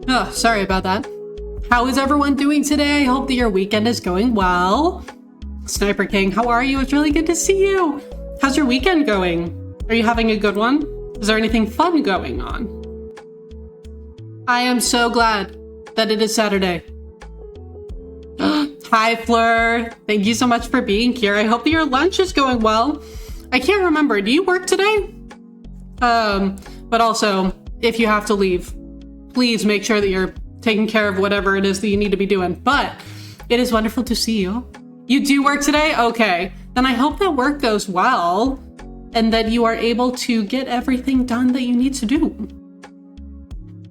Oh, sorry about that. How is everyone doing today? I hope that your weekend is going well. Sniper King, how are you? It's really good to see you. How's your weekend going? Are you having a good one? Is there anything fun going on? I am so glad that it is Saturday. Hi, Fleur. Thank you so much for being here. I hope that your lunch is going well. I can't remember. Do you work today? But also, if you have to leave, please make sure that you're taking care of whatever it is that you need to be doing. But it is wonderful to see you. You do work today? Okay. Then I hope that work goes well and that you are able to get everything done that you need to do.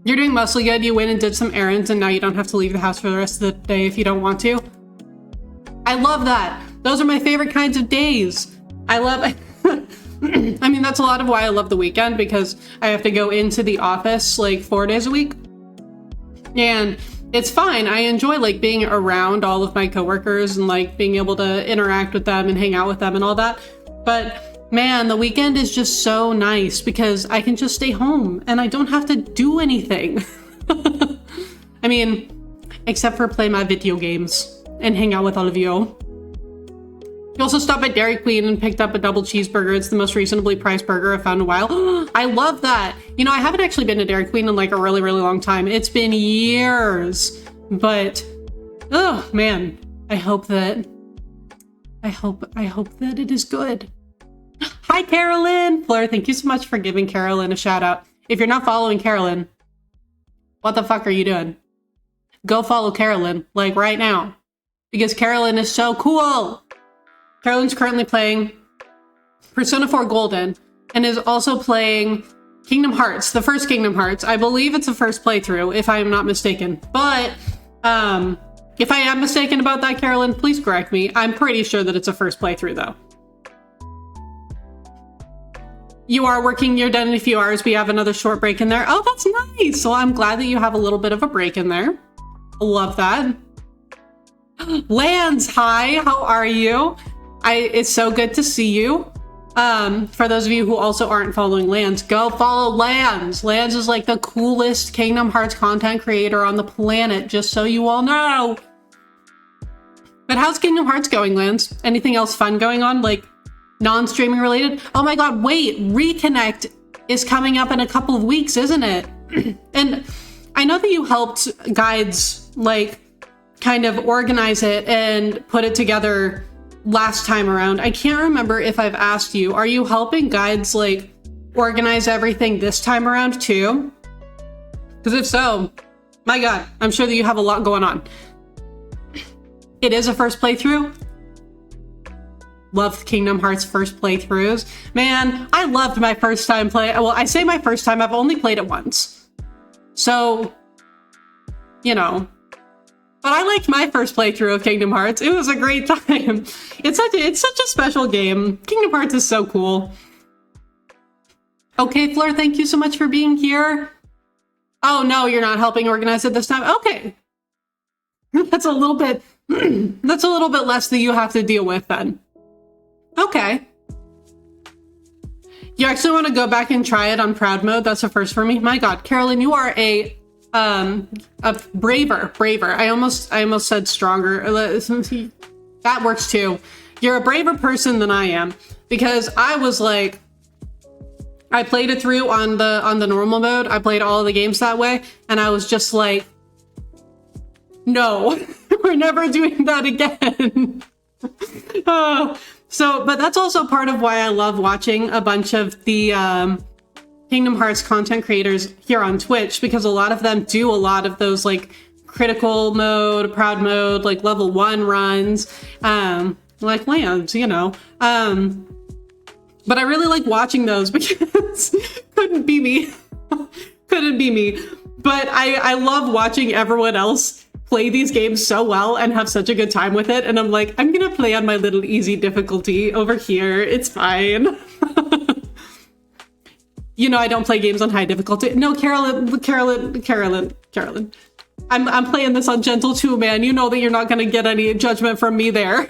You're doing mostly good. You went and did some errands and now you don't have to leave the house for the rest of the day if you don't want to. I love that. Those are my favorite kinds of days. I love I mean, that's a lot of why I love the weekend, because I have to go into the office like 4 days a week. And it's fine. I enjoy like being around all of my coworkers and like being able to interact with them and hang out with them and all that. But man, the weekend is just so nice because I can just stay home and I don't have to do anything. I mean, except for play my video games and hang out with all of you. You also stopped at Dairy Queen and picked up a double cheeseburger. It's the most reasonably priced burger I've found in a while. I love that. You know, I haven't actually been to Dairy Queen in like a really, really long time. It's been years, but oh man, I hope that it is good. Hi, Carolyn. Fleur, thank you so much for giving Carolyn a shout out. If you're not following Carolyn, what the fuck are you doing? Go follow Carolyn, like right now, because Carolyn is so cool. Carolyn's currently playing Persona 4 Golden and is also playing Kingdom Hearts, the first Kingdom Hearts. I believe it's a first playthrough, if I am not mistaken. But if I am mistaken about that, Carolyn, please correct me. I'm pretty sure that it's a first playthrough, though. You are working, you're done in a few hours. We have another short break in there. Oh, that's nice. So I'm glad that you have a little bit of a break in there. Love that. Lance, hi, how are you? It's so good to see you. For those of you who also aren't following Lance, go follow Lance. Lance is like the coolest Kingdom Hearts content creator on the planet, just so you all know. But how's Kingdom Hearts going, Lance? Anything else fun going on, like non-streaming related? Oh my god, wait, Reconnect is coming up in a couple of weeks, isn't it? And I know that you helped Guides, like, kind of organize it and put it together last time around. I can't remember if I've asked you, are you helping Guides like organize everything this time around too? Because if so, my god, I'm sure that you have a lot going on. It is a first playthrough. Love Kingdom Hearts first playthroughs. Man, I loved my first time play. Well, I say my first time, I've only played it once. So, you know, but I liked my first playthrough of Kingdom Hearts. It was a great time. It's such a special game. Kingdom Hearts is so cool. Okay, Fleur, thank you so much for being here. Oh no, you're not helping organize it this time? Okay. That's a little bit less that you have to deal with then. Okay. You actually want to go back and try it on proud mode? That's a first for me. My god, Carolyn, you are a braver. I almost said stronger. That works too. You're a braver person than I am, because I was like, I played it through on the normal mode. I played all of the games that way, and I was just like, no, we're never doing that again. But that's also part of why I love watching a bunch of the Kingdom Hearts content creators here on Twitch, because a lot of them do a lot of those like critical mode, proud mode, like level 1 runs, like Lance, you know. But I really like watching those because couldn't be me. But I love watching everyone else play these games so well and have such a good time with it. And I'm like, I'm gonna play on my little easy difficulty over here. It's fine. You know, I don't play games on high difficulty. No, Carolyn. I'm playing this on gentle too, man. You know that you're not gonna get any judgment from me there.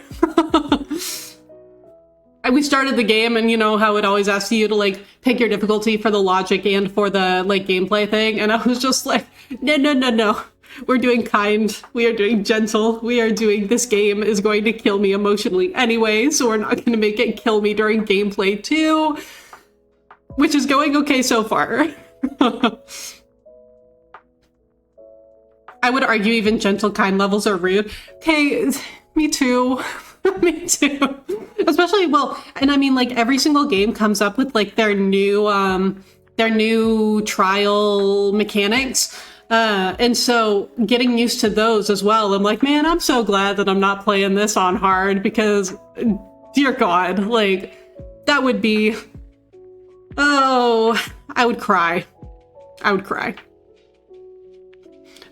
we started the game, and you know how it always asks you to like pick your difficulty for the logic and for the like gameplay thing, and I was just like, no. We're doing kind. We are doing gentle. We are doing, this game is going to kill me emotionally anyway, so we're not going to make it kill me during gameplay too, which is going okay so far. I would argue even gentle, kind levels are rude. Okay, me too. Me too. Especially, well, and I mean, like, every single game comes up with like their new trial mechanics. And so getting used to those as well, I'm like, man, I'm so glad that I'm not playing this on hard, because dear God, like, that would be, oh, I would cry. I would cry.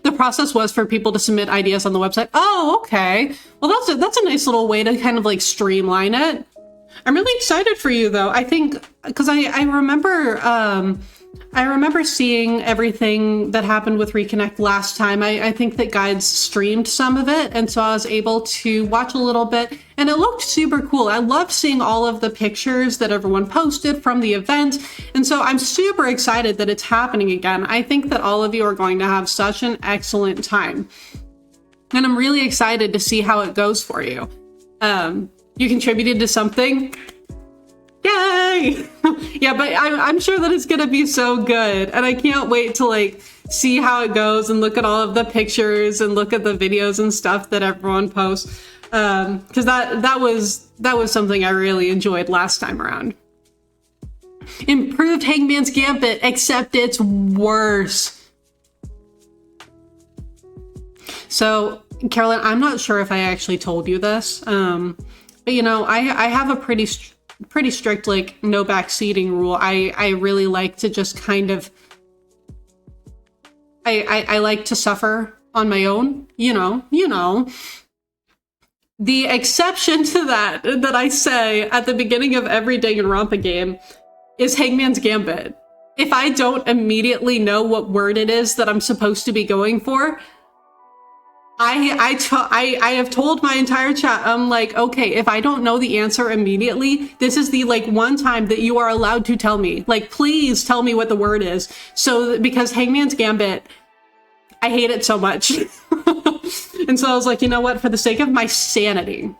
The process was for people to submit ideas on the website. Oh, okay. Well, that's a nice little way to kind of like streamline it. I'm really excited for you though. I think, because I remember seeing everything that happened with Reconnect last time. I think that guides streamed some of it, and so I was able to watch a little bit, and it looked super cool. I loved seeing all of the pictures that everyone posted from the event, and so I'm super excited that it's happening again. I think that all of you are going to have such an excellent time, and I'm really excited to see how it goes for you. You contributed to something. Yay! Yeah, but I'm sure that it's gonna be so good, and I can't wait to like see how it goes and look at all of the pictures and look at the videos and stuff that everyone posts, because that was something I really enjoyed last time around. Improved Hangman's Gambit, except it's worse. So, Carolyn, I'm not sure if I actually told you this, but you know, I have a pretty strict like no back seating rule. I really like to just kind of I like to suffer on my own, you know. The exception to that I say at the beginning of every Danganronpa game is Hangman's Gambit. If I don't immediately know what word it is that I'm supposed to be going for, I have told my entire chat, I'm like, okay, if I don't know the answer immediately, this is the like one time that you are allowed to tell me. Like, please tell me what the word is. So, because Hangman's Gambit, I hate it so much. And so I was like, you know what, for the sake of my sanity,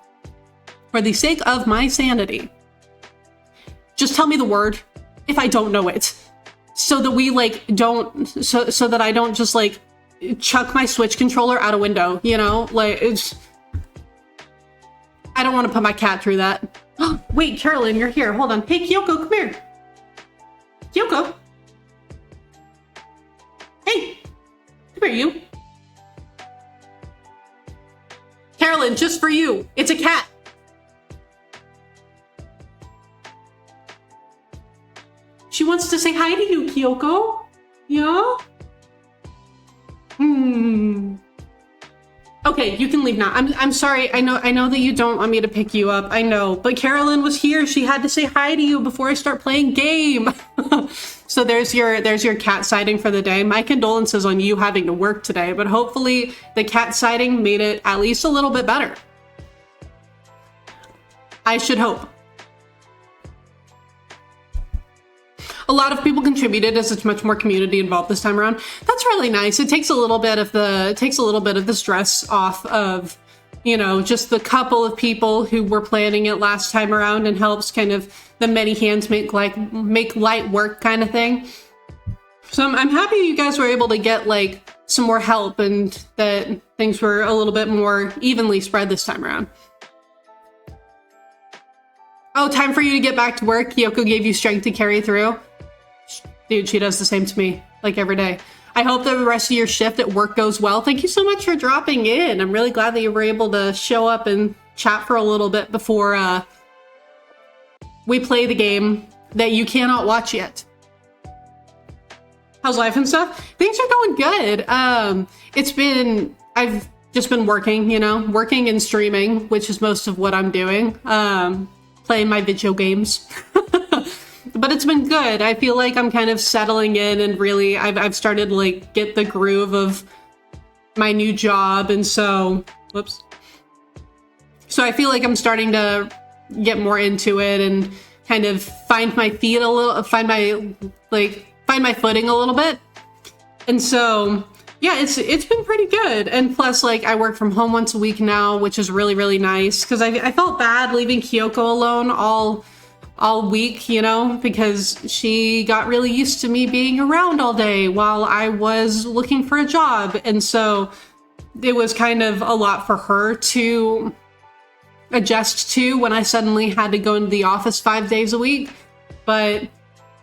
just tell me the word if I don't know it. So that we like don't, so that I don't just like chuck my Switch controller out a window, you know? Like, it's... I don't want to put my cat through that. Wait, Carolyn, you're here. Hold on. Hey, Kyoko, come here. Kyoko. Hey. Come here, you. Carolyn, just for you. It's a cat. She wants to say hi to you, Kyoko. Yeah? Okay, you can leave now. I'm sorry. I know that you don't want me to pick you up. I know, but Carolyn was here. She had to say hi to you before I start playing game. So there's your cat sighting for the day. My condolences on you having to work today, but hopefully the cat sighting made it at least a little bit better. I should hope. A lot of people contributed as it's much more community involved this time around. That's really nice. It takes a little bit of the stress off of, you know, just the couple of people who were planning it last time around, and helps kind of the many hands make light work kind of thing. So I'm happy you guys were able to get like some more help, and that things were a little bit more evenly spread this time around. Oh, time for you to get back to work. Kyoko gave you strength to carry through. Dude, she does the same to me, like every day. I hope that the rest of your shift at work goes well. Thank you so much for dropping in. I'm really glad that you were able to show up and chat for a little bit before we play the game that you cannot watch yet. How's life and stuff? Things are going good. I've just been working, you know, working and streaming, which is most of what I'm doing. Playing my video games. But it's been good. I feel like I'm kind of settling in, and really I've started to like get the groove of my new job, and so whoops. So I feel like I'm starting to get more into it and kind of find my feet a little, find my footing a little bit. And so, yeah, it's been pretty good. And plus, like, I work from home once a week now, which is really, really nice, because I felt bad leaving Kyoko alone all week, you know, because she got really used to me being around all day while I was looking for a job. And so it was kind of a lot for her to adjust to when I suddenly had to go into the office 5 days a week. But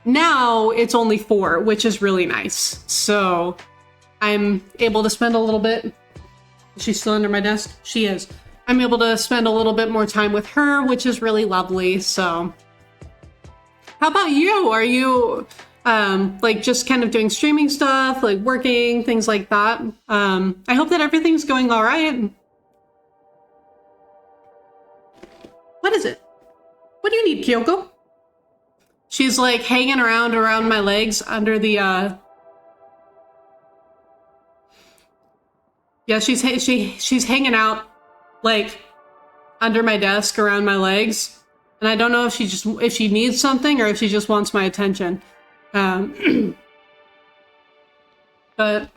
now it's only 4, which is really nice. So I'm able to spend a little bit. Is she still under my desk? She is. I'm able to spend a little bit more time with her, which is really lovely. So how about you? Are you like just kind of doing streaming stuff, like working, things like that? I hope that everything's going all right. What is it? What do you need, Kyoko? She's like hanging around my legs under the yeah, she's hanging out like under my desk around my legs. And I don't know if she needs something or if she just wants my attention. But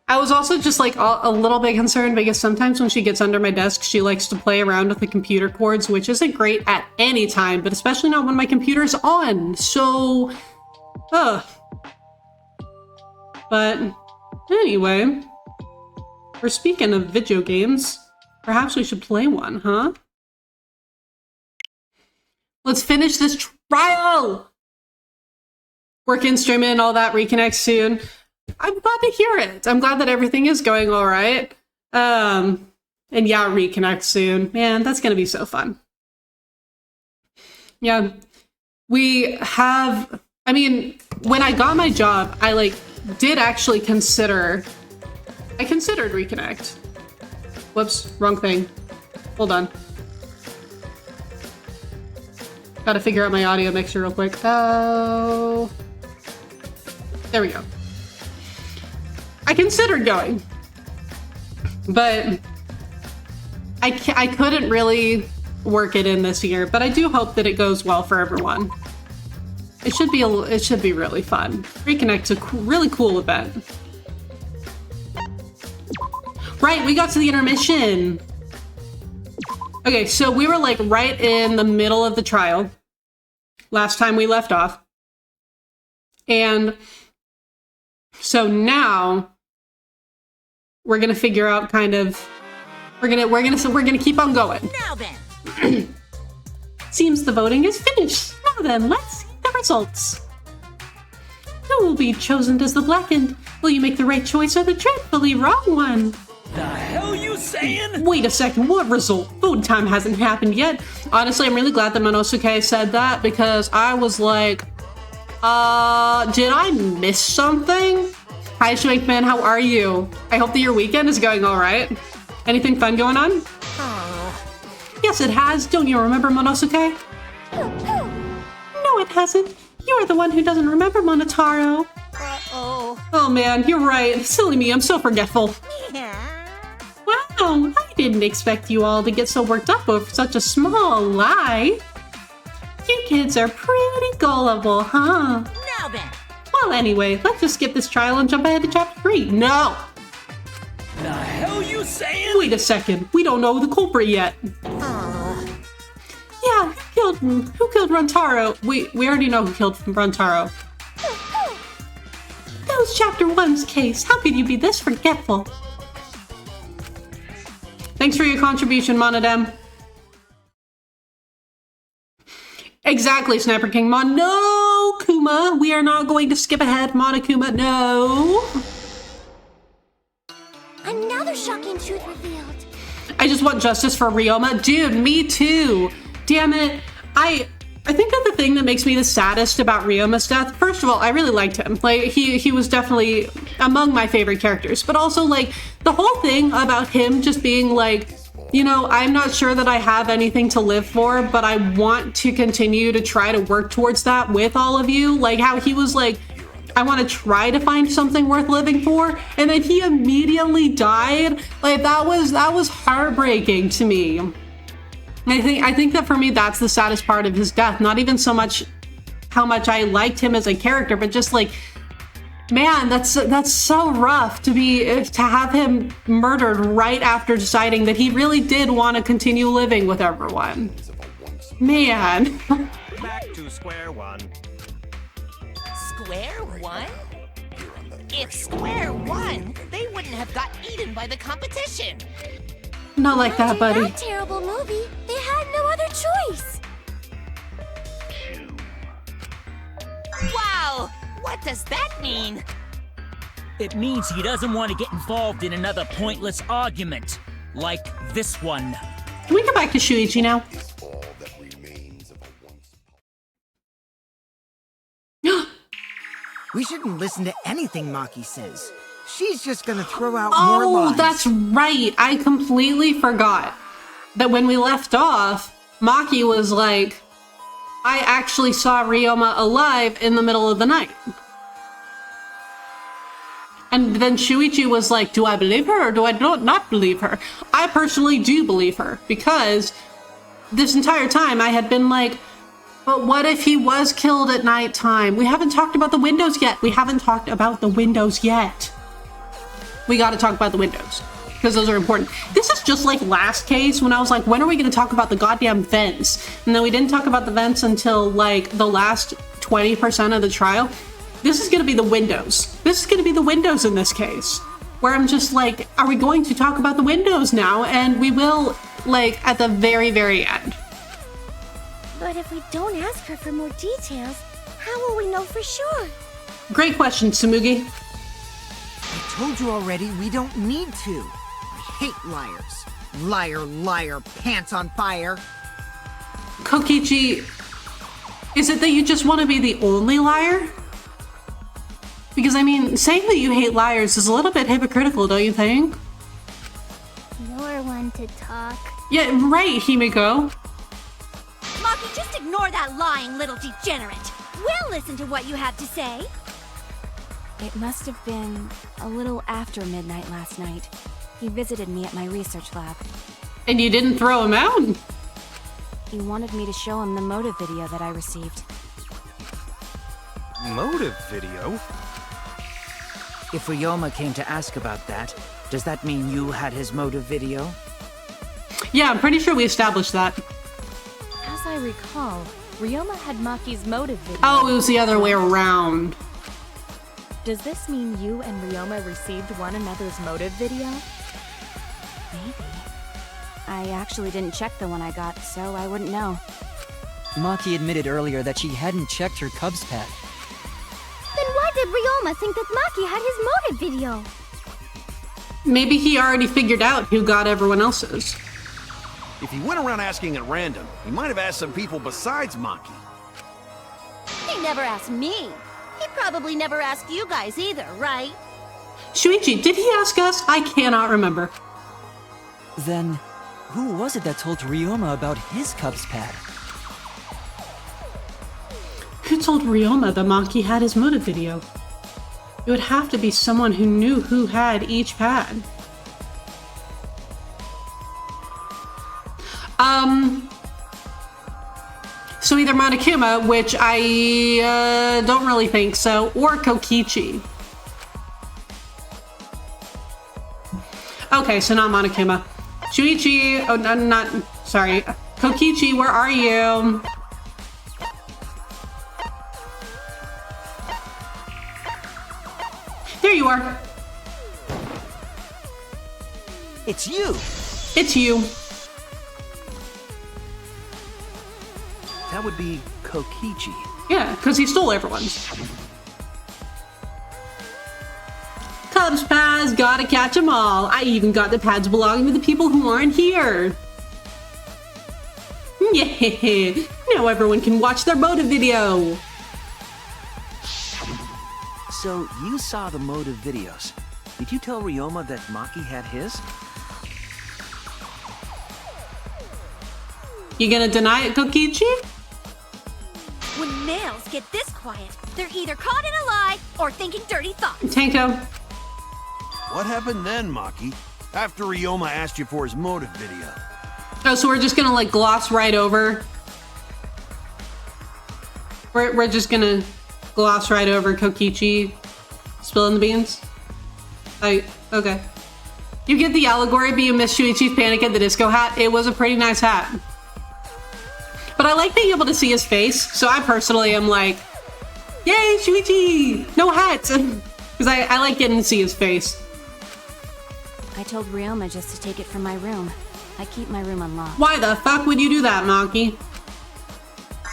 I was also just like a little bit concerned because sometimes when she gets under my desk, she likes to play around with the computer cords, which isn't great at any time, but especially not when my computer's on. So, but anyway, we're speaking of video games. Perhaps we should play one, huh? Let's finish this trial! Working, streaming, all that, reconnect soon. I'm glad to hear it. I'm glad that everything is going all right. And yeah, reconnect soon. Man, that's going to be so fun. Yeah, we have, I mean, when I got my job, I like did actually considered reconnect. Whoops, wrong thing. Hold on. Gotta figure out my audio mixer real quick. Oh, there we go. I considered going, but I couldn't really work it in this year, but I do hope that it goes well for everyone. It should be really fun. Reconnect's a really cool event. Right, we got to the intermission. Okay, so we were like right in the middle of the trial last time we left off. And so now we're going to figure out kind of, we're going to keep on going. Now then. Seems the voting is finished. Now then, let's see the results. Who will be chosen as the blackened? Will you make the right choice or the dreadfully wrong one? The hell you saying? Wait a second, what result? Vote time hasn't happened yet. Honestly, I'm really glad that Monosuke said that because I was like, did I miss something? Hi, Schwankman, how are you? I hope that your weekend is going all right. Anything fun going on? Yes, it has. Don't you remember Monosuke? No, it hasn't. You're the one who doesn't remember Monotaro. Uh-oh. Oh man, you're right. Silly me, I'm so forgetful. Yeah. Wow, I didn't expect you all to get so worked up over such a small lie. You kids are pretty gullible, huh? Now then. Well, anyway, let's just skip this trial and jump ahead to chapter 3. No! The hell you saying? Wait a second, we don't know the culprit yet. Yeah, who killed Runtaro? We already know who killed Runtaro. That was chapter 1's case. How could you be this forgetful? Thanks for your contribution, Monodem. Exactly, Sniper King Mon. No, Kuma, we are not going to skip ahead, Monokuma, no. Another shocking truth revealed. I just want justice for Ryoma. Dude, me too. Damn it. I think that the thing that makes me the saddest about Ryoma's death, first of all, I really liked him. Like, he was definitely among my favorite characters. But also, like, the whole thing about him just being like, you know, I'm not sure that I have anything to live for, but I want to continue to try to work towards that with all of you. Like, how he was like, I want to try to find something worth living for, and then he immediately died. Like, that was heartbreaking to me. I think that for me, that's the saddest part of his death. Not even so much how much I liked him as a character, but just like, man, that's so rough to have him murdered right after deciding that he really did want to continue living with everyone. Man. Back to square one. Square one? If Square won, they wouldn't have got eaten by the competition. Not like that, After buddy. that terrible movie, they had no other choice. Wow! What does that mean? It means he doesn't want to get involved in another pointless argument. Like this one. Can we go back to Shuichi now? We shouldn't listen to anything Maki says. She's just gonna throw out more Oh, lies. that's right. I completely forgot that when we left off, Maki was like, I actually saw Ryoma alive in the middle of the night. And then Shuichi was like, do I believe her or do I not believe her? I personally do believe her because this entire time I had been like, but what if he was killed at nighttime? We haven't talked about the windows yet. We haven't talked about the windows yet. We got to talk about the windows because those are important. This is just like last case when I was like, when are we going to talk about the goddamn vents? And then we didn't talk about the vents until like the last 20% of the trial. This is going to be the windows. This is going to be the windows in this case where I'm just like, are we going to talk about the windows now? And we will, like, at the very, very end. But if we don't ask her for more details, how will we know for sure? Great question, Tsumugi. I told you already, we don't need to. I hate liars. Liar, liar, pants on fire. Kokichi, is it that you just want to be the only liar? Because, I mean, saying that you hate liars is a little bit hypocritical, don't you think? You're one to talk. Yeah, right, Himiko. Maki, just ignore that lying little degenerate. We'll listen to what you have to say. It must have been a little after midnight last night. He visited me at my research lab. And you didn't throw him out? He wanted me to show him the motive video that I received. Motive video? If Ryoma came to ask about that, does that mean you had his motive video? Yeah, I'm pretty sure we established that. As I recall, Ryoma had Maki's motive video. Oh, it was the other way around. Does this mean you and Ryoma received one another's motive video? Maybe. I actually didn't check the one I got, so I wouldn't know. Maki admitted earlier that she hadn't checked her Cubs pad. Then why did Ryoma think that Maki had his motive video? Maybe he already figured out who got everyone else's. If he went around asking at random, he might have asked some people besides Maki. He never asked me. He probably never asked you guys either, right? Shuichi, did he ask us? I cannot remember. Then, who was it that told Ryoma about his Cubs pad? Who told Ryoma that Maki had his motive video? It would have to be someone who knew who had each pad. So either Monokuma, which I don't really think so, or Kokichi. Okay, so not Monokuma. Shuichi, oh, no, not, sorry. Kokichi, where are you? There you are. It's you! It's you. That would be Kokichi. Yeah, because he stole everyone's. Cubs pads, gotta catch 'em all. I even got the pads belonging to the people who aren't here. Yeah, now everyone can watch their motive video. So, you saw the motive videos. Did you tell Ryoma that Maki had his? You gonna deny it, Kokichi? When males get this quiet, they're either caught in a lie or thinking dirty thoughts. Tanko. What happened then, Maki? After Ryoma asked you for his motive video? Oh, so we're just gonna like gloss right over. We're just gonna gloss right over Kokichi spilling the beans. Okay. You get the allegory, but you missed Shuichi's Panic at the Disco hat. It was a pretty nice hat. But I like being able to see his face, so I personally am like, yay, Shuichi! No hat! Because I like getting to see his face. I told Ryoma just to take it from my room. I keep my room unlocked. Why the fuck would you do that, Maki?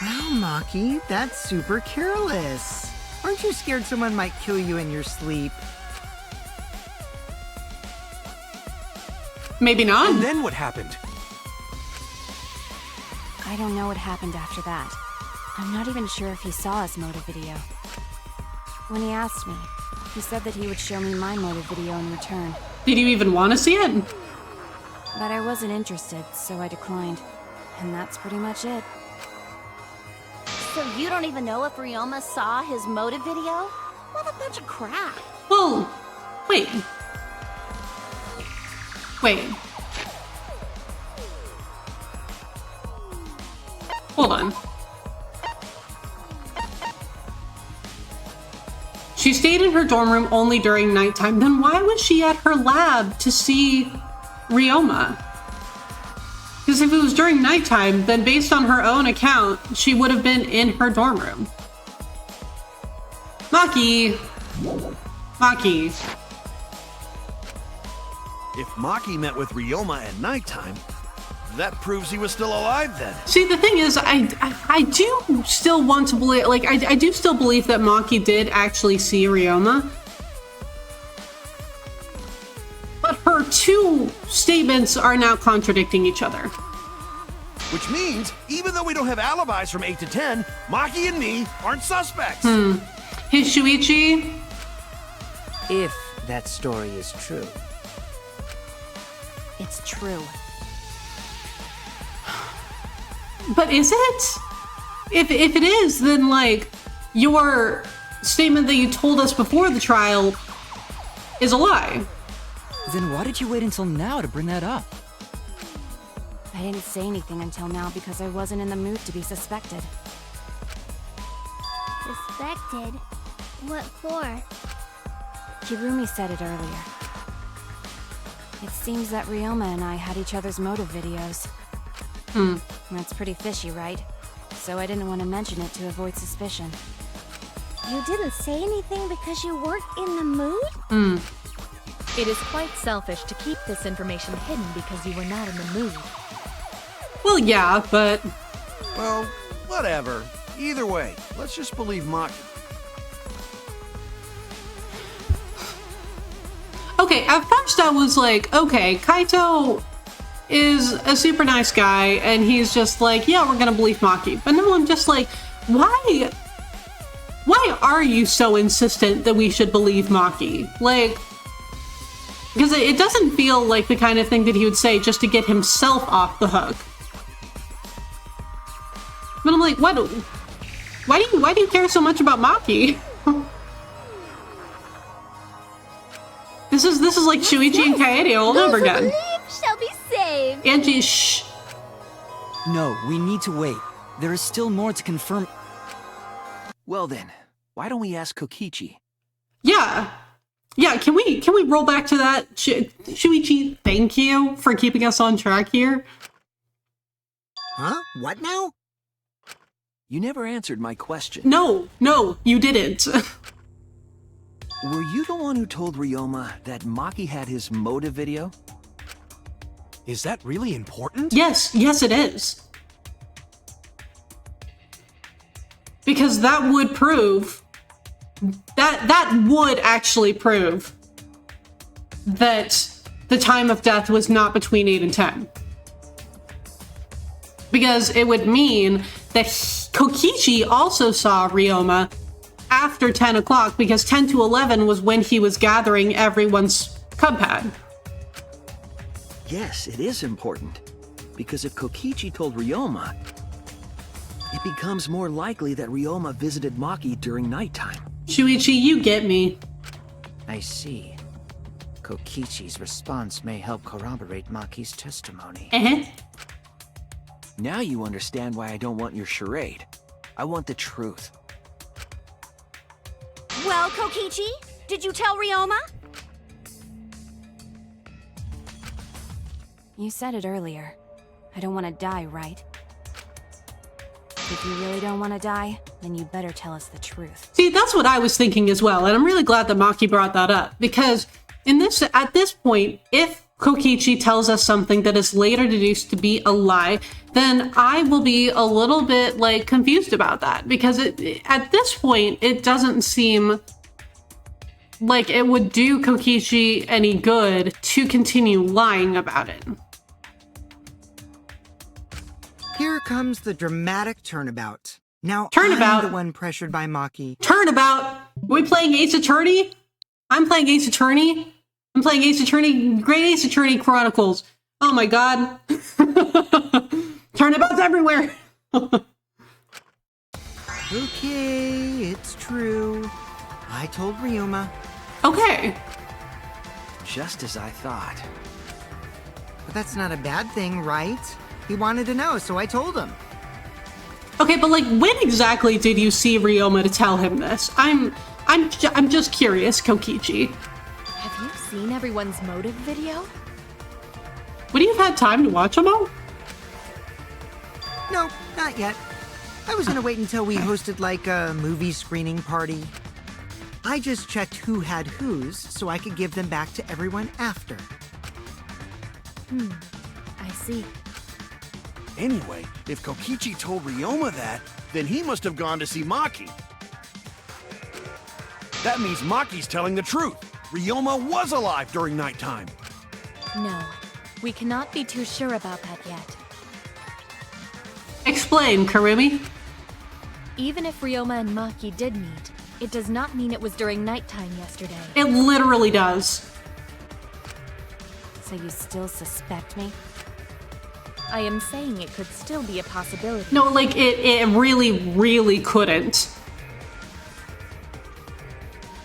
Wow, Maki, that's super careless. Aren't you scared someone might kill you in your sleep? Maybe not. And then what happened? I don't know what happened after that. I'm not even sure if he saw his motive video. When he asked me, he said that he would show me my motive video in return. Did you even want to see it? But I wasn't interested, so I declined. And that's pretty much it. So you don't even know if Ryoma saw his motive video? What a bunch of crap. Well, wait. Wait. Hold on. She stayed in her dorm room only during nighttime. Then why was she at her lab to see Ryoma? Because if it was during nighttime, then based on her own account, she would have been in her dorm room. Maki. Maki. If Maki met with Ryoma at nighttime, that proves he was still alive then. See, the thing is, I do still want to believe, like, I do still believe that Maki did actually see Ryoma. But her two statements are now contradicting each other. Which means, even though we don't have alibis from 8 to 10, Maki and me aren't suspects. His Shuichi? If that story is true. It's true. But is it? If it is, then, like, your statement that you told us before the trial is a lie. Then why did you wait until now to bring that up? I didn't say anything until now because I wasn't in the mood to be suspected. Suspected? What for? Kirumi said it earlier. It seems that Ryoma and I had each other's motive videos. That's pretty fishy, right? So I didn't want to mention it to avoid suspicion. You didn't say anything because you weren't in the mood? It is quite selfish to keep this information hidden because you were not in the mood. Well, yeah, but... Well, whatever. Either way, let's just believe Maki. Okay, at first I was like, okay, Kaito is a super nice guy, and he's just like, yeah, we're gonna believe Maki. But now I'm just like, why are you so insistent that we should believe Maki? Like, because it doesn't feel like the kind of thing that he would say just to get himself off the hook. But I'm like, why do you care so much about Maki? This is like Shuichi and Kaede all over again. Those who believe shall be saved. Angie, shh. No, we need to wait. There is still more to confirm. Well then, why don't we ask Kokichi? Yeah. Yeah, can we roll back to that? Shuichi, thank you for keeping us on track here. Huh? What now? You never answered my question. No, you didn't. Were you the one who told Ryoma that Maki had his motive video? Is that really important? Yes, it is. Because that would prove that would actually prove that the time of death was not between 8 and 10. Because it would mean that Kokichi also saw Ryoma after 10 o'clock, because 10 to 11 was when he was gathering everyone's cub pad. Yes, it is important. Because if Kokichi told Ryoma, it becomes more likely that Ryoma visited Maki during nighttime. Shuichi, you get me. I see. Kokichi's response may help corroborate Maki's testimony. Now you understand why I don't want your charade. I want the truth. Well, Kokichi, did you tell Ryoma? You said it earlier. I don't want to die, right? If you really don't want to die, then you better tell us the truth. See, that's what I was thinking as well, and I'm really glad that Maki brought that up, because at this point, if Kokichi tells us something that is later deduced to be a lie, then I will be a little bit, like, confused about that, because at this point, it doesn't seem like it would do Kokichi any good to continue lying about it. Here comes the dramatic turnabout. Now Turnabout? I'm the one pressured by Maki. Turnabout? Are we playing Ace Attorney? I'm playing Ace Attorney. I'm playing Ace Attorney, Great Ace Attorney Chronicles. Oh my god. Turnabouts everywhere. Okay, it's true. I told Ryoma. Okay. Just as I thought. But that's not a bad thing, right? He wanted to know, so I told him. Okay, but like, when exactly did you see Ryoma to tell him this? I'm just curious, Kokichi. Have you seen everyone's motive video? Would you have had time to watch them all? No, not yet. I was gonna wait until we hosted like a movie screening party. I just checked who had whose so I could give them back to everyone after. I see. Anyway, if Kokichi told Ryoma that, then he must have gone to see Maki. That means Maki's telling the truth. Ryoma was alive during nighttime. No, we cannot be too sure about that yet. Explain, Karumi. Even if Ryoma and Maki did meet, it does not mean it was during nighttime yesterday. It literally does. So you still suspect me? I am saying it could still be a possibility. No, like, it really couldn't.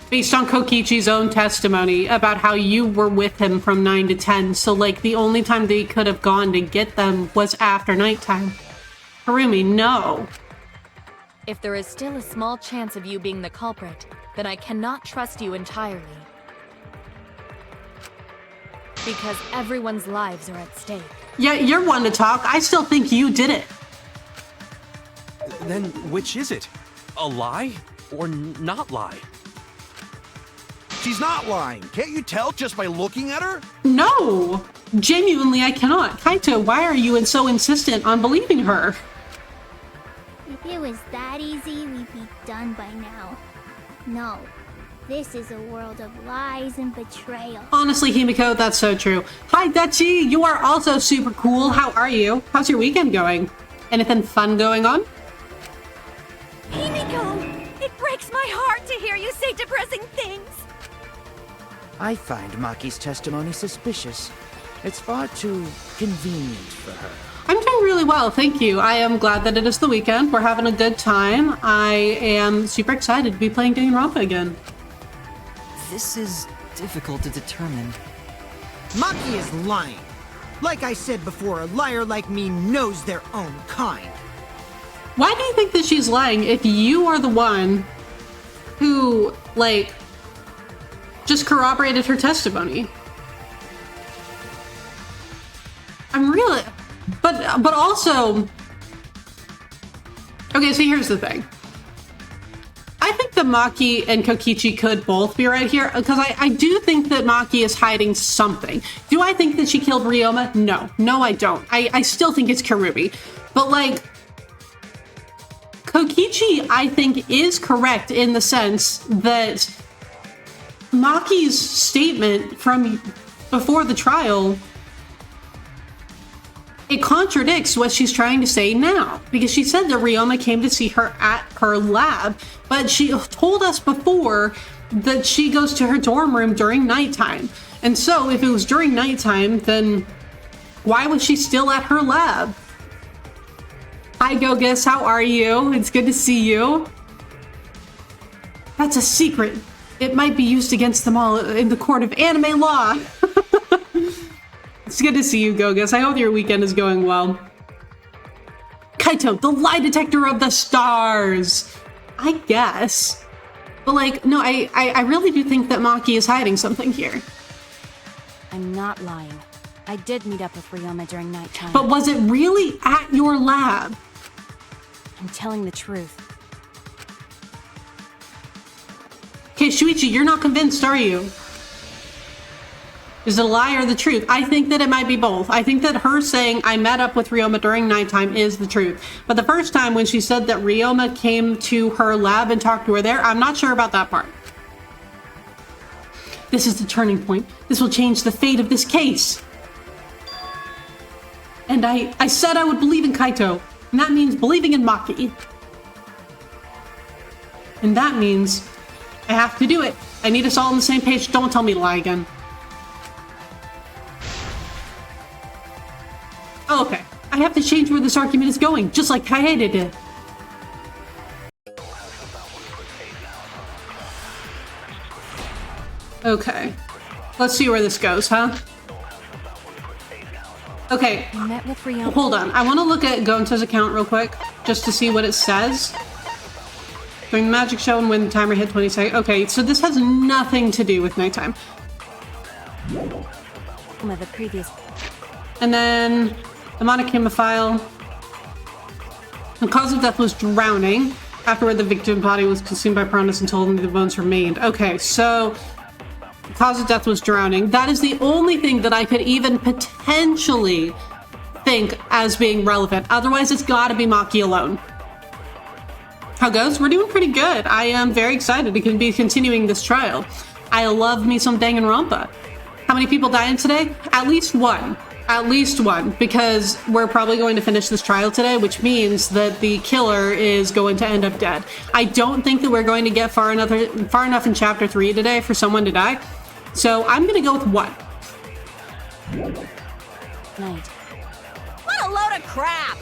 Based on Kokichi's own testimony about how you were with him from 9 to 10, so, like, the only time they could have gone to get them was after nighttime. Harumi, no. If there is still a small chance of you being the culprit, then I cannot trust you entirely. Because everyone's lives are at stake. Yeah, you're one to talk. I still think you did it. Then which is it? A lie or not lie? She's not lying. Can't you tell just by looking at her? No! Genuinely, I cannot. Kaito, why are you so insistent on believing her? If it was that easy, we'd be done by now. No. This is a world of lies and betrayal. Honestly, Himiko, that's so true. Hi, Dachi! You are also super cool. How are you? How's your weekend going? Anything fun going on? Himiko! It breaks my heart to hear you say depressing things! I find Maki's testimony suspicious. It's far too convenient for her. I'm doing really well, thank you. I am glad that it is the weekend. We're having a good time. I am super excited to be playing Danganronpa again. This is difficult to determine. Maki is lying. Like I said before, a liar like me knows their own kind. Why do you think that she's lying if you are the one who, like, just corroborated her testimony? I'm really... But also... Okay, so here's the thing. I think that Maki and Kokichi could both be right here, because I do think that Maki is hiding something. Do I think that she killed Ryoma? No. No, I don't. I still think it's Karumi. But, like, Kokichi, I think, is correct in the sense that Maki's statement from before the trial, it contradicts what she's trying to say now, because she said that Ryoma came to see her at her lab, but she told us before that she goes to her dorm room during nighttime. And so if it was during nighttime, then why was she still at her lab? Hi, Gogus, how are you? It's good to see you. That's a secret. It might be used against them all in the court of anime law. It's good to see you, Gogus. I hope your weekend is going well. Kaito, the lie detector of the stars. I guess. But like, no, I really do think that Maki is hiding something here. I'm not lying. I did meet up with Ryoma during nighttime. But was it really at your lab? I'm telling the truth. Okay, Shuichi, you're not convinced, are you? Is it a lie or the truth? I think that it might be both. I think that her saying, I met up with Ryoma during nighttime is the truth. But the first time when she said that Ryoma came to her lab and talked to her there, I'm not sure about that part. This is the turning point. This will change the fate of this case. And I said I would believe in Kaito. And that means believing in Maki. And that means I have to do it. I need us all on the same page. Don't tell me to lie again. Oh, okay. I have to change where this argument is going, just like Kaede did. Okay. Let's see where this goes, huh? Okay. I met with Ryoma. Hold on. I want to look at Gonta's account real quick, just to see what it says. During the magic show and when the timer hit 20 seconds. Okay, so this has nothing to do with nighttime. The previous. And then the Monokuma file. The cause of death was drowning. Afterward, the victim body was consumed by piranhas until only the bones remained. Okay, so the cause of death was drowning. That is the only thing that I could even potentially think as being relevant. Otherwise, it's gotta be Maki alone. How goes? We're doing pretty good. I am very excited to be continuing this trial. I love me some Danganronpa. How many people died today? At least one. At least one, because we're probably going to finish this trial today, which means that the killer is going to end up dead. I don't think that we're going to get far enough in chapter 3 today for someone to die. So I'm gonna go with 1. Night. What a load of crap!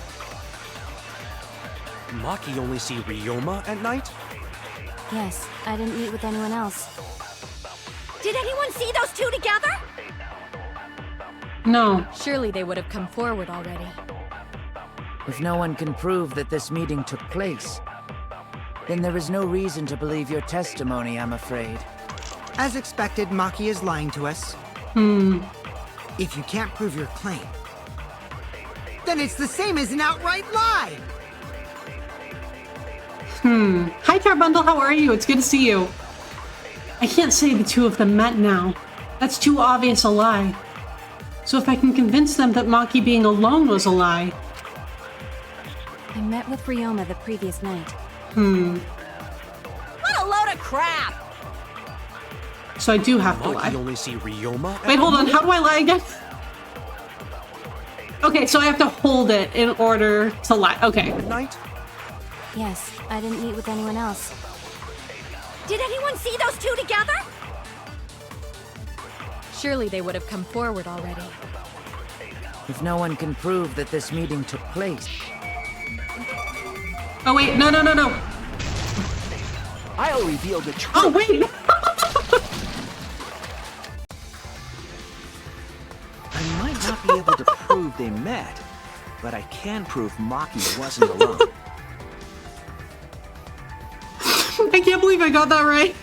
Maki only see Ryoma at night? Yes, I didn't meet with anyone else. Did anyone see those two together? No. Surely they would have come forward already. If no one can prove that this meeting took place, then there is no reason to believe your testimony, I'm afraid. As expected, Maki is lying to us. If you can't prove your claim, then it's the same as an outright lie! Hi, Carbundle, how are you? It's good to see you. I can't say the two of them met now. That's too obvious a lie. So if I can convince them that Maki being alone was a lie... I met with Ryoma the previous night. What a load of crap! So I do have to lie. Maki only see Ryoma? Wait, hold on. How do I lie again? Okay, so I have to hold it in order to lie. Okay. Night? Yes, I didn't meet with anyone else. Did anyone see those two together? Surely they would have come forward already. If no one can prove that this meeting took place... Oh, wait. No. I'll reveal the truth. Oh, wait. I might not be able to prove they met, but I can prove Maki wasn't alone. I can't believe I got that right.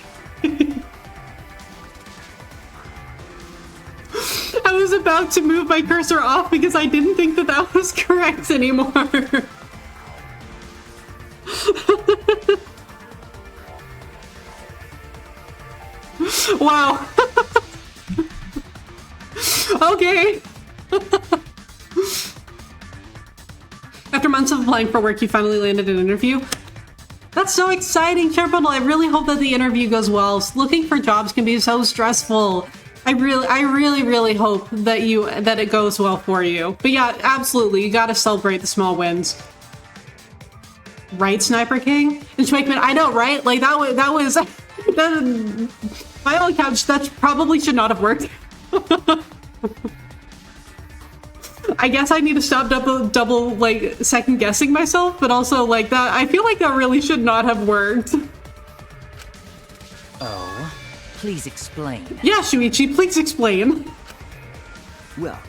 I was about to move my cursor off because I didn't think that that was correct anymore. Wow. Okay. After months of applying for work, you finally landed an interview. That's so exciting, Charbundle. I really hope that the interview goes well. Looking for jobs can be so stressful. I really hope that it goes well for you. But yeah, absolutely, you gotta celebrate the small wins. Right, Sniper King? And Schwakeman, I know, right? Like that was by all accounts, that probably should not have worked. I guess I need to stop double like second guessing myself, but also like that I feel like that really should not have worked. Oh, please explain. Yeah, Shuichi, please explain. Well,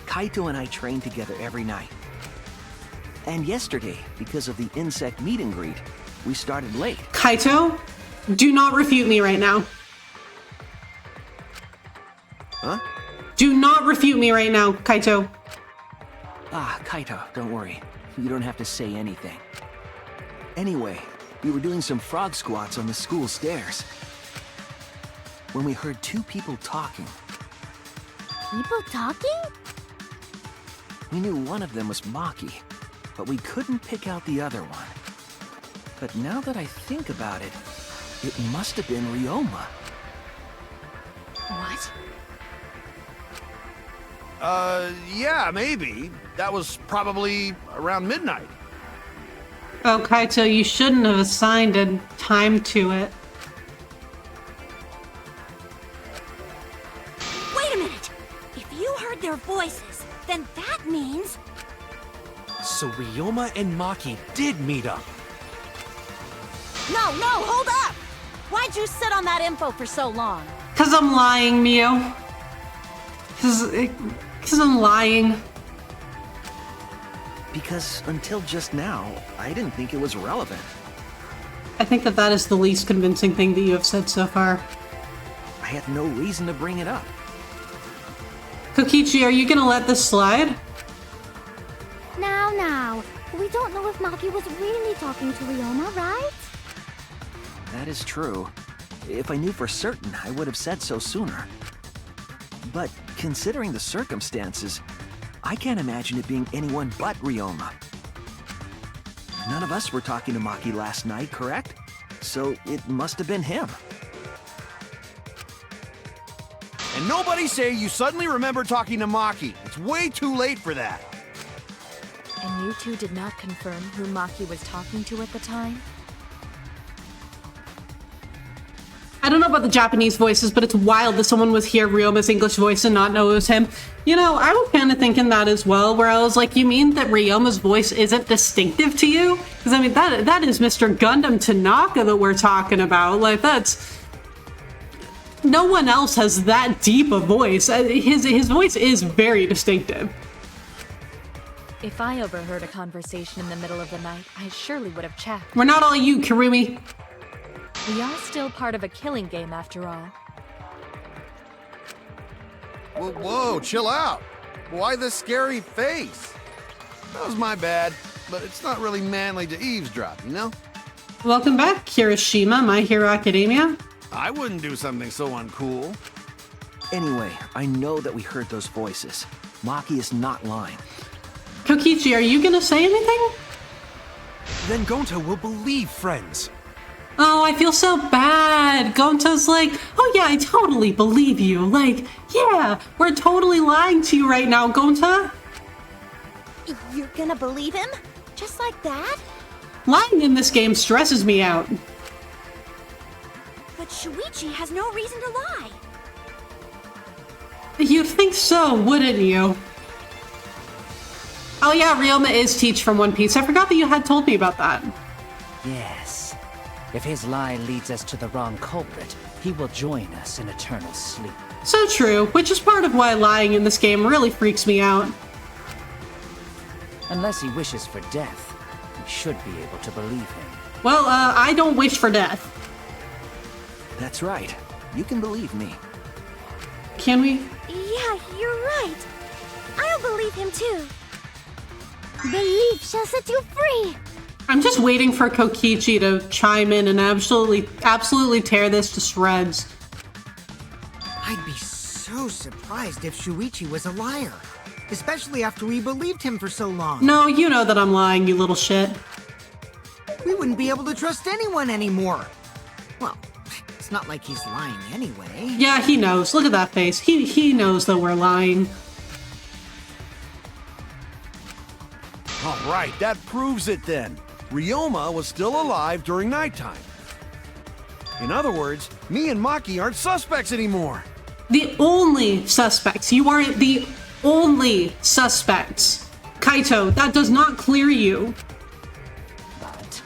Kaito and I train together every night. And yesterday, because of the insect meet and greet, we started late. Kaito, do not refute me right now. Huh? Do not refute me right now, Kaito. Ah, Kaito, don't worry. You don't have to say anything. Anyway, we were doing some frog squats on the school stairs when we heard two people talking. People talking? We knew one of them was Maki, but we couldn't pick out the other one. But now that I think about it, it must have been Ryoma. What? Yeah, maybe. That was probably around midnight. Oh, Kaito, you shouldn't have assigned a time to it. Wait a minute! If you heard their voices, then that means... So Ryoma and Maki did meet up. No, hold up! Why'd you sit on that info for so long? Cause I'm lying, Mio. Cause I'm lying. Because until just now, I didn't think it was relevant. I think that is the least convincing thing that you have said so far. I had no reason to bring it up. Kokichi, are you gonna let this slide? Now. We don't know if Maki was really talking to Ryoma, right? That is true. If I knew for certain, I would have said so sooner. But considering the circumstances, I can't imagine it being anyone but Ryoma. None of us were talking to Maki last night, correct? So it must have been him. And nobody say you suddenly remember talking to Maki. It's way too late for that. And you two did not confirm who Maki was talking to at the time? I don't know about the Japanese voices, but it's wild that someone was hear Ryoma's English voice and not know it was him. You know, I was kind of thinking that as well, where I was like, you mean that Ryoma's voice isn't distinctive to you? Because, I mean, that is Mr. Gundam Tanaka that we're talking about. Like, that's... No one else has that deep a voice. His voice is very distinctive. If I overheard a conversation in the middle of the night, I surely would have checked. We're not all you, Kirumi. We are still part of a killing game after all. Whoa, chill out. Why the scary face? That was my bad, but it's not really manly to eavesdrop, you know? Welcome back, Kirishima, My Hero Academia. I wouldn't do something so uncool. Anyway, I know that we heard those voices. Maki is not lying. Kokichi, are you gonna say anything? Then Gonta will believe friends. Oh, I feel so bad. Gonta's like, oh yeah, I totally believe you. Like, yeah, we're totally lying to you right now, Gonta. You're gonna believe him? Just like that? Lying in this game stresses me out. But Shuichi has no reason to lie. You'd think so, wouldn't you? Oh yeah, Ryoma is Teach from One Piece. I forgot that you had told me about that. Yes. If his lie leads us to the wrong culprit, he will join us in eternal sleep. So true, which is part of why lying in this game really freaks me out. Unless he wishes for death, we should be able to believe him. Well, I don't wish for death. That's right. You can believe me. Can we? Yeah, you're right. I'll believe him too. Belief shall set you free. I'm just waiting for Kokichi to chime in and absolutely tear this to shreds. I'd be so surprised if Shuichi was a liar. Especially after we believed him for so long. No, you know that I'm lying, you little shit. We wouldn't be able to trust anyone anymore. Well, it's not like he's lying anyway. Yeah, he knows. Look at that face. He knows that we're lying. All right, that proves it then. Ryoma was still alive during nighttime. In other words, me and Maki aren't suspects anymore. The only suspects. You aren't the only suspects. Kaito, that does not clear you. But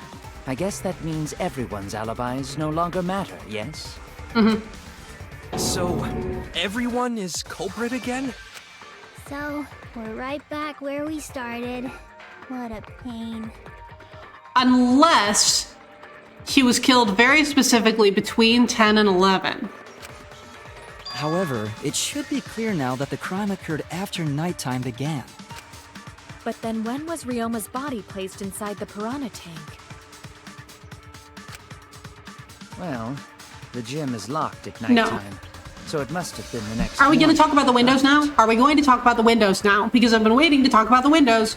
I guess that means everyone's alibis no longer matter, yes? Mm-hmm. So, everyone is culprit again? So, we're right back where we started. What a pain. Unless he was killed very specifically between 10 and 11. However, it should be clear now that the crime occurred after nighttime began. But then when was Ryoma's body placed inside the piranha tank? Well, the gym is locked at No. nighttime, so it must have been the next Are we going to morning. talk about the windows now? Are we going to talk about the windows now? Because I've been waiting to talk about the windows.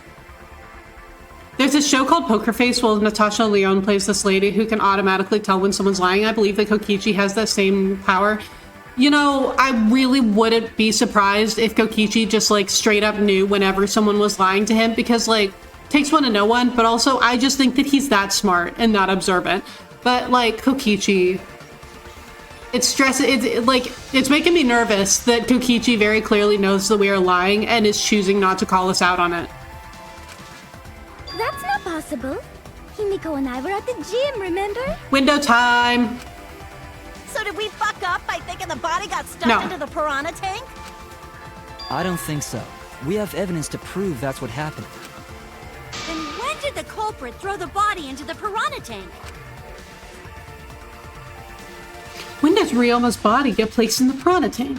There's this show called Poker Face where Natasha Lyonne plays this lady who can automatically tell when someone's lying. I believe that Kokichi has that same power. You know, I really wouldn't be surprised if Kokichi just like straight up knew whenever someone was lying to him, because like, takes one to know one, but also I just think that he's that smart and that observant. But like, Kokichi, it's making me nervous that Kokichi very clearly knows that we are lying and is choosing not to call us out on it. That's not possible. Himiko and I were at the gym, remember? Window time! So did we fuck up by thinking the body got stuffed No. into the piranha tank? I don't think so. We have evidence to prove that's what happened. Then when did the culprit throw the body into the piranha tank? When does Ryoma's body get placed in the piranha tank?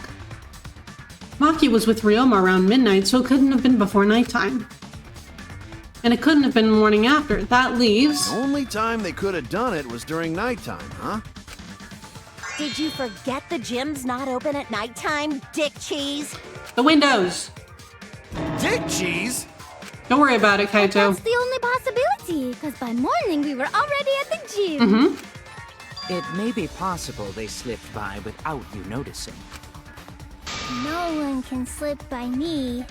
Maki was with Ryoma around midnight, so it couldn't have been before nighttime. And it couldn't have been the morning after. That leaves... The only time they could have done it was during nighttime, huh? Did you forget the gym's not open at nighttime, dick cheese? The windows! Dick cheese? Don't worry about it, Kaito. That's the only possibility, because by morning we were already at the gym. It may be possible they slipped by without you noticing. No one can slip by me.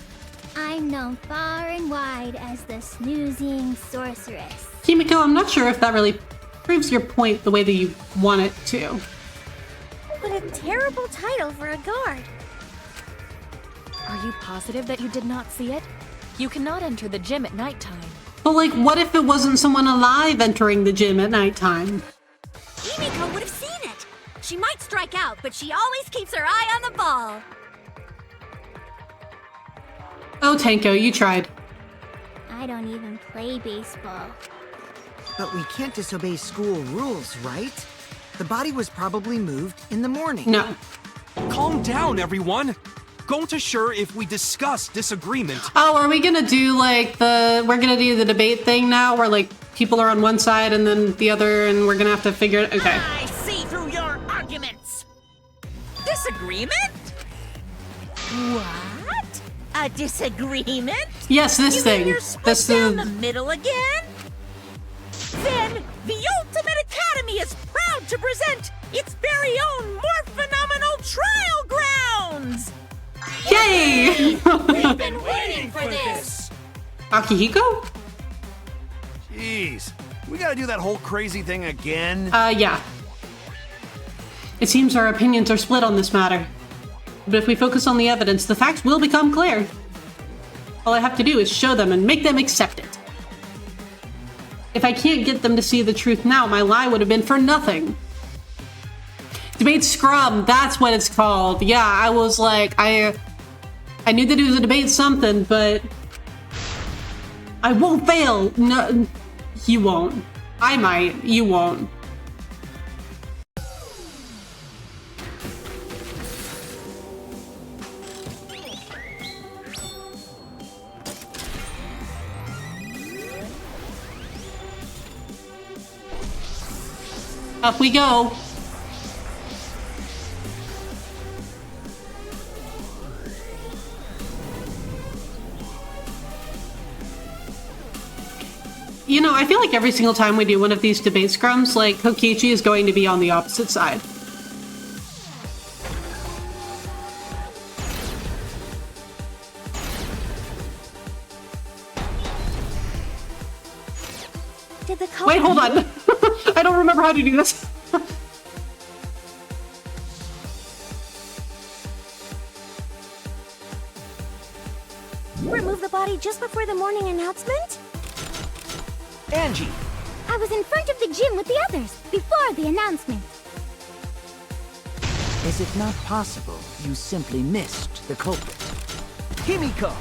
I'm known far and wide as the snoozing sorceress. Kimiko, I'm not sure if that really proves your point the way that you want it to. What a terrible title for a guard. Are you positive that you did not see it? You cannot enter the gym at nighttime. But like, what if it wasn't someone alive entering the gym at nighttime? Himiko would have seen it. She might strike out, but she always keeps her eye on the ball. Oh, Tanko, you tried. I don't even play baseball. But we can't disobey school rules, right? The body was probably moved in the morning. No. Calm down, everyone. Going to sure if we discuss disagreement. Oh, are we gonna do like we're gonna do the debate thing now where like people are on one side and then the other and we're gonna have to figure it, okay. I see through your arguments. Disagreement? What? A disagreement? Yes, this You thing. mean you're split This down the middle again? Then the Ultimate Academy is proud to present its very own more phenomenal trial grounds. Yay! We've been waiting for this. Akihiko? Jeez. We gotta do that whole crazy thing again? Yeah. It seems our opinions are split on this matter. But if we focus on the evidence, the facts will become clear. All I have to do is show them and make them accept it. If I can't get them to see the truth now, my lie would have been for nothing. Debate scrum, that's what it's called. Yeah, I was like, I knew that it was a debate something, but I won't fail. No, you won't. I might, you won't. Up we go. You know, I feel like every single time we do one of these debate scrums, like, Kokichi is going to be on the opposite side. Did the Wait, hold on. I don't remember how to do this. remove the body just before the morning announcement? Angie! I was in front of the gym with the others, before the announcement. Is it not possible you simply missed the culprit? Himiko!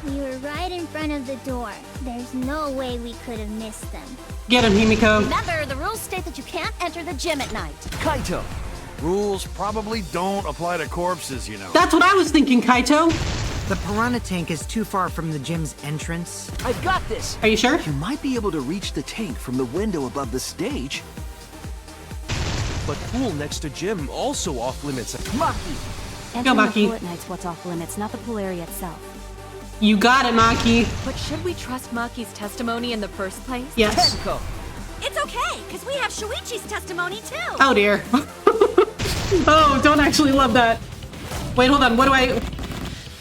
We were right in front of the door. There's no way we could have missed them. Get him, Himiko. Remember, the rules state that you can't enter the gym at night. Kaito! Rules probably don't apply to corpses, you know. That's what I was thinking, Kaito. The piranha tank is too far from the gym's entrance. I've got this! Are you sure? You might be able to reach the tank from the window above the stage. But pool next to gym also off limits. Maki! Entering Maki. the pool at night's what's off limits, not the pool area itself. You got it, Maki. But should we trust Maki's testimony in the first place? Yes. Tenko! It's okay, because we have Shuichi's testimony too. Oh dear. Oh, don't actually love that. Wait, hold on. What do I...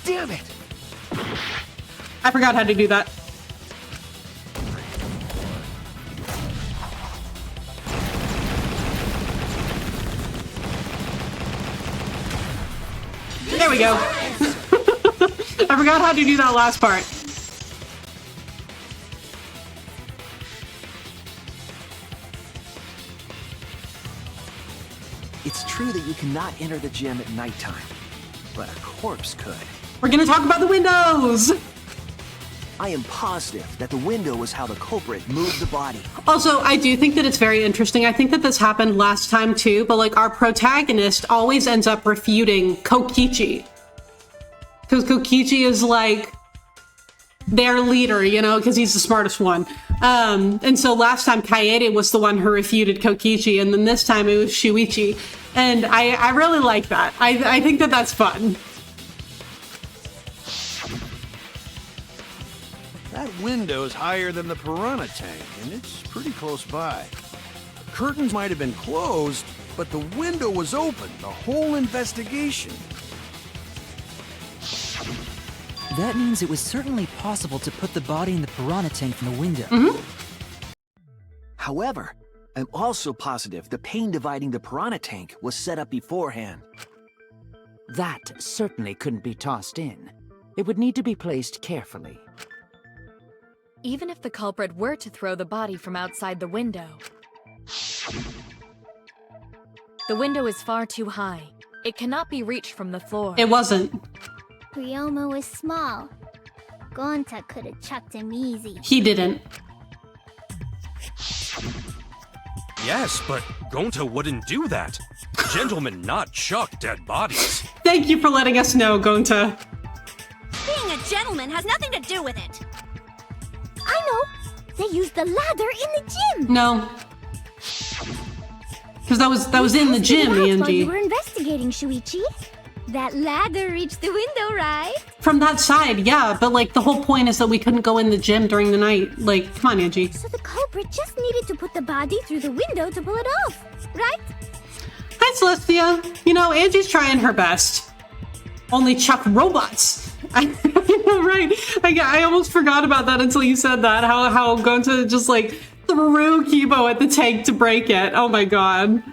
Damn it! I forgot how to do that. There we go. I forgot how to do that last part. It's true that you cannot enter the gym at nighttime, but a corpse could. We're gonna talk about the windows! I am positive that the window was how the culprit moved the body. Also, I do think that it's very interesting. I think that this happened last time too, but like our protagonist always ends up refuting Kokichi. Because Kokichi is like their leader, you know, because he's the smartest one. And so last time Kaede was the one who refuted Kokichi, and then this time it was Shuichi. And I really like that. I think that that's fun. That window's higher than the piranha tank, and it's pretty close by. The curtains might have been closed, but the window was open the whole investigation. That means it was certainly possible to put the body in the piranha tank from the window. However, I'm also positive the pane dividing the piranha tank was set up beforehand. That certainly couldn't be tossed in. It would need to be placed carefully. Even if the culprit were to throw the body from outside the window is far too high. It cannot be reached from the floor. It wasn't. Ryoma was small. Gonta could have chucked him easy. He didn't. Yes, but Gonta wouldn't do that. Gentlemen not chuck dead bodies. Thank you for letting us know, Gonta. Being a gentleman has nothing to do with it. I know! They used the ladder in the gym! No. Because that was in the gym, While you Angie. were investigating, Shuichi. That ladder reached the window, right? From that side, yeah, but like the whole point is that we couldn't go in the gym during the night. Like, come on, Angie. So the culprit just needed to put the body through the window to pull it off, right? Hi, Celestia. You know, Angie's trying her best. Only chuck robots. I know, right? I almost forgot about that until you said that. How Gonta just like threw Kibo at the tank to break it. Oh my god.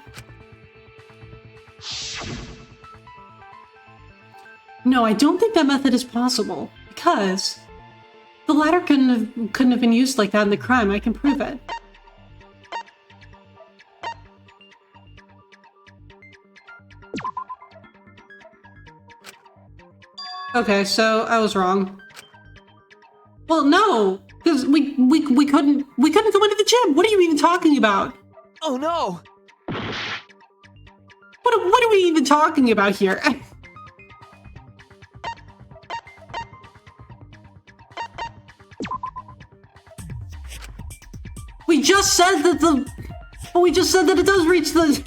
No, I don't think that method is possible because the ladder couldn't have been used like that in the crime. I can prove it. Okay, so I was wrong. Well, no, because we couldn't go into the gym. What are you even talking about? Oh no! What are we even talking about here? We just said that it does reach the...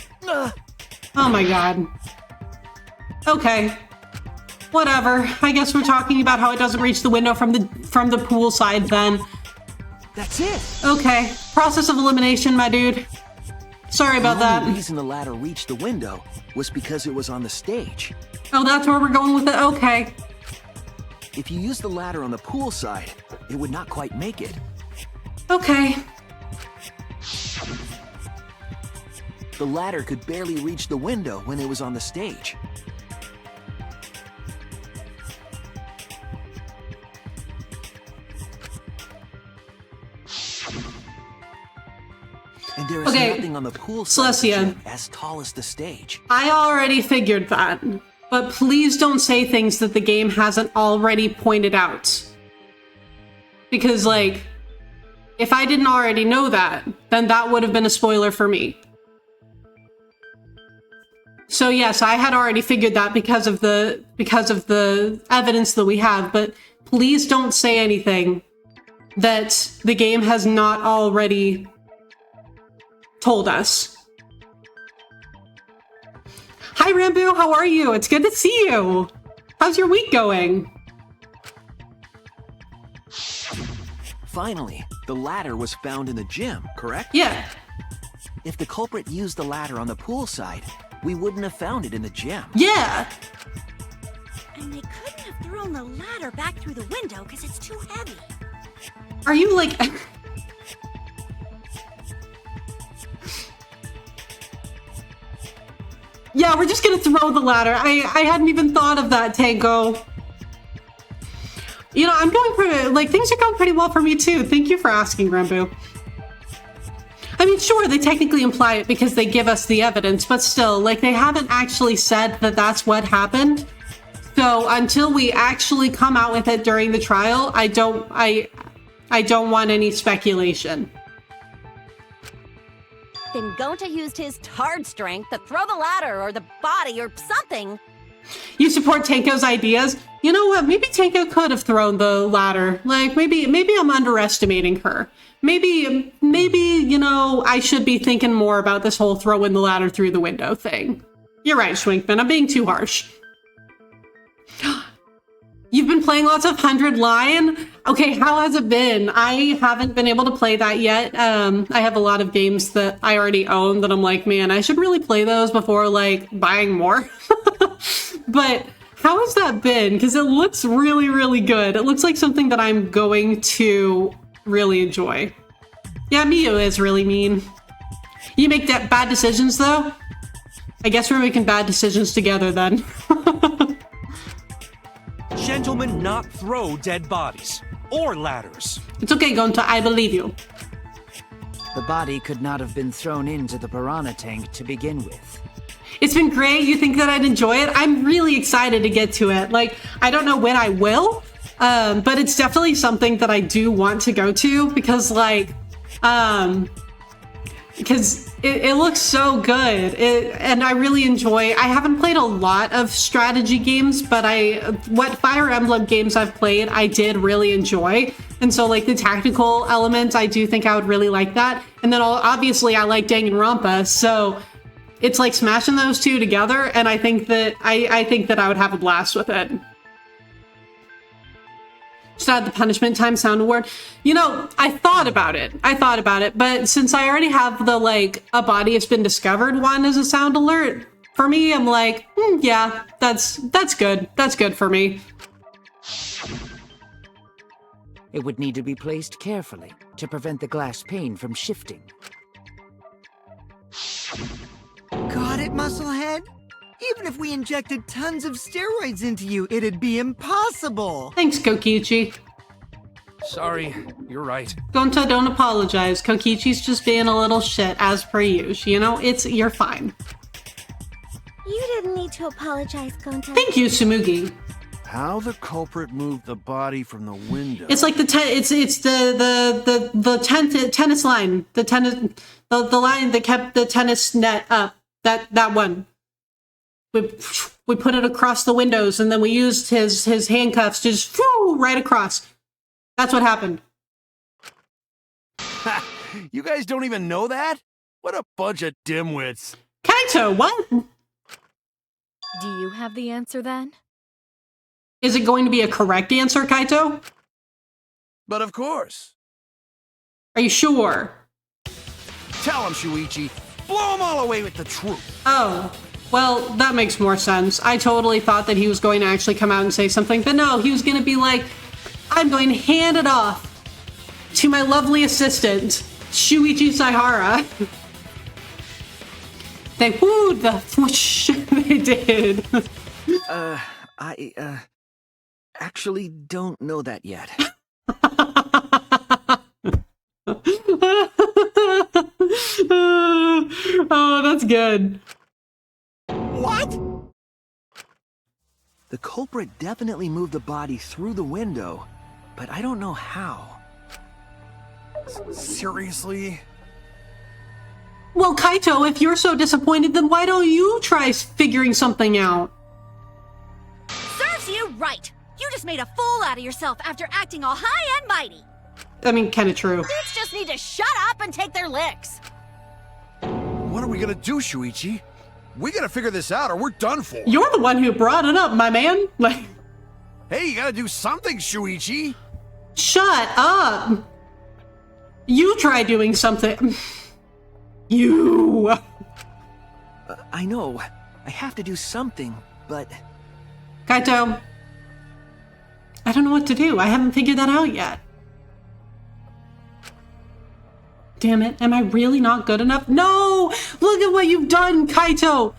Oh my god. Okay. Whatever. I guess we're talking about how it doesn't reach the window from the pool side then. That's it! Okay. Process of elimination, my dude. Sorry about that. The reason the ladder reached the window was because it was on the stage. Oh, that's where we're going with it? Okay. If you use the ladder on the pool side, it would not quite make it. Okay. The ladder could barely reach the window when it was on the stage. And there is nothing on the pool side of the Celestia, gym as tall as the stage. I already figured that, but please don't say things that the game hasn't already pointed out. Because, like, if I didn't already know that, then that would have been a spoiler for me. So yes, I had already figured that because of the evidence that we have, but please don't say anything that the game has not already told us. Hi Rambo, how are you? It's good to see you. How's your week going? Finally, the ladder was found in the gym, correct? Yeah. If the culprit used the ladder on the pool side, we wouldn't have found it in the gym. Yeah. And they couldn't have thrown the ladder back through the window because it's too heavy. Are you like... Yeah, we're just gonna throw the ladder. I hadn't even thought of that, Tango. You know, I'm going pretty... Like, things are going pretty well for me, too. Thank you for asking, Rambo. I mean, sure, they technically imply it because they give us the evidence, but still, like, they haven't actually said that that's what happened. So until we actually come out with it during the trial, I don't want any speculation. Then Gonta used his Tard strength to throw the ladder or the body or something. You support Tanko's ideas? You know what? Maybe Tanko could have thrown the ladder. Like, maybe I'm underestimating her. Maybe, you know, I should be thinking more about this whole throwing the ladder through the window thing. You're right, Schwinkman. I'm being too harsh. You've been playing lots of 100 Lion? Okay, how has it been? I haven't been able to play that yet. I have a lot of games that I already own that I'm like, man, I should really play those before, like, buying more. But how has that been? Because it looks really, really good. It looks like something that I'm going to really enjoy. Yeah, Miyu is really mean. You make bad decisions, though? I guess we're making bad decisions together, then. Gentlemen not throw dead bodies. Or ladders. It's okay, Gonta. I believe you. The body could not have been thrown into the piranha tank to begin with. It's been great. You think that I'd enjoy it? I'm really excited to get to it. Like, I don't know when I will, but it's definitely something that I do want to go to because, like, because it looks so good. And I really enjoy... I haven't played a lot of strategy games, but what Fire Emblem games I've played, I did really enjoy. And so, like, the tactical element, I do think I would really like that. And then, obviously, I like Danganronpa, so... It's like smashing those two together, and I think that I think that I would have a blast with it. Just add the punishment time sound award. You know, I thought about it, but since I already have the, like, a body has been discovered one as a sound alert, for me, I'm like, yeah, that's good. That's good for me. It would need to be placed carefully to prevent the glass pane from shifting. Got it, Musclehead? Even if we injected tons of steroids into you, it'd be impossible. Thanks, Kokichi. Sorry, you're right. Gonta, don't apologize. Kokichi's just being a little shit, as per usual. You know, you're fine. You didn't need to apologize, Gonta. Thank you, Sumugi. How the culprit moved the body from the window? It's like the tennis line, the line that kept the tennis net up. That one. We put it across the windows, and then we used his handcuffs to just right across. That's what happened. You guys don't even know that? What a bunch of dimwits. Kaito, what? Do you have the answer then? Is it going to be a correct answer, Kaito? But of course. Are you sure? Tell him, Shuichi. Blow him all away with the truth. Oh, well, that makes more sense. I totally thought that he was going to actually come out and say something, but no, he was going to be like, I'm going to hand it off to my lovely assistant, Shuichi Saihara. They wooed the whoosh. They did. I actually don't know that yet. Oh, that's good. What? The culprit definitely moved the body through the window, but I don't know how. Seriously? Well, Kaito, if you're so disappointed, then why don't you try figuring something out? Serves you right. You just made a fool out of yourself after acting all high and mighty. I mean, kinda true. Dudes just need to shut up and take their licks. What are we gonna do, Shuichi? We gotta figure this out or we're done for. You're the one who brought it up, my man. Like, hey, you gotta do something, Shuichi. Shut up. You try doing something. You. I know. I have to do something, but... Kaito, I don't know what to do. I haven't figured that out yet. Damn it, am I really not good enough? No! Look at what you've done, Kaito!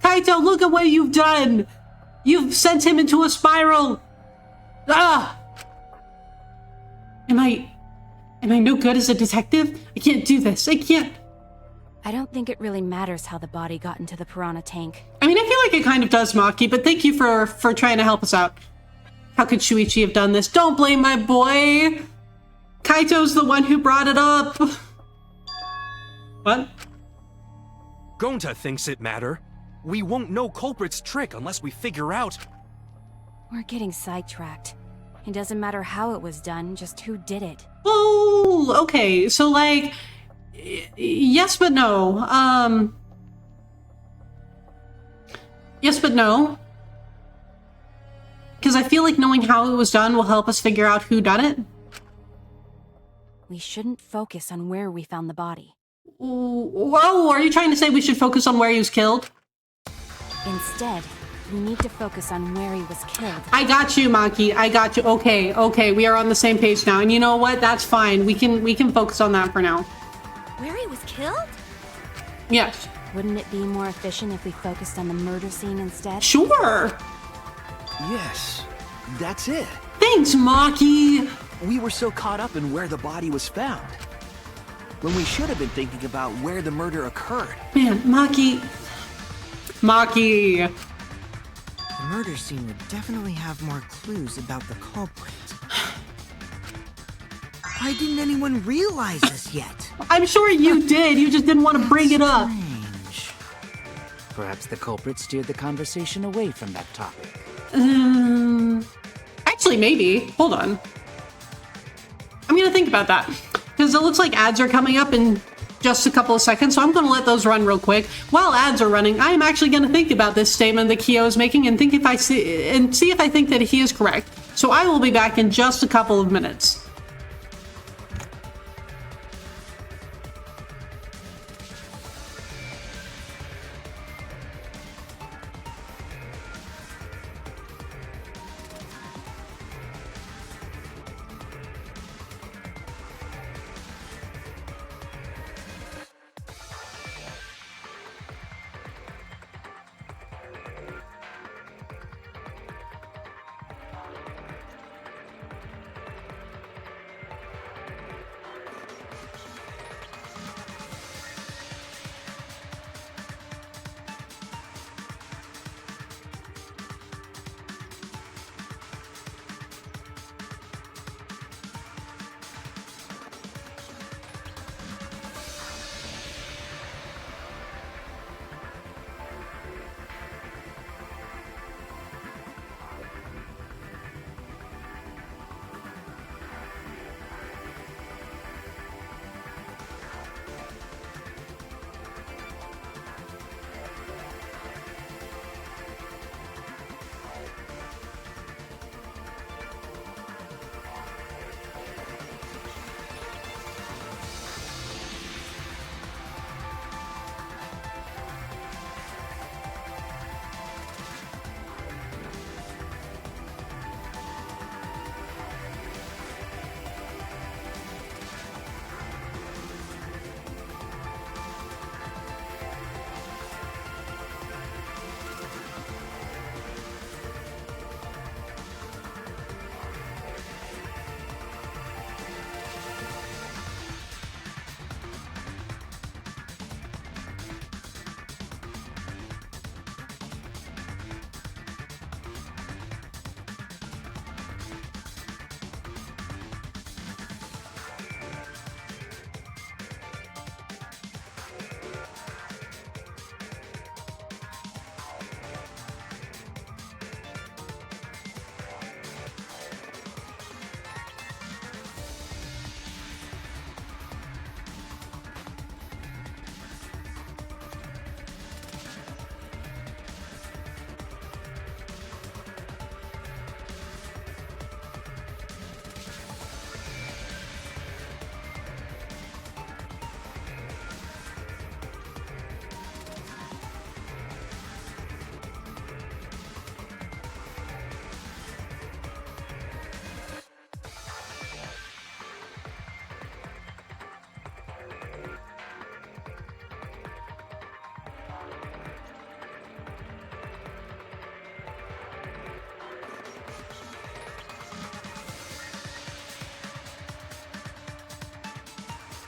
Kaito, look at what you've done! You've sent him into a spiral! Ah! Am I no good as a detective? I can't do this. I can't. I don't think it really matters how the body got into the piranha tank. I mean, I feel like it kind of does, Maki, but thank you for trying to help us out. How could Shuichi have done this? Don't blame my boy! Kaito's the one who brought it up! What? Gonta thinks it matter. We won't know culprit's trick unless we figure out... We're getting sidetracked. It doesn't matter how it was done, just who did it. Oh, okay. So, like, yes but no. Yes but no. Because I feel like knowing how it was done will help us figure out who done it. We shouldn't focus on where we found the body. Whoa, are you trying to say we should focus on where he was killed? Instead, we need to focus on where he was killed. I got you, Maki. I got you. Okay, we are on the same page now. And you know what? That's fine. We can focus on that for now. Where he was killed? Yes. Wouldn't it be more efficient if we focused on the murder scene instead? Sure. Yes, that's it. Thanks, Maki. We were so caught up in where the body was found, when we should have been thinking about where the murder occurred. Man, Maki. The murder scene would definitely have more clues about the culprit. Why didn't anyone realize this yet? I'm sure you did. You just didn't want to bring it up. Strange. Perhaps the culprit steered the conversation away from that topic. Actually, maybe. Hold on. I'm gonna think about that. Because it looks like ads are coming up in just a couple of seconds, so I'm gonna let those run real quick. While ads are running, I am actually gonna think about this statement that Kyo is making and see if I think that he is correct. So I will be back in just a couple of minutes.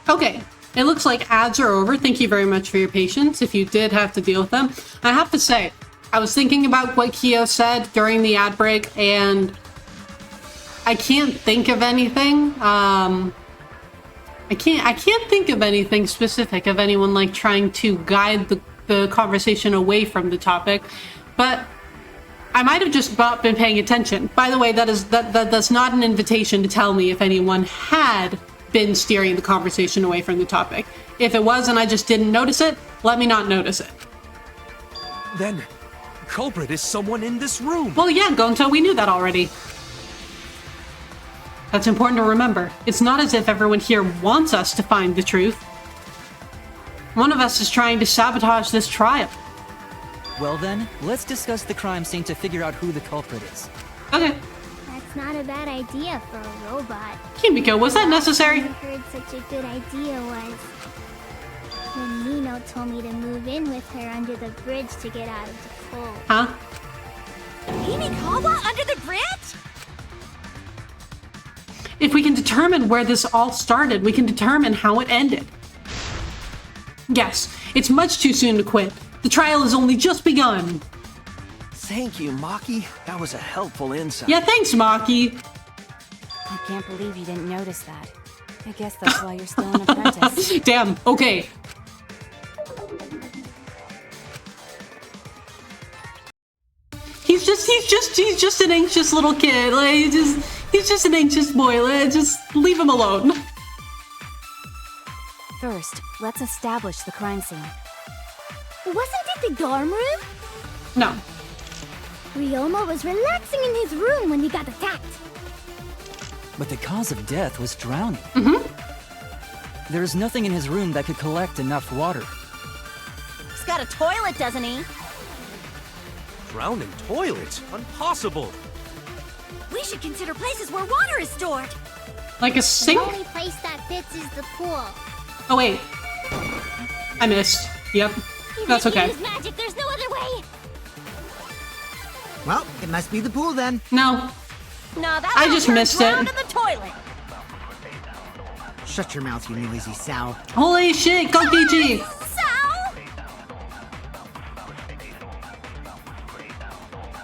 Okay, it looks like ads are over. Thank you very much for your patience if you did have to deal with them. I have to say, I was thinking about what Kyo said during the ad break, and I can't think of anything. I can't think of anything specific of anyone like trying to guide the conversation away from the topic, but I might have just not been paying attention. By the way, that's not an invitation to tell me if anyone had been steering the conversation away from the topic. If it was and I just didn't notice it, let me not notice it. Then, culprit is someone in this room. Well, yeah, Gonto, we knew that already. That's important to remember. It's not as if everyone here wants us to find the truth. One of us is trying to sabotage this trial. Well then, let's discuss the crime scene to figure out who the culprit is. Okay. That's not a bad idea for a robot. Kimiko, was that necessary? I heard such a good idea was when Nino told me to move in with her under the bridge to get out of the cold. Huh? Himikawa under the bridge? If we can determine where this all started, we can determine how it ended. Yes, it's much too soon to quit. The trial has only just begun. Thank you, Maki. That was a helpful insight. Yeah, thanks, Maki. I can't believe you didn't notice that. I guess that's why you're still an apprentice. Damn, okay. He's just an anxious little kid. Like, he's just an anxious boy. Just leave him alone. First, let's establish the crime scene. Wasn't it the dorm room? No. Ryoma was relaxing in his room when he got attacked. But the cause of death was drowning. Mm-hmm. There's nothing in his room that could collect enough water. He's got a toilet, doesn't he? Drowning toilet? Impossible. We should consider places where water is stored. Like a sink? The only place that fits is the pool. Oh, wait. I missed. Yep. That's okay. Use magic. There's no other way. Well, it must be the pool then. No. No, that I just missed it. in the toilet. Shut your mouth, you noisy sow. Holy shit, Kokichi!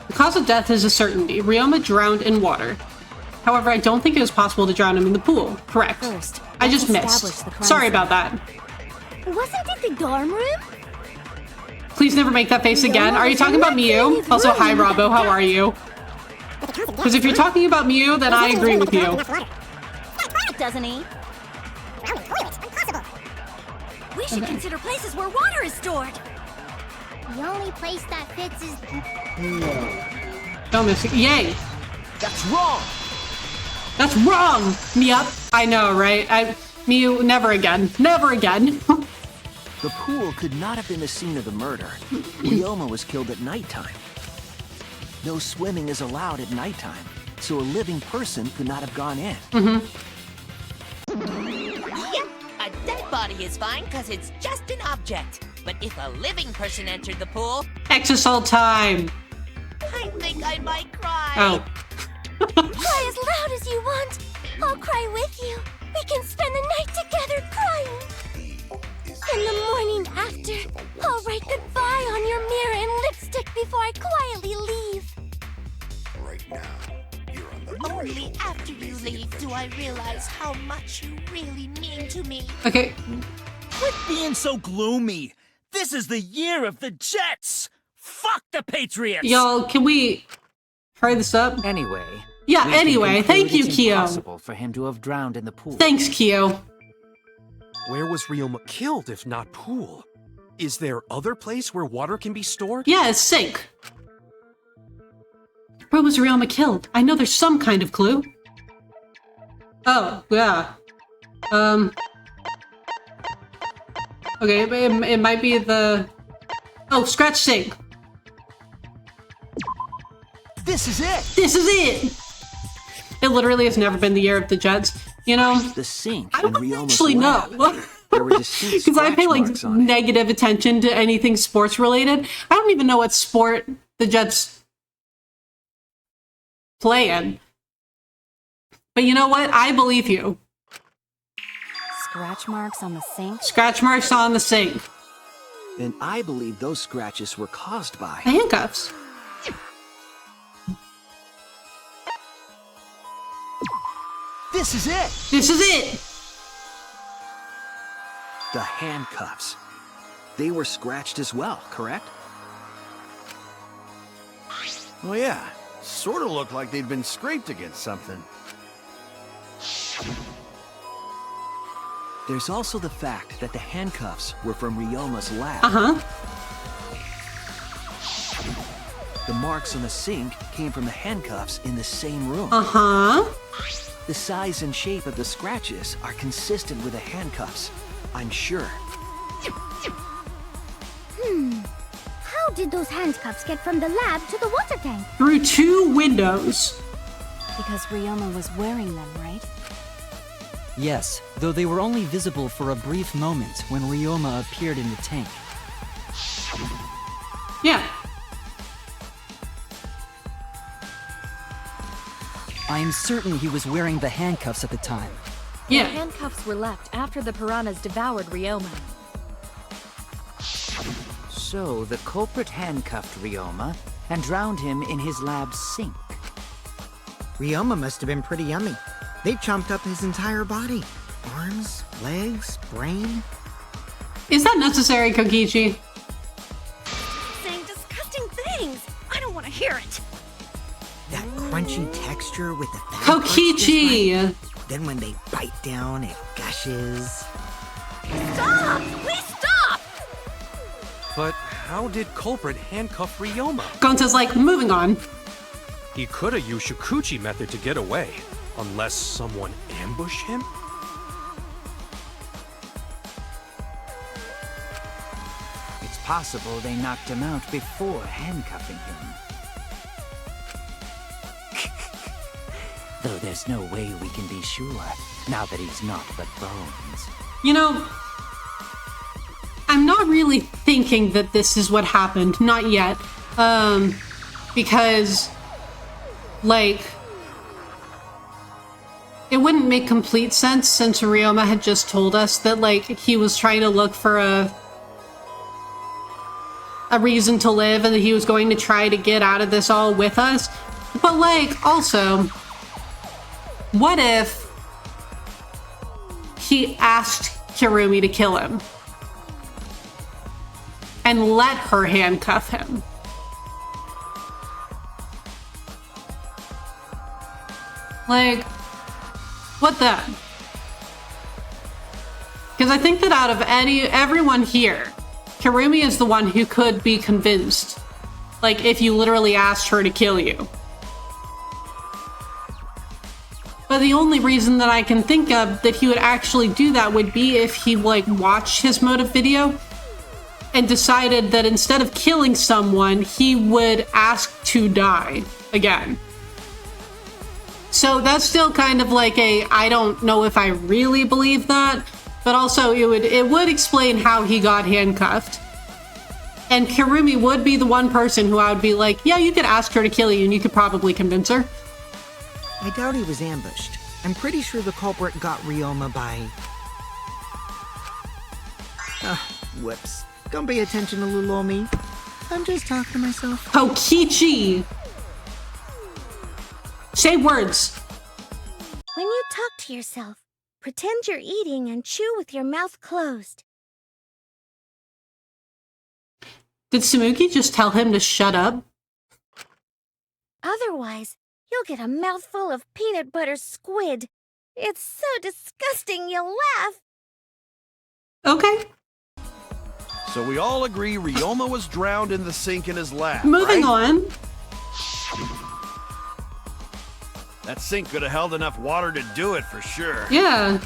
The cause of death is a certainty. Ryoma drowned in water. However, I don't think it was possible to drown him in the pool. Correct. First, I just let's missed. establish the crime Sorry scene. about that. Wasn't it the dorm room? Please never make that face again. Are you talking about Miu? Also, hi, Robbo. How are you? Because if you're talking about Miu, then I agree with you. Doesn't he? We should consider places where water is stored. The only place that fits is... Don't miss it. Yay! That's wrong! That's wrong! Yep. I know, right? Miu, never again. Never again. The pool could not have been the scene of the murder. Ryoma was killed at nighttime. No swimming is allowed at nighttime, so a living person could not have gone in. Mm-hmm. Yep, a dead body is fine because it's just an object. But if a living person entered the pool, Exisol time! I think I might cry. Oh. Cry as loud as you want. I'll cry with you. We can spend the night together crying. In the morning after, I'll write goodbye on your mirror in lipstick before I quietly leave. Right now, you're on the Only after you leave do I realize how much you really mean to me. Okay. Quit being so gloomy. This is the year of the Jets. Fuck the Patriots. Y'all, can we hurry this up? Anyway. Yeah, we can anyway. conclude Thank you, it's Kyo. impossible for him to have drowned in the pool. Thanks, Kyo. Where was Ryoma killed if not pool? Is there other place where water can be stored? Yeah, a sink. Where was Ryoma killed? I know there's some kind of clue. Oh, yeah. Okay, it might be the... Oh, scratch sink. This is it! This is it! It literally has never been the year of the Jets. You know, The sink I in don't Ryoma's actually lab. know. There were distinct Because I pay scratch like marks on it. negative attention to anything sports related. I don't even know what sport the Jets play in. But you know what? I believe you. scratch marks on the sink? Scratch marks on the sink. And I believe those scratches were caused by The handcuffs. This is it! This is it! The handcuffs. They were scratched as well, correct? Oh yeah, sort of looked like they'd been scraped against something. There's also the fact that the handcuffs were from Ryoma's lab. Uh-huh. The marks on the sink came from the handcuffs in the same room. Uh-huh. The size and shape of the scratches are consistent with the handcuffs, I'm sure. How did those handcuffs get from the lab to the water tank? Through 2 windows. Because Ryoma was wearing them, right? Yes, though they were only visible for a brief moment when Ryoma appeared in the tank. Yeah. I am certain he was wearing the handcuffs at the time. Yeah. The handcuffs were left after the piranhas devoured Ryoma. So the culprit handcuffed Ryoma and drowned him in his lab's sink. Ryoma must have been pretty yummy. They chomped up his entire body. Arms, legs, brain. Is that necessary, Kokichi? Saying disgusting things. I don't want to hear it. That crunchy texture with the fat parts just Kokichi! right. Then when they bite down, it gushes. Stop! Please stop! But how did culprit handcuff Ryoma? Gonta's like, moving on. He could have used Shukuchi method to get away, unless someone ambushed him? It's possible they knocked him out before handcuffing him. Though there's no way we can be sure, now that he's not but bones. You know, I'm not really thinking that this is what happened. Not yet. Because, like, it wouldn't make complete sense since Ryoma had just told us that, like, he was trying to look for a reason to live and that he was going to try to get out of this all with us. But, like, also, what if he asked Kirumi to kill him and let her handcuff him? Like, what then? Because I think that out of everyone here, Kirumi is the one who could be convinced. Like, if you literally asked her to kill you. But the only reason that I can think of that he would actually do that would be if he, like, watched his motive video and decided that instead of killing someone, he would ask to die again. So that's still kind of like I don't know if I really believe that, but also it would explain how he got handcuffed. And Kirumi would be the one person who I would be like, yeah, you could ask her to kill you and you could probably convince her. I doubt he was ambushed. I'm pretty sure the culprit got Ryoma by... whoops. Don't pay attention to Lulomi. I'm just talking to myself. Kokichi! Say words. When you talk to yourself, pretend you're eating and chew with your mouth closed. Did Samuki just tell him to shut up? Otherwise, you'll get a mouthful of peanut butter squid. It's so disgusting you'll laugh. Okay. So we all agree Ryoma was drowned in the sink in his lab, Moving right? on. That sink could have held enough water to do it for sure. Yeah.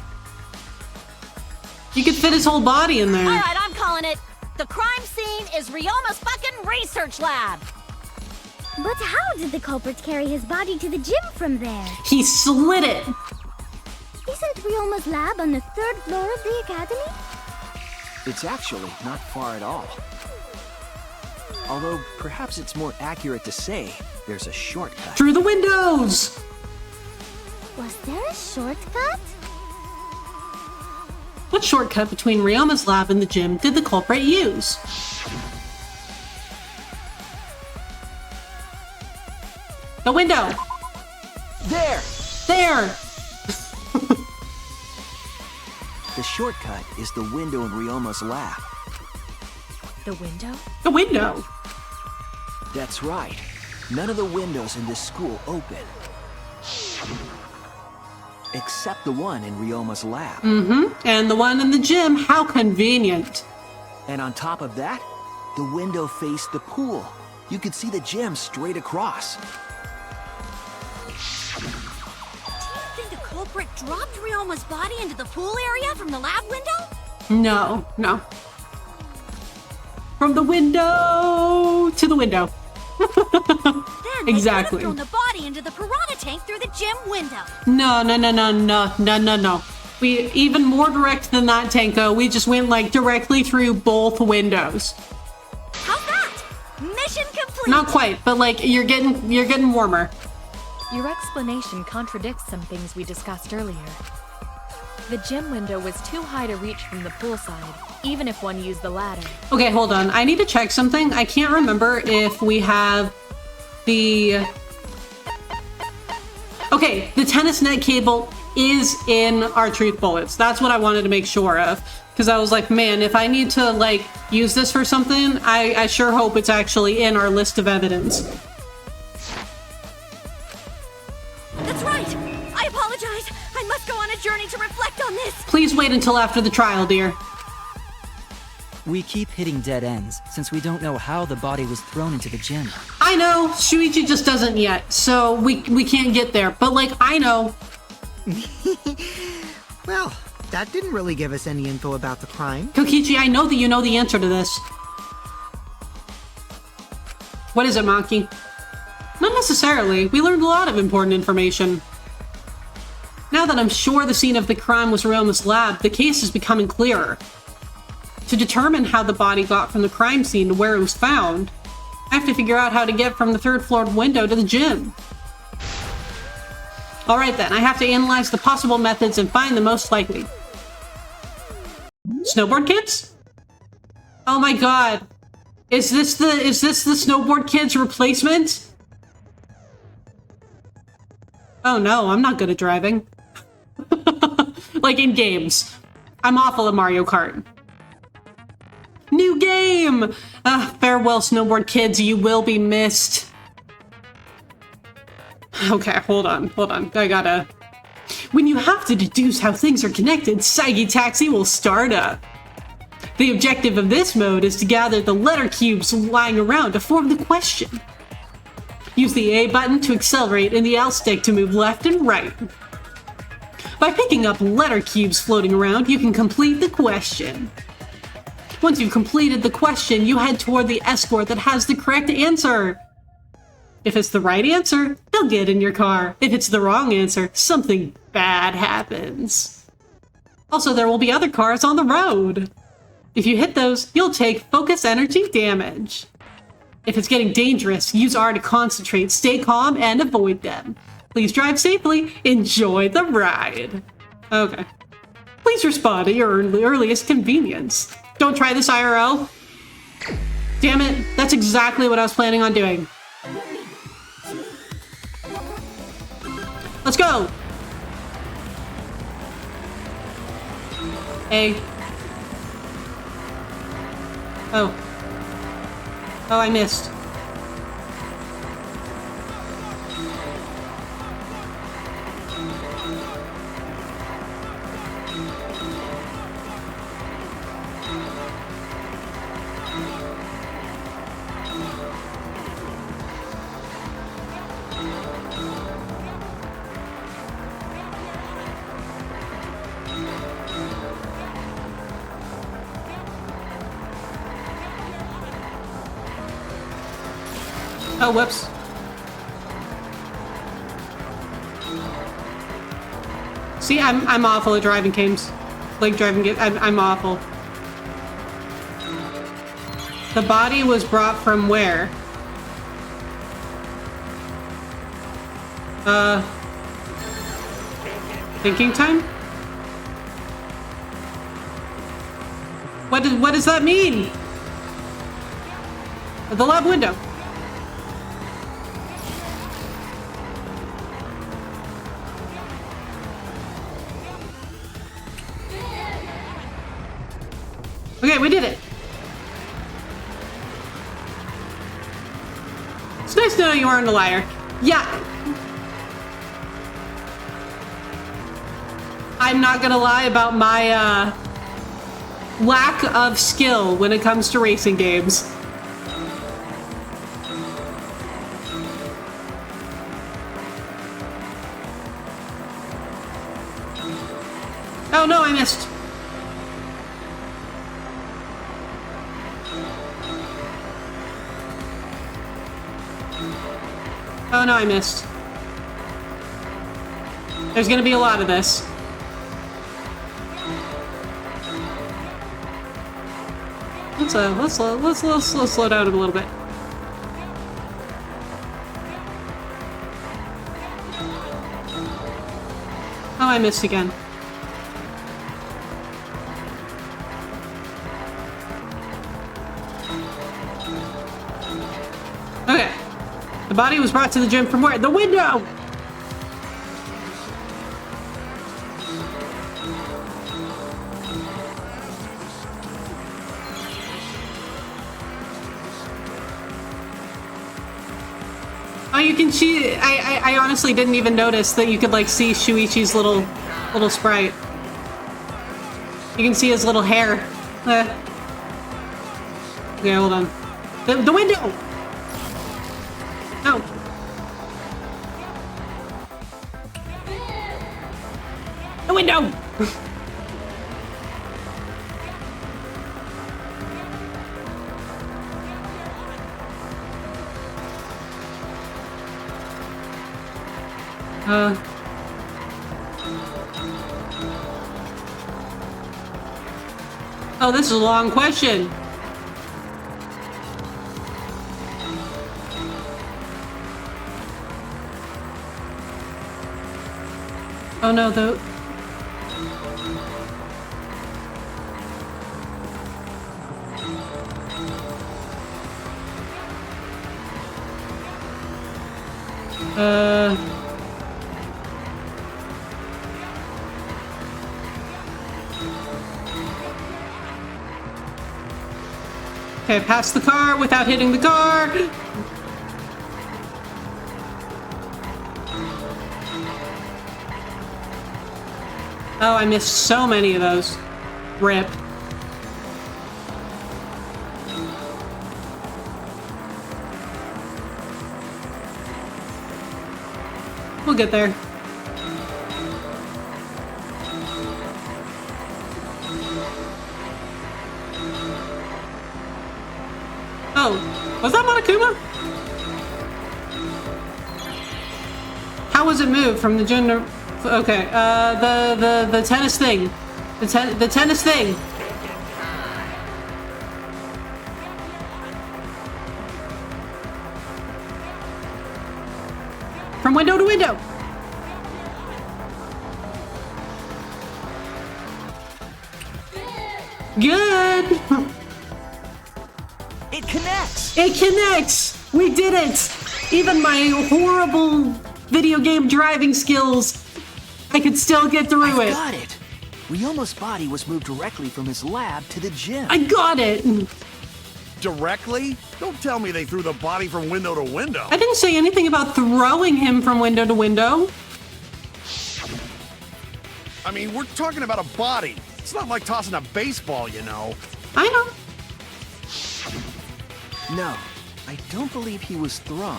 You could fit his whole body in there. All right, I'm calling it. The crime scene is Ryoma's fucking research lab. But how did the culprit carry his body to the gym from there? He slid it. Isn't Ryoma's lab on the 3rd floor of the academy? It's actually not far at all. Although, perhaps it's more accurate to say there's a shortcut. Through the windows! Was there a shortcut? What shortcut between Ryoma's lab and the gym did the culprit use? The window! There! There! The shortcut is the window in Ryoma's lab. The window? The window! That's right. None of the windows in this school open. Except the one in Ryoma's lab. Mm-hmm. And the one in the gym. How convenient. And on top of that, the window faced the pool. You could see the gym straight across. Do you think the culprit dropped Ryoma's body into the pool area from the lab window? No, no. From the window to the window. Then Exactly. they could have thrown the body into the piranha tank through the gym window. No. We even more direct than that, Tanko. We just went like directly through both windows. How's that? Mission complete. Not quite, but like you're getting warmer. Your explanation contradicts some things we discussed earlier. The gym window was too high to reach from the pool side, even if one used the ladder. Okay, hold on. I need to check something. I can't remember if we have the... Okay, the tennis net cable is in our truth bullets. That's what I wanted to make sure of. Because I was like, man, if I need to, like, use this for something, I sure hope it's actually in our list of evidence. That's right. I apologize. I must go on a journey to reflect on this. Please wait until after the trial, dear. We keep hitting dead ends, since we don't know how the body was thrown into the gym. I know, Shuichi just doesn't yet, so we can't get there. But, like, I know. Well, that didn't really give us any info about the crime. Kokichi, I know that you know the answer to this. What is it, Maki? Not necessarily. We learned a lot of important information. Now that I'm sure the scene of the crime was Ryoma's lab, the case is becoming clearer. To determine how the body got from the crime scene to where it was found, I have to figure out how to get from the third floor window to the gym. Alright then, I have to analyze the possible methods and find the most likely. Snowboard kids? Oh my god. Is this the snowboard kids replacement? Oh no, I'm not good at driving. Like in games. I'm awful at Mario Kart. New game! Farewell, snowboard kids, you will be missed. Okay, hold on. I gotta... When you have to deduce how things are connected, Saigi Taxi will start up. The objective of this mode is to gather the letter cubes lying around to form the question. Use the A button to accelerate and the L stick to move left and right. By picking up letter cubes floating around, you can complete the question. Once you've completed the question, you head toward the escort that has the correct answer. If it's the right answer, they'll get in your car. If it's the wrong answer, something bad happens. Also, there will be other cars on the road. If you hit those, you'll take focus energy damage. If it's getting dangerous, use R to concentrate, stay calm, and avoid them. Please drive safely. Enjoy the ride. Okay. Please respond at your earliest convenience. Don't try this IRL. Damn it, that's exactly what I was planning on doing. Let's go! A. Oh, I missed. Oh, whoops. See, I'm awful at driving games. Like driving games, I'm awful. The body was brought from where? Thinking time? What does that mean? The lab window. Okay, we did it. It's nice to know you aren't a liar. Yeah. I'm not gonna lie about my lack of skill when it comes to racing games. Oh no, I missed. Oh no, I missed. There's gonna be a lot of this. Let's slow down a little bit. Oh, I missed again. Okay. The body was brought to the gym from where? The window! Oh, you can see. I honestly didn't even notice that you could like see Shuichi's little sprite. You can see his little hair. Okay, hold on. The window. No. The window. Oh, this is a long question. Oh no, though. Okay, pass the car without hitting the car. Oh, I missed so many of those. Rip. We'll get there. Oh, was that Monokuma? How was it moved from the gender? Okay, the tennis thing. The tennis thing. From window to window. Good. It connects! It connects! We did it! Even my horrible video game driving skills, I could still get through it. I got it! Ryoma's body was moved directly from his lab to the gym. I got it! Directly? Don't tell me they threw the body from window to window. I didn't say anything about throwing him from window to window. I mean, we're talking about a body. It's not like tossing a baseball, you know. I know. No, I don't believe he was thrown.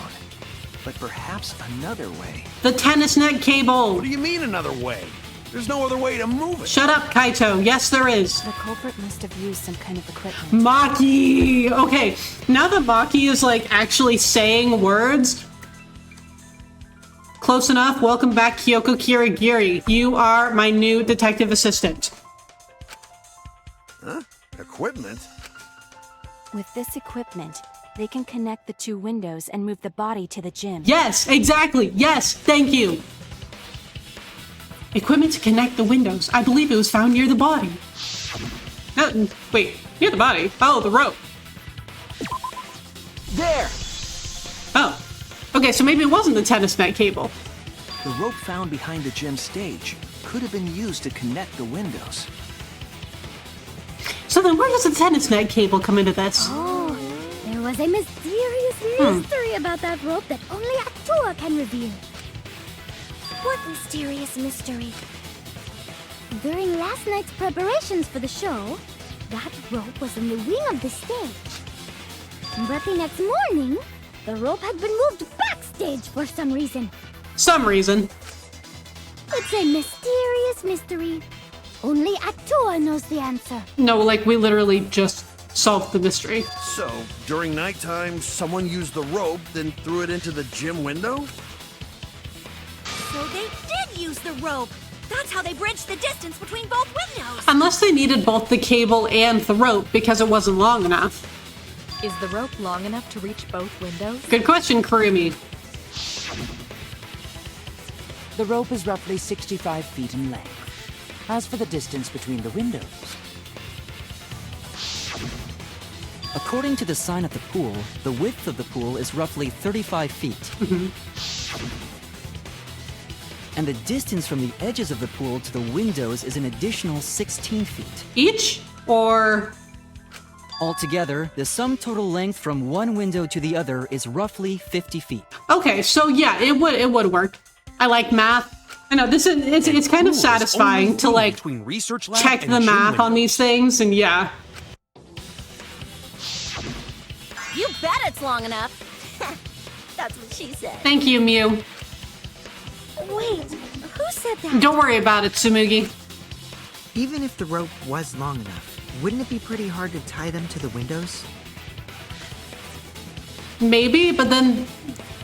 But perhaps another way. The tennis net cable. What do you mean another way? There's no other way to move it. Shut up, Kaito. Yes, there is. The culprit must have used some kind of equipment. Maki! Okay, now that Maki is like actually saying words. Close enough. Welcome back, Kyoko Kirigiri. You are my new detective assistant. Huh? Equipment? With this equipment, they can connect the two windows and move the body to the gym. Yes, exactly. Yes, thank you. Equipment to connect the windows. I believe it was found near the body. Wait. Near the body? Oh, the rope. There! Oh. Okay, so maybe it wasn't the tennis net cable. The rope found behind the gym stage could have been used to connect the windows. So then where does the tennis net cable come into this? Oh, there was a mysterious mystery about that rope that only Atua can reveal. What mysterious mystery? During last night's preparations for the show, that rope was in the wing of the stage. But the next morning, the rope had been moved backstage for some reason. Some reason. It's a mysterious mystery. Only Atua knows the answer. No, like we literally just solved the mystery. So, during nighttime, someone used the rope, then threw it into the gym window? So they did use the rope. That's how they bridged the distance between both windows. Unless they needed both the cable and the rope because it wasn't long enough. Is the rope long enough to reach both windows? Good question, Kurumi. The rope is roughly 65 feet in length. As for the distance between the windows, According to the sign at the pool, the width of the pool is roughly 35 feet. And the distance from the edges of the pool to the windows is an additional 16 feet. Each? Or... Altogether, the sum total length from one window to the other is roughly 50 feet. Okay, so yeah, it would work. I like math. I know this is it's kind of satisfying to like check the math on these things, and yeah. You bet it's long enough. That's what she said. Thank you, Mew. Wait, who said that? Don't worry about it, Tsumugi. Even if the rope was long enough, wouldn't it be pretty hard to tie them to the windows? Maybe, but then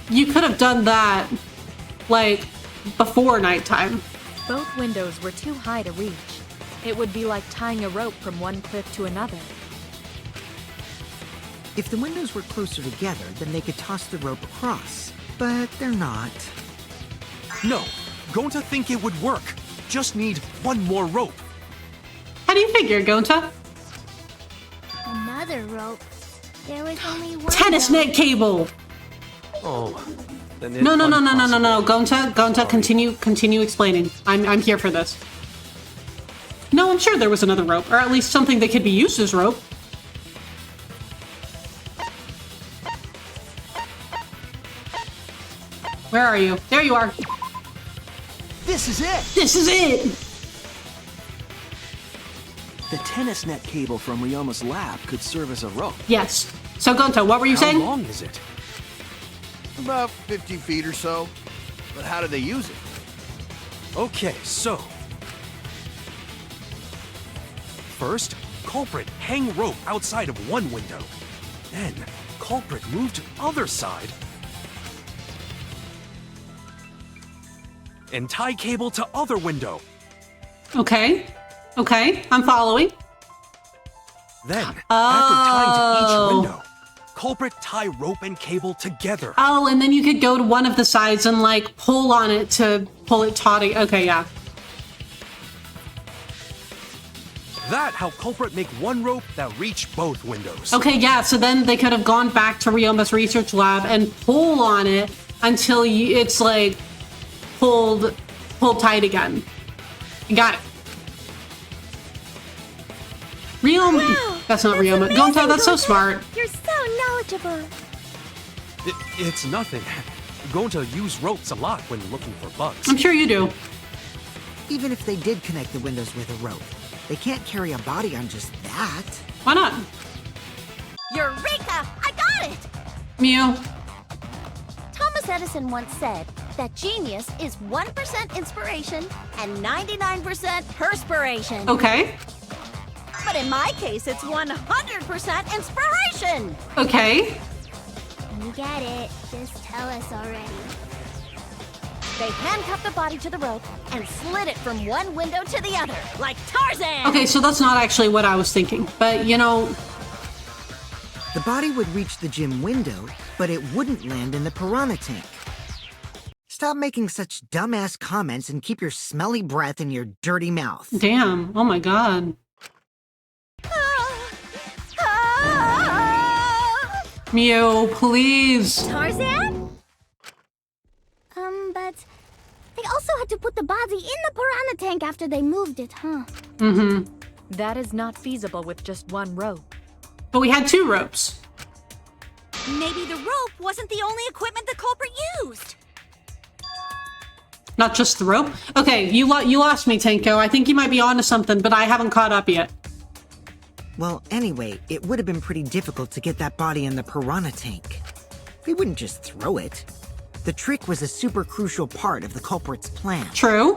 you could have done that, like, before nighttime. Both windows were too high to reach. It would be like tying a rope from one cliff to another. If the windows were closer together, then they could toss the rope across. But they're not. No, Gonta think it would work. Just need one more rope. How do you figure, Gonta? Another rope. There was only one. Tennis rope. net cable! Oh, then No, Gonta, continue explaining. I'm here for this. No, I'm sure there was another rope, or at least something that could be used as rope. Where are you? There you are. This is it! This is it! The tennis net cable from Ryoma's lab could serve as a rope. Yes. So, Gonta, what were you saying? How long is it? About 50 feet or so. But how did they use it? Okay, so... First, culprit hang rope outside of one window. Then, culprit move to other side. And tie cable to other window. Okay. Okay, I'm following. Then, after tying to each window, culprit tie rope and cable together. Oh, and then you could go to one of the sides and, like, pull on it to pull it taut. Okay, yeah. That how culprit make one rope that reach both windows. Okay, yeah, so then they could have gone back to Ryoma's research lab and pull on it until it's, like, pulled tight again. Got it. Ryoma. Wow, that's not Ryoma. amazing, Gonta, that's so Gonta. smart. You're so knowledgeable. It's nothing. Gonta use ropes a lot when looking for bugs. I'm sure you do. Even if they did connect the windows with a rope, they can't carry a body on just that. Why not? Eureka! I got it! Mew. Thomas Edison once said that genius is 1% inspiration and 99% perspiration. Okay. But in my case, it's 100% inspiration! Okay. You get it. Just tell us already. They handcuffed the body to the rope and slid it from one window to the other, like Tarzan! Okay, so that's not actually what I was thinking. But, you know... The body would reach the gym window, but it wouldn't land in the piranha tank. Stop making such dumbass comments and keep your smelly breath in your dirty mouth. Damn. Oh my god. Mew, please. Tarzan? But they also had to put the body in the piranha tank after they moved it, huh? Mm-hmm. That is not feasible with just one rope. But we had 2 ropes. Maybe the rope wasn't the only equipment the culprit used. Not just the rope? Okay, you lost me, Tenko. I think you might be onto something, but I haven't caught up yet. Well, anyway, it would have been pretty difficult to get that body in the piranha tank. They wouldn't just throw it. The trick was a super crucial part of the culprit's plan. True.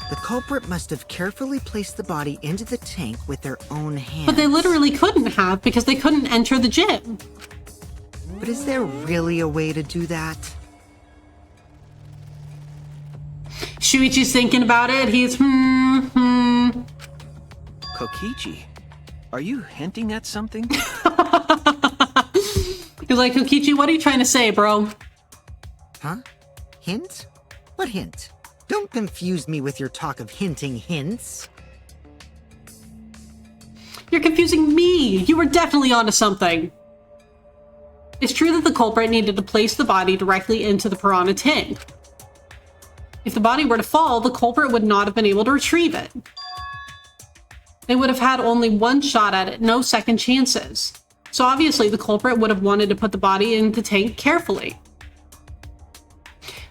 The culprit must have carefully placed the body into the tank with their own hands. But they literally couldn't have because they couldn't enter the gym. But is there really a way to do that? Shuichi's thinking about it. He's Kokichi, are you hinting at something? He's like, Kokichi, what are you trying to say, bro? Huh? Hint? What hint? Don't confuse me with your talk of hinting hints. You're confusing me. You were definitely onto something. It's true that the culprit needed to place the body directly into the piranha tank. If the body were to fall, the culprit would not have been able to retrieve it. They would have had only one shot at it, no second chances. So obviously the culprit would have wanted to put the body in the tank carefully.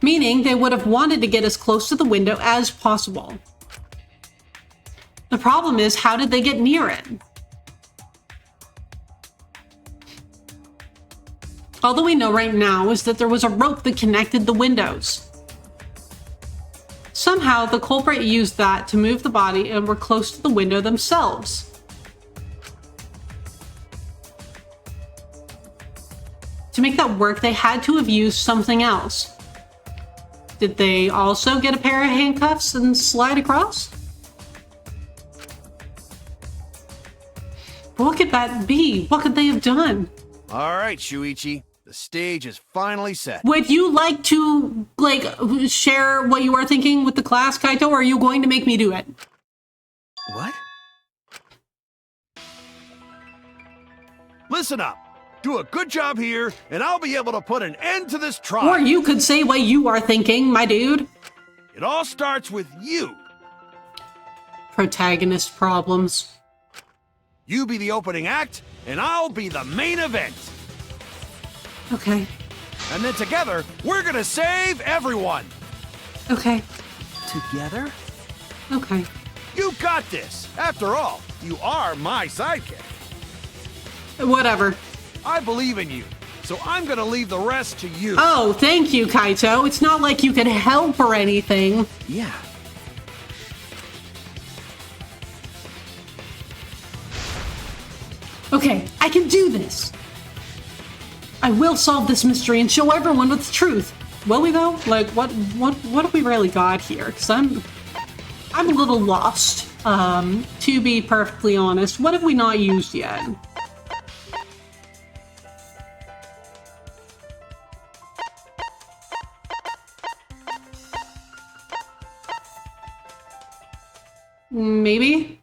Meaning they would have wanted to get as close to the window as possible. The problem is, how did they get near it? All that we know right now is that there was a rope that connected the windows. Somehow, the culprit used that to move the body and were close to the window themselves. To make that work, they had to have used something else. Did they also get a pair of handcuffs and slide across? What could that be? What could they have done? All right, Shuichi. The stage is finally set. Would you like to, share what you are thinking with the class, Kaito, or are you going to make me do it? What? Listen up. Do a good job here, and I'll be able to put an end to this trial. Or you could say what you are thinking, my dude. It all starts with you. Protagonist problems. You be the opening act, and I'll be the main event. Okay. And then together, we're gonna save everyone. Okay. Together? Okay. You got this. After all, you are my sidekick. Whatever. I believe in you, so I'm gonna leave the rest to you. Oh, thank you, Kaito. It's not like you could help or anything. Yeah. Okay, I can do this. I will solve this mystery and show everyone the truth. Will we though? Like, what have we really got here? Because I'm a little lost. To be perfectly honest, what have we not used yet? Maybe?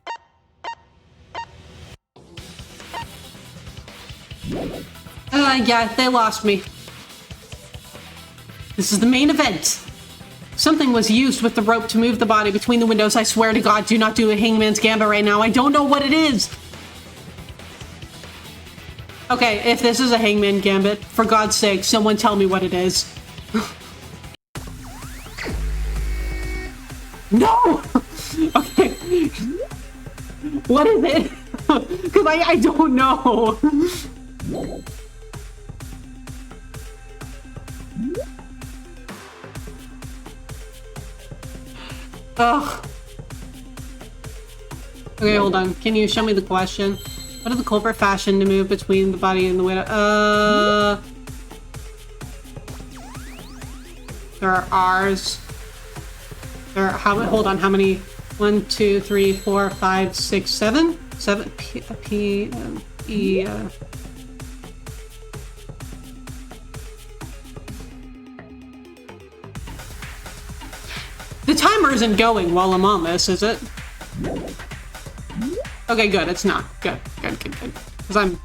Yeah, they lost me. This is the main event. Something was used with the rope to move the body between the windows. I swear to God, do not do a Hangman's Gambit right now. I don't know what it is. Okay, if this is a Hangman Gambit, for God's sake, someone tell me what it is. No! Okay. What is it? Because I don't know. Ugh. Okay, hold on. Can you show me the question? What did the culprit fashion to move between the body and the window? There are R's. There are, hold on, how many? 1, 2, 3, 4, 5, 6, 7? 7, P, E, The timer isn't going while I'm on this, is it? Okay, good, it's not. Good. Because I'm...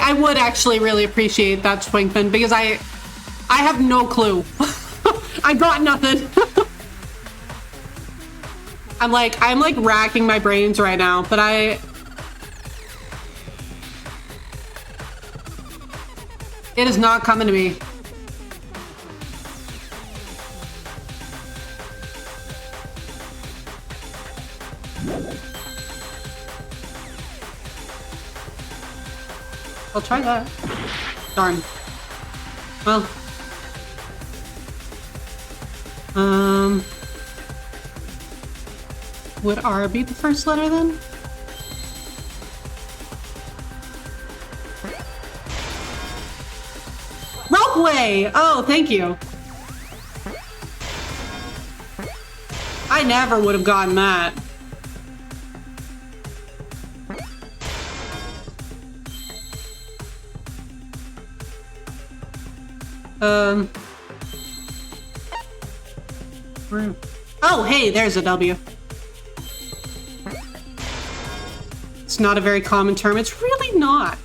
I would actually really appreciate that, Swinkman, because I have no clue. I got nothing. I'm like racking my brains right now, but it is not coming to me. I'll try that. Darn. Well. Would R be the first letter then? Ropeway! Oh, thank you. I never would have gotten that. Oh, hey, there's a W. It's not a very common term. It's really not.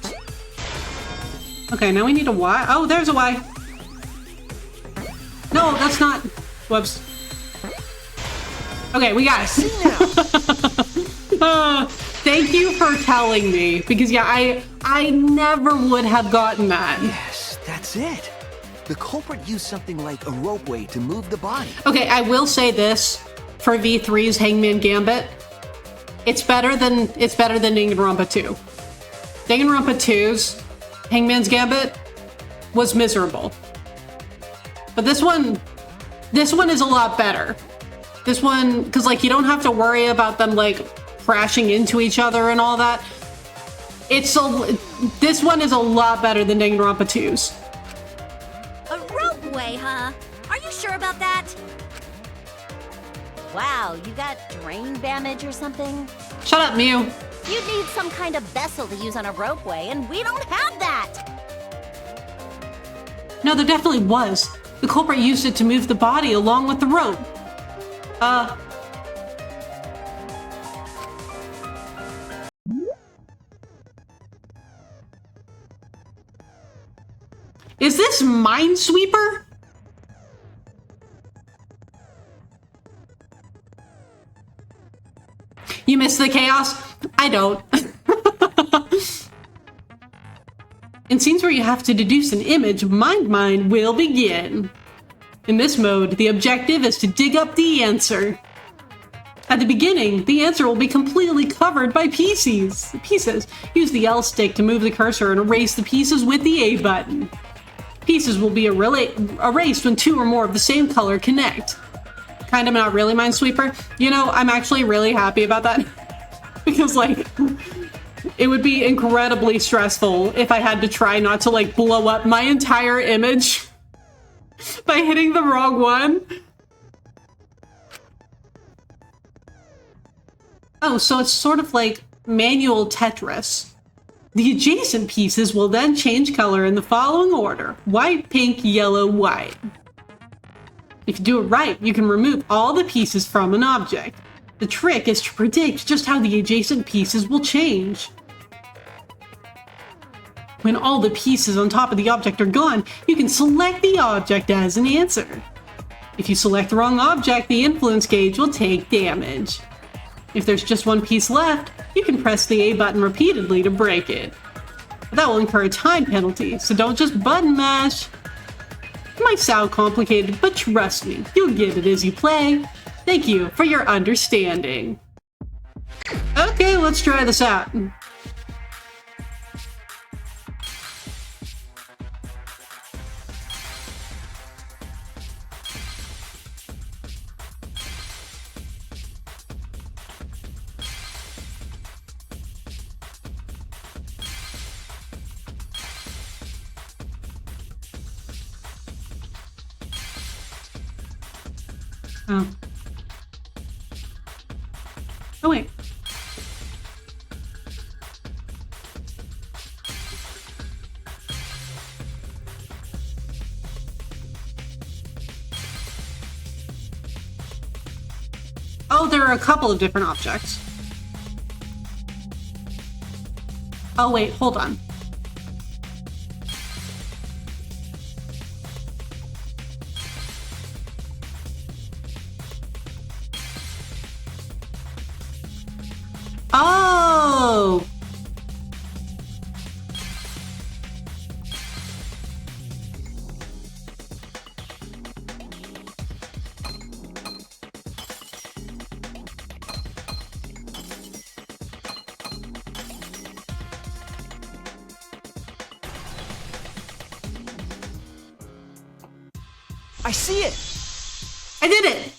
Okay, now we need a Y. Oh, there's a Y. No, that's not. Whoops. Okay, we got it. Thank you for telling me, because yeah, I never would have gotten that. Yes, that's it. The culprit used something like a ropeway to move the body. Okay, I will say this for V3's Hangman Gambit. It's better than Danganronpa 2. Danganronpa 2's Hangman's Gambit was miserable. But this one is a lot better. This one, because like you don't have to worry about them like crashing into each other and all that. This one is a lot better than Danganronpa 2's. A ropeway, huh? Are you sure about that? Wow, you got drain damage or something? Shut up, Mew. You'd need some kind of vessel to use on a ropeway, and we don't have that! No, there definitely was. The culprit used it to move the body along with the rope. Is this Minesweeper? You miss the chaos? I don't. In scenes where you have to deduce an image, Mind will begin. In this mode, the objective is to dig up the answer. At the beginning, the answer will be completely covered by pieces. Use the L stick to move the cursor and erase the pieces with the A button. Pieces will be erased when two or more of the same color connect. Kind of not really Minesweeper. You know, I'm actually really happy about that. Because, like, it would be incredibly stressful if I had to try not to, like, blow up my entire image by hitting the wrong one. Oh, so it's sort of like manual Tetris. The adjacent pieces will then change color in the following order: white, pink, yellow, white. If you do it right, you can remove all the pieces from an object. The trick is to predict just how the adjacent pieces will change. When all the pieces on top of the object are gone, you can select the object as an answer. If you select the wrong object, the influence gauge will take damage. If there's just one piece left, you can press the A button repeatedly to break it. But that will incur a time penalty, so don't just button mash. It might sound complicated, but trust me, you'll get it as you play. Thank you for your understanding. Okay, let's try this out. Oh. Oh, wait. are a couple of different objects. Oh wait, hold on. Oh! I see it! I did it!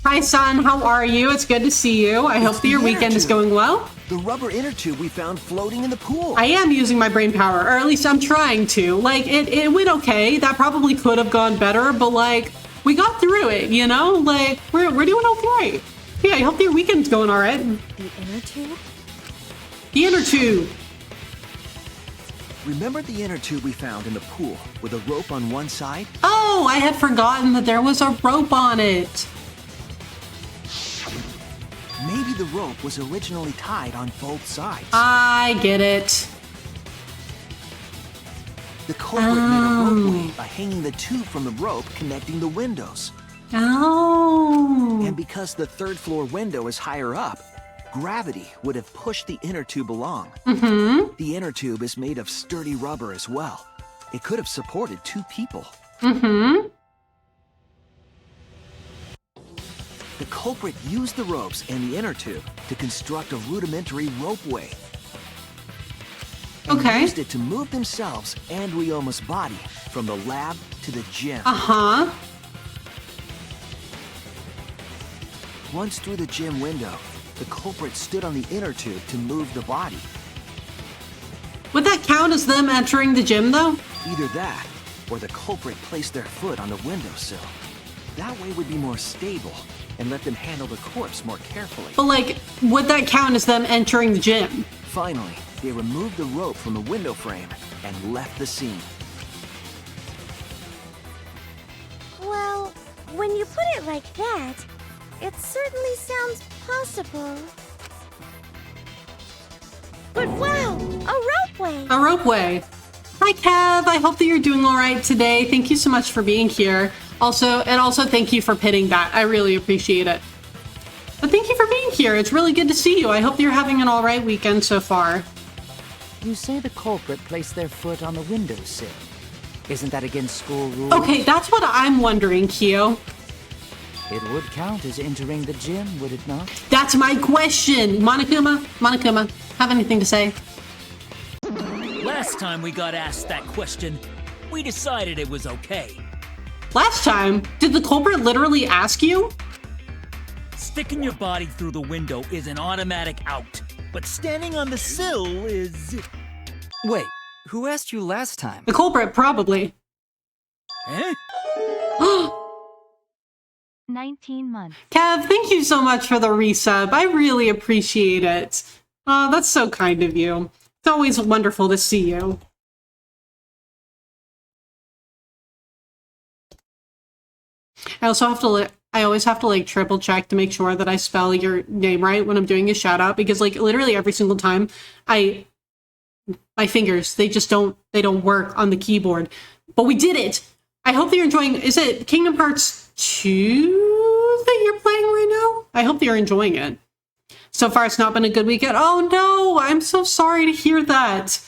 Hi, son. How are you? It's good to see you. I hope that your weekend is going well. The rubber inner tube we found floating in the pool. I am using my brain power, or at least I'm trying to. Like, it went okay. That probably could have gone better, but, like, we got through it, you know? Like, we're doing okay. Yeah, I hope your weekend's going all right. The inner tube? The inner tube. Remember the inner tube we found in the pool with a rope on one side? Oh, I had forgotten that there was a rope on it. Maybe the rope was originally tied on both sides. I get it. The culprit made a ropeway by hanging the tube from the rope connecting the windows. Oh. And because the third floor window is higher up, gravity would have pushed the inner tube along. Mm-hmm. The inner tube is made of sturdy rubber as well. It could have supported 2 people. Mm-hmm. The culprit used the ropes and the inner tube to construct a rudimentary ropeway. And used it to move themselves and Ryoma's body from the lab to the gym. Uh-huh. Once through the gym window, the culprit stood on the inner tube to move the body. Would that count as them entering the gym, though? Either that, or the culprit placed their foot on the windowsill. That way would be more stable and let them handle the corpse more carefully. But, like, would that count as them entering the gym? Finally, they removed the rope from the window frame and left the scene. Well, when you put it like that, it certainly sounds possible. But wow, a ropeway! A ropeway. Hi, Kev. I hope that you're doing all right today. Thank you so much for being here. Also thank you for pitting that. I really appreciate it. But thank you for being here. It's really good to see you. I hope you're having an all right weekend so far. You say the culprit placed their foot on the windowsill. Isn't that against school rules? Okay, that's what I'm wondering, Kyo. It would count as entering the gym, would it not? That's my question. Monokuma, have anything to say? Last time we got asked that question, we decided it was okay. Last time? Did the culprit literally ask you? Sticking your body through the window is an automatic out, but standing on the sill is... Wait, who asked you last time? The culprit, probably. Eh? 19 months. Kev, thank you so much for the resub. I really appreciate it. Oh, that's so kind of you. It's always wonderful to see you. I always have to like triple check to make sure that I spell your name right when I'm doing a shout out, because like literally every single time my fingers, they don't work on the keyboard. But we did it. I hope that you're enjoying. Is it Kingdom Hearts 2 that you're playing right now? I hope that you're enjoying it. So far, it's not been a good weekend. Oh no, I'm so sorry to hear that.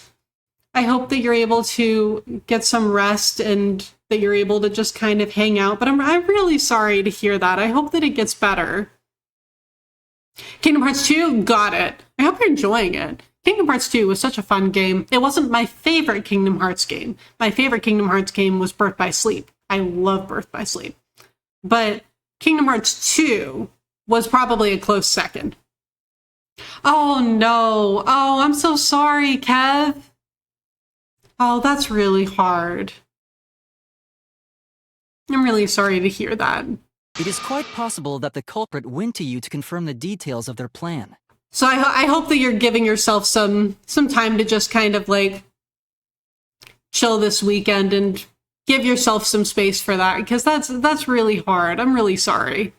I hope that you're able to get some rest and that you're able to just kind of hang out. But I'm really sorry to hear that. I hope that it gets better. Kingdom Hearts 2, got it. I hope you're enjoying it. Kingdom Hearts 2 was such a fun game. It wasn't my favorite Kingdom Hearts game. My favorite Kingdom Hearts game was Birth by Sleep. I love Birth by Sleep. But Kingdom Hearts 2 was probably a close second. Oh no. Oh, I'm so sorry, Kev. Oh, that's really hard. I'm really sorry to hear that. It is quite possible that the culprit went to you to confirm the details of their plan. So I hope that you're giving yourself some time to just kind of like chill this weekend and give yourself some space for that, because that's really hard. I'm really sorry.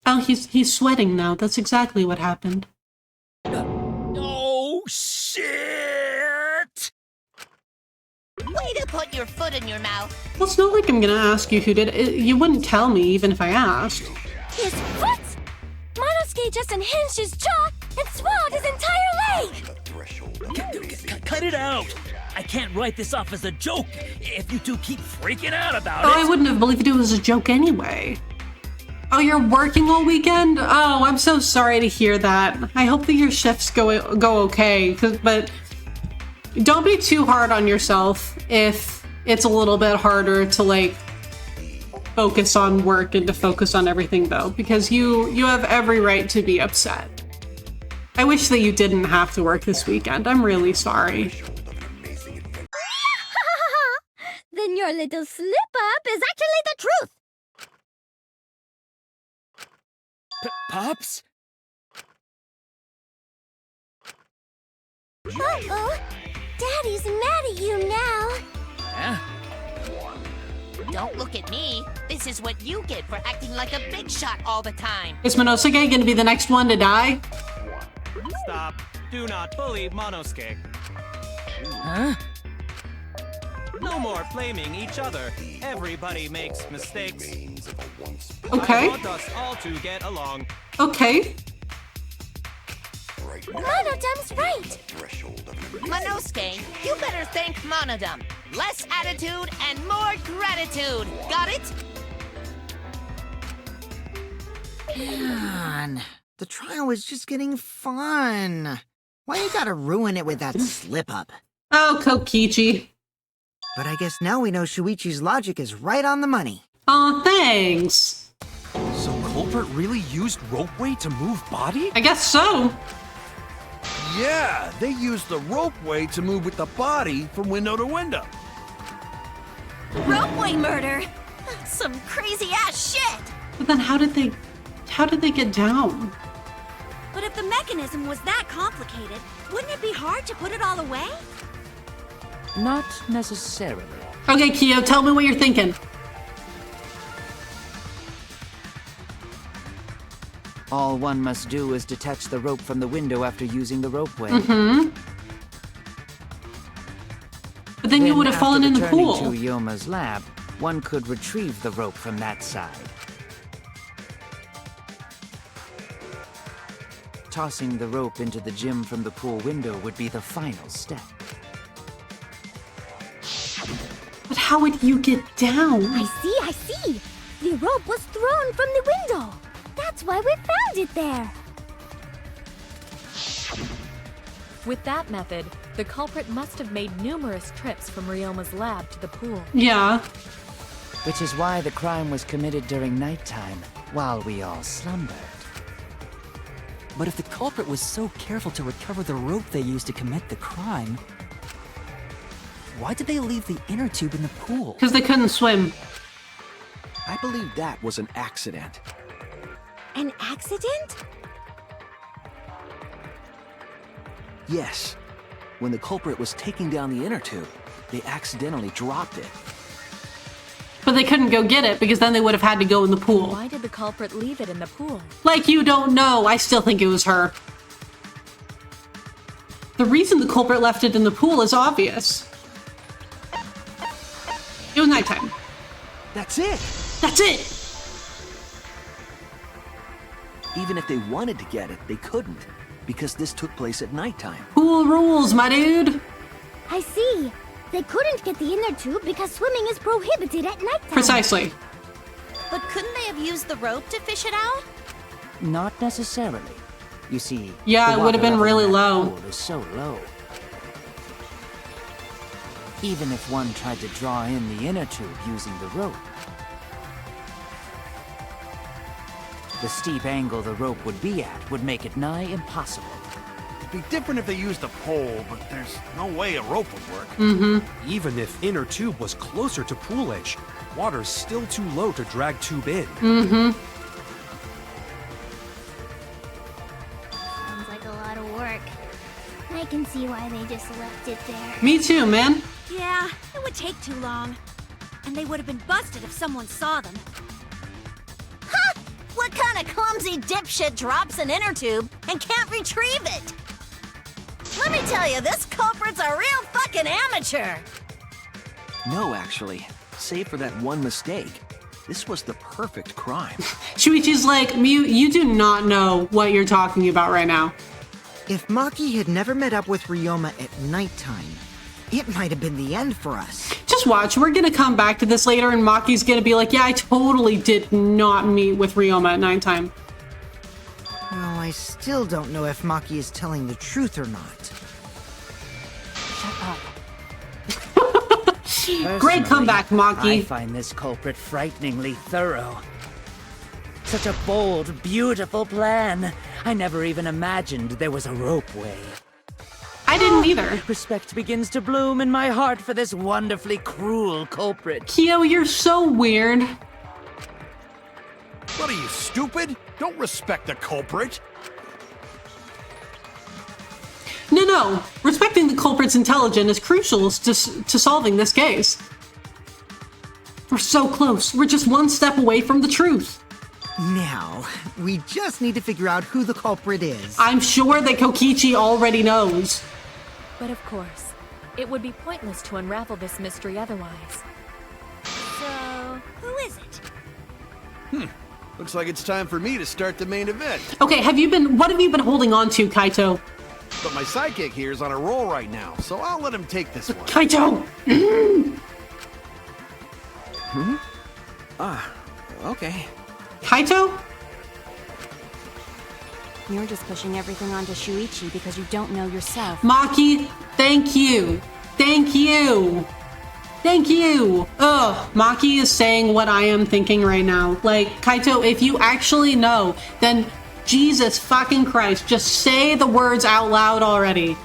Oh, he's sweating now. That's exactly what happened. Oh, shit! Way to put your foot in your mouth. Well, it's not like I'm gonna ask you who did it. You wouldn't tell me even if I asked. His foot! Monosuke just unhinged his jaw and swallowed his entire leg! Cut it out! I can't write this off as a joke if you two keep freaking out about it. Oh, I wouldn't have believed it was a joke anyway. Oh, you're working all weekend? Oh, I'm so sorry to hear that. I hope that your shifts go okay, but don't be too hard on yourself if it's a little bit harder to, like, focus on work and to focus on everything, though, because you have every right to be upset. I wish that you didn't have to work this weekend. I'm really sorry. Then your little slip-up is actually the truth! Pops? Uh-oh! Daddy's mad at you now! Huh? Don't look at me. This is what you get for acting like a big shot all the time. Is Monosuke gonna be the next one to die? Stop. Do not bully Monosuke. Huh? No more blaming each other. Everybody makes mistakes. Okay. I want us all to get along. Okay. Monodum's right! Monosuke, you better thank Monodum. Less attitude and more gratitude. Got it? Man, the trial was just getting fun. Why you gotta ruin it with that slip-up? Oh, Kokichi. But I guess now we know Shuichi's logic is right on the money. Aw, thanks. So Culprit really used ropeway to move body? I guess so. Yeah, they used the ropeway to move with the body from window to window. Ropeway murder! Some crazy-ass shit! But then how did they get down? But if the mechanism was that complicated, wouldn't it be hard to put it all away? Not necessarily. Okay, Kyo, tell me what you're thinking. All one must do is detach the rope from the window after using the ropeway. Mm-hmm. But then you would have fallen in the pool. After returning to Yoma's lab, one could retrieve the rope from that side. Tossing the rope into the gym from the pool window would be the final step. But how would you get down? I see! The rope was thrown from the window! That's why we found it there! With that method, the culprit must have made numerous trips from Ryoma's lab to the pool. Yeah. Which is why the crime was committed during nighttime, while we all slumbered. But if the culprit was so careful to recover the rope they used to commit the crime, why did they leave the inner tube in the pool? Because they couldn't swim. I believe that was an accident. An accident? Yes. When the culprit was taking down the inner tube, they accidentally dropped it. But they couldn't go get it because then they would have had to go in the pool. Why did the culprit leave it in the pool? Like you don't know. I still think it was her. The reason the culprit left it in the pool is obvious. It was nighttime. That's it! That's it! Even if they wanted to get it, they couldn't, because this took place at nighttime. Pool rules, my dude! I see. They couldn't get the inner tube because swimming is prohibited at nighttime. Precisely. But couldn't they have used the rope to fish it out? Not necessarily. You see, yeah, the it would have been water really level in low. that pool is so low. Even if one tried to draw in the inner tube using the rope, the steep angle the rope would be at would make it nigh impossible. It'd be different if they used a pole, but there's no way a rope would work. Mm-hmm. Even if inner tube was closer to pool edge, water's still too low to drag tube in. Mm-hmm. Sounds like a lot of work. I can see see why they just left it there. Me too, man. Yeah, it would take too long. And they would have been busted if someone saw them. Ha! What kind of clumsy dipshit drops an inner tube and can't retrieve it? Let me tell you, this culprit's a real fucking amateur. No, actually. Save for that one mistake. This was the perfect crime. Shuichi's like, Miu, you do not know what you're talking about right now. If Maki had never met up with Ryoma at nighttime, it might have been the end for us. Just watch, we're gonna come back to this later and Maki's gonna be like, yeah, I totally did not meet with Ryoma at nighttime. Well, I still don't know if Maki is telling the truth or not. Shut up. Great comeback, Maki. I find this culprit frighteningly thorough. Such a bold, beautiful plan. I never even imagined there was a ropeway. I didn't either. Respect begins to bloom in my heart for this wonderfully cruel culprit. Kyo, you're so weird. What are you, stupid? Don't respect the culprit. No. Respecting the culprit's intelligence is crucial to solving this case. We're so close. We're just one step away from the truth. Now, we just need to figure out who the culprit is. I'm sure that Kokichi already knows. But of course, it would be pointless to unravel this mystery otherwise. So, who is it? Looks like it's time for me to start the main event. Okay, what have you been holding on to, Kaito? But my sidekick here is on a roll right now, so I'll let him take this one. Kaito! Okay. Kaito? You're just pushing everything onto Shuichi because you don't know yourself. Maki, thank you. Thank you. Thank you. Ugh, Maki is saying what I am thinking right now. Like, Kaito, if you actually know, then Jesus fucking Christ, just say the words out loud already.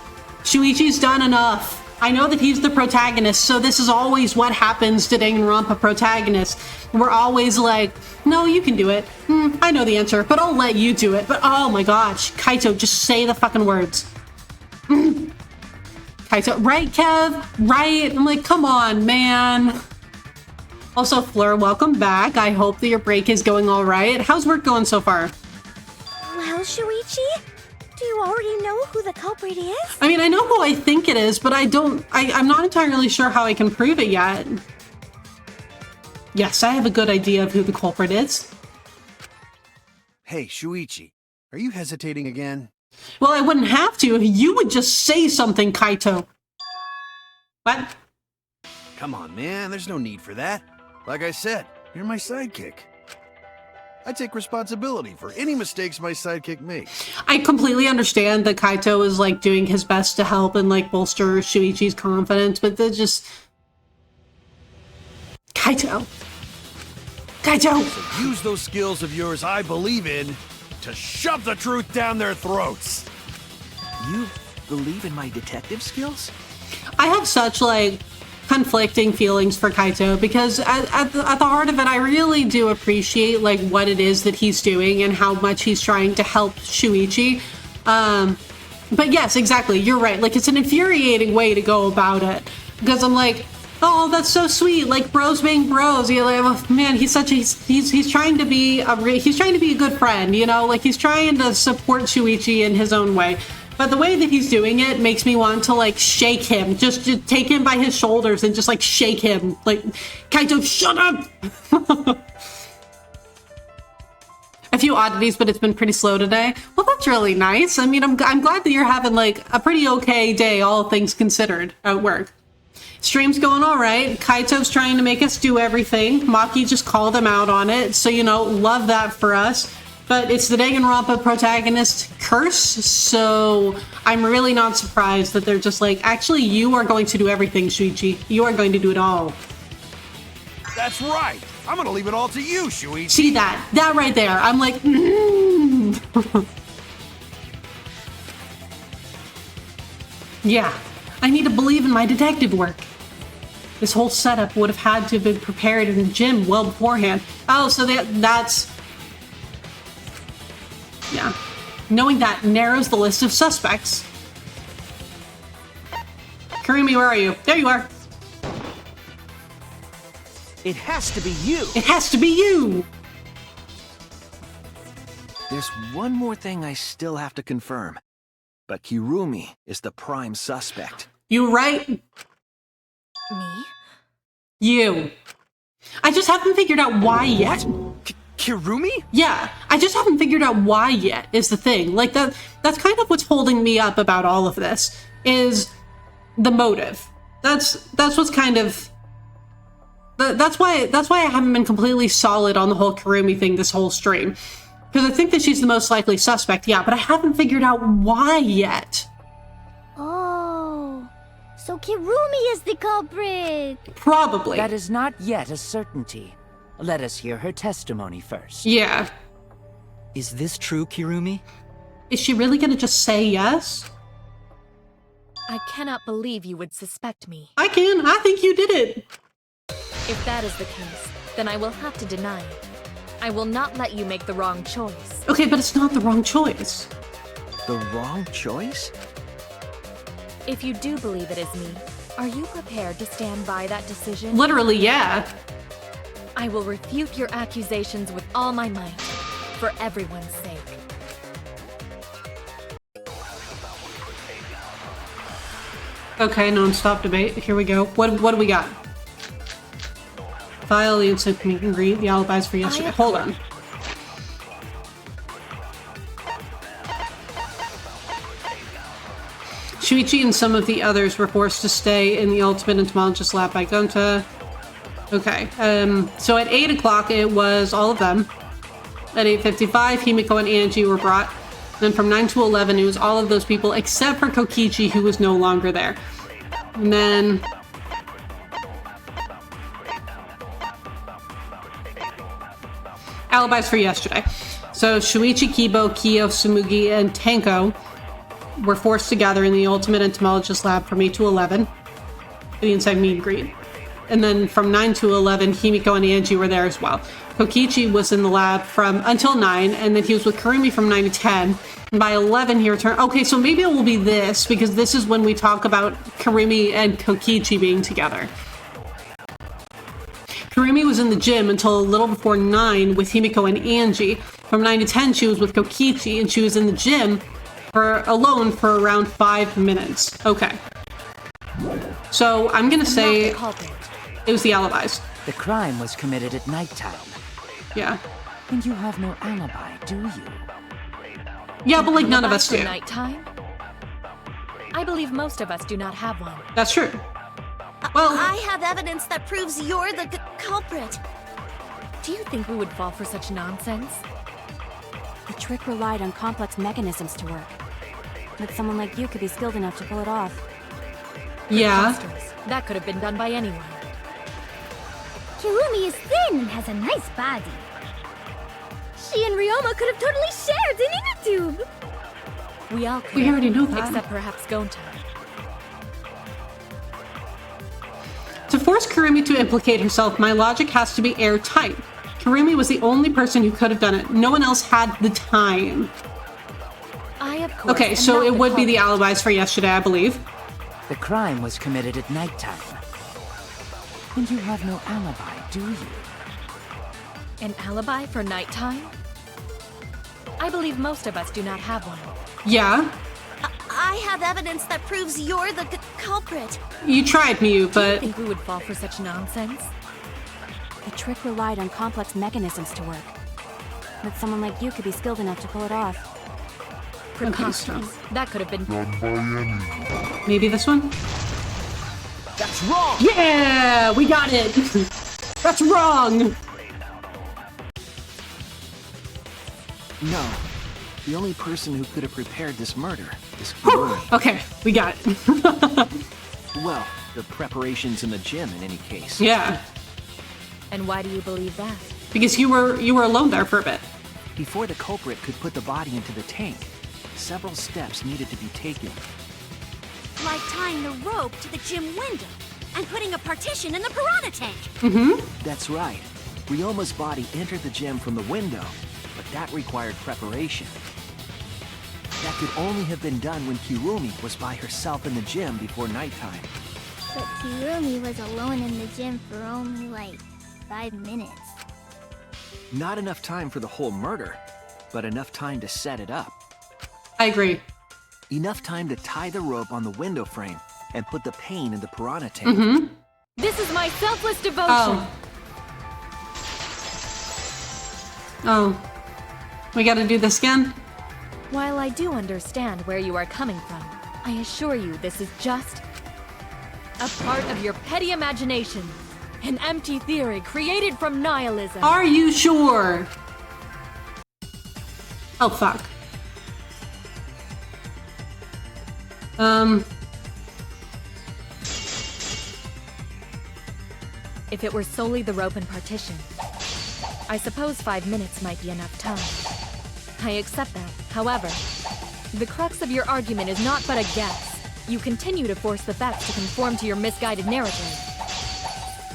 Shuichi's done enough. I know that he's the protagonist, so this is always what happens to Danganronpa protagonists. We're always like, no, you can do it. I know the answer, but I'll let you do it. But oh my gosh, Kaito, just say the fucking words. Kaito, right, Kev? Right? I'm like, come on, man. Also, Fleur, welcome back. I hope that your break is going all right. How's work going so far? Well, Shuichi, do you already know who the culprit is? I mean, I know who I think it is, but I'm not entirely sure how I can prove it yet. Yes, I have a good idea of who the culprit is. Hey, Shuichi, are you hesitating again? Well, I wouldn't have to if you would just say something, Kaito. What? Come on, man, there's no need for that. Like I said, you're my sidekick. I take responsibility for any mistakes my sidekick makes. I completely understand that Kaito is like doing his best to help and like bolster Shuichi's confidence, but they're just... Kaito. So use those skills of yours I believe in to shove the truth down their throats. You believe in my detective skills? I have such like conflicting feelings for Kaito because at the heart of it, I really do appreciate like what it is that he's doing and how much he's trying to help Shuichi. But yes, exactly, you're right. Like, it's an infuriating way to go about it because I'm like, oh, that's so sweet. Like bros being bros. You're like, oh, man, he's trying to be a good friend. You know, like he's trying to support Shuichi in his own way. But the way that he's doing it makes me want to like shake him, just take him by his shoulders and just like shake him. Like, Kaito, shut up! A few oddities, but it's been pretty slow today. Well, that's really nice. I mean, I'm glad that you're having like a pretty okay day, all things considered, at work. Stream's going all right. Kaito's trying to make us do everything. Maki just called him out on it. So, you know, love that for us. But it's the Danganronpa protagonist curse, so I'm really not surprised that they're just like, actually, you are going to do everything, Shuichi. You are going to do it all. That's right. I'm gonna leave it all to you, Shuichi. See that? That right there. I'm like, Yeah, I need to believe in my detective work. This whole setup would have had to have been prepared in the gym well beforehand. Oh, so that's... Yeah. Knowing that narrows the list of suspects. Kurumi, where are you? There you are. It has to be you! It has to be you! There's one more thing I still have to confirm. But Kirumi is the prime suspect. You right? Me? You. I just haven't figured out why yet. Kirumi? Yeah, I just haven't figured out why yet, is the thing. Like, that's kind of what's holding me up about all of this, is the motive. That's what's kind of... That's why I haven't been completely solid on the whole Kirumi thing this whole stream. Because I think that she's the most likely suspect, yeah, but I haven't figured out why yet. Oh, so Kirumi is the culprit. Probably. That is not yet a certainty. Let us hear her testimony first. Yeah. Is this true, Kirumi? Is she really gonna just say yes? I cannot believe you would suspect me. I can. I think you did it. If that is the case, then I will have to deny it. I will not let you make the wrong choice. Okay, but it's not the wrong choice. The wrong choice? If you do believe it is me, are you prepared to stand by that decision? Literally, yeah. I will refute your accusations with all my might, for everyone's sake. Okay, non-stop debate. Here we go. What do we got? File the instant meet and greet, the alibis for yesterday. Hold on. Shuichi and some of the others were forced to stay in the ultimate entomologist lab by Gonta. Okay, so at 8 o'clock it was all of them. At 8:55, Himiko and Angie were brought. Then from 9 to 11, it was all of those people except for Kokichi, who was no longer there. And then... alibis for yesterday. So Shuichi, Kibo, Kyo, Sumugi, and Tanko were forced to gather in the ultimate entomologist lab from 8 to 11. The inside meet and greet. And then from 9 to 11, Himiko and Angie were there as well. Kokichi was in the lab until 9, and then he was with Kurumi from 9 to 10. And by 11, he returned. Okay, so maybe it will be this, because this is when we talk about Kurumi and Kokichi being together. Kurumi was in the gym until a little before 9 with Himiko and Angie. From 9 to 10, she was with Kokichi, and she was in the gym alone for around 5 minutes. Okay. So I'm gonna say it was the alibis. The crime was committed at nighttime. Yeah. And you have no alibi, do you? Yeah, but like none of us do. Nighttime? I believe most of us do not have one. That's true. Well, I have evidence that proves you're the culprit. Do you think we would fall for such nonsense? The trick relied on complex mechanisms to work. But someone like you could be skilled enough to pull it off. yeah. Monsters. That could have been done by anyone. Kirumi is thin and has a nice body. She and Ryoma could have totally shared an inner tube. We all could. We already know that. Except perhaps Gonta. To force Kurumi to implicate herself, my logic has to be airtight. Kurumi was the only person who could have done it. No one else had the time. I, of course, Okay, so it would be the alibis for yesterday, I believe. The crime was committed at nighttime. And you have no alibi, do you? An alibi for nighttime? I believe most of us do not have one. Yeah. I have evidence that proves you're the culprit. You tried, Miyu, Do you but... think we would fall for such nonsense? The trick relied on complex mechanisms to work. But someone like you could be skilled enough to pull it off. Preposterous. That could have been done by anyone. Maybe this one? That's wrong! Yeah! We got it! That's wrong! No. The only person who could have prepared this murder is Kirumi. Okay, we got it. Well, the preparations in the gym in any case. Yeah. And why do you believe that? Because you were alone there for a bit. Before the culprit could put the body into the tank, several steps needed to be taken. Like tying the rope to the gym window and putting a partition in the piranha tank. Mm-hmm. That's right. Ryoma's body entered the gym from the window, but that required preparation. That could only have been done when Kirumi was by herself in the gym before nighttime. But Kirumi was alone in the gym for only like 5 minutes. Not enough time for the whole murder, but enough time to set it up. I agree. Enough time to tie the rope on the window frame and put the pain in the piranha tank. Mm-hmm. This is my selfless devotion. Oh. We gotta do this again? While I do understand where you are coming from, I assure you this is just a part of your petty imagination. An empty theory created from nihilism. Are you sure? Oh, fuck. If it were solely the rope and partition, I suppose 5 minutes might be enough time. I accept that. However, the crux of your argument is not but a guess. You continue to force the facts to conform to your misguided narrative.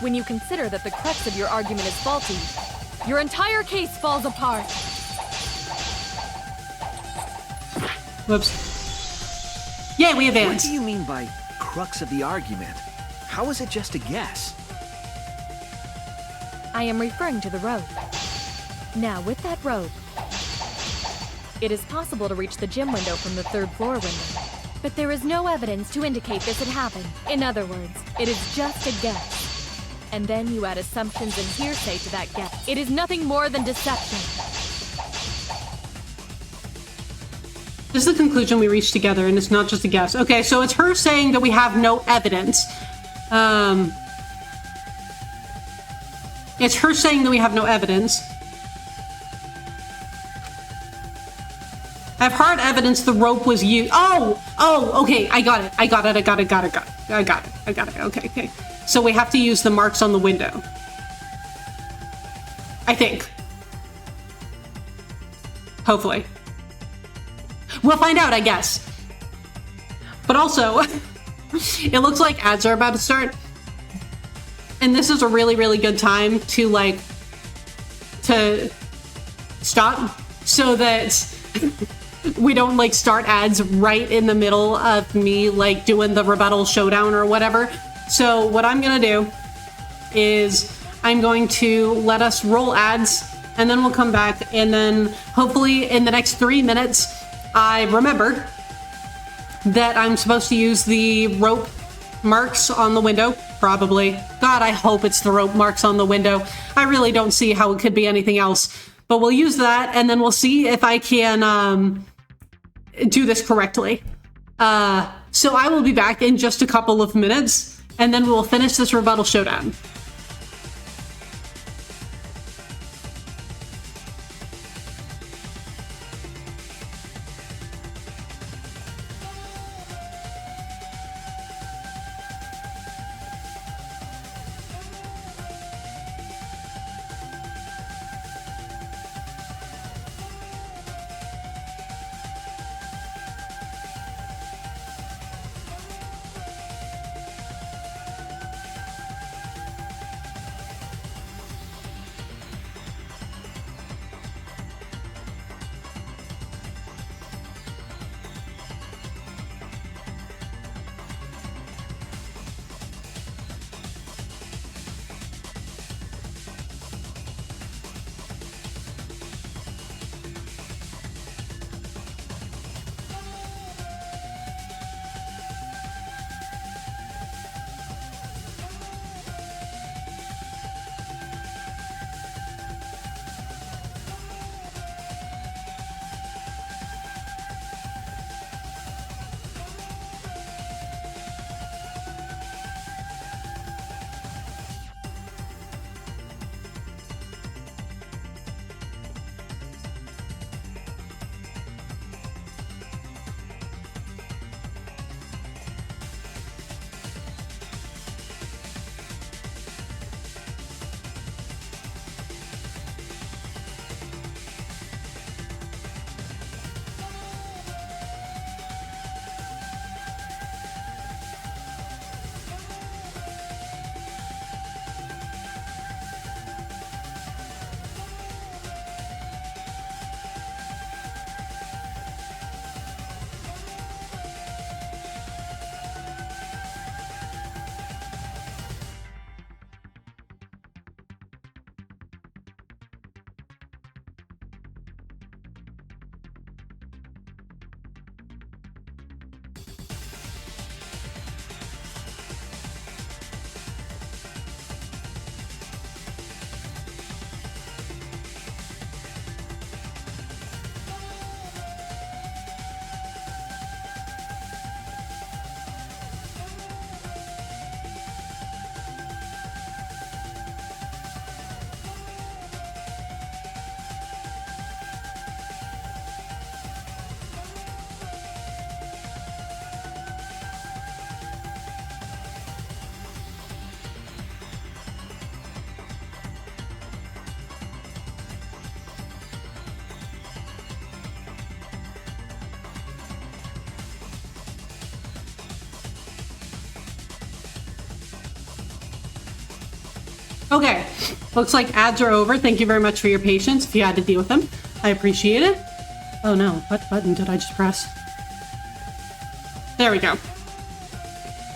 When you consider that the crux of your argument is faulty, your entire case falls apart. Whoops. Yay, we advance. What do you mean by crux of the argument? How is it just a guess? I am referring to the rope. Now, with that rope, it is possible to reach the gym window from the 3rd floor window. But there is no evidence to indicate this had happened. In other words, it is just a guess. And then you add assumptions and hearsay to that guess. It is nothing more than deception. This is the conclusion we reached together, and it's not just a guess. Okay, so it's her saying that we have no evidence. It's her saying that we have no evidence. I've hard evidence the rope was used. Oh, okay, I got it. Okay. So we have to use the marks on the window. I think. Hopefully. We'll find out, I guess. But also, it looks like ads are about to start. And this is a really, really good time to, like, to stop so that we don't, like, start ads right in the middle of me, like, doing the rebuttal showdown or whatever. So what I'm gonna do is I'm going to let us roll ads, and then we'll come back, and then hopefully in the next 3 minutes, I remember that I'm supposed to use the rope marks on the window. Probably. God, I hope it's the rope marks on the window. I really don't see how it could be anything else. But we'll use that, and then we'll see if I can do this correctly. So I will be back in just a couple of minutes, and then we'll finish this rebuttal showdown. Okay, looks like ads are over. Thank you very much for your patience if you had to deal with them. I appreciate it. Oh no, what button did I just press? There we go.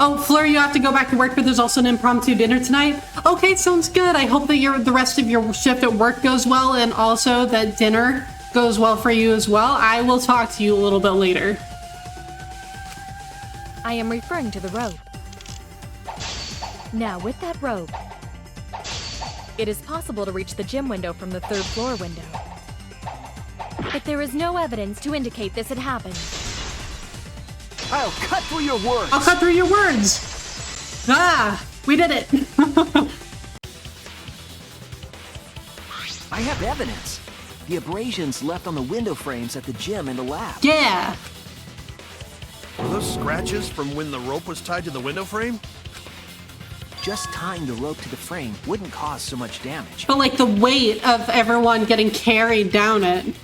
Oh, Fleur, you have to go back to work, but there's also an impromptu dinner tonight. Okay, sounds good. I hope that the rest of your shift at work goes well, and also that dinner goes well for you as well. I will talk to you a little bit later. I am referring to the rope. Now, with that rope, it is possible to reach the gym window from the 3rd floor window. But there is no evidence to indicate this had happened. I'll cut through your words! I'll cut through your words! Ah! We did it! I have evidence. The abrasions left on the window frames at the gym and the lab. Yeah! Were those scratches from when the rope was tied to the window frame? Just tying the rope to the frame wouldn't cause so much damage. But like the weight of everyone getting carried down it.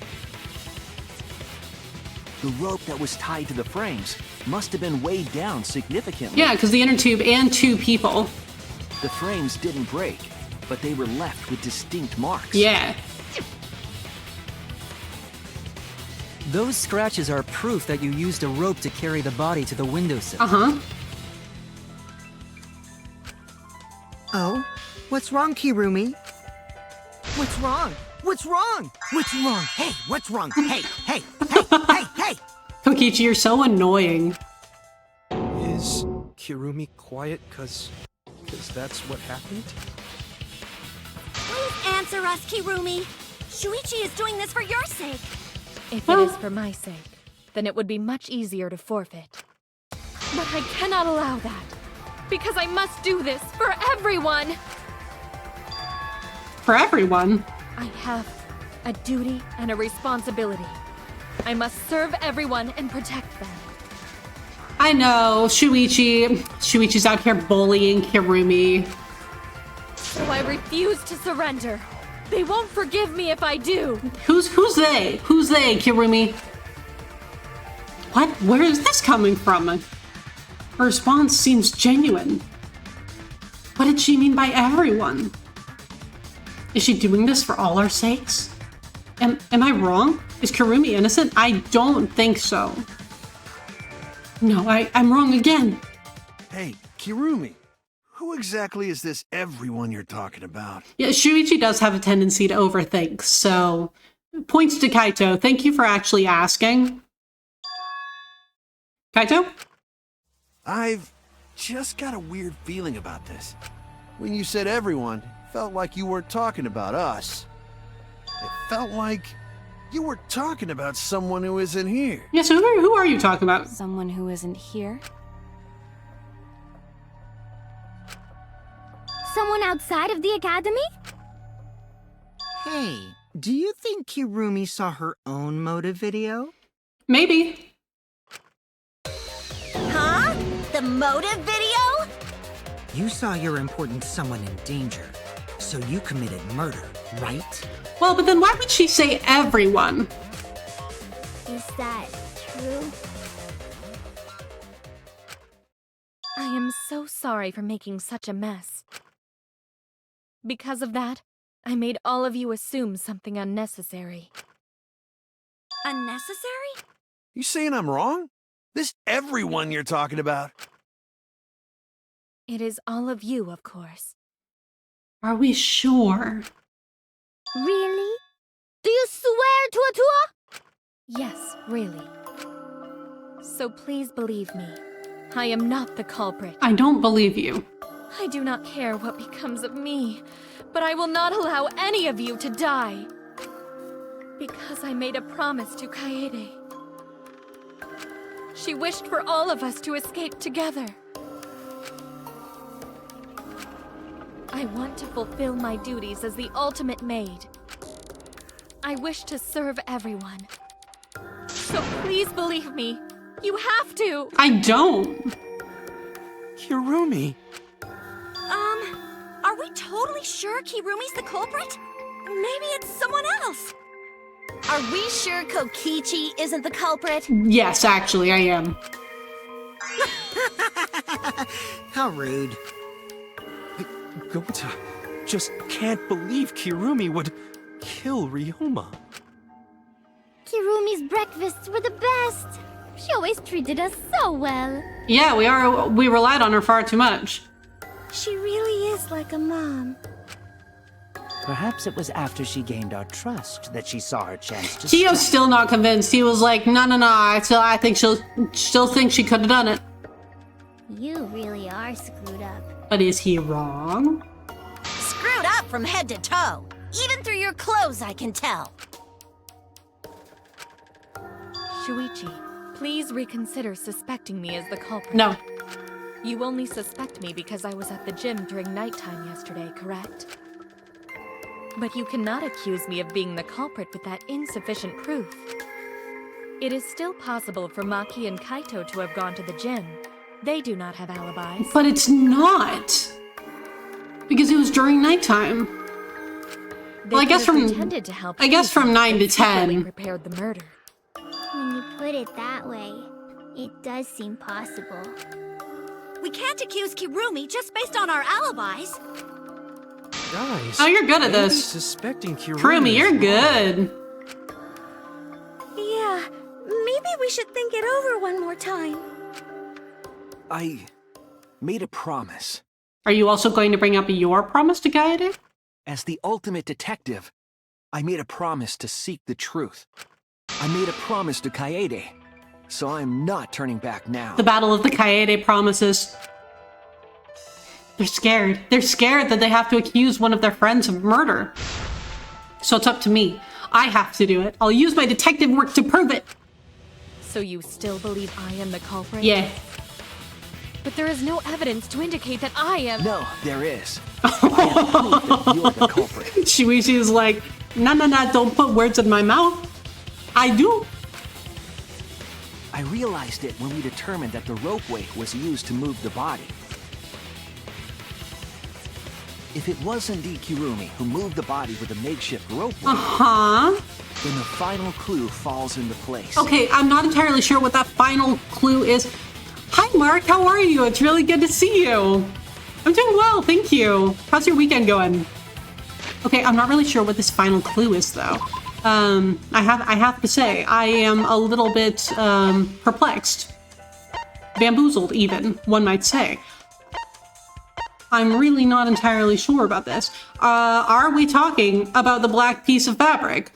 The rope that was tied to the frames must have been weighed down significantly. Yeah, because the inner tube and 2 people. The frames didn't break, but they were left with distinct marks. Yeah. Those scratches are proof that you used a rope to carry the body to the windowsill. Uh-huh. Oh? What's wrong, Kirumi? What's wrong? What's wrong? What's wrong? Hey, what's wrong? Hey, hey, hey, hey, hey! Kokichi, you're so annoying. Is Kirumi quiet cause that's what happened? Please answer us, Kirumi. Shuichi is doing this for your sake. If it is for my sake, then it would be much easier to forfeit. But I cannot allow that, because I must do this for everyone! For everyone? I have a duty and a responsibility. I must serve everyone and protect them. I know, Shuichi. Shuichi's out here bullying Kirumi. So I refuse to surrender. They won't forgive me if I do. Who's they? Who's they, Kirumi? What? Where is this coming from? Her response seems genuine. What did she mean by everyone? Is she doing this for all our sakes? Am I wrong? Is Kirumi innocent? I don't think so. No, I'm wrong again. Hey, Kirumi, who exactly is this everyone you're talking about? Yeah, Shuichi does have a tendency to overthink, so points to Kaito. Thank you for actually asking. Kaito? I've just got a weird feeling about this. When you said everyone, it felt like you weren't talking about us. It felt like you were talking about someone who isn't here. Yeah, so who are you talking about? Someone who isn't here? Someone outside of the academy? Hey, do you think Kirumi saw her own motive video? Maybe. Huh? The motive video? You saw your important someone in danger, so you committed murder, right? Well, but then why would she say everyone? Is that true? I am so sorry for making such a mess. Because of that, I made all of you assume something unnecessary. Unnecessary? You saying I'm wrong? This everyone you're talking about? It is all of you, of course. Are we sure? Really? Do you swear to a tour? Yes, really. So please believe me. I am not the culprit. I don't believe you. I do not care what becomes of me, but I will not allow any of you to die. Because I made a promise to Kaede. She wished for all of us to escape together. I want to fulfill my duties as the ultimate maid. I wish to serve everyone. So please believe me. You have to! I don't. Kirumi! Are we totally sure Kirumi's the culprit? Maybe it's someone else. Are we sure Kokichi isn't the culprit? Yes, actually, I am. How rude. Gota, just can't believe Kirumi would kill Ryoma. Kirumi's breakfasts were the best. She always treated us so well. Yeah, we relied on her far too much. She really is like a mom. Perhaps it was after she gained our trust that she saw her chance to Kyo's still not convinced. He was like, no, I think she'll still think she could have done it. You really are screwed up. But is he wrong? Screwed up from head to toe. Even through your clothes, I can tell. Shuichi, please reconsider suspecting me as the culprit. No. You only suspect me because I was at the gym during nighttime yesterday, correct? But you cannot accuse me of being the culprit with that insufficient proof. It is still possible for Maki and Kaito to have gone to the gym. They do not have alibis. But it's not. Because it was during nighttime. Well, I guess from 9 to 10. Prepared the murder. When you put it that way, it does seem possible. We can't accuse Kirumi just based on our alibis. Guys, oh, you're good at this. Suspecting Kirumi, you're good. Yeah, maybe we should think it over one more time. I made a promise. Are you also going to bring up your promise to Kaede? As the ultimate detective, I made a promise to seek the truth. I made a promise to Kaede, so I'm not turning back now. The battle of the Kaede promises. They're scared. They're scared that they have to accuse one of their friends of murder. So it's up to me. I have to do it. I'll use my detective work to prove it. So you still believe I am the culprit? Yeah. But there is no evidence to indicate that I am. No, there is. I have proof that you're the culprit. Shuichi is like, no, don't put words in my mouth. I do. I realized it when we determined that the ropeway was used to move the body. If it was indeed Kirumi who moved the body with a makeshift ropeway, then the final clue falls into place. Okay, I'm not entirely sure what that final clue is. Hi, Mark. How are you? It's really good to see you. I'm doing well, thank you. How's your weekend going? Okay, I'm not really sure what this final clue is, though. I have to say, I am a little bit perplexed. Bamboozled, even, one might say. I'm really not entirely sure about this. Are we talking about the black piece of fabric?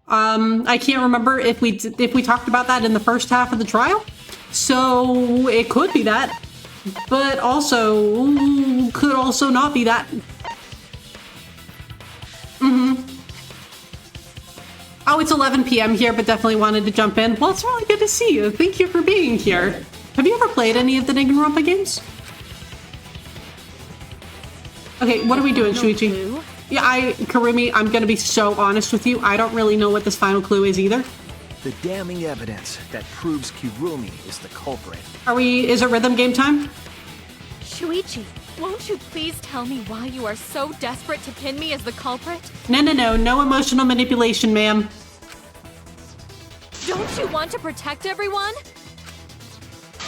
I can't remember if we talked about that in the first half of the trial. So it could be that, but also could also not be that. Oh, it's 11 p.m. here, but definitely wanted to jump in. Well, it's really good to see you. Thank you for being here. Have you ever played any of the Danganronpa games? Okay, what are we doing, Shuichi? Yeah, Kirumi, I'm gonna be so honest with you. I don't really know what this final clue is either. The damning evidence that proves Kirumi is the culprit. Is it rhythm game time? Shuichi, won't you please tell me why you are so desperate to pin me as the culprit? No emotional manipulation, ma'am. Don't you want to protect everyone?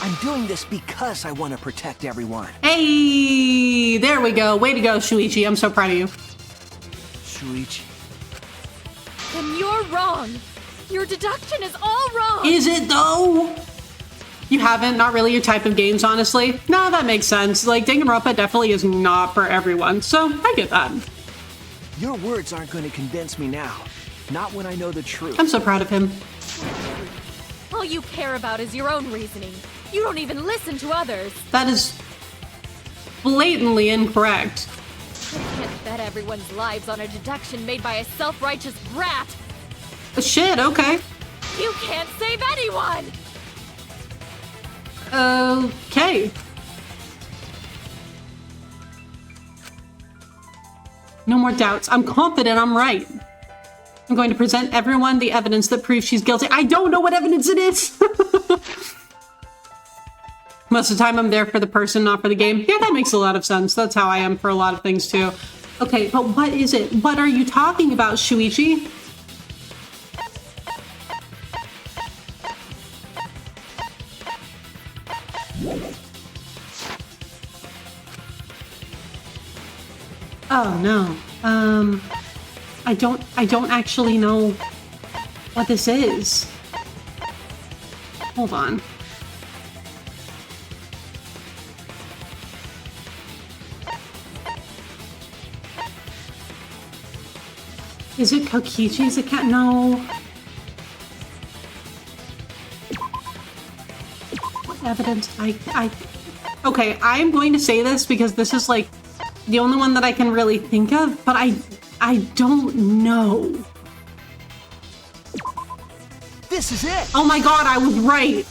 I'm doing this because I want to protect everyone. Hey, there we go. Way to go, Shuichi. I'm so proud of you. Shuichi. Then you're wrong. Your deduction is all wrong. Is it though? You haven't? Not really your type of games, honestly? No, that makes sense. Like, Danganronpa definitely is not for everyone, so I get that. Your words aren't going to convince me now. Not when I know the truth. I'm so proud of him. All you care about is your own reasoning. You don't even listen to others. That is blatantly incorrect. I can't bet everyone's lives on a deduction made by a self-righteous brat. Shit, okay. You can't save anyone! Okay. No more doubts. I'm confident I'm right. I'm going to present everyone the evidence that proves she's guilty. I don't know what evidence it is! Most of the time I'm there for the person, not for the game. Yeah, that makes a lot of sense. That's how I am for a lot of things, too. Okay, but what is it? What are you talking about, Shuichi? Oh no. I don't actually know what this is. Hold on. Is it Kokichi's account? No. What evidence? Okay, I'm going to say this because this is like the only one that I can really think of, but I don't know. This is it! Oh my god, I was right!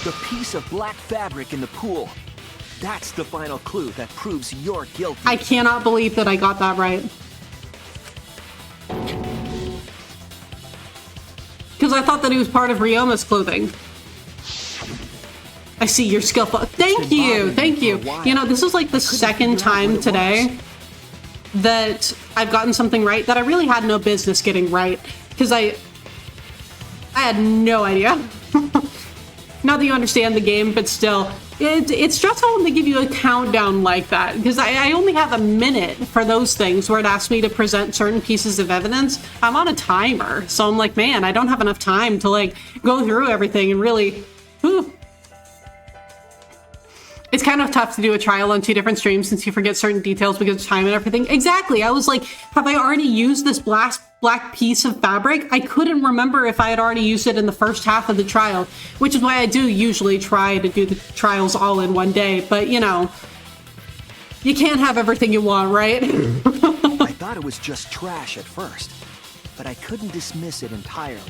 The piece of black fabric in the pool. That's the final clue that proves you're guilty. I cannot believe that I got that right. Because I thought that it was part of Ryoma's clothing. I see your skillful. Thank you, thank you. You know, this is like the second time today that I've gotten something right that I really had no business getting right. Because I had no idea. Not that you understand the game, but still, it's stressful when they give you a countdown like that. Because I only have a minute for those things where it asks me to present certain pieces of evidence. I'm on a timer, so I'm like, man, I don't have enough time to like go through everything and really, whew. It's kind of tough to do a trial on 2 different streams since you forget certain details because of time and everything. Exactly. I was like, have I already used this black piece of fabric? I couldn't remember if I had already used it in the first half of the trial, which is why I do usually try to do the trials all in one day. But, you know, you can't have everything you want, right? I thought it was just trash at first, but I couldn't dismiss it entirely.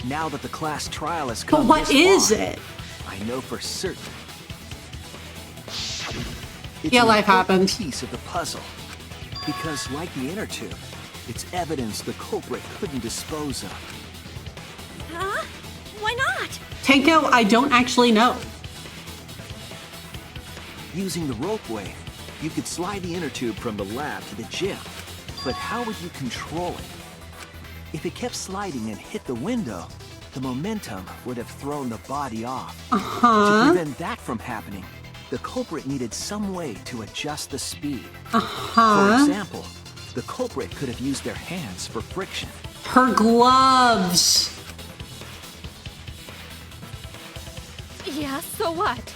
Now that the class trial has come But what is far, it? I know for certain. It's Yeah, an life important happens. piece of the puzzle. Because like the inner tube, it's evidence the culprit couldn't dispose of. Huh? Why not? Tenko, I don't actually know. Using the ropeway, you could slide the inner tube from the lab to the gym. But how would you control it? If it kept sliding and hit the window, the momentum would have thrown the body off. Uh-huh. To prevent that from happening, the culprit needed some way to adjust the speed. Uh-huh. For example, the culprit could have used their hands for friction. Her gloves. Yeah, so what?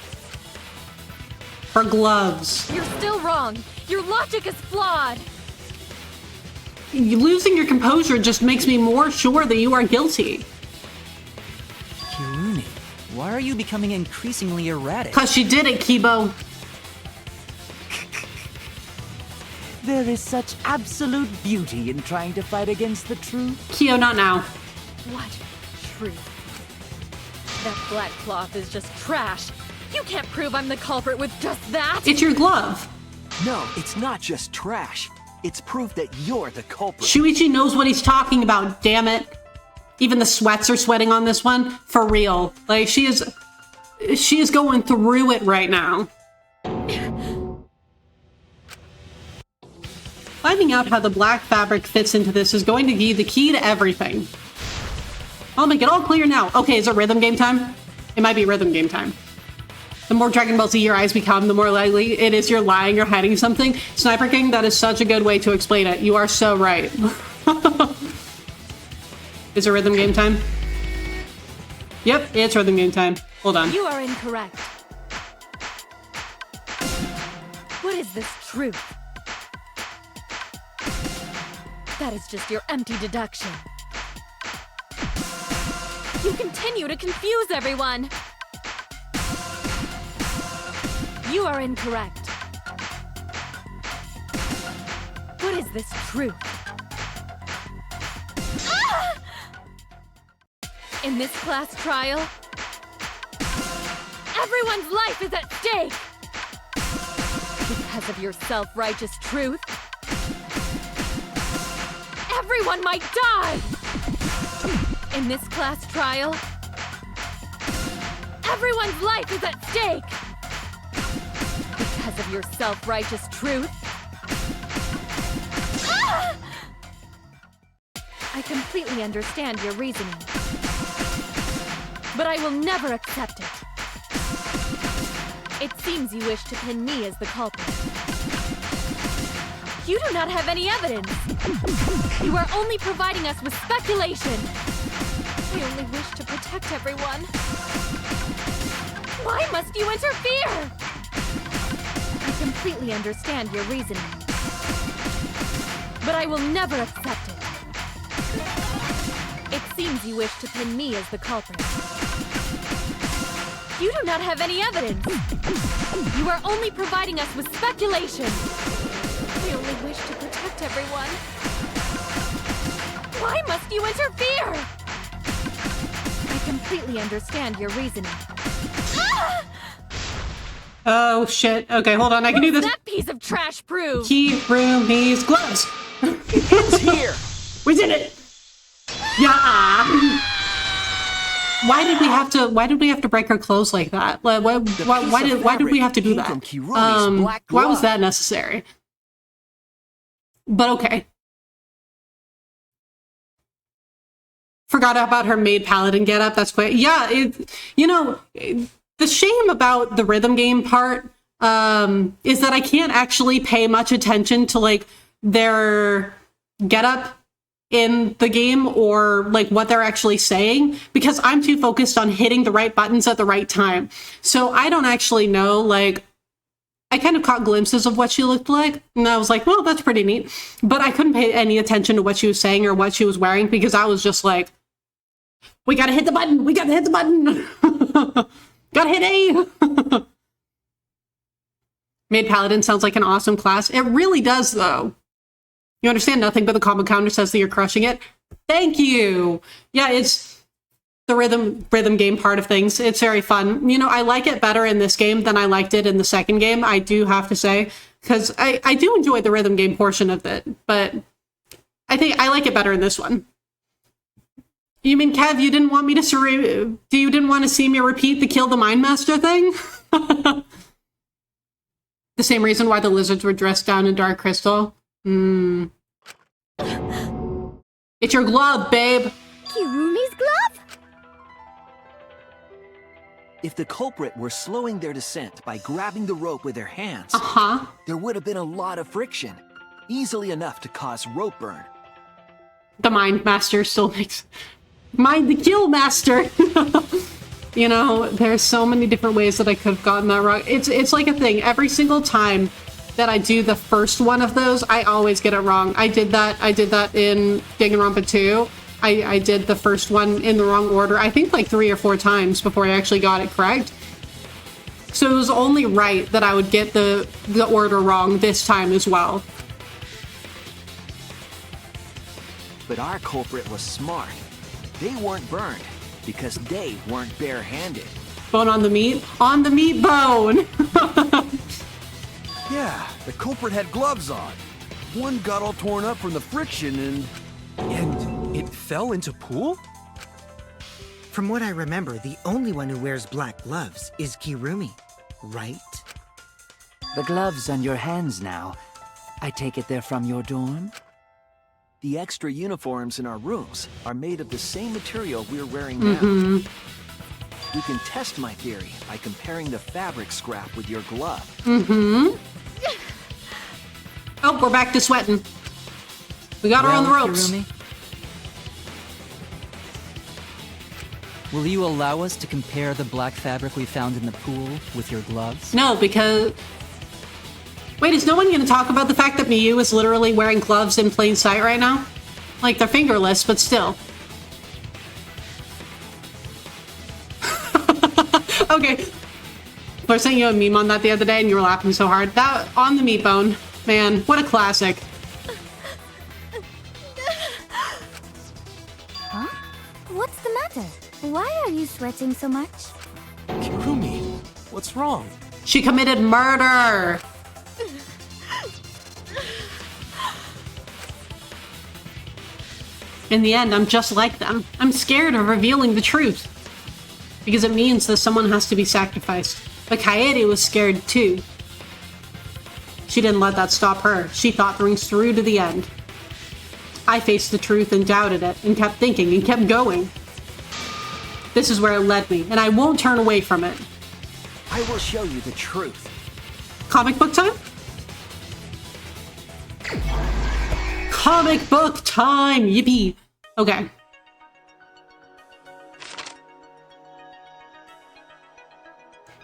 Her gloves. You're still wrong. Your logic is flawed. Losing your composure just makes me more sure that you are guilty. Kirumi, why are you becoming increasingly erratic? Cause she did it, Kibo. There is such absolute beauty in trying to fight against the truth. Kyo, not now. What truth? That black cloth is just trash. You can't prove I'm the culprit with just that. It's your glove. No, it's not just trash. It's proof that you're the culprit. Shuichi knows what he's talking about, damn it. Even the sweats are sweating on this one. For real. Like, she is going through it right now. Finding out how the black fabric fits into this is going to be the key to everything. I'll make it all clear now. Okay, is it rhythm game time? It might be rhythm game time. The more Dragon Ball Z your eyes become, the more likely it is you're lying or hiding something. Sniper King, that is such a good way to explain it. You are so right. Is it rhythm game time? Yep, it's rhythm game time. Hold on. You are incorrect. What is this truth? That is just your empty deduction. You continue to confuse everyone. You are incorrect. What is this truth? Ah! In this class trial, everyone's life is at stake. Because of your self-righteous truth, everyone might die. In this class trial, everyone's life is at stake. Because of your self-righteous truth. Ah! I completely understand your reasoning, but I will never accept it. It seems you wish to pin me as the culprit. You do not have any evidence. You are only providing us with speculation. I only wish to protect everyone. Why must you interfere? I completely understand your reasoning, but I will never accept it. It seems you wish to pin me as the culprit. You do not have any evidence. You are only providing us with speculation. I only wish to protect everyone. Why must you interfere? I completely understand your reasoning. Oh shit. Okay, hold on. I can do this. That piece of trash prove? Kirumi's gloves. It's here. We did it. Yeah. Why did we have to break her clothes like that? Why did we have to do that? Why was that necessary? But okay. Forgot about her maid paladin getup. That's quite, yeah. The shame about the rhythm game part is that I can't actually pay much attention to like their getup in the game or like what they're actually saying because I'm too focused on hitting the right buttons at the right time. So I don't actually know, like, I kind of caught glimpses of what she looked like and I was like, well, that's pretty neat. But I couldn't pay any attention to what she was saying or what she was wearing because I was just like, we gotta hit the button. We gotta hit the button. Gotta hit A. Maid Paladin sounds like an awesome class. It really does, though. You understand nothing but the combo counter says that you're crushing it. Thank you. Yeah, it's the rhythm game part of things. It's very fun. You know, I like it better in this game than I liked it in the second game, I do have to say, because I do enjoy the rhythm game portion of it, but I think I like it better in this one. You mean, Kev, you didn't want me to you didn't want to see me repeat the kill the Mind Master thing? The same reason why the lizards were dressed down in Dark Crystal? It's your glove, babe. Kirumi's glove? If the culprit were slowing their descent by grabbing the rope with their hands, there would have been a lot of friction, easily enough to cause rope burn. The Mind Master still makes... Mind the Kill Master! You know, there's so many different ways that I could have gotten that wrong. It's like a thing. Every single time that I do the first one of those, I always get it wrong. I did that in Danganronpa 2. I did the first one in the wrong order, I think like 3 or 4 times before I actually got it correct. So it was only right that I would get the order wrong this time as well. But our culprit was smart. They weren't burned because they weren't barehanded. Bone on the meat? On the meat bone! Yeah, the culprit had gloves on. One got all torn up from the friction And it fell into pool? From what I remember, the only one who wears black gloves is Kirumi, right? The gloves on your hands now. I take it they're from your dorm? The extra uniforms in our rooms are made of the same material we're wearing now. We can test my theory by comparing the fabric scrap with your glove. Oh, we're back to sweating. We got her on the ropes. Kirumi, will you allow us to compare the black fabric we found in the pool with your gloves? No, because... Wait, is no one going to talk about the fact that Miyu is literally wearing gloves in plain sight right now? Like, they're fingerless, but still. Okay. I was sending you a meme on that the other day, and you were laughing so hard. That, on the meat bone. Man, what a classic. Huh? What's the matter? Why are you sweating so much? Kirumi, what's wrong? She committed murder! In the end, I'm just like them. I'm scared of revealing the truth. Because it means that someone has to be sacrificed. But Kaede was scared too. She didn't let that stop her. She thought things through to the end. I faced the truth and doubted it, and kept thinking and kept going. This is where it led me, and I won't turn away from it. I will show you the truth. Comic book time? comic book time! Yippee! Okay.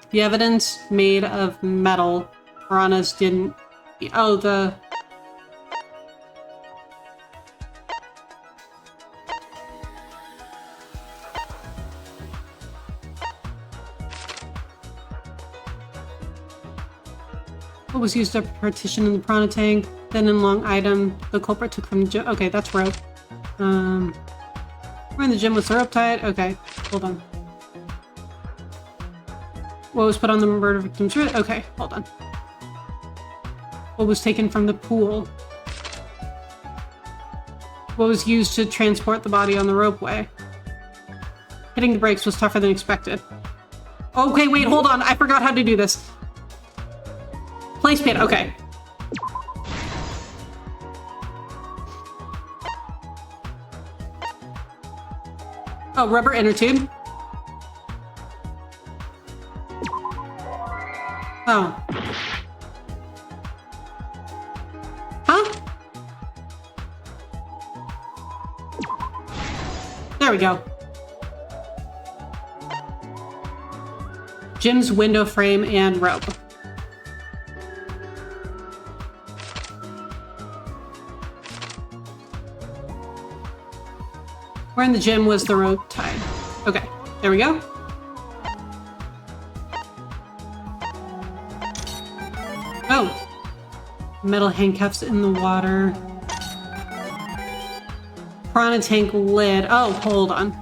The evidence made of metal. Piranhas didn't... Oh, the... What was used to partition in the piranha tank? Then in long item, the culprit took from the gym. Okay, that's rope. We're in the gym with the rope tied. Okay, hold on. What was put on the murder victim's wrist? Okay, hold on. What was taken from the pool? What was used to transport the body on the ropeway? Hitting the brakes was tougher than expected. Okay, wait, hold on. I forgot how to do this. Place pit, okay. Oh, rubber inner tube. Oh. Huh? There we go. Jim's window frame and rope. Where in the gym was the rope tied? Okay, there we go. Oh! Metal handcuffs in the water. Piranha tank lid. Oh, hold on.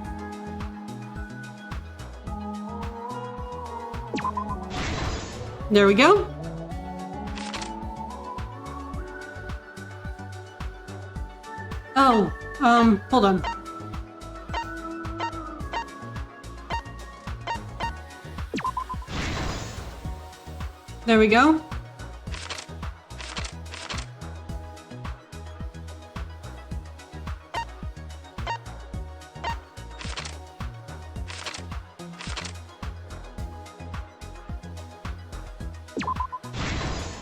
There we go. Oh, hold on. There we go.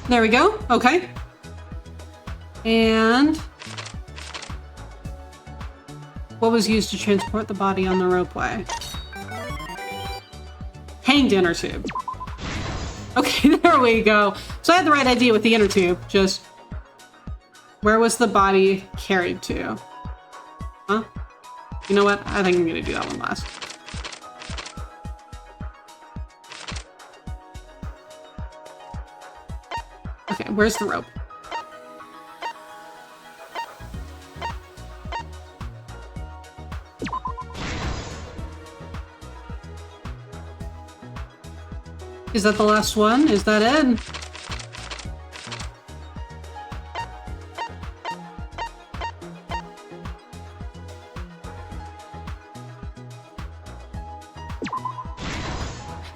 There we go. Okay. And what was used to transport the body on the ropeway? Hanged inner tube. Okay, there we go. So I had the right idea with the inner tube. Just where was the body carried to? Huh? You know what? I think I'm gonna do that one last. Okay, where's the rope? Is that the last one? Is that it?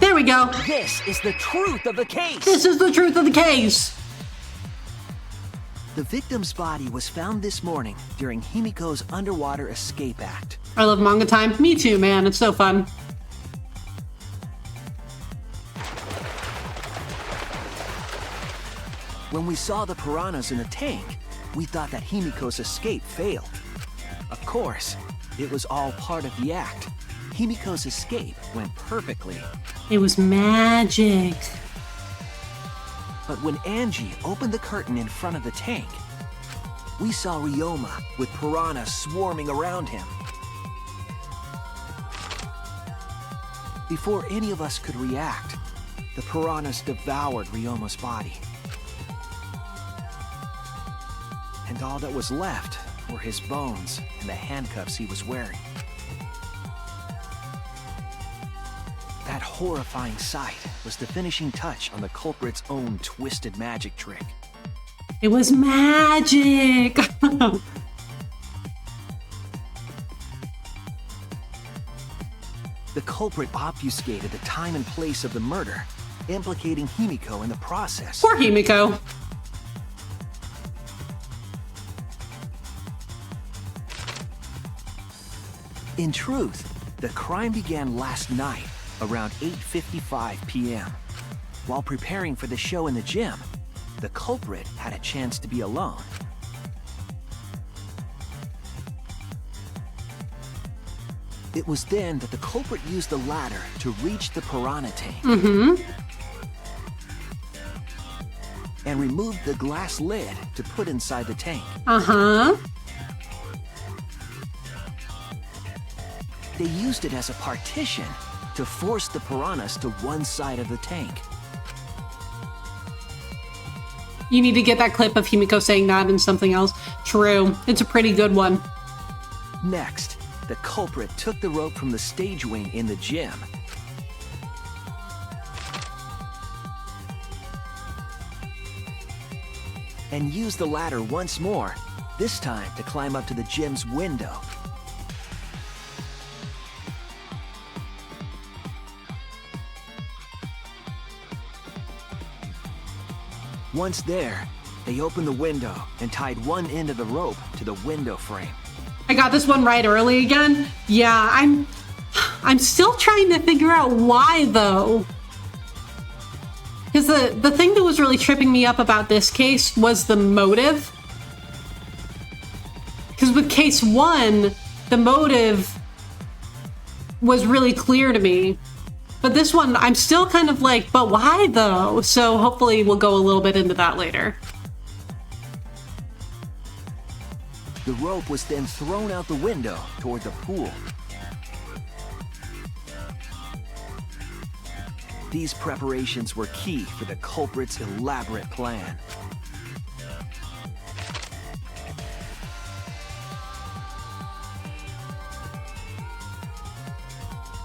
There we go. This is the truth of the case. This is the truth of the case. The victim's body was found this morning during Himiko's underwater escape act. I love manga time. Me too, man. It's so fun. When we saw the piranhas in the tank, we thought that Himiko's escape failed. Of course, it was all part of the act. Himiko's escape went perfectly. It was magic. But when Angie opened the curtain in front of the tank, we saw Ryoma with piranhas swarming around him. Before any of us could react, the piranhas devoured Ryoma's body. And all that was left were his bones and the handcuffs he was wearing. That horrifying sight was the finishing touch on the culprit's own twisted magic trick. It was magic! The culprit obfuscated the time and place of the murder, implicating Himiko in the process. Poor Himiko. In truth, the crime began last night, around 8:55 p.m. While preparing for the show in the gym, the culprit had a chance to be alone. It was then that the culprit used the ladder to reach the piranha tank. And removed the glass lid to put inside the tank. They used it as a partition to force the piranhas to one side of the tank. You need to get that clip of Himiko saying that and something else. True. It's a pretty good one. Next, the culprit took the rope from the stage wing in the gym. And used the ladder once more, this time to climb up to the gym's window. Once there, they opened the window and tied one end of the rope to the window frame. I got this one right early again. Yeah, I'm still trying to figure out why though. Because the thing that was really tripping me up about this case was the motive. Because with case 1, the motive was really clear to me. But this one, I'm still kind of like, but why though? So hopefully we'll go a little bit into that later. The rope was then thrown out the window toward the pool. These preparations were key for the culprit's elaborate plan.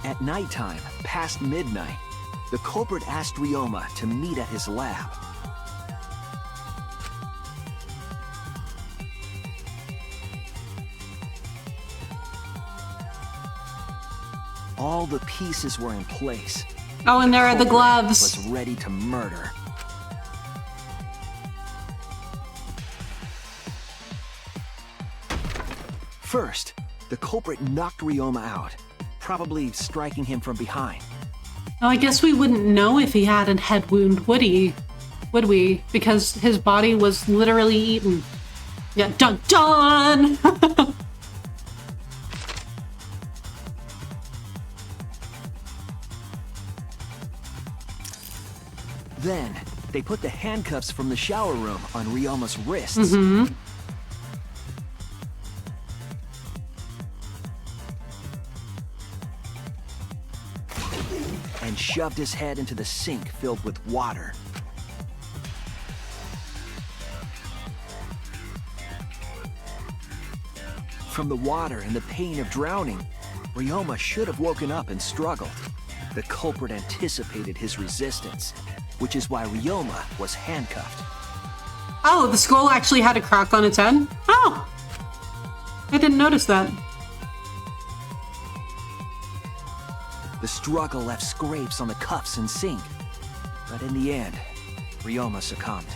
At nighttime, past midnight, the culprit asked Ryoma to meet at his lab. All the pieces were in place. Oh, and there are the gloves. Was ready to murder. First, the culprit knocked Ryoma out, probably striking him from behind. Oh, I guess we wouldn't know if he had a head wound, would he? Would we? Because his body was literally eaten. Yeah, dun dun! Then, they put the handcuffs from the shower room on Ryoma's wrists. And shoved his head into the sink filled with water. From the water and the pain of drowning, Ryoma should have woken up and struggled. The culprit anticipated his resistance, which is why Ryoma was handcuffed. Oh, the skull actually had a crack on its head? Oh! I didn't notice that. The struggle left scrapes on the cuffs and sink, but in the end, Ryoma succumbed.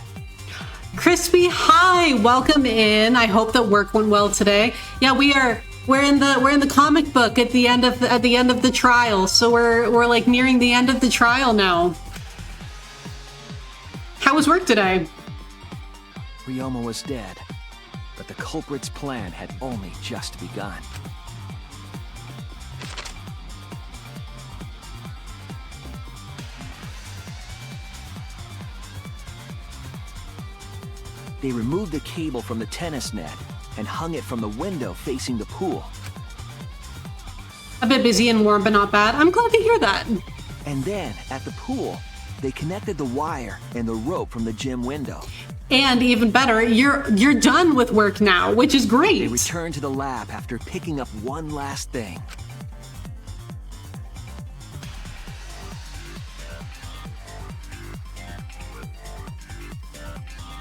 Crispy, hi! Welcome in. I hope that work went well today. Yeah, we're in the comic book at the end of the trial, so we're like nearing the end of the trial now. How was work today? Ryoma was dead, but the culprit's plan had only just begun. They removed the cable from the tennis net and hung it from the window facing the pool. A bit busy and warm, but not bad. I'm glad to hear that. And then, at the pool, they connected the wire and the rope from the gym window. And even better, you're done with work now, which is great. They returned to the lab after picking up one last thing.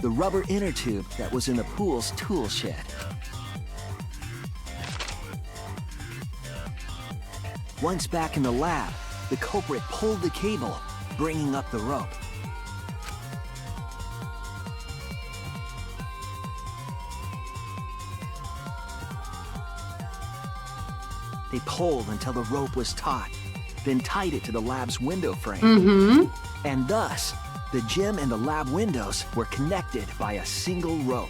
The rubber inner tube that was in the pool's tool shed. Once back in the lab, the culprit pulled the cable, bringing up the rope. They pulled until the rope was taut, then tied it to the lab's window frame. And thus, the gym and the lab windows were connected by a 1 single rope.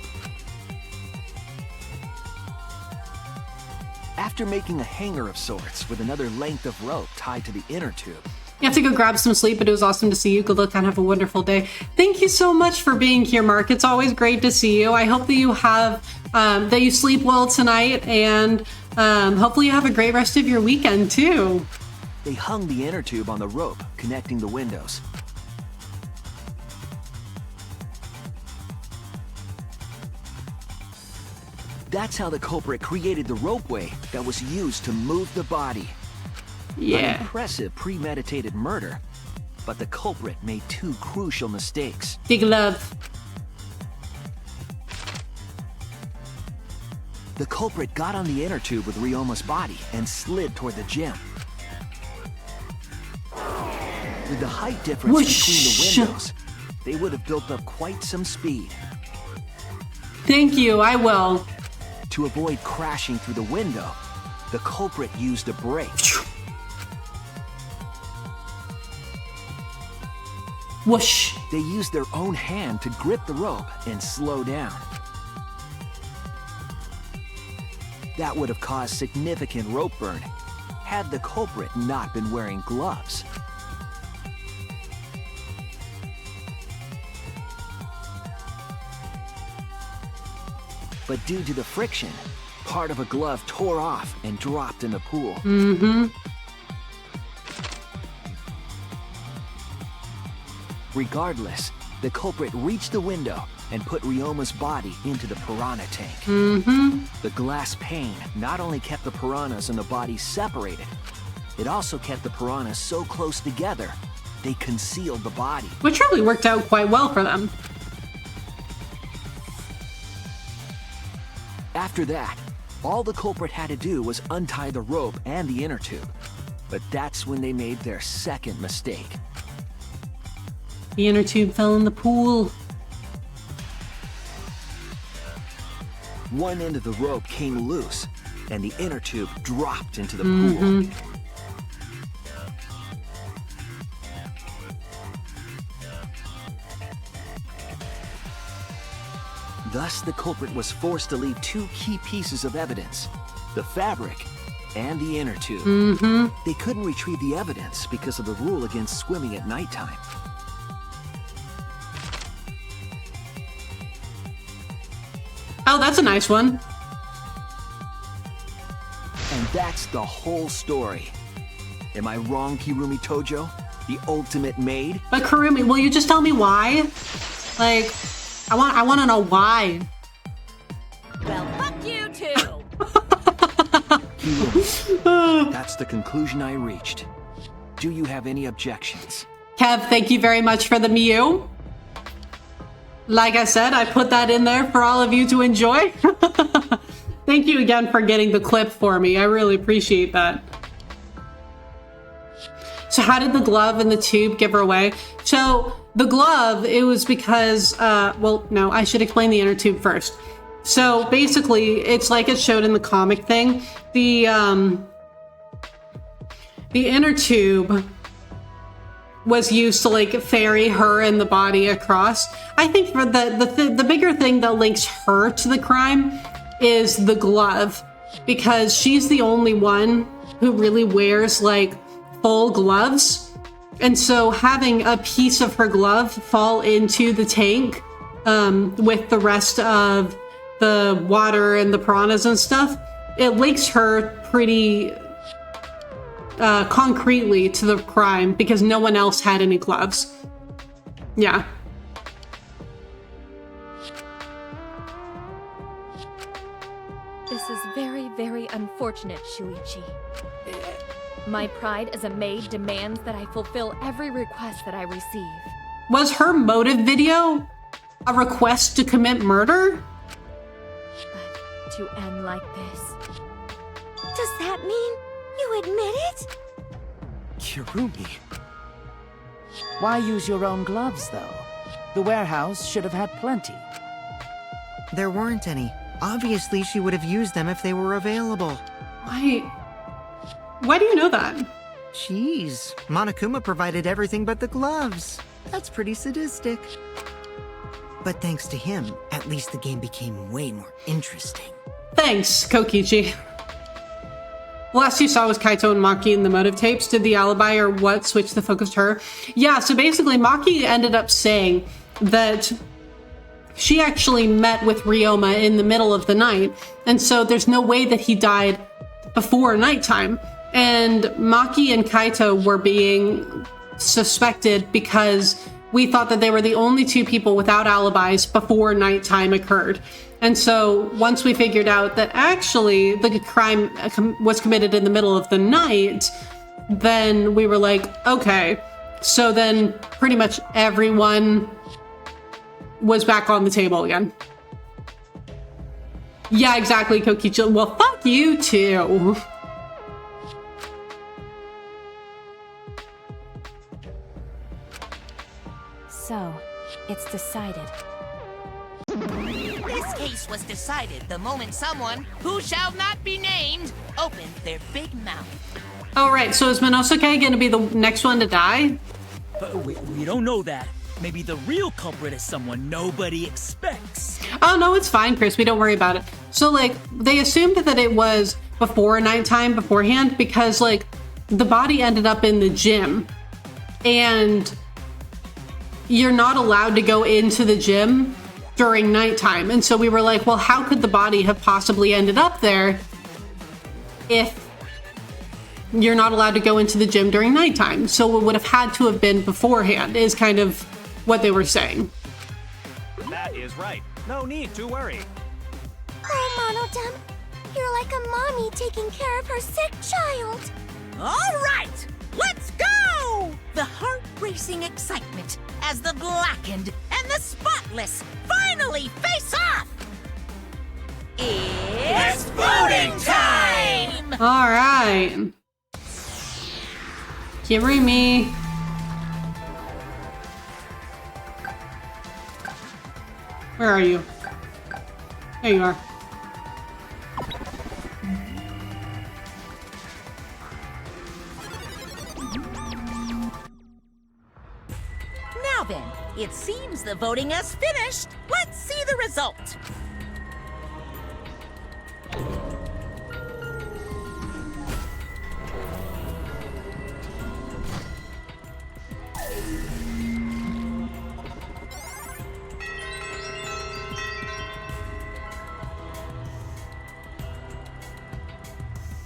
After making a hanger of sorts with another length of rope tied to the inner tube. You have to go grab some sleep, but it was awesome to see you. Good luck and have a wonderful day. Thank you so much for being here, Mark. It's always great to see you. I hope that you have, that you sleep well tonight, and hopefully you have a great rest of your weekend too. They hung the inner tube on the rope connecting the windows. That's how the culprit created the ropeway that was used to move the body. Yeah. An impressive premeditated murder, but the culprit made two crucial mistakes. Big love. The culprit got on the inner tube with Ryoma's body and slid toward the gym. With the height difference Whoosh. between the windows, they would have built up quite some speed. Thank you, I will. To avoid crashing through the window, the culprit used a brake. Whoosh. They used their own hand to grip the rope and slow down. That would have caused significant rope burn had the culprit not been wearing gloves. But due to the friction, part of a glove tore off and dropped in the pool. Mm-hmm. Regardless, the culprit reached the window and put Ryoma's body into the piranha tank. Mm-hmm. The glass pane not only kept the piranhas and the body separated, it also kept the piranhas so close together, they concealed the body. Which really worked out quite well for them. After that, all the culprit had to do was untie the rope and the inner tube. But that's when they made their second mistake. The inner tube fell in the pool. One end of the rope came loose, and the inner tube dropped into the pool. Thus, the culprit was forced to leave two key pieces of evidence, the fabric and the inner tube. They couldn't retrieve the evidence because of the rule against swimming at nighttime. Oh, that's a nice one. And that's the whole story. Am I wrong, Kirumi Tojo? The ultimate maid? But Kurumi, will you just tell me why? Like, I want to know why. Well, fuck you too! Kirumi, that's the conclusion I reached. Do you have any objections? Kev, thank you very much for the Mew. Like I said, I put that in there for all of you to enjoy. Thank you again for getting the clip for me. I really appreciate that. So how did the glove and the tube give her away? So the glove, it was because, well, no, I should explain the inner tube first. So basically, it's like it showed in the comic thing. The inner tube was used to like ferry her and the body across. I think for the bigger thing that links her to the crime is the glove, because she's the only one who really wears like full gloves. And so having a piece of her glove fall into the tank with the rest of the water and the piranhas and stuff, it links her pretty concretely to the crime because no one else had any gloves. Yeah. This is very, very unfortunate, Shuichi. My pride as a maid demands that I fulfill every request that I receive. Was her motive video a request to commit murder? But to end like this... Does that mean you admit it? Kirumi. Why use your own gloves, though? The warehouse should have had plenty. There weren't any. Obviously, she would have used them if they were available. Why do you know that? Jeez, Monokuma provided everything but the gloves. That's pretty sadistic. But thanks to him, at least the game became way more interesting. Thanks, Kokichi. last you saw was Kaito and Maki in the motive tapes. Did the alibi or what switch the focus to her? Yeah, so basically Maki ended up saying that she actually met with Ryoma in the middle of the night, and so there's no way that he died before nighttime. And Maki and Kaito were being suspected because we thought that they were the only two people without alibis before nighttime occurred. And so once we figured out that actually the crime was committed in the middle of the night, then we were like, okay. So then pretty much everyone was back on the table again. Yeah, exactly, Kokichi. Well, fuck you too. So, it's decided. This case was decided the moment someone, who shall not be named, opened their big mouth. All right, so is Monosuke going to be the next one to die? We don't know that. Maybe the real culprit is someone nobody expects. Oh, no, it's fine, Chris. We don't worry about it. So, like, they assumed that it was before nighttime beforehand because, like, the body ended up in the gym. And you're not allowed to go into the gym during nighttime. And so we were like, well, how could the body have possibly ended up there if you're not allowed to go into the gym during nighttime? So it would have had to have been beforehand, is kind of what they were saying. That is right. No need to worry. Oh, Monodem, you're like a mommy taking care of her sick child. All right, let's go! The heart-racing excitement as the blackened and the spotless finally face off! It's voting time! All right. Kirumi. Where are you? There you are. Now then, it seems the voting has finished. Let's see the result.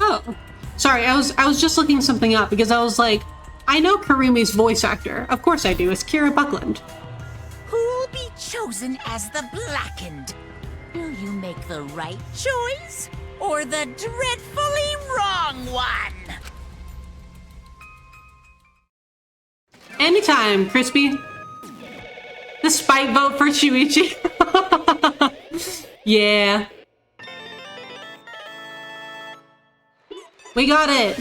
Oh, sorry. I was just looking something up because I was like, I know Karumi's voice actor. Of course I do. It's Kira Buckland. Who'll be chosen as the blackened? Will you make the right choice or the dreadfully wrong one? Anytime, Crispy. The spite vote for Shuichi. Yeah. We got it.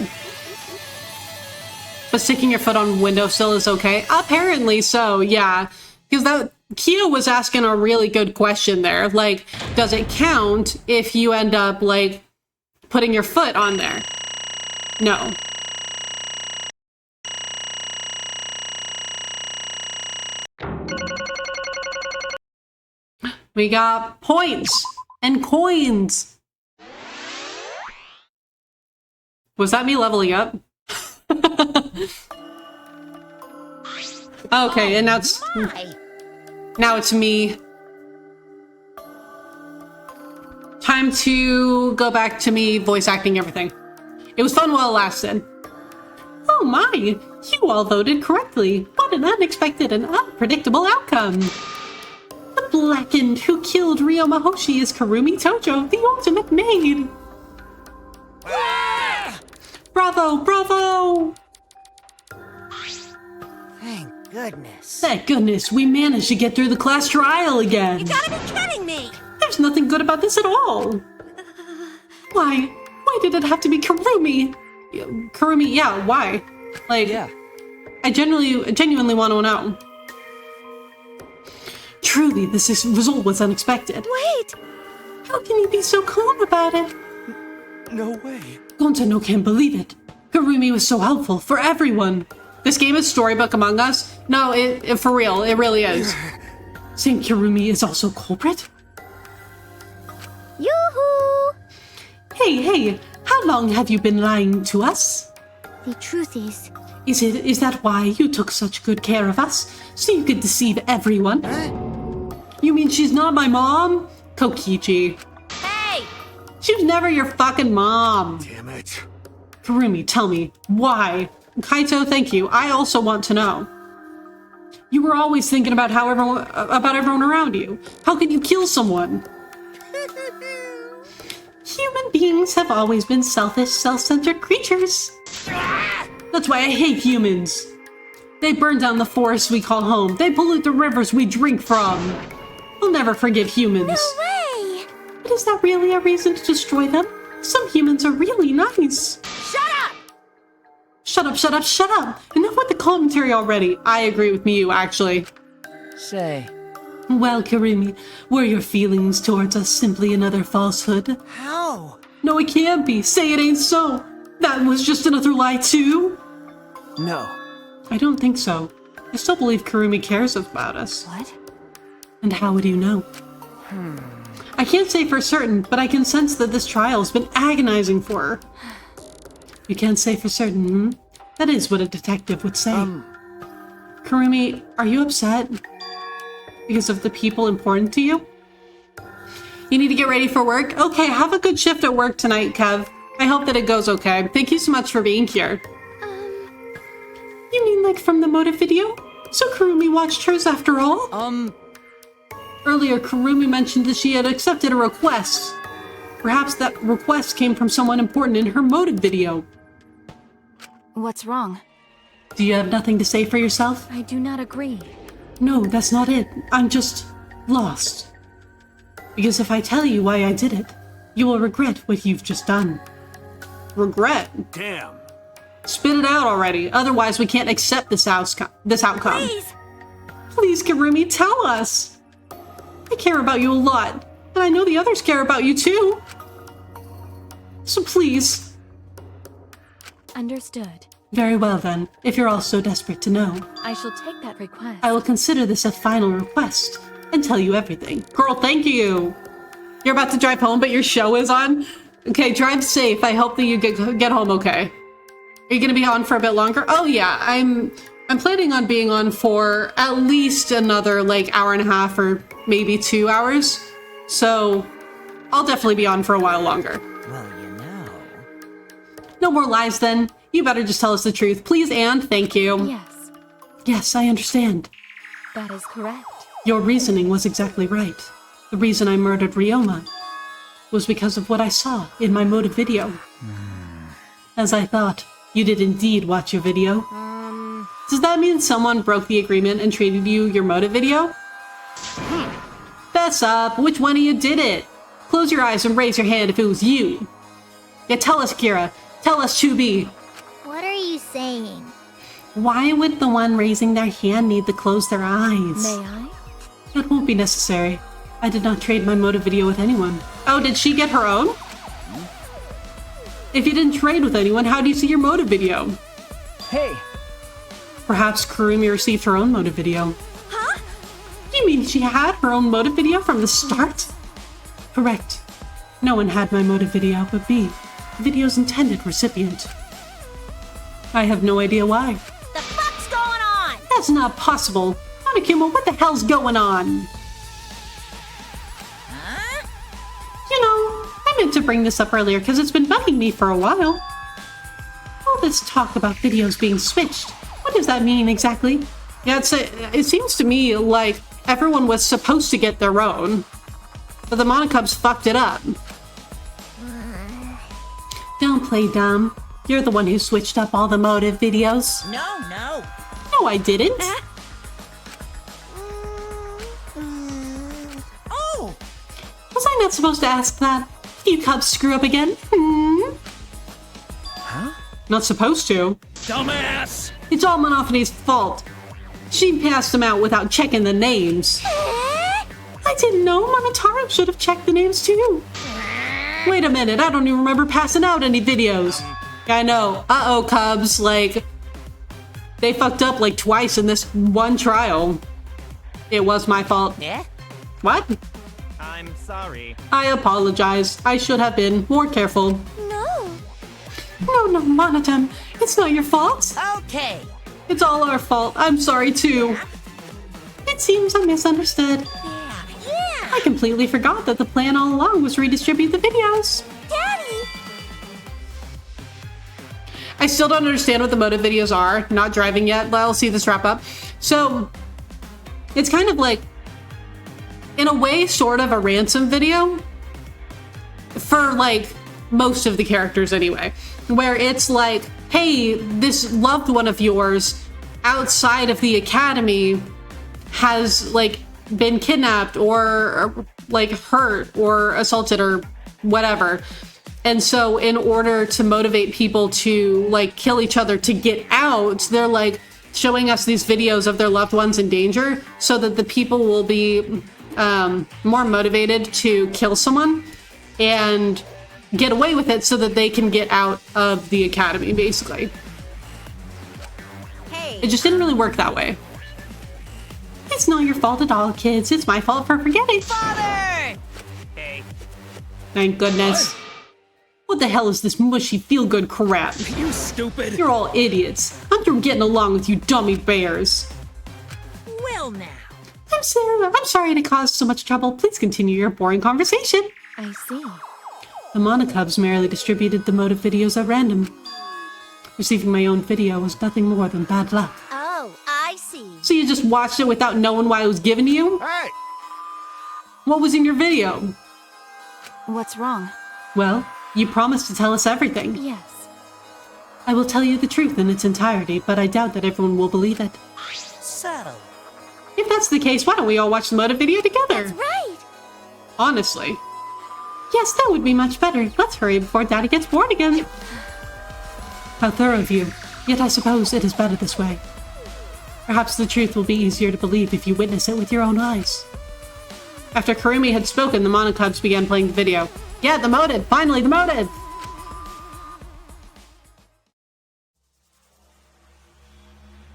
But sticking your foot on windowsill is okay? Apparently so, yeah. Because that Kyo was asking a really good question there. Like, does it count if you end up, like, putting your foot on there? No. We got points and coins. Was that me leveling up? Okay, and now it's me. Time to go back to me voice acting everything. It was fun while it lasted. Oh my, you all voted correctly. What an unexpected and unpredictable outcome. The blackened who killed Ryoma Hoshi is Karumi Tojo, the ultimate maid. Bravo, bravo! Thank goodness. Thank goodness, we managed to get through the class trial again. You gotta be kidding me! There's nothing good about this at all. Why did it have to be Karumi? Karumi, yeah, why? Like, yeah. I genuinely want to know. Truly, this result was unexpected. Wait! How can you be so calm about it? No way. Gontano can't believe it. Karumi was so helpful for everyone. This game is Storybook Among Us. No, it for real, it really is. Saying Karumi is also culprit? Yoo-hoo! Hey, How long have you been lying to us? The truth is... Is that why you took such good care of us? So you could deceive everyone? You mean she's not my mom? Kokichi. Hey! She was never your fucking mom. Damn it. Kurumi, tell me, why? Kaito, thank you. I also want to know. You were always thinking about everyone around you. How could you kill someone? Human beings have always been selfish, self-centered creatures. That's why I hate humans. They burn down the forests we call home. They pollute the rivers we drink from. We'll never forgive humans. No way! But is that really a reason to destroy them? Some humans are really nice. Shut up! Shut up, shut up, shut up! Enough with the commentary already. I agree with you, actually. Say, Well, Kurumi, were your feelings towards us simply another falsehood? How? No, it can't be. Say it ain't so. That was just another lie, too. No. I don't think so. I still believe Kurumi cares about us. What? And how would you know? I can't say for certain, but I can sense that this trial's been agonizing for her. You can't say for certain, hmm? That is what a detective would say. Kurumi, are you upset? Because of the people important to you? You need to get ready for work? Okay, have a good shift at work tonight, Kev. I hope that it goes okay. Thank you so much for being here. You mean like from the motive video? So Kurumi watched hers after all? Earlier, Kurumi mentioned that she had accepted a request. Perhaps that request came from someone important in her motive video. What's wrong? Do you have nothing to say for yourself? I do not agree. No, that's not it. I'm just lost. Because if I tell you why I did it, you will regret what you've just done. Regret? Damn. Spit it out already. Otherwise, we can't accept this outcome. Please! Please, Kurumi, tell us. I care about you a lot, and I know the others care about you too. So please. Understood. Very well then, if you're all so desperate to know. I shall take that request. I will consider this a final request and tell you everything. Girl, thank you. You're about to drive home, but your show is on? Okay, drive safe. I hope that you get home okay. Are you gonna be on for a bit longer? Oh yeah, I'm planning on being on for at least another like hour and a half or maybe 2 hours. So I'll definitely be on for a while longer. Well, you know. No more lies then. You better just tell us the truth. Please and thank you. Yes, Yes, I understand. that is correct. Your reasoning was exactly right. The reason I murdered Ryoma was because of what I saw in my motive video. As I thought, you did indeed watch your video. Does that mean someone broke the agreement and traded you your motive video? Fess up, which one of you did it? Close your eyes and raise your hand if it was you. Yeah, tell us, Kira. Tell us, Chubi. What are you saying? Why would the one raising their hand need to close their eyes? May I? It won't be necessary. I did not trade my motive video with anyone. Oh, did she get her own? If you didn't trade with anyone, how do you see your motive video? hey, Perhaps Kurumi received her own motive video. Huh? You mean she had her own motive video from the start? Correct. No one had my motive video but me, the video's intended recipient. I have no idea why. The fuck's going on? That's not possible. Monokuma, what the hell's going on? Huh? You know, I meant to bring this up earlier because it's been bugging me for a while. All this talk about videos being switched, what does that mean exactly? Yeah, it seems to me like everyone was supposed to get their own, but the Monokubs fucked it up. Don't play dumb. You're the one who switched up all the motive videos. No. No, I didn't. Oh! Was I not supposed to ask that? Did you cubs screw up again? Huh? Not supposed to. Dumbass! It's all Monophanie's fault. She passed them out without checking the names. I didn't know. Monotaro should have checked the names too. Wait a minute, I don't even remember passing out any videos. I know. Uh-oh, Cubs. Like, they fucked up like twice in this one trial. It was my fault. Yeah? What? I'm sorry. I apologize. I should have been more careful. No. No, Monotem. It's not your fault. Okay. It's all our fault. I'm sorry, too. It seems I misunderstood. Yeah. I completely forgot that the plan all along was redistribute the videos. Daddy! I still don't understand what the motive videos are. Not driving yet, but I'll see this wrap up. So, it's kind of like, in a way, sort of a ransom video. For, like, most of the characters anyway. Where it's like, hey, this loved one of yours outside of the academy has, like, been kidnapped or like, hurt or assaulted or whatever. And so in order to motivate people to, like, kill each other to get out, they're, like, showing us these videos of their loved ones in danger so that the people will be more motivated to kill someone and get away with it so that they can get out of the academy, basically. Hey. It just didn't really work that way. It's not your fault at all, kids. It's my fault for forgetting. Father! Hey. Thank goodness. What the hell is this mushy feel-good crap? You stupid! You're all idiots. I'm through getting along with you dummy bears. Well now. I'm Sarah. I'm sorry to cause so much trouble. Please continue your boring conversation. I see. The Monocubs merely distributed the motive videos at random. Receiving my own video was nothing more than bad luck. Oh, I see. So you just watched it without knowing why it was given to you? Hey! What was in your video? What's wrong? Well, you promised to tell us everything. Yes. I will tell you the truth in its entirety, but I doubt that everyone will believe it. So. If that's the case, why don't we all watch the motive video together? That's right! Honestly. Yes, that would be much better. Let's hurry before Daddy gets bored again. How thorough of you. Yet I suppose it is better this way. Perhaps the truth will be easier to believe if you witness it with your own eyes. After Karumi had spoken, the Monocubs began playing the video. Yeah, the motive! Finally, the motive!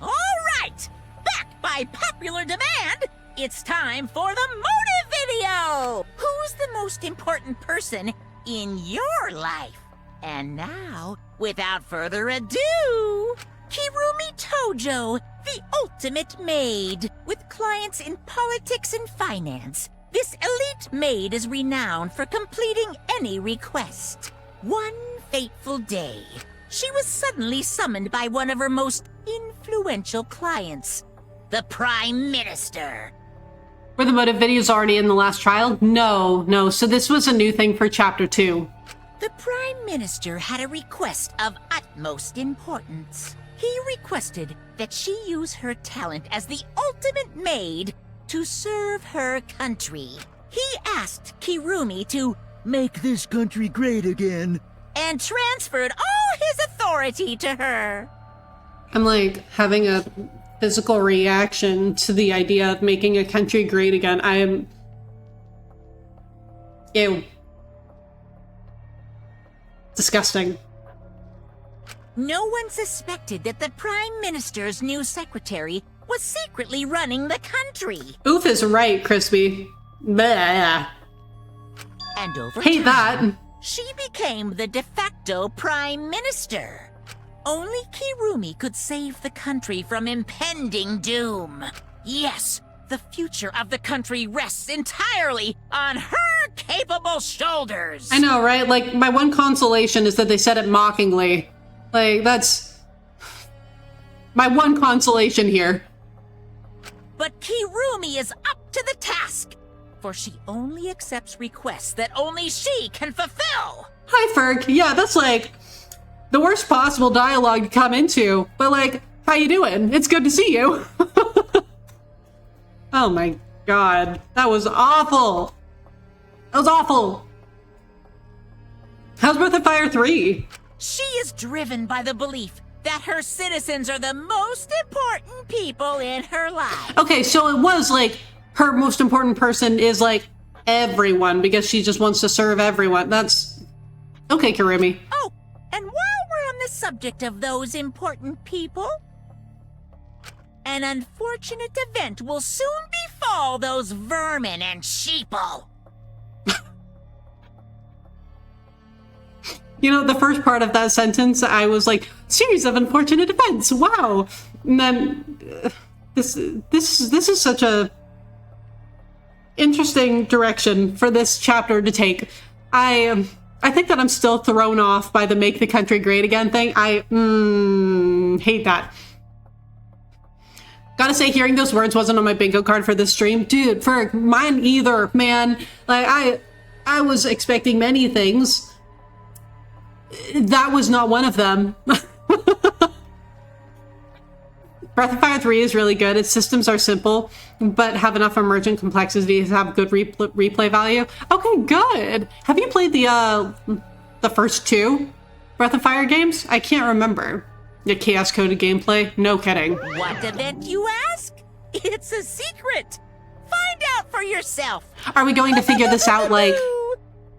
All right! Back by popular demand, it's time for the motive video! Who's the most important person in your life? And now, without further ado, Kirumi Tojo, the ultimate maid. With clients in politics and finance, this elite maid is renowned for completing any request. One fateful day, she was suddenly summoned by one of her most influential clients, the Prime Minister. Were the motive videos already in the last trial? No. So this was a new thing for Chapter 2. The Prime Minister had a request of utmost importance. He requested that she use her talent as the ultimate maid to serve her country. He asked Kirumi to make this country great again and transferred all his authority to her. I'm like having a physical reaction to the idea of making a country great again. I am... Ew. Disgusting. No one suspected that the Prime Minister's new secretary was secretly running the country. Oof is right, Crispy. Blah. And over Hate that. she became the de facto Prime Minister. Only Kirumi could save the country from impending doom. Yes, the future of the country rests entirely on her capable shoulders. I know, right? Like, my one consolation is that they said it mockingly. Like, that's my one consolation here. But Kirumi is up to the task, for she only accepts requests that only she can fulfill. Hi, Ferg. Yeah, that's like the worst possible dialogue to come into. But like, how you doing? It's good to see you. Oh my god. That was awful. That was awful. How's Breath of Fire 3? She is driven by the belief that her citizens are the most important people in her life. Okay, so it was like her most important person is like everyone because she just wants to serve everyone. That's okay, Kirumi. Oh, and while we're on the subject of those important people, an unfortunate event will soon befall those vermin and sheeple. You know, the first part of that sentence, I was like, series of unfortunate events, wow. And then, this is such a interesting direction for this chapter to take. I think that I'm still thrown off by the make the country great again thing. I hate that. Gotta say, hearing those words wasn't on my bingo card for this stream. Dude, for mine either, man. Like, I was expecting many things. That was not one of them. Breath of Fire 3 is really good. Its systems are simple, but have enough emergent complexity to have good replay value. Okay, good. Have you played the first two Breath of Fire games? I can't remember. The chaos coded gameplay? No kidding. What event, you ask? It's a secret. Find out for yourself. Are we going to figure this out, like,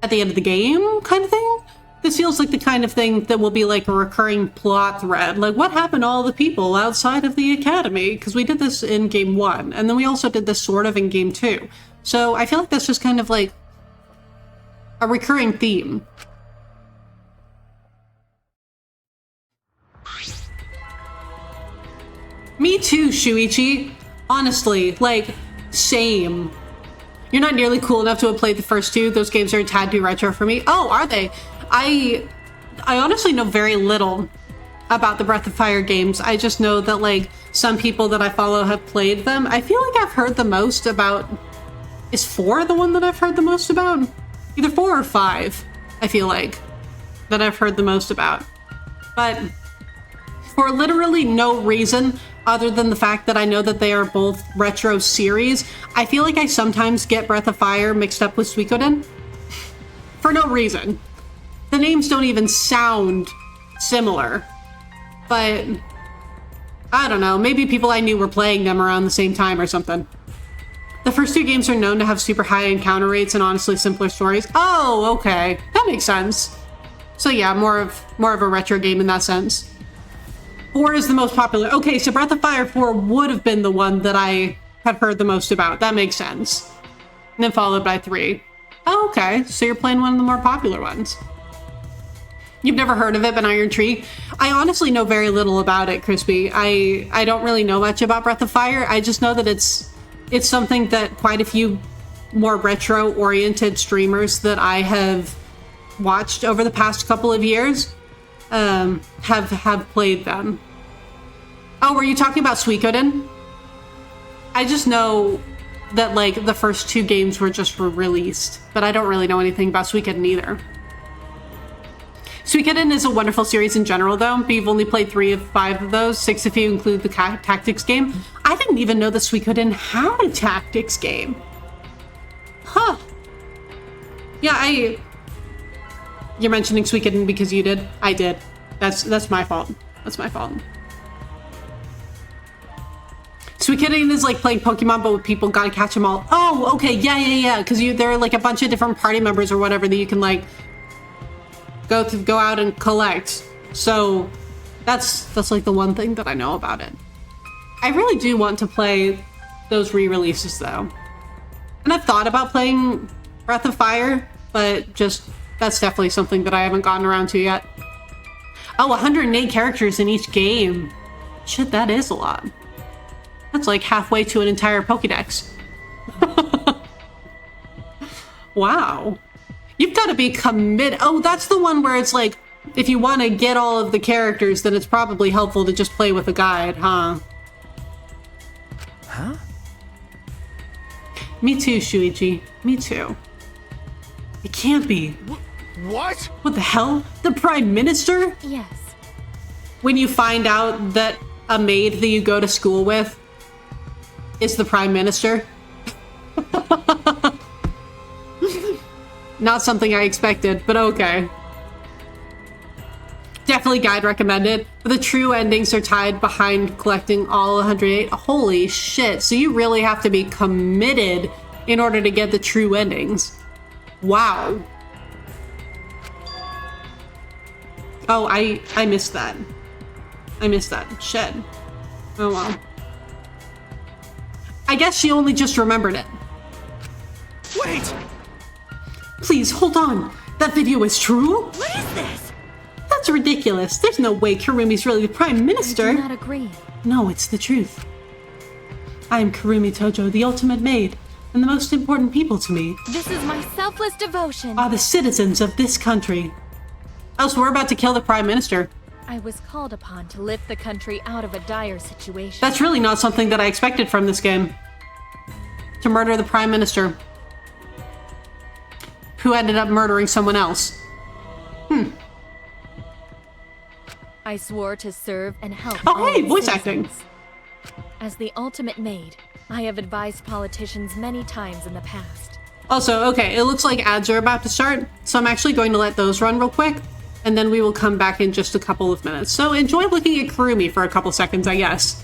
at the end of the game kind of thing? This feels like the kind of thing that will be like a recurring plot thread. Like, what happened to all the people outside of the academy? Because we did this in game 1, and then we also did this sort of in game 2. So I feel like that's just kind of like a recurring theme. Me too, Shuichi. Honestly, like, same. You're not nearly cool enough to have played the first two. Those games are a tad too retro for me. Oh, are they? I honestly know very little about the Breath of Fire games. I just know that, like, some people that I follow have played them. I feel like I've heard the most about... Is 4 the one that I've heard the most about? Either 4 or 5, I feel like, that I've heard the most about. But for literally no reason other than the fact that I know that they are both retro series, I feel like I sometimes get Breath of Fire mixed up with Suikoden. For no reason. The names don't even sound similar. But I don't know, maybe people I knew were playing them around the same time or something. The first two games are known to have super high encounter rates and honestly simpler stories. Oh, okay. That makes sense. So yeah, more of a retro game in that sense. 4 is the most popular. Okay, so Breath of Fire 4 would have been the one that I have heard the most about. That makes sense. And then followed by 3. Oh, okay, so you're playing one of the more popular ones. You've never heard of it, but Iron Tree? I honestly know very little about it, Crispy. I don't really know much about Breath of Fire. I just know that it's something that quite a few more retro-oriented streamers that I have watched over the past couple of years have played them. Oh, were you talking about Suikoden? I just know that, like, the first 2 games were just released, but I don't really know anything about Suikoden either. Suikoden is a wonderful series in general, though, but you've only played 3 of 5 of those, 6 if you include the tactics game. I didn't even know that Suikoden had a tactics game. Huh. Yeah, You're mentioning Suikoden because you did? I did. That's my fault. That's my fault. Suikoden is like playing Pokemon, but with people, gotta catch them all. Oh, okay, yeah, because there are like a bunch of different party members or whatever that you can like go out and collect. So that's like the one thing that I know about it. I really do want to play those re-releases though. And I've thought about playing Breath of Fire, but just that's definitely something that I haven't gotten around to yet. Oh, 108 characters in each game. Shit, that is a lot. That's like halfway to an entire Pokédex. Wow. You've got to be committed. Oh, that's the one where it's like, if you want to get all of the characters, then it's probably helpful to just play with a guide, huh? Huh? Me too, Shuichi. Me too. It can't be. What? What the hell? The Prime Minister? Yes. When you find out that a maid that you go to school with is the Prime Minister? Not something I expected, but okay. Definitely guide recommended. But the true endings are tied behind collecting all 108. Holy shit. So you really have to be committed in order to get the true endings. Wow. Oh, I missed that. I missed that. Shit. Oh well. I guess she only just remembered it. Wait! Please, hold on. That video is true? What is this? That's ridiculous. There's no way Kurumi's really the Prime Minister. I do not agree. No, it's the truth. I am Kurumi Tojo, the ultimate maid, and the most important people to me This is my selfless devotion. are the citizens of this country. Oh, so we're about to kill the Prime Minister. I was called upon to lift the country out of a dire situation. That's really not something that I expected from this game. To murder the Prime Minister. Who ended up murdering someone else. I swore to serve and help. Oh, all hey, its voice citizens. acting. As the ultimate maid, I have advised politicians many times in the past. Also, okay, it looks like ads are about to start, so I'm actually going to let those run real quick, and then we will come back in just a couple of minutes. So enjoy looking at Kurumi for a couple seconds, I guess.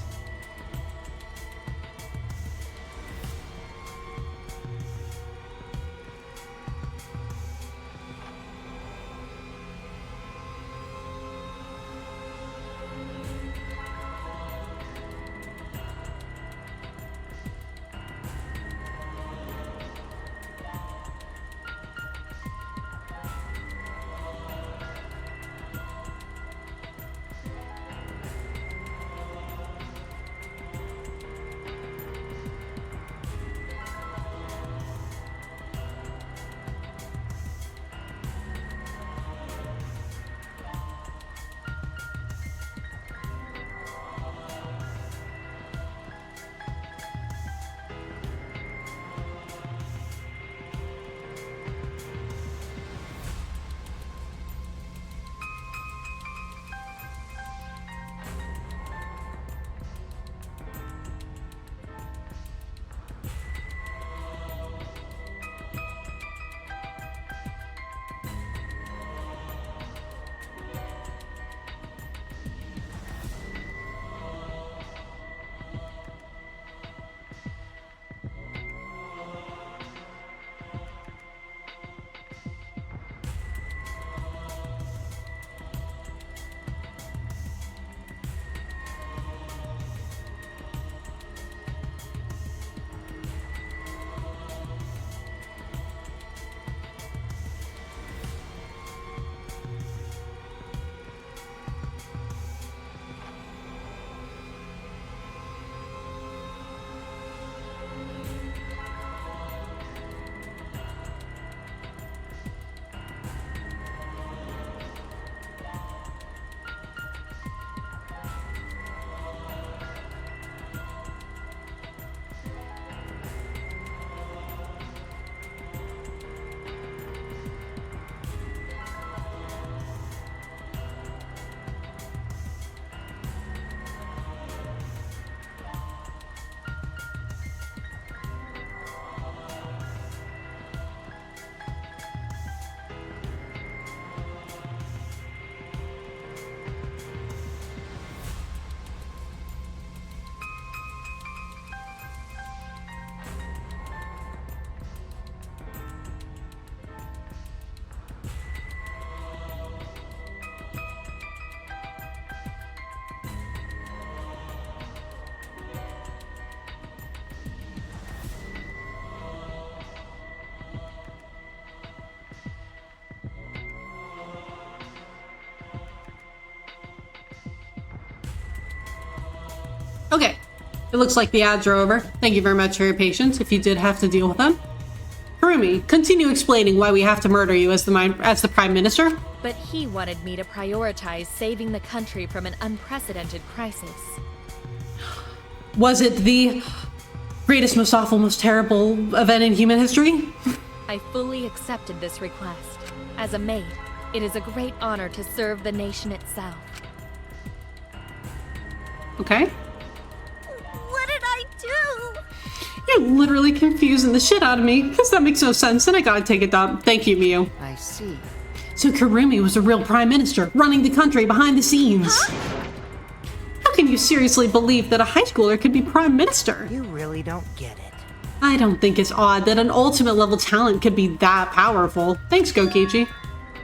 Okay, it looks like the ads are over. Thank you very much for your patience if you did have to deal with them. Kurumi, continue explaining why we have to murder you as the Prime Minister. But he wanted me to prioritize saving the country from an unprecedented crisis. Was it the greatest, most awful, most terrible event in human history? I fully accepted this request. As a maid, it is a great honor to serve the nation itself. Okay. What did I do? You're literally confusing the shit out of me, because that makes no sense, and I gotta take it down. Thank you, Miyu. I see. So Kurumi was a real Prime Minister, running the country behind the scenes. Huh? How can you seriously believe that a high schooler could be Prime Minister? You really don't get it. I don't think it's odd that an ultimate level talent could be that powerful. Thanks, Gokichi.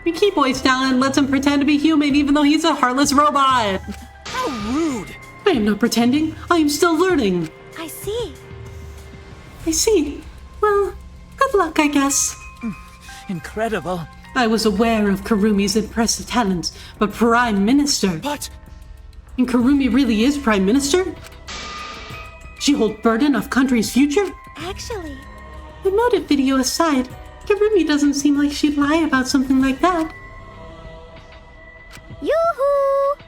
Your Boy's talent lets him pretend to be human even though he's a heartless robot. How rude! I am not pretending. I am still learning. I see. I see. Well, good luck, I guess. Incredible. I was aware of Kurumi's impressive talents, but Prime Minister? But... And Kurumi really is Prime Minister? She holds burden of country's future? Actually, The motive video aside, Kurumi doesn't seem like she'd lie about something like that. yoo-hoo!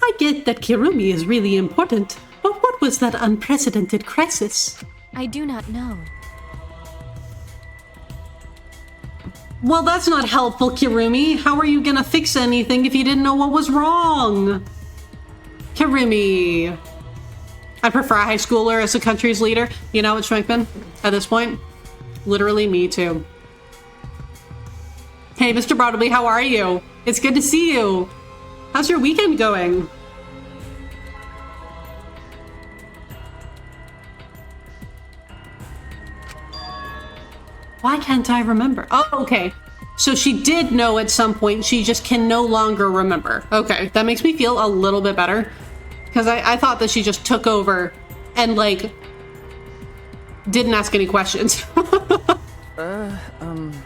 I get that Kurumi is really important, but what was that unprecedented crisis? I do not know. Well, that's not helpful, Kurumi. How are you gonna fix anything if you didn't know what was wrong? Kurumi. I prefer a high schooler as a country's leader. You know what, Schmeckman? At this point, literally me too. Hey, Mr. Broadway, how are you? It's good to see you. How's your weekend going? Why can't I remember? Oh, okay. So she did know at some point, she just can no longer remember. Okay, that makes me feel a little bit better. Because I thought that she just took over and, like, didn't ask any questions.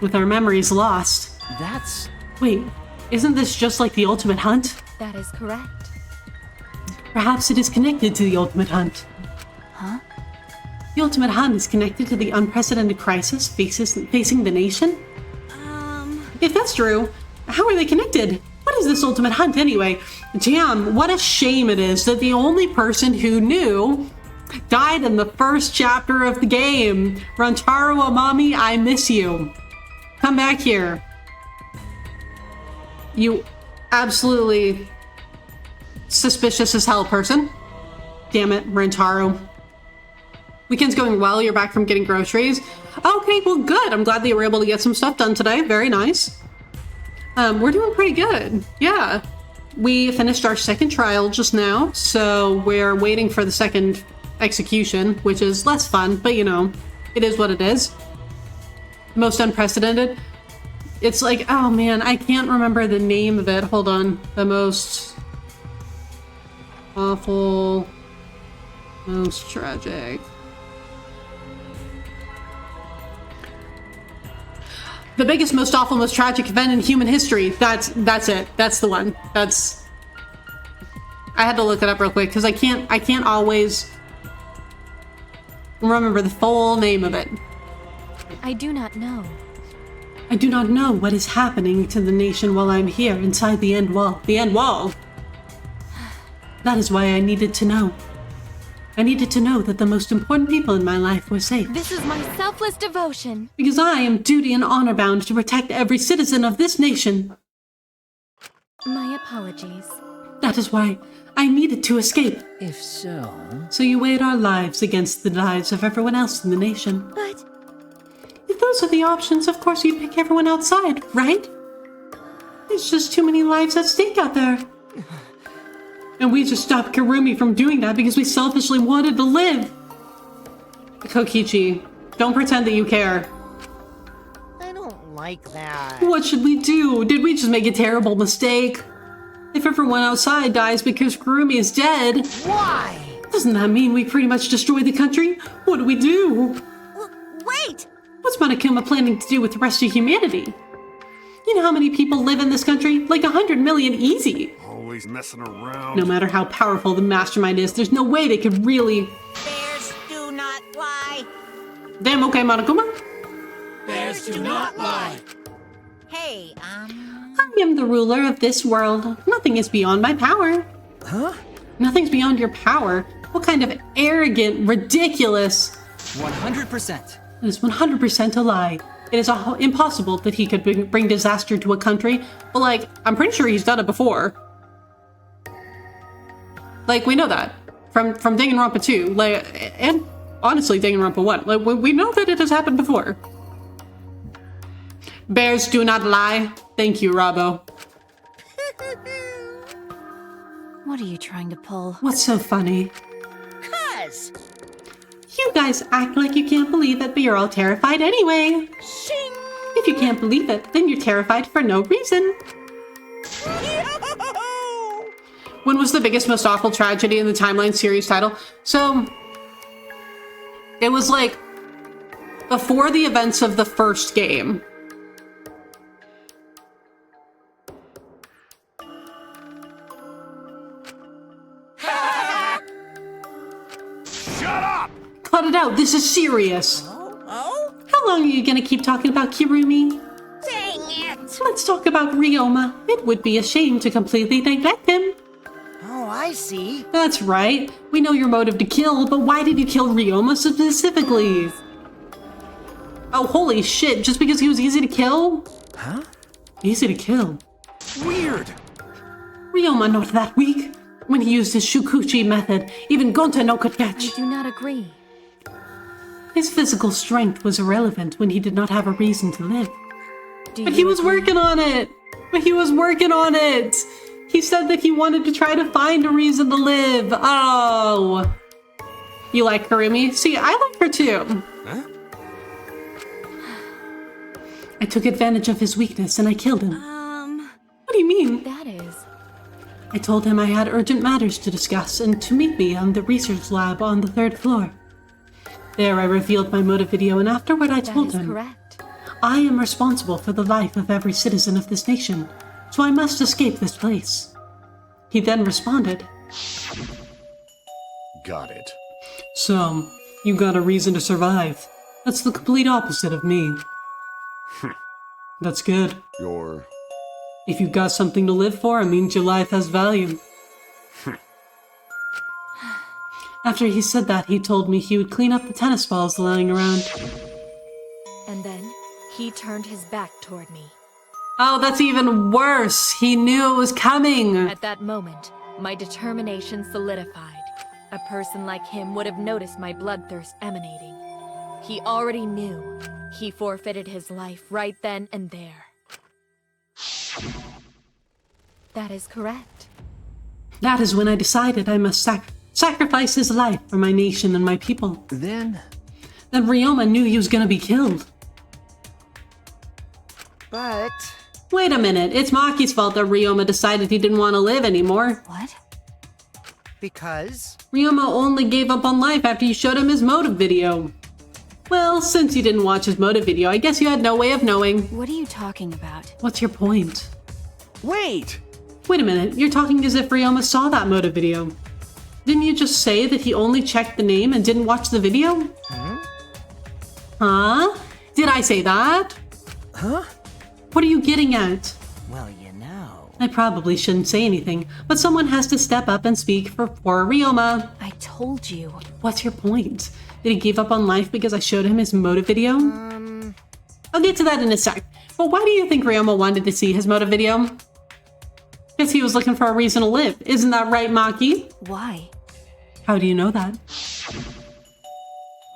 With our memories lost. That's... Wait, isn't this just like the Ultimate Hunt? That is correct. Perhaps it is connected to the Ultimate Hunt. Huh? The Ultimate Hunt is connected to the unprecedented crisis facing the nation? If that's true, how are they connected? What is this Ultimate Hunt anyway? Damn, what a shame it is that the only person who knew died in the first chapter of the game. Rantaro Amami, I miss you. Come back here. You absolutely suspicious as hell person. Damn it, Rantaro. Weekend's going well. You're back from getting groceries. Okay, well, good. I'm glad that you were able to get some stuff done today. Very nice. We're doing pretty good. Yeah. We finished our second trial just now, so we're waiting for the second execution, which is less fun, but you know, it is what it is. Most unprecedented. It's like, oh man, I can't remember the name of it. Hold on. The most awful, most tragic. The biggest, most awful, most tragic event in human history. That's it. That's the one. That's... I had to look it up real quick because I can't always remember the full name of it. I do not know. I do not know what is happening to the nation while I'm here inside the end wall. The end wall! That is why I needed to know. I needed to know that the most important people in my life were safe. This is my selfless devotion. Because I am duty and honor bound to protect every citizen of this nation. My apologies. That is why I needed to escape. If so... So you weighed our lives against the lives of everyone else in the nation. But... If those are the options, of course you'd pick everyone outside, right? There's just too many lives at stake out there. And we just stopped Kurumi from doing that because we selfishly wanted to live. Kokichi, don't pretend that you care. I don't like that. What should we do? Did we just make a terrible mistake? If everyone outside dies because Kurumi is dead... Why? Doesn't that mean we pretty much destroy the country? What do we do? Wait! What's Monokuma planning to do with the rest of humanity? You know how many people live in this country? Like 100 million easy. Always messing around. No matter how powerful the mastermind is, there's no way they could really... Bears do not lie. Damn, okay, Monokuma. Bears do not lie. Hey, I am the ruler of this world. Nothing is beyond my power. Huh? Nothing's beyond your power? What kind of arrogant, ridiculous... 100%. It is 100% a lie. It is impossible that he could bring disaster to a country. But, like, I'm pretty sure he's done it before. Like, we know that. From Danganronpa 2. Like, and honestly, Danganronpa 1. Like, we know that it has happened before. Bears do not lie. Thank you, Robbo. What are you trying to pull? What's so funny? 'cause. You guys act like you can't believe it, but you're all terrified anyway. Shing! If you can't believe it, then you're terrified for no reason. When was the biggest, most awful tragedy in the Timeline series title? So, it was like before the events of the first game. cut it out. This is serious. Oh? How long are you gonna keep talking about Kirumi? Dang it! Let's talk about Ryoma. It would be a shame to completely neglect him. Oh, I see. That's right. We know your motive to kill, but why did you kill Ryoma specifically? Oh, holy shit. Just because he was easy to kill? Huh? Easy to kill. Weird. Ryoma not that weak. When he used his Shukuchi method, even Gonta no could catch. I do not agree. His physical strength was irrelevant when he did not have a reason to live. But he you was agree? working on it! He said that he wanted to try to find a reason to live. Oh. You like Kirumi? See, I like her too. Huh? I took advantage of his weakness and I killed him. What do you mean? That is. I told him I had urgent matters to discuss and to meet me on the research lab on the 3rd floor. There I revealed my motive video and afterward I told That is him, correct. I am responsible for the life of every citizen of this nation, so I must escape this place. He then responded, Got it. So, you got a reason to survive. That's the complete opposite of me. That's good. You're... If you've got something to live for, it means your life has value. After he said that, he told me he would clean up the tennis balls lying around. And then he turned his back toward me. Oh, that's even worse! He knew it was coming! At that moment, my determination solidified. A person like him would have noticed my bloodthirst emanating. He already knew. He forfeited his life right then and there. That is correct. That is when I decided I must sacrifice his life for my nation and my people. Then Ryoma knew he was gonna be killed. But... Wait a minute, it's Maki's fault that Ryoma decided he didn't want to live anymore. What? Because? Ryoma only gave up on life after you showed him his motive video. Well, since you didn't watch his motive video, I guess you had no way of knowing. What are you talking about? What's your point? wait! Wait a minute, you're talking as if Ryoma saw that motive video. Didn't you just say that he only checked the name and didn't watch the video? Huh? Did I say that? Huh? What are you getting at? Well, you know. I probably shouldn't say anything, but someone has to step up and speak for poor Ryoma. I told you. What's your point? Did he give up on life because I showed him his motive video? I'll get to that in a sec. But why do you think Ryoma wanted to see his motive video? Because he was looking for a reason to live. Isn't that right, Maki? Why? How do you know that?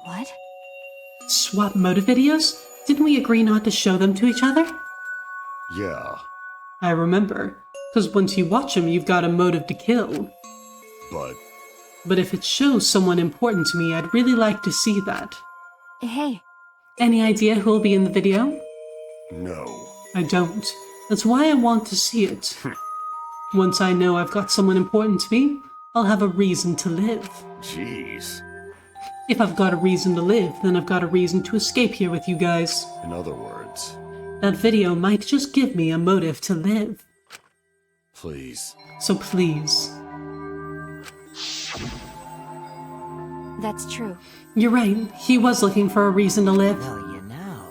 What? Swap motive videos? Didn't we agree not to show them to each other? Yeah, I remember. Because once you watch them, you've got a motive to kill. but if it shows someone important to me, I'd really like to see that. Hey. Any idea who'll be in the video? no. I don't. That's why I want to see it. Once I know I've got someone important to me, I'll have a reason to live. Jeez. If I've got a reason to live, then I've got a reason to escape here with you guys. In other words, That video might just give me a motive to live. please. So please. That's true. You're right, he was looking for a reason to live. Well, you know.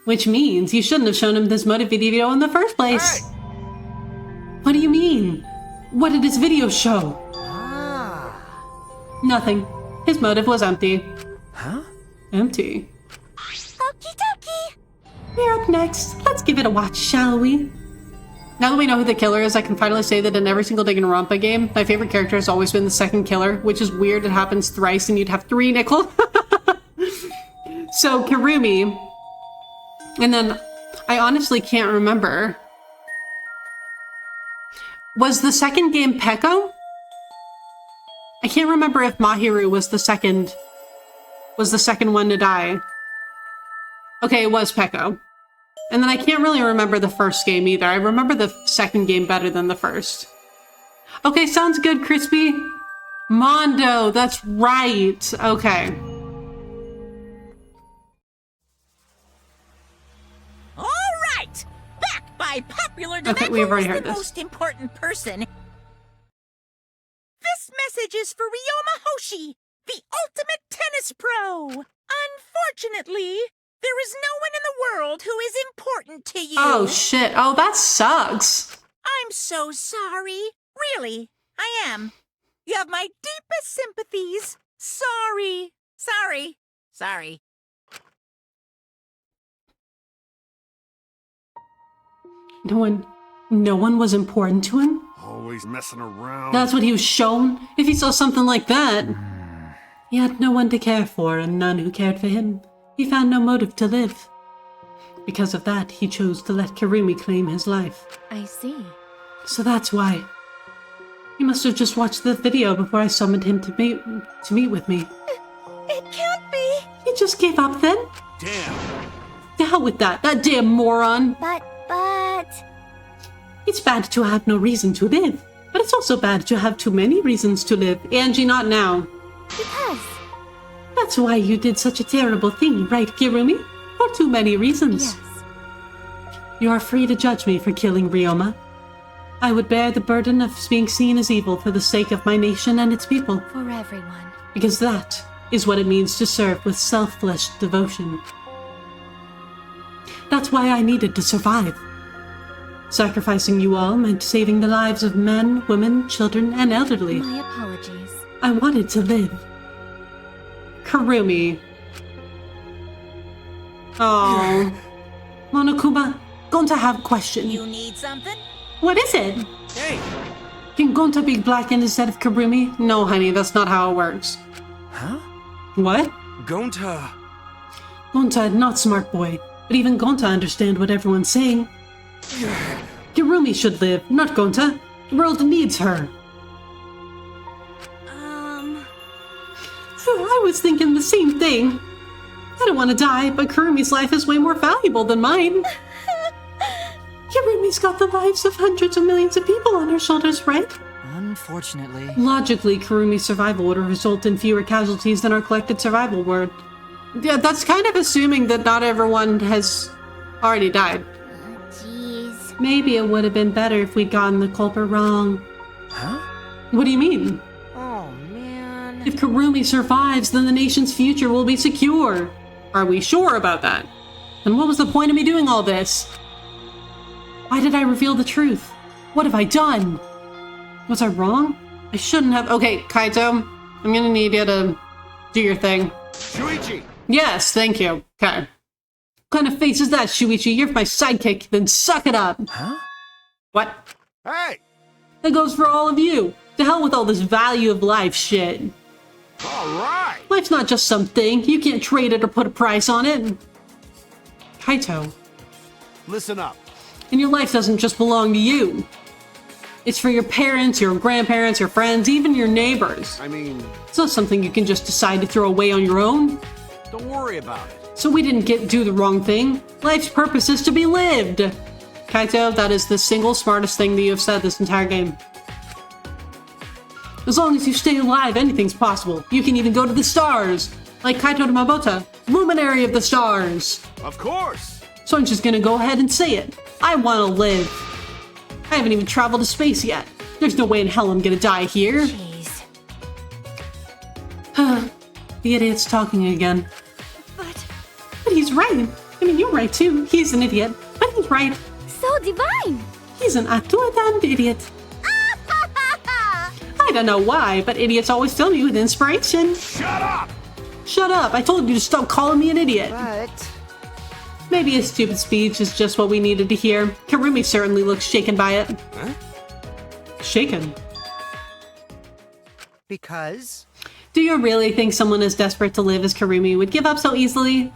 Which means you shouldn't have shown him this motive video in the first place. Hey! What do you mean? What did his video show? Ah. Nothing. His motive was empty. Huh? Empty. Okie dokie. We're up next. Let's give it a watch, shall we? Now that we know who the killer is, I can finally say that in every single Danganronpa game, my favorite character has always been the second killer, which is weird. It happens thrice and you'd have 3 nickel. So, Kirumi. And then, I honestly can't remember. Was the second game Peko? I can't remember if Mahiru was the second one to die. Okay, it was Peko. And then I can't really remember the first game either. I remember the second game better than the first. Okay, sounds good, Crispy. Mondo, that's right. Okay. All right! Back by popular demand, Okay, we've already who's heard the this. most important person? This message is for Ryoma Hoshi. the ultimate tennis pro. Unfortunately, there is no one in the world who is important to you. Oh shit. Oh, that sucks. I'm so sorry. Really, I am. You have my deepest sympathies. Sorry. Sorry. Sorry. No one was important to him? Always messing around. That's what he was shown? If he saw something like that. He had no one to care for and none who cared for him. He found no motive to live. Because of that, he chose to let Kirumi claim his life. I see. So that's why. He must have just watched the video before I summoned him to meet with me. It can't be. He just gave up then? Damn. The hell with that damn moron. But... It's bad to have no reason to live, but it's also bad to have too many reasons to live. Angie, not now. Because... That's why you did such a terrible thing, right, Kirumi? For too many reasons. Yes. You are free to judge me for killing Ryoma. I would bear the burden of being seen as evil for the sake of my nation and its people. For everyone. Because that is what it means to serve with selfless devotion. That's why I needed to survive. Sacrificing you all meant saving the lives of men, women, children, and elderly. My apologies. I wanted to live. Kirumi. Oh. Monokuma, Gonta have question. You need something? What is it? Hey! Can Gonta be blackened instead of Kirumi? No, honey, that's not how it works. Huh? What? Gonta... Gonta, not smart boy. But even Gonta understand what everyone's saying. Kirumi should live, not Gonta. The world needs her. I was thinking the same thing. I don't want to die, but Kurumi's life is way more valuable than mine. Kirumi's got the lives of hundreds of millions of people on her shoulders, right? Unfortunately. Logically, Kurumi's survival would result in fewer casualties than our collected survival would. Yeah, that's kind of assuming that not everyone has already died. Jeez. Maybe it would have been better if we'd gotten the culprit wrong. Huh? What do you mean? Oh, man. If Kirumi survives, then the nation's future will be secure. Are we sure about that? Then what was the point of me doing all this? Why did I reveal the truth? What have I done? Was I wrong? I shouldn't have. Okay, Kaito, I'm gonna need you to do your thing. Shuichi! Yes, thank you. Okay. What kind of face is that, Shuichi? You're my sidekick, then suck it up. Huh? What? Hey! That goes for all of you. To hell with all this value of life shit. All right! Life's not just something. You can't trade it or put a price on it. Kaito. Listen up. And your life doesn't just belong to you. It's for your parents, your grandparents, your friends, even your neighbors. I mean... It's not something you can just decide to throw away on your own. Don't worry about it. So we didn't do the wrong thing. Life's purpose is to be lived. Kaito, that is the single smartest thing that you have said this entire game. As long as you stay alive, anything's possible. You can even go to the stars. Like Kaito to Mabota, luminary of the stars. Of course! So I'm just gonna go ahead and say it. I wanna live. I haven't even traveled to space yet. There's no way in hell I'm gonna die here. Jeez. The idiot's talking again. But he's right. I mean, you're right too. He's an idiot, but he's right. So divine! He's an damned idiot. I don't know why, but idiots always fill me with inspiration. Shut up! Shut up! I told you to stop calling me an idiot. But... Maybe his stupid speech is just what we needed to hear. Kirumi certainly looks shaken by it. Huh? Shaken? Because... Do you really think someone as desperate to live as Kirumi would give up so easily?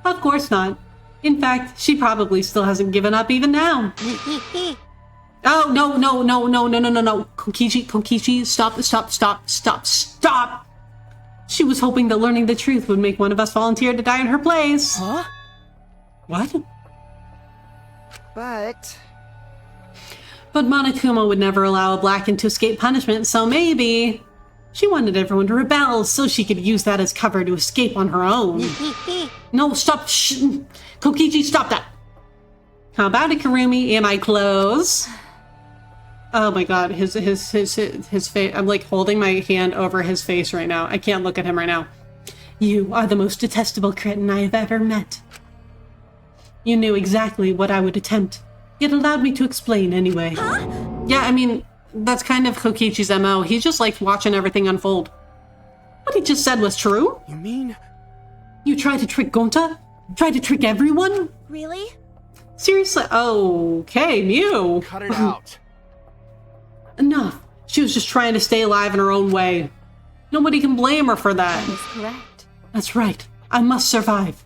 Of course not. In fact, she probably still hasn't given up even now. Oh, no. Kokichi, stop. She was hoping that learning the truth would make one of us volunteer to die in her place. Huh? What? But Monokuma would never allow a Blackened to escape punishment, so maybe... She wanted everyone to rebel so she could use that as cover to escape on her own. No, stop. Shh. Kokichi, stop that. How about it, Kirumi? Am I close? Oh my god, his face. I'm like holding my hand over his face right now. I can't look at him right now. You are the most detestable cretin I have ever met. You knew exactly what I would attempt, yet allowed me to explain anyway. Huh? Yeah, I mean, that's kind of Kokichi's MO. He just likes watching everything unfold. What he just said was true? You mean? You tried to trick Gonta? Tried to trick everyone? Really? Seriously? Okay, Mew. Cut it out. Enough. She was just trying to stay alive in her own way. Nobody can blame her for that. That is correct. That's right. I must survive.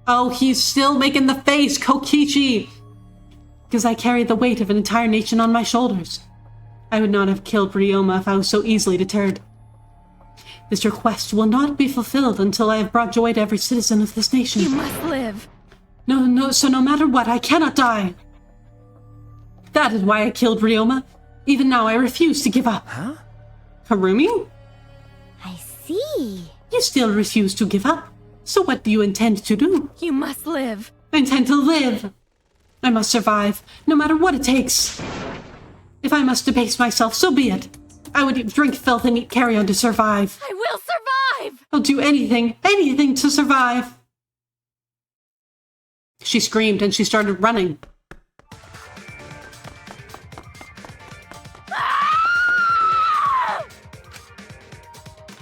Oh, he's still making the face, Kokichi! Because I carry the weight of an entire nation on my shoulders. I would not have killed Ryoma if I was so easily deterred. This request will not be fulfilled until I have brought joy to every citizen of this nation. You must live. No, so no matter what, I cannot die. That is why I killed Ryoma. Even now, I refuse to give up. Huh? Harumi? I see. You still refuse to give up. So what do you intend to do? You must live. I intend to live. I must survive, no matter what it takes. If I must debase myself, so be it. I would drink filth and eat carrion to survive. I will survive! I'll do anything to survive. She screamed and she started running.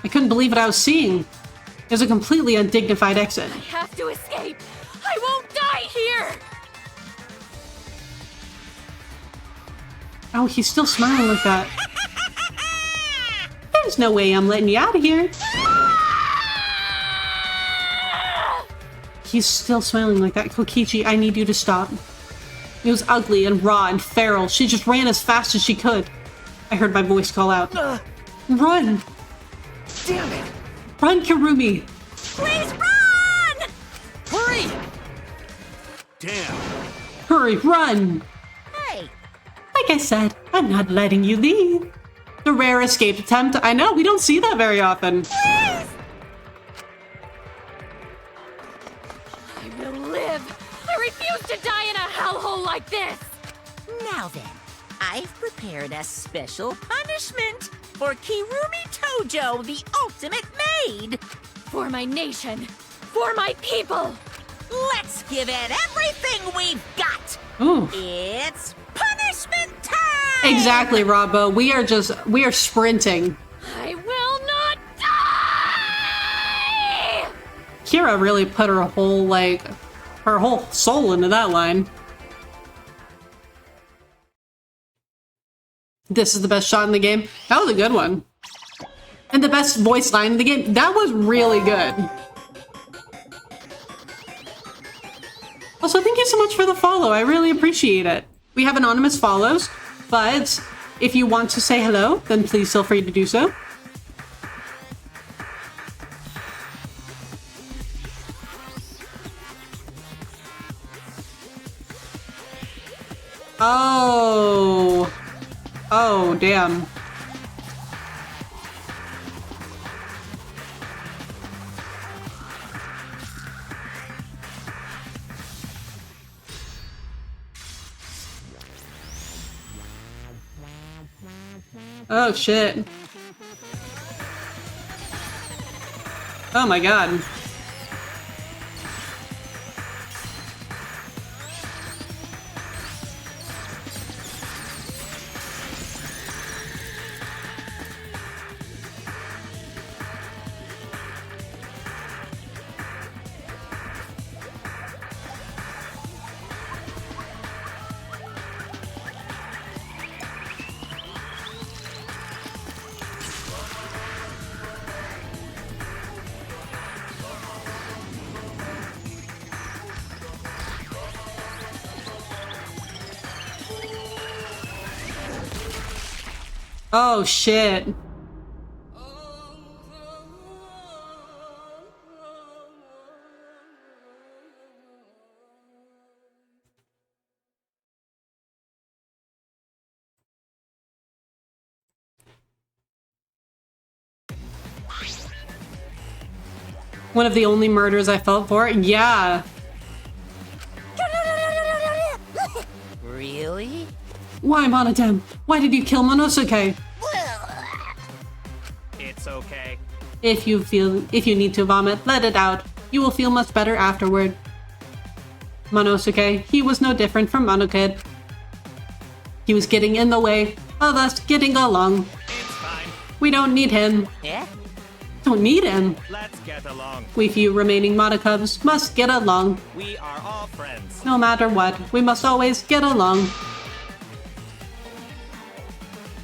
I couldn't believe what I was seeing. It was a completely undignified exit. I have to escape. I won't die here! Oh, he's still smiling like that. There's no way I'm letting you out of here. He's still smiling like that. Kokichi, I need you to stop. It was ugly and raw and feral. She just ran as fast as she could. I heard my voice call out. Run! Damn it! Run, Kirumi! Please run! Hurry! Damn. Hurry, run! Hey, Like I said, I'm not letting you leave. The rare escape attempt. I know, we don't see that very often. please! I will live. I refuse to die in a hellhole like this. Now then, I've prepared a special punishment for Kirumi Tojo, the ultimate maid. For my nation. For my people. Let's give it everything we've got. Ooh. It's punishment time! Exactly, Robbo. We are sprinting. I will not die! Kira really put her whole soul into that line. This is the best shot in the game. That was a good one. And the best voice line in the game. That was really good. Also, thank you so much for the follow. I really appreciate it. We have anonymous follows, but if you want to say hello, then please feel free to do so. Oh. Oh, damn. Oh, shit. Oh my god. Oh, shit. One of the only murders I felt for? Yeah. Really? Why, Monodam? Why did you kill Monosuke? It's okay. If you need to vomit, let it out. You will feel much better afterward. Monosuke, he was no different from Monokid. He was getting in the way of us getting along. It's fine. We don't need him. Yeah? Don't need him. Let's get along. We few remaining Monocubs must get along. We are all friends. No matter what, we must always get along.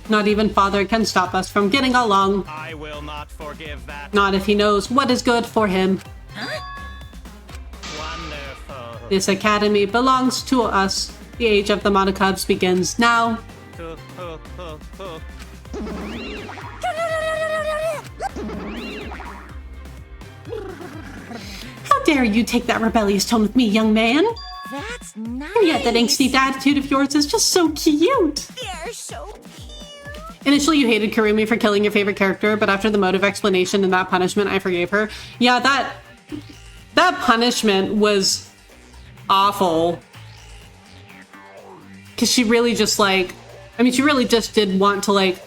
Not even Father can stop us from getting along. I will not forgive that. Not if he knows what is good for him. Wonderful. This academy belongs to us. The age of the Monocubs begins now. How dare you take that rebellious tone with me, young man? That's nice. And yet that angsty attitude of yours is just so cute. They're so cute. Initially, you hated Kurumi for killing your favorite character, but after the motive explanation and that punishment, I forgave her. Yeah, that punishment was awful. Because she really just, like... I mean, she really just did want to, like,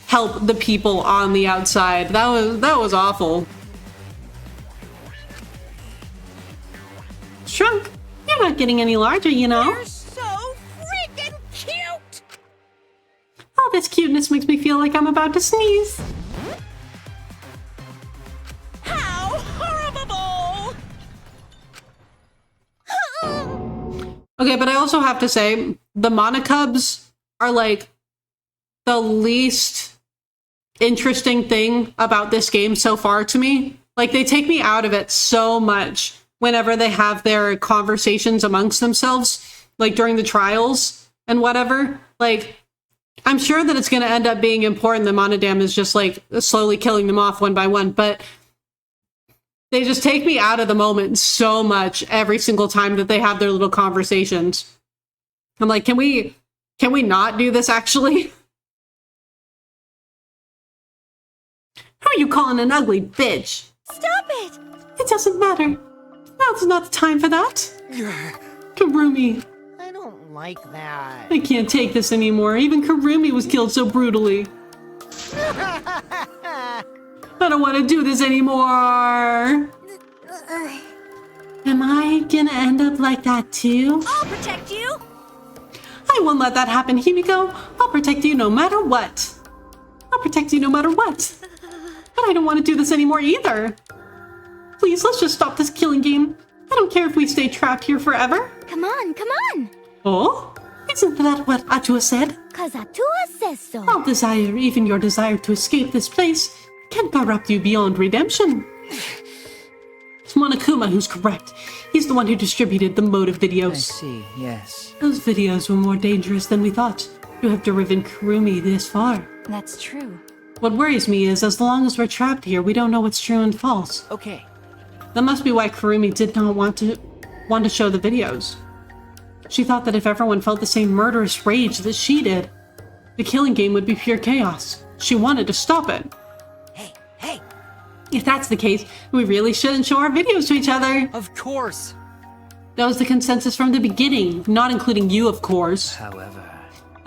help the people on the outside. That was awful. Shrunk, you're not getting any larger, you know? You're so freaking cute! All this cuteness makes me feel like I'm about to sneeze. How horrible! Okay, but I also have to say, the Monocubs are, like, the least interesting thing about this game so far to me. Like, they take me out of it so much whenever they have their conversations amongst themselves, like during the trials and whatever. Like, I'm sure that it's going to end up being important that Monodam is just, like, slowly killing them off one by one, but they just take me out of the moment so much every single time that they have their little conversations. I'm like, can we not do this, actually? Who are you calling an ugly bitch? Stop it! It doesn't matter. Now's not the time for that. Kurumi. I don't like that. I can't take this anymore. Even Kurumi was killed so brutally. I don't want to do this anymore. Am I gonna end up like that too? I'll protect you. I won't let that happen, Himiko. I'll protect you no matter what. I'll protect you no matter what. But I don't want to do this anymore either. Please, let's just stop this killing game. I don't care if we stay trapped here forever. Come on, come on! Oh? Isn't that what Atua said? 'Cause Atua says so. All desire, even your desire to escape this place, can corrupt you beyond redemption. It's Monokuma who's correct. He's the one who distributed the motive videos. I see, yes. Those videos were more dangerous than we thought. To have driven Kurumi this far. That's true. What worries me is, as long as we're trapped here, we don't know what's true and false. Okay. That must be why Kurumi did not want to show the videos. She thought that if everyone felt the same murderous rage that she did, the killing game would be pure chaos. She wanted to stop it. Hey! If that's the case, we really shouldn't show our videos to each other. Of course! That was the consensus from the beginning, not including you, of course. However...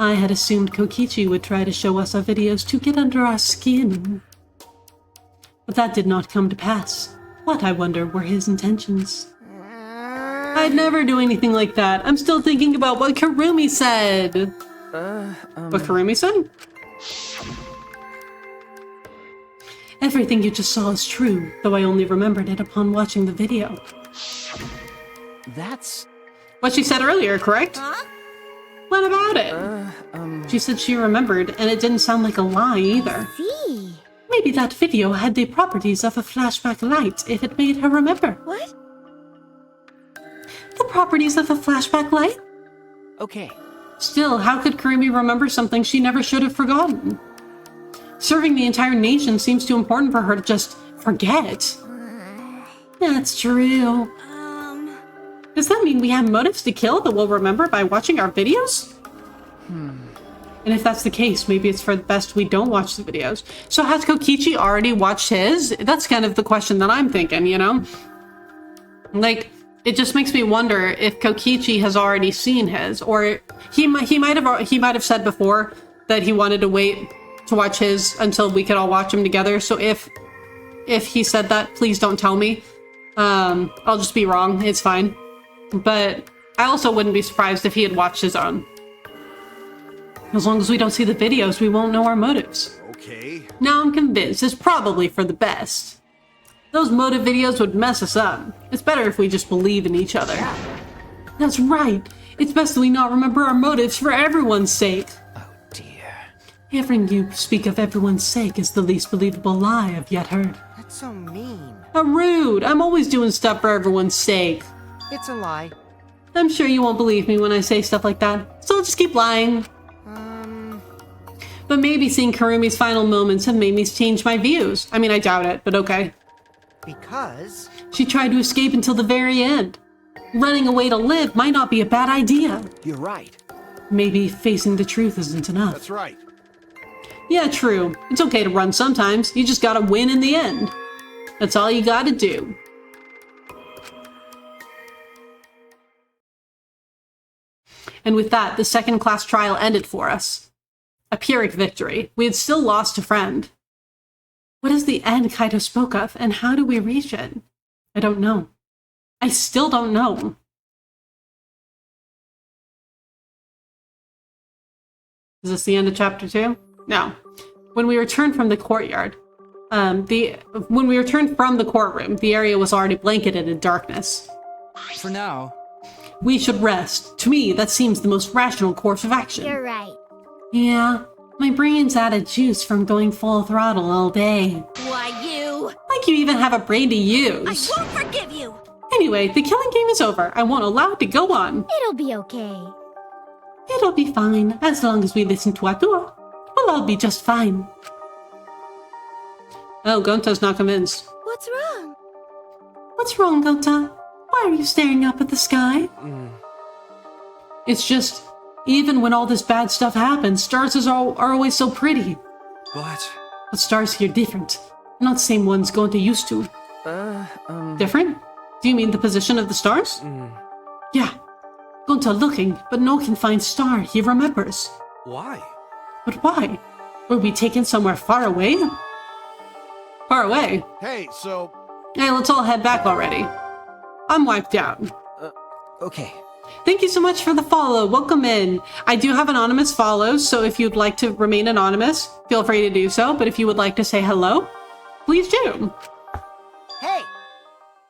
I had assumed Kokichi would try to show us our videos to get under our skin. But that did not come to pass. What, I wonder, were his intentions? I'd never do anything like that. I'm still thinking about what Kurumi said. What Kurumi said? Everything you just saw is true, though I only remembered it upon watching the video. That's... what she said earlier, correct? Huh? What about it? She said she remembered, and it didn't sound like a lie either. See. Maybe that video had the properties of a flashback light if it made her remember. What? The properties of a flashback light? Okay. Still, how could Kurumi remember something she never should have forgotten? Serving the entire nation seems too important for her to just forget. That's true. Does that mean we have motives to kill that we'll remember by watching our videos? And if that's the case, maybe it's for the best we don't watch the videos. So has Kokichi already watched his? That's kind of the question that I'm thinking, you know? Like, it just makes me wonder if Kokichi has already seen his, or he might have said before that he wanted to wait to watch his until we could all watch him together. So if he said that, please don't tell me. I'll just be wrong. It's fine. But I also wouldn't be surprised if he had watched his own. As long as we don't see the videos, we won't know our motives. Okay. Now I'm convinced it's probably for the best. Those motive videos would mess us up. It's better if we just believe in each other. That's right. It's best that we not remember our motives for everyone's sake. Oh dear. Hearing you speak of everyone's sake is the least believable lie I've yet heard. That's so mean. I'm rude. I'm always doing stuff for everyone's sake. It's a lie. I'm sure you won't believe me when I say stuff like that, so I'll just keep lying. But maybe seeing Karumi's final moments have made me change my views. I mean, I doubt it, but okay. Because? She tried to escape until the very end. Running away to live might not be a bad idea. You're right. Maybe facing the truth isn't enough. That's right. Yeah, true. It's okay to run sometimes. You just gotta win in the end. That's all you gotta do. And with that, the second class trial ended for us. A Pyrrhic victory. We had still lost a friend. What is the end Kaito spoke of, and how do we reach it? I don't know. I still don't know. Is this the end of chapter 2? No. When we returned from the courtyard, when we returned from the courtroom, the area was already blanketed in darkness. For now. We should rest. To me, that seems the most rational course of action. You're right. Yeah, my brain's out of juice from going full throttle all day. Why, you? Like you even have a brain to use. I won't forgive you! Anyway, the killing game is over. I won't allow it to go on. It'll be okay. It'll be fine, as long as we listen to Atua. We'll all be just fine. Oh, Gonta's not convinced. What's wrong? What's wrong, Gonta? Why are you staring up at the sky? It's just, even when all this bad stuff happens, stars are always so pretty. But stars here different. Not the same ones Gonta used to. Different? Do you mean the position of the stars? Yeah. Gonta looking, but no can find star he remembers. why? But why? Were we taken somewhere far away? Far away? Hey, so... Hey, let's all head back already. I'm wiped out. Okay. Thank you so much for the follow. Welcome in. I do have anonymous follows, so if you'd like to remain anonymous, feel free to do so. But if you would like to say hello, please do. Hey!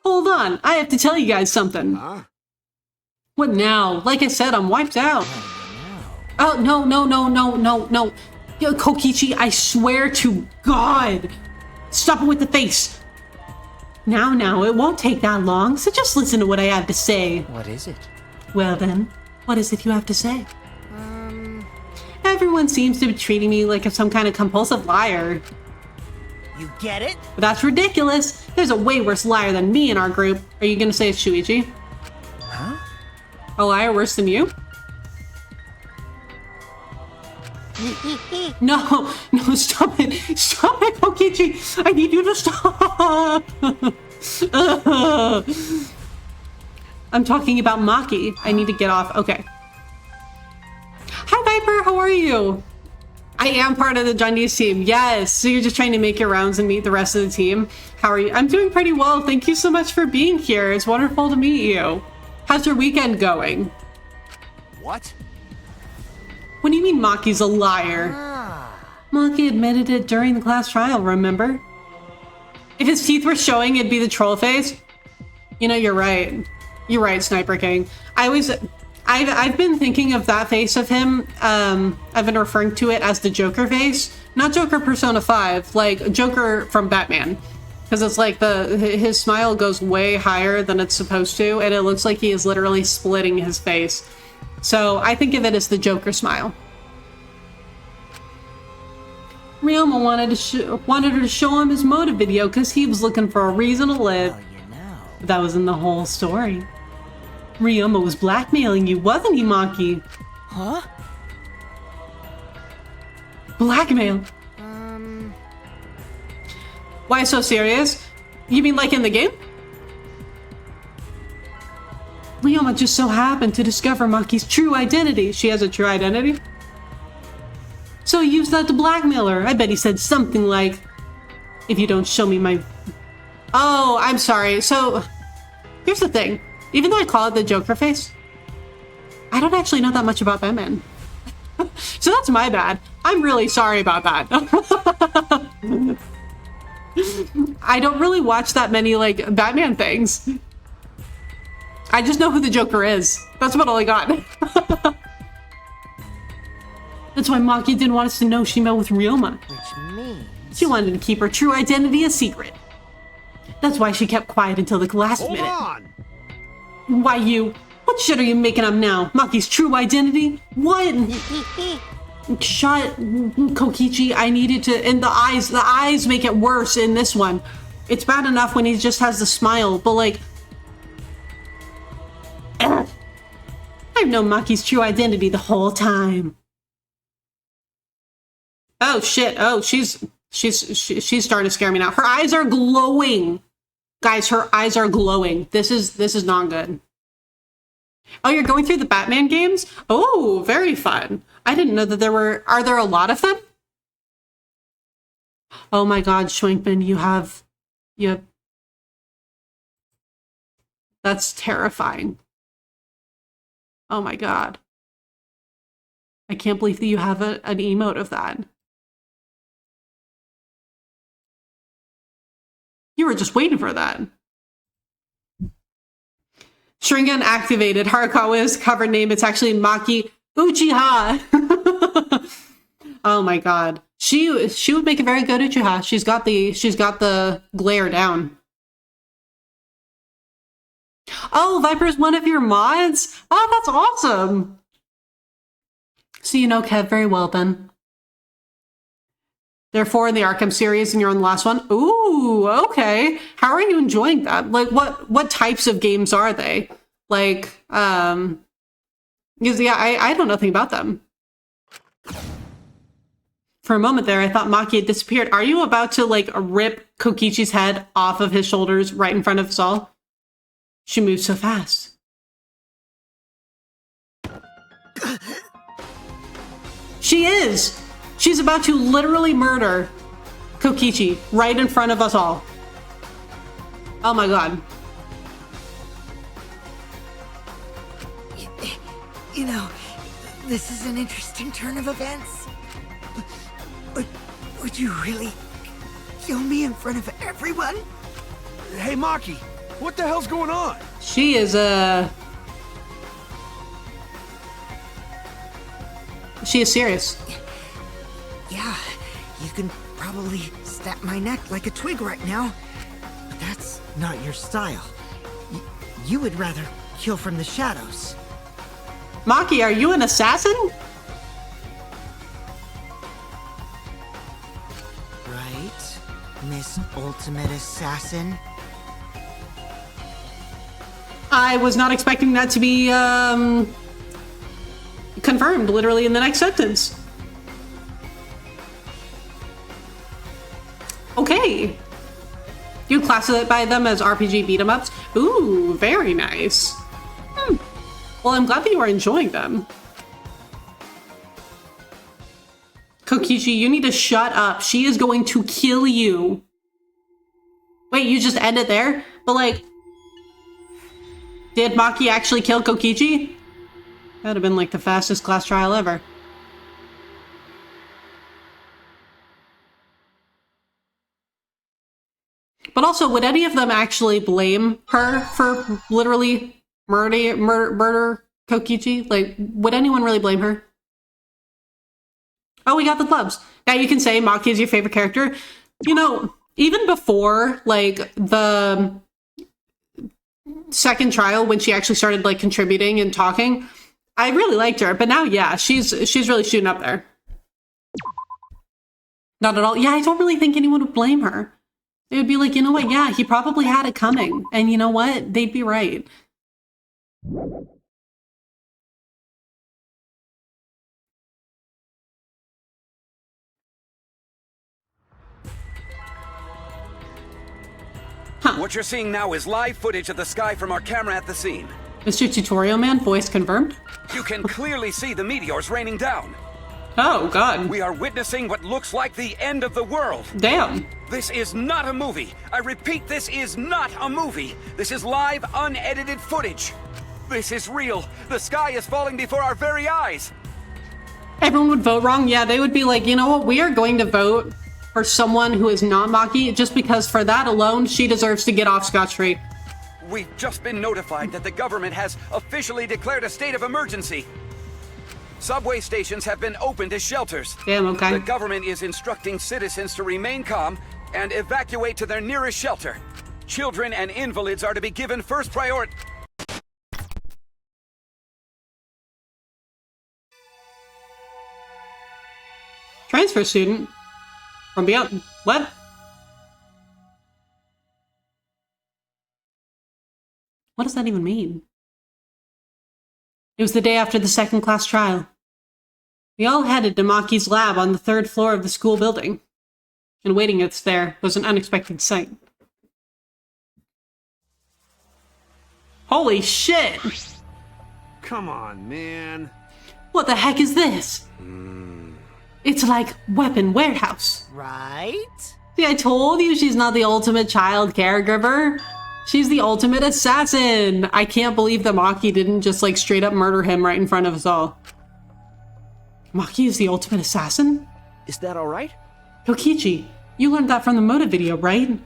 Hold on. I have to tell you guys something. Huh? What now? Like I said, I'm wiped out. Oh, no. Yo, Kokichi, I swear to God. Stop it with the face. Now, it won't take that long, so just listen to what I have to say. What is it? Well then, what is it you have to say? Everyone seems to be treating me like I'm some kind of compulsive liar. You get it? But that's ridiculous. There's a way worse liar than me in our group. Are you gonna say it's Shuichi? Huh? A liar worse than you? No, stop it, Kokichi! I need you to stop! I'm talking about Maki. I need to get off. Okay. Hi, Viper. How are you? I am part of the Jundies team. Yes. So you're just trying to make your rounds and meet the rest of the team. How are you? I'm doing pretty well. Thank you so much for being here. It's wonderful to meet you. How's your weekend going? What? What do you mean Maki's a liar? Maki admitted it during the class trial, remember? If his teeth were showing, it'd be the troll face. You know, you're right. You're right, Sniper King. I've been thinking of that face of him. I've been referring to it as the Joker face. Not Joker Persona 5, like Joker from Batman. Because it's like his smile goes way higher than it's supposed to, and it looks like he is literally splitting his face. So I think of it as the Joker smile. Ryoma wanted her to show him his motive video because he was looking for a reason to live. Well, you know. But that wasn't the whole story. Ryoma was blackmailing you, wasn't he, Maki? Huh? Blackmail? Why so serious? You mean like in the game? Ryoma just so happened to discover Maki's true identity. She has a true identity? So he used that to blackmail her. I bet he said something like, if you don't show me my... Oh, I'm sorry. So, here's the thing. Even though I call it the Joker face, I don't actually know that much about Batman. So that's my bad. I'm really sorry about that. I don't really watch that many, like, Batman things. I just know who the Joker is. That's about all I got. That's why Maki didn't want us to know she met with Ryoma. Which means... She wanted to keep her true identity a secret. That's why she kept quiet until the last minute. Hold on! Why you? What shit are you making up now? Maki's true identity? What? Shut, Kokichi. I needed to... And the eyes make it worse in this one. It's bad enough when he just has the smile, but like... I've known Maki's true identity the whole time. Oh shit! Oh, she's starting to scare me now. Her eyes are glowing, guys. Her eyes are glowing. This is not good. Oh, you're going through the Batman games? Oh, very fun. I didn't know that there were. Are there a lot of them? Oh my God, Schwinkman, you have. That's terrifying. Oh my God. I can't believe that you have an emote of that. You were just waiting for that. Sharingan activated. Harakawa's cover name, it's actually Maki Uchiha. Oh my God. She would make a very good Uchiha. She's got the glare down. Oh, Viper's one of your mods? Oh, that's awesome. So you know Kev very well then. There are 4 in the Arkham series and you're on the last one? Ooh, okay. How are you enjoying that? Like, what types of games are they? Like, because, yeah, I don't know anything about them. For a moment there, I thought Maki had disappeared. Are you about to, like, rip Kokichi's head off of his shoulders right in front of us all? She moves so fast. She is! She's about to literally murder Kokichi right in front of us all. Oh my God. You know, this is an interesting turn of events. Would you really kill me in front of everyone? Hey, Maki, what the hell's going on? She is, she is serious. Yeah, you can probably snap my neck like a twig right now, but that's not your style. You would rather kill from the shadows. Maki, are you an assassin? Right, Miss Ultimate Assassin? I was not expecting that to be, confirmed literally in the next sentence. Okay. You classify them as RPG beat-em-ups? Ooh, very nice. Well, I'm glad that you are enjoying them. Kokichi, you need to shut up. She is going to kill you. Wait, you just ended there? But like, did Maki actually kill Kokichi? That'd have been like the fastest class trial ever. But also, would any of them actually blame her for literally murder Kokichi? Like, would anyone really blame her? Oh, we got the clubs. Now you can say Maki is your favorite character. You know, even before, like, the second trial, when she actually started, like, contributing and talking, I really liked her. But now, yeah, she's really shooting up there. Not at all. Yeah, I don't really think anyone would blame her. They would be like, you know what? Yeah, he probably had it coming. And you know what? They'd be right. What you're seeing now is live footage of the sky from our camera at the scene. Mr. Tutorial Man, voice confirmed. You can clearly see the meteors raining down. Oh, God. We are witnessing what looks like the end of the world. Damn. This is not a movie. I repeat, this is not a movie. This is live, unedited footage. This is real. The sky is falling before our very eyes. Everyone would vote wrong? Yeah, they would be like, you know what? We are going to vote for someone who is not Maki just because for that alone, she deserves to get off scot-free. We've just been notified that the government has officially declared a state of emergency. Subway stations have been opened as shelters. Damn, okay. The government is instructing citizens to remain calm and evacuate to their nearest shelter. Children and invalids are to be given first priority. Transfer student? From beyond... What? What does that even mean? It was the day after the second class trial. We all headed to Maki's lab on the 3rd floor of the school building. And waiting us there was an unexpected sight. Holy shit! Come on, man. What the heck is this? It's like Weapon Warehouse. Right? See, I told you she's not the ultimate child caregiver. She's the ultimate assassin. I can't believe that Maki didn't just like straight up murder him right in front of us all. Maki is the ultimate assassin? Is that all right? Kokichi, you learned that from the Moda video, right?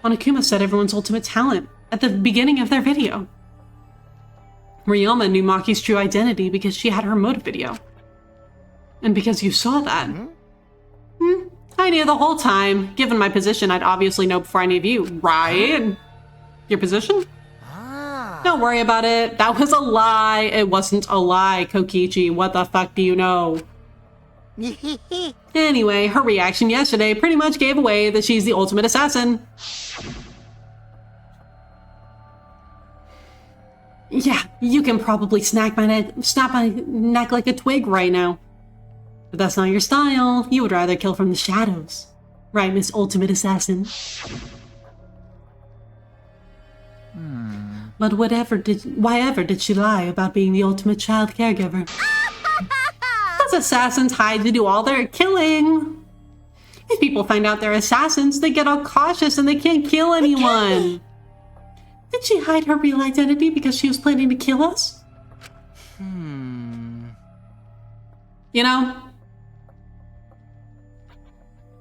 Onokuma said everyone's ultimate talent at the beginning of their video. Ryoma knew Maki's true identity because she had her Moda video. And because you saw that. I knew the whole time. Given my position, I'd obviously know before any of you, right? Your position? Don't worry about it. That was a lie. It wasn't a lie, Kokichi. What the fuck do you know? Anyway, her reaction yesterday pretty much gave away that she's the ultimate assassin. Yeah, you can probably snap my neck like a twig right now. But that's not your style. You would rather kill from the shadows. Right, Miss Ultimate Assassin? But why ever did she lie about being the ultimate child caregiver? Those assassins hide to do all their killing. If people find out they're assassins, they get all cautious and they can't kill anyone. Did she hide her real identity because she was planning to kill us? You know?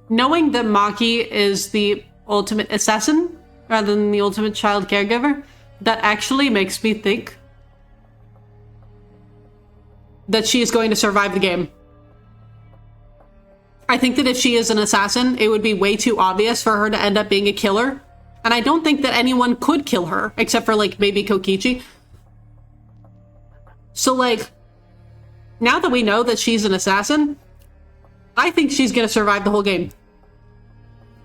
Knowing that Maki is the ultimate assassin rather than the ultimate child caregiver, that actually makes me think that she is going to survive the game. I think that if she is an assassin, it would be way too obvious for her to end up being a killer. And I don't think that anyone could kill her, except for, like, maybe Kokichi. So, like, now that we know that she's an assassin, I think she's gonna survive the whole game.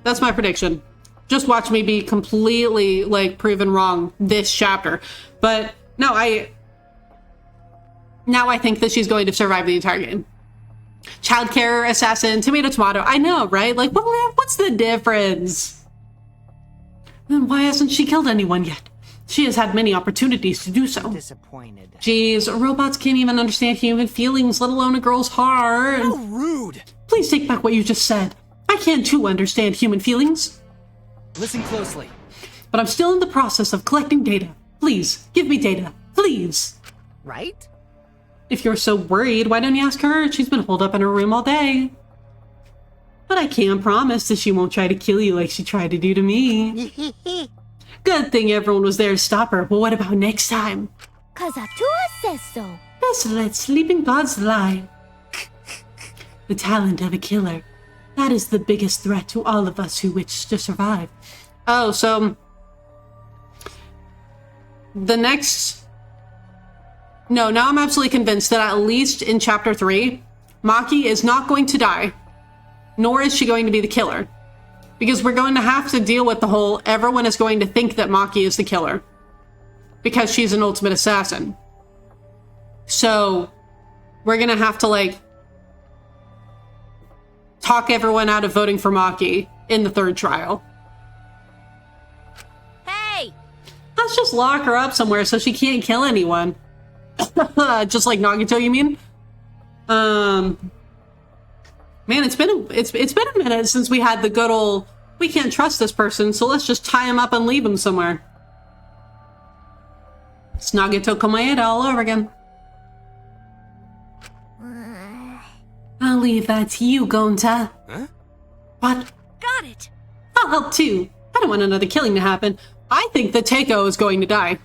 That's my prediction. Just watch me be completely, like, proven wrong this chapter. But, no, now I think that she's going to survive the entire game. Childcare, assassin, tomato, tomato. I know, right? Like, what's the difference? Then why hasn't she killed anyone yet? She has had many opportunities to do so. Disappointed. Jeez, robots can't even understand human feelings, let alone a girl's heart. How rude! Please take back what you just said. I can too understand human feelings. Listen closely. But I'm still in the process of collecting data. Please, give me data. Please. Right? If you're so worried, why don't you ask her? She's been holed up in her room all day. But I can't promise that she won't try to kill you like she tried to do to me. Good thing everyone was there to stop her, but what about next time? Kazatua says so. Best let sleeping gods lie. The talent of a killer. That is the biggest threat to all of us who wish to survive. Oh, so... the next... No, now I'm absolutely convinced that at least in Chapter 3, Maki is not going to die. Nor is she going to be the killer. Because we're going to have to deal with the whole everyone is going to think that Maki is the killer. Because she's an ultimate assassin. So, we're going to have to, like, talk everyone out of voting for Maki in the third trial. Hey! How's let's just lock her up somewhere so she can't kill anyone. Just like Nagito, you mean? Man, it's been a minute since we had the good old, we can't trust this person, so let's just tie him up and leave him somewhere. It's Nagito Komaeda all over again. I'll leave that to you, Gonta. Huh? What? Got it. I'll help too. I don't want another killing to happen. I think that Teiko is going to die.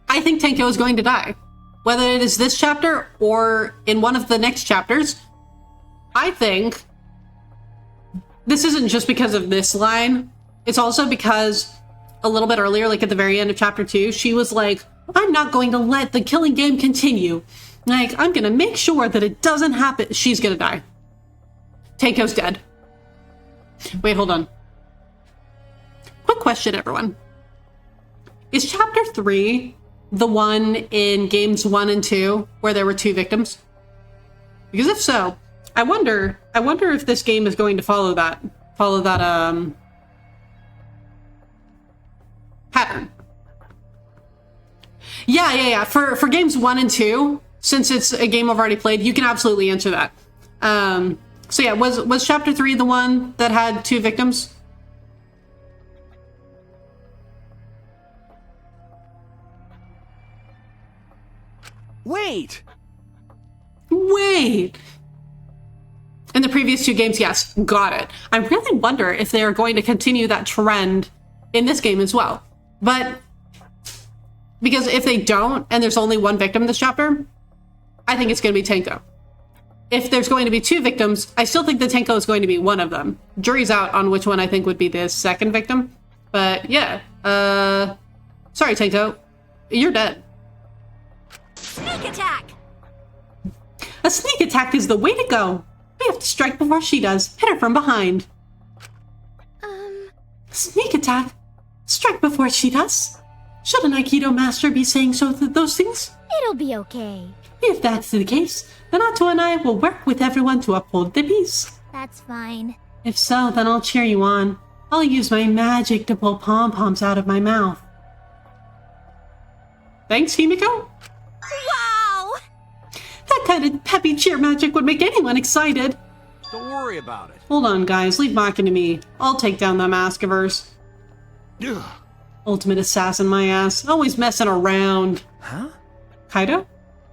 I think Teiko is going to die. Whether it is this chapter or in one of the next chapters, I think this isn't just because of this line. It's also because a little bit earlier, like at the very end of chapter 2, she was like, I'm not going to let the killing game continue. Like, I'm going to make sure that it doesn't happen. She's going to die. Teiko's dead. Wait, hold on. Quick question, everyone. Is chapter 3 the one in games 1 and 2 where there were 2 victims? Because if so, I wonder if this game is going to follow that pattern. Yeah. For games 1 and 2, since it's a game I've already played, you can absolutely answer that. So yeah, was chapter 3 the one that had 2 victims? Wait! In the previous 2 games, yes, got it. I really wonder if they are going to continue that trend in this game as well. But because if they don't, and there's only 1 victim in this chapter, I think it's going to be Tenko. If there's going to be 2 victims, I still think that Tenko is going to be one of them. Jury's out on which one I think would be the second victim. But yeah, sorry Tenko, you're dead. Sneak attack! A sneak attack is the way to go. We have to strike before she does. Hit her from behind. Sneak attack? Strike before she does? Should an Aikido master be saying those things? It'll be okay. If that's the case, then Otto and I will work with everyone to uphold the peace. That's fine. If so, then I'll cheer you on. I'll use my magic to pull pom-poms out of my mouth. Thanks, Himiko. Wow! That kind of peppy cheer magic would make anyone excited. Don't worry about it. Hold on, guys. Leave Maki to me. I'll take down that mask of hers. Ugh. Ultimate assassin, my ass. Always messing around. Huh? Kaito?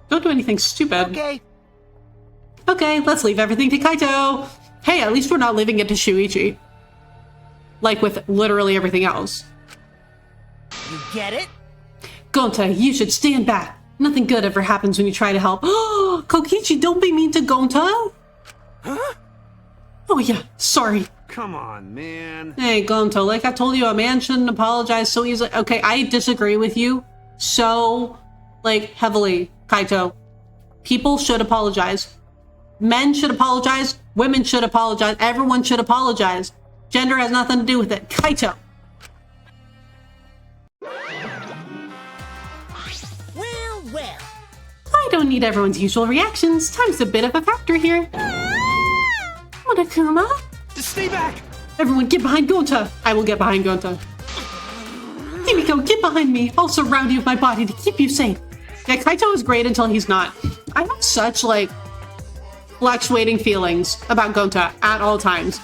Don't do anything stupid. Okay, let's leave everything to Kaito. Hey, at least we're not leaving it to Shuichi. Like with literally everything else. You get it? Gonta, you should stand back. Nothing good ever happens when you try to help. Oh, Kokichi, don't be mean to Gonta. Huh? Oh yeah, sorry. Come on, man. Hey, Gonta, like I told you, a man shouldn't apologize so easily. Okay, I disagree with you so, like, heavily, Kaito. People should apologize. Men should apologize. Women should apologize. Everyone should apologize. Gender has nothing to do with it. Kaito. Well. I don't need everyone's usual reactions. Time's a bit of a factor here. Monokuma? Just stay back! Everyone get behind Gonta. I will get behind Gonta. Himiko, get behind me. I'll surround you with my body to keep you safe. Yeah, Kaito is great until he's not. I have such, like, fluctuating feelings about Gonta at all times.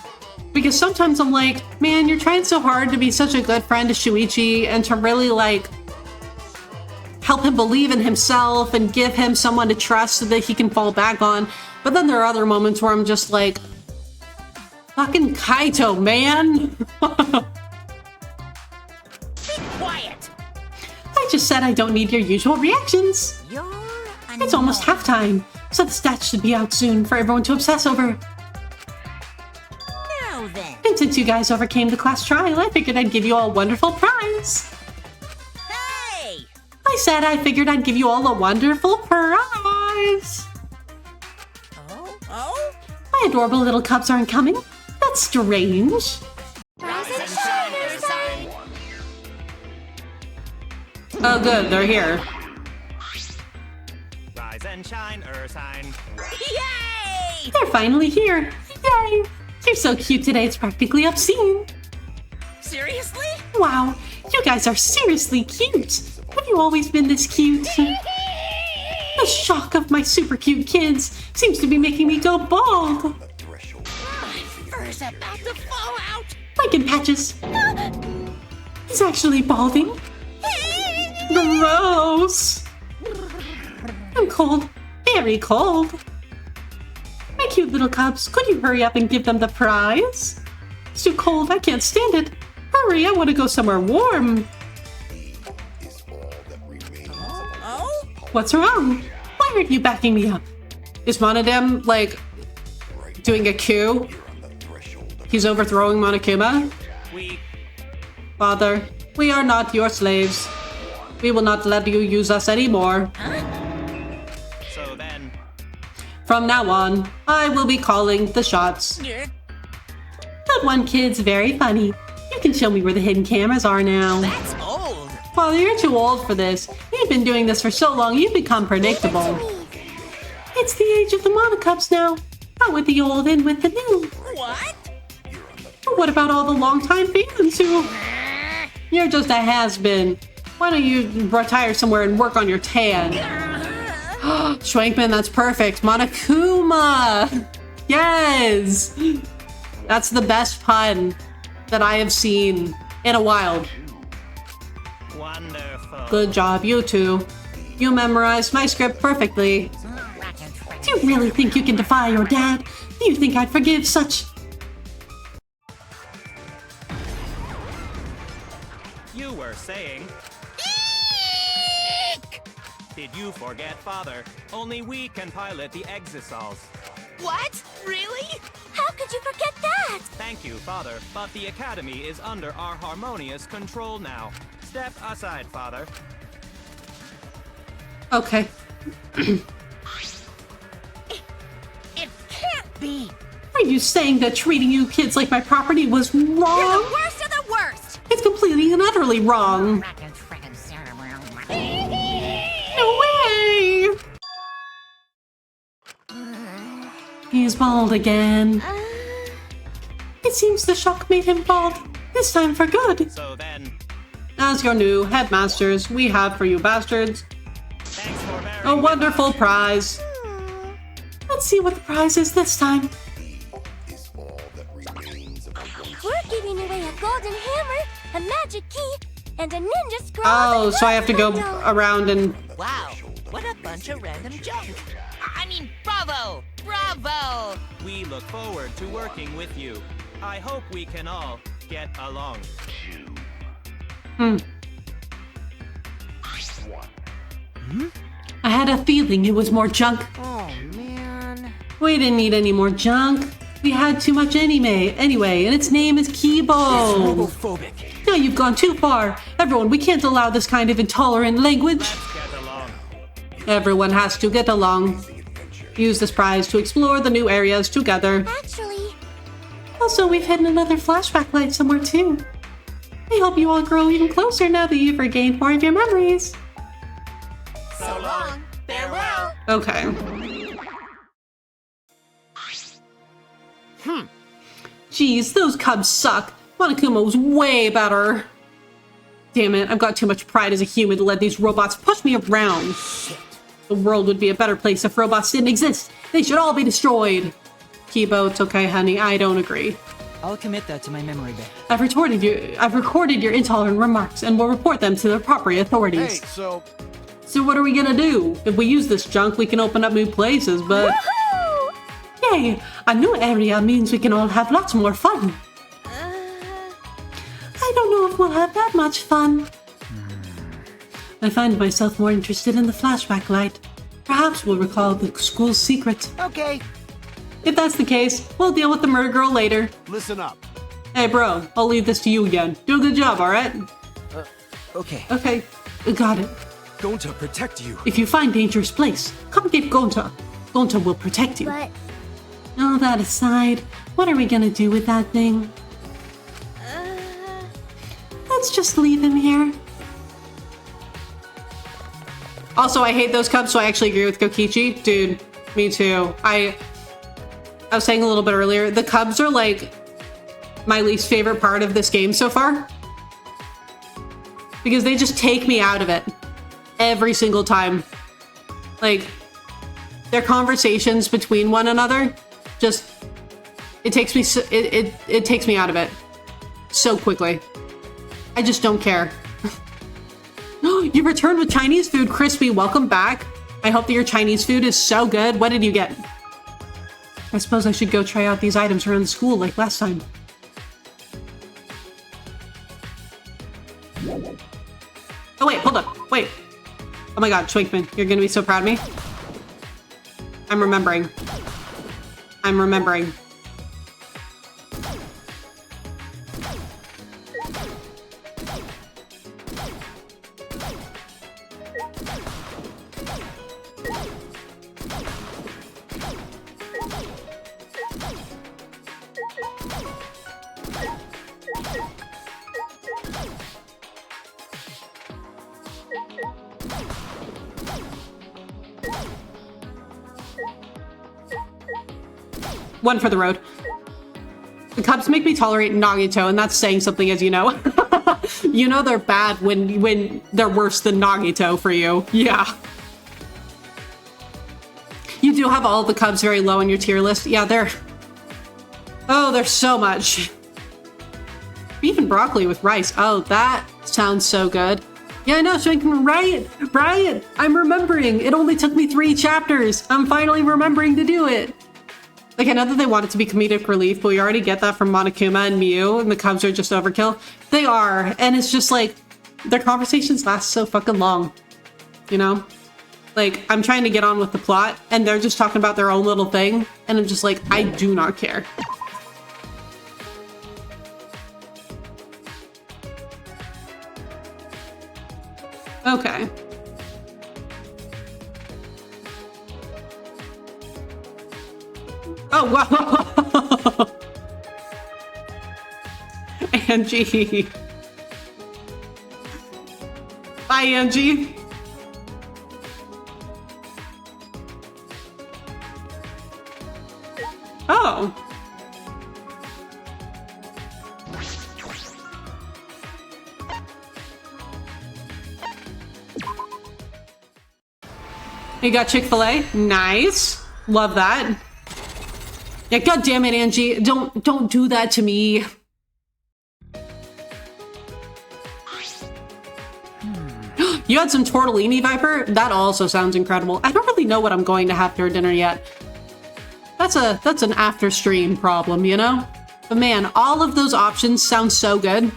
Because sometimes I'm like, man, you're trying so hard to be such a good friend to Shuichi and to really, like, help him believe in himself and give him someone to trust so that he can fall back on. But then there are other moments where I'm just like, fucking Kaito, man. Be quiet. I just said I don't need your usual reactions. You're It's almost halftime, so the stats should be out soon for everyone to obsess over. Now then. And since you guys overcame the class trial, I figured I'd give you all a wonderful prize. Hey! I said I figured I'd give you all a wonderful prize. Oh? My adorable little cubs aren't coming? That's strange. Oh good, they're here. Rise and shine, Ursine. Yay! They're finally here. Yay! You're so cute today, it's practically obscene. Seriously? Wow, you guys are seriously cute. Have you always been this cute? The shock of my super cute kids seems to be making me go bald. My fur's about to fall out. Like Patches. He's actually balding. Gross. I'm cold. Very cold. My cute little cubs, could you hurry up and give them the prize? It's too cold. I can't stand it. Hurry, I want to go somewhere warm. Oh? What's wrong? Why aren't you backing me up? Is Monodem, like, doing a coup? He's overthrowing Monokuma? Father, we are not your slaves. We will not let you use us anymore. So then... From now on, I will be calling the shots. That one kid's very funny. You can show me where the hidden cameras are now. That's old. Father, you're too old for this. You've been doing this for so long, you've become predictable. It's the age of the Monocups now. Out with the old and with the new. What? But what about all the longtime fans who... You're just a has-been. Why don't you retire somewhere and work on your tan? Schwankman, that's perfect. Monokuma! Yes! That's the best pun that I have seen in a while. Wonderful. Good job, you two. You memorized my script perfectly. Do you really think you can defy your dad? Do you think I'd forgive such... You were saying... Did you forget, Father? Only we can pilot the Exosols. What? Really? How could you forget that? Thank you, Father, but the Academy is under our harmonious control now. Step aside, Father. Okay. It can't be. Are you saying that treating you kids like my property was wrong? You're the worst of the worst! It's completely and utterly wrong. No way! He's bald again. It seems the shock made him bald. This time for good. So then... As your new headmasters, we have for you bastards a wonderful prize. Let's see what the prize is this time. We're giving away a golden hammer, a magic key, and a ninja scroll. Oh, so I have to go around and... Wow, what a bunch of random junk. I mean, bravo! Bravo! We look forward to working with you. I hope we can all get along. I had a feeling it was more junk. Oh, man. We didn't need any more junk. We had too much anime anyway, and its name is Kibo. It's homophobic. No, you've gone too far. Everyone, we can't allow this kind of intolerant language. Let's get along. Everyone has to get along. Use this prize to explore the new areas together. Actually, Also, we've hidden another flashback light somewhere too. I hope you all grow even closer now that you've regained more of your memories. So long. Farewell. Okay. Geez, those cubs suck. Monokuma was way better. Damn it, I've got too much pride as a human to let these robots push me around. The world would be a better place if robots didn't exist. They should all be destroyed. Kibo, it's okay, honey. I don't agree. I'll commit that to my memory bank. I've recorded your intolerant remarks and will report them to the appropriate authorities. Hey, so So what are we gonna do? If we use this junk, we can open up new places, but... woohoo! Yay! A new area means we can all have lots more fun. I don't know if we'll have that much fun. I find myself more interested in the flashback light. Perhaps we'll recall the school's secret. Okay. If that's the case, we'll deal with the murder girl later. listen up. Hey bro, I'll leave this to you again. Do a good job, alright? Okay. Okay, got it. Going to protect you. If you find dangerous place, come get Gonta. Gonta will protect you. But All that aside, what are we gonna do with that thing? Let's just leave him here. Also, I hate those cubs, so I actually agree with Kokichi. Dude, me too. I was saying a little bit earlier, the cubs are like my least favorite part of this game so far. Because they just take me out of it every single time. Like, their conversations between one another, just, it takes me, it takes me out of it so quickly. I just don't care. You returned with Chinese food, Crispy. Welcome back. I hope that your Chinese food is so good. What did you get? I suppose I should go try out these items around the school like last time. Oh wait, hold up, wait. Oh my god, Twinkman, you're gonna be so proud of me. I'm remembering. I'm remembering. One for the road. The Cubs make me tolerate Nagito, and that's saying something, as you know. You know they're bad when they're worse than Nagito for you. Yeah. You do have all the Cubs very low on your tier list. Yeah, they're... Oh, there's so much. Even broccoli with rice. Oh, that sounds so good. Yeah, I know, Shrinkin, right? Brian, I'm remembering. It only took me 3 chapters. I'm finally remembering to do it. Like, I know that they want it to be comedic relief, but we already get that from Monokuma and Miu, and the Cubs are just overkill. They are, and it's just like, their conversations last so fucking long, you know? Like, I'm trying to get on with the plot, and they're just talking about their own little thing, and I'm just like, I do not care. Okay. Oh, wow. Angie. Bye, Angie. Oh. You got Chick-fil-A? Nice. Love that. Yeah, God damn it, Angie. Don't do that to me. You had some tortellini, Viper? That also sounds incredible. I don't really know what I'm going to have for dinner yet. That's an after stream problem, you know? But man, all of those options sound so good.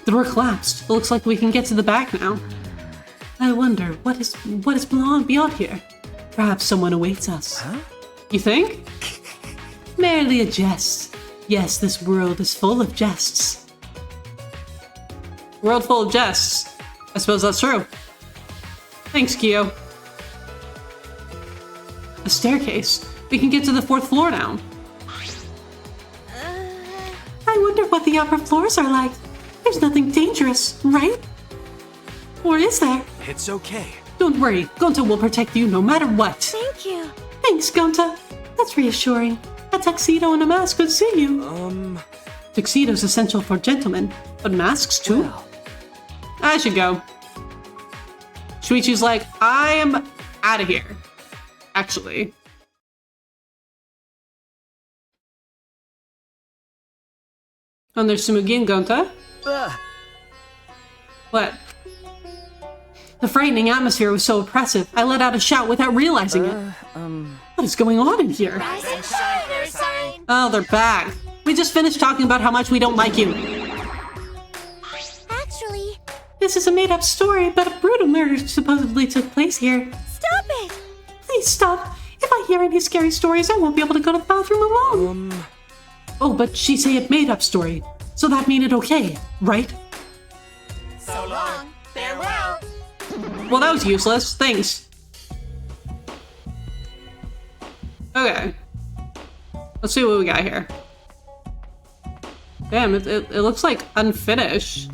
The door collapsed. It looks like we can get to the back now. I wonder, what is beyond here? Perhaps someone awaits us. Huh? You think? Merely a jest. Yes, this world is full of jests. World full of jests. I suppose that's true. Thanks, Kyo. A staircase. We can get to the 4th floor now. I wonder what the upper floors are like. There's nothing dangerous, right? Or is there? It's okay. Don't worry. Gonta will protect you no matter what. Thank you. Thanks, Gonta. That's reassuring. A tuxedo and a mask could see you. Tuxedo's essential for gentlemen, but masks too. Well. I should go. Shuichi's like, I'm out of here. Actually. And there's Tsumugi and Gonta. What? The frightening atmosphere was so oppressive, I let out a shout without realizing it. What is going on in here? Rise and shine, Ursine. Oh, they're back. We just finished talking about how much we don't like you. Actually... This is a made-up story, but a brutal murder supposedly took place here. Stop it! Please stop. If I hear any scary stories, I won't be able to go to the bathroom alone. Oh, but she say it made-up story. So that mean it okay, right? So long. Farewell. Well, that was useless. Thanks. Okay. Let's see what we got here. Damn, it looks like unfinished.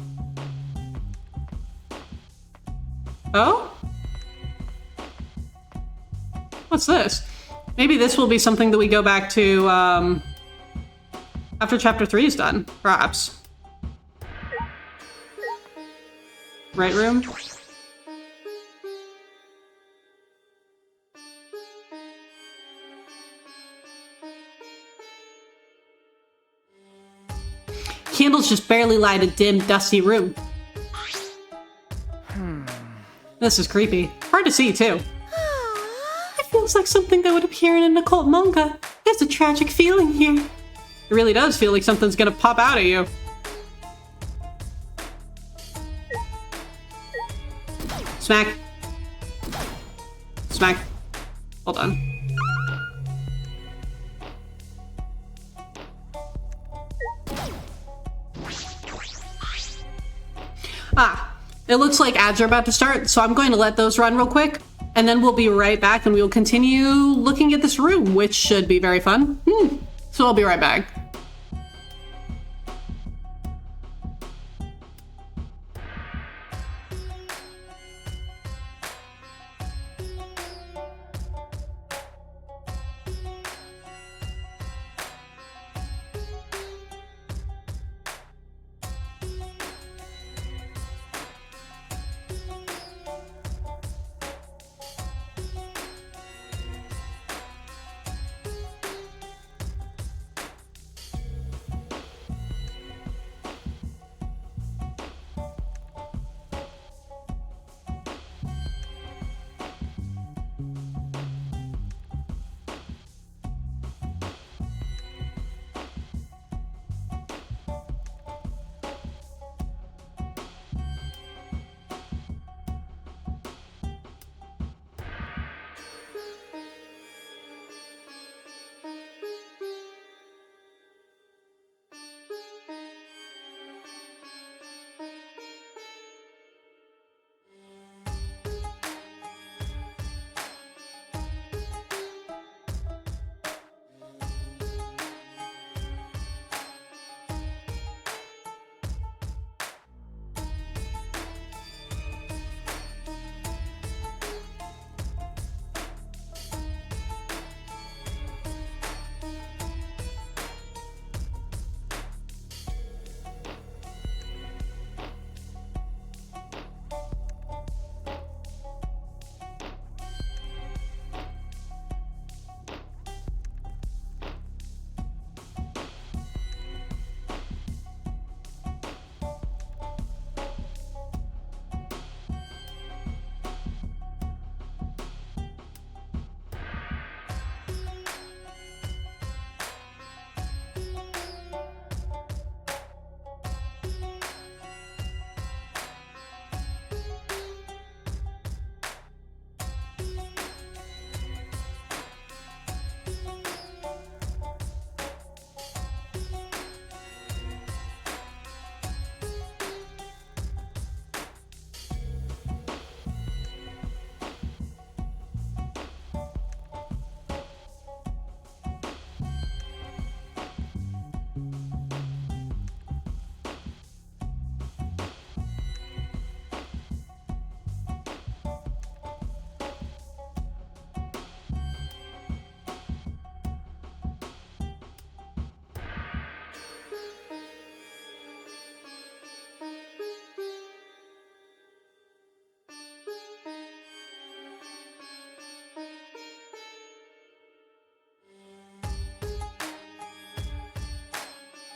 Oh? What's this? Maybe this will be something that we go back to, After chapter 3 is done, perhaps. Right room? Candles just barely light a dim, dusty room. This is creepy. Hard to see, too. It feels like something that would appear in an occult manga. There's a tragic feeling here. It really does feel like something's gonna pop out at you. Smack. Smack. Hold on. It looks like ads are about to start, so I'm going to let those run real quick, and then we'll be right back and we will continue looking at this room, which should be very fun. So I'll be right back.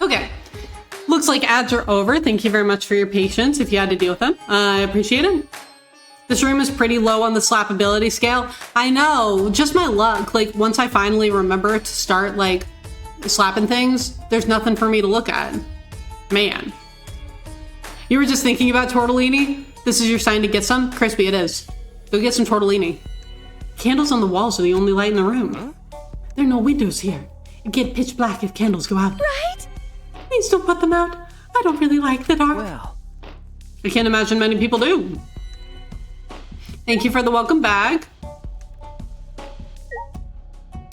Okay, looks like ads are over. Thank you very much for your patience if you had to deal with them. I appreciate it. This room is pretty low on the slappability scale. I know, just my luck. Like, once I finally remember to start, like, slapping things, there's nothing for me to look at. Man. You were just thinking about tortellini? This is your sign to get some? Crispy, it is. Go get some tortellini. Candles on the walls are the only light in the room. There are no windows here. It get pitch black if candles go out. Right? Please don't put them out. I don't really like the dark. Well, I can't imagine many people do. Thank you for the welcome bag.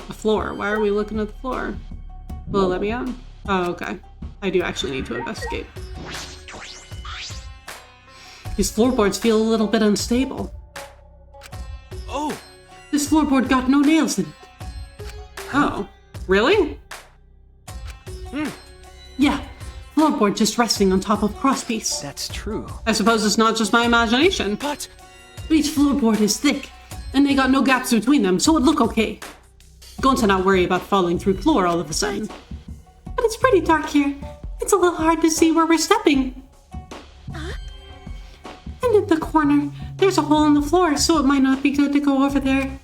The floor. Why are we looking at the floor? Will it let me out? Oh, okay. I do actually need to investigate. These floorboards feel a little bit unstable. Oh! This floorboard got no nails in it. Oh. Really? Yeah, floorboard just resting on top of crosspiece. That's true. I suppose it's not just my imagination. But each floorboard is thick, and they got no gaps between them, so it'd look okay. Going to not worry about falling through floor all of a sudden. But it's pretty dark here. It's a little hard to see where we're stepping. And in the corner, there's a hole in the floor, so it might not be good to go over there.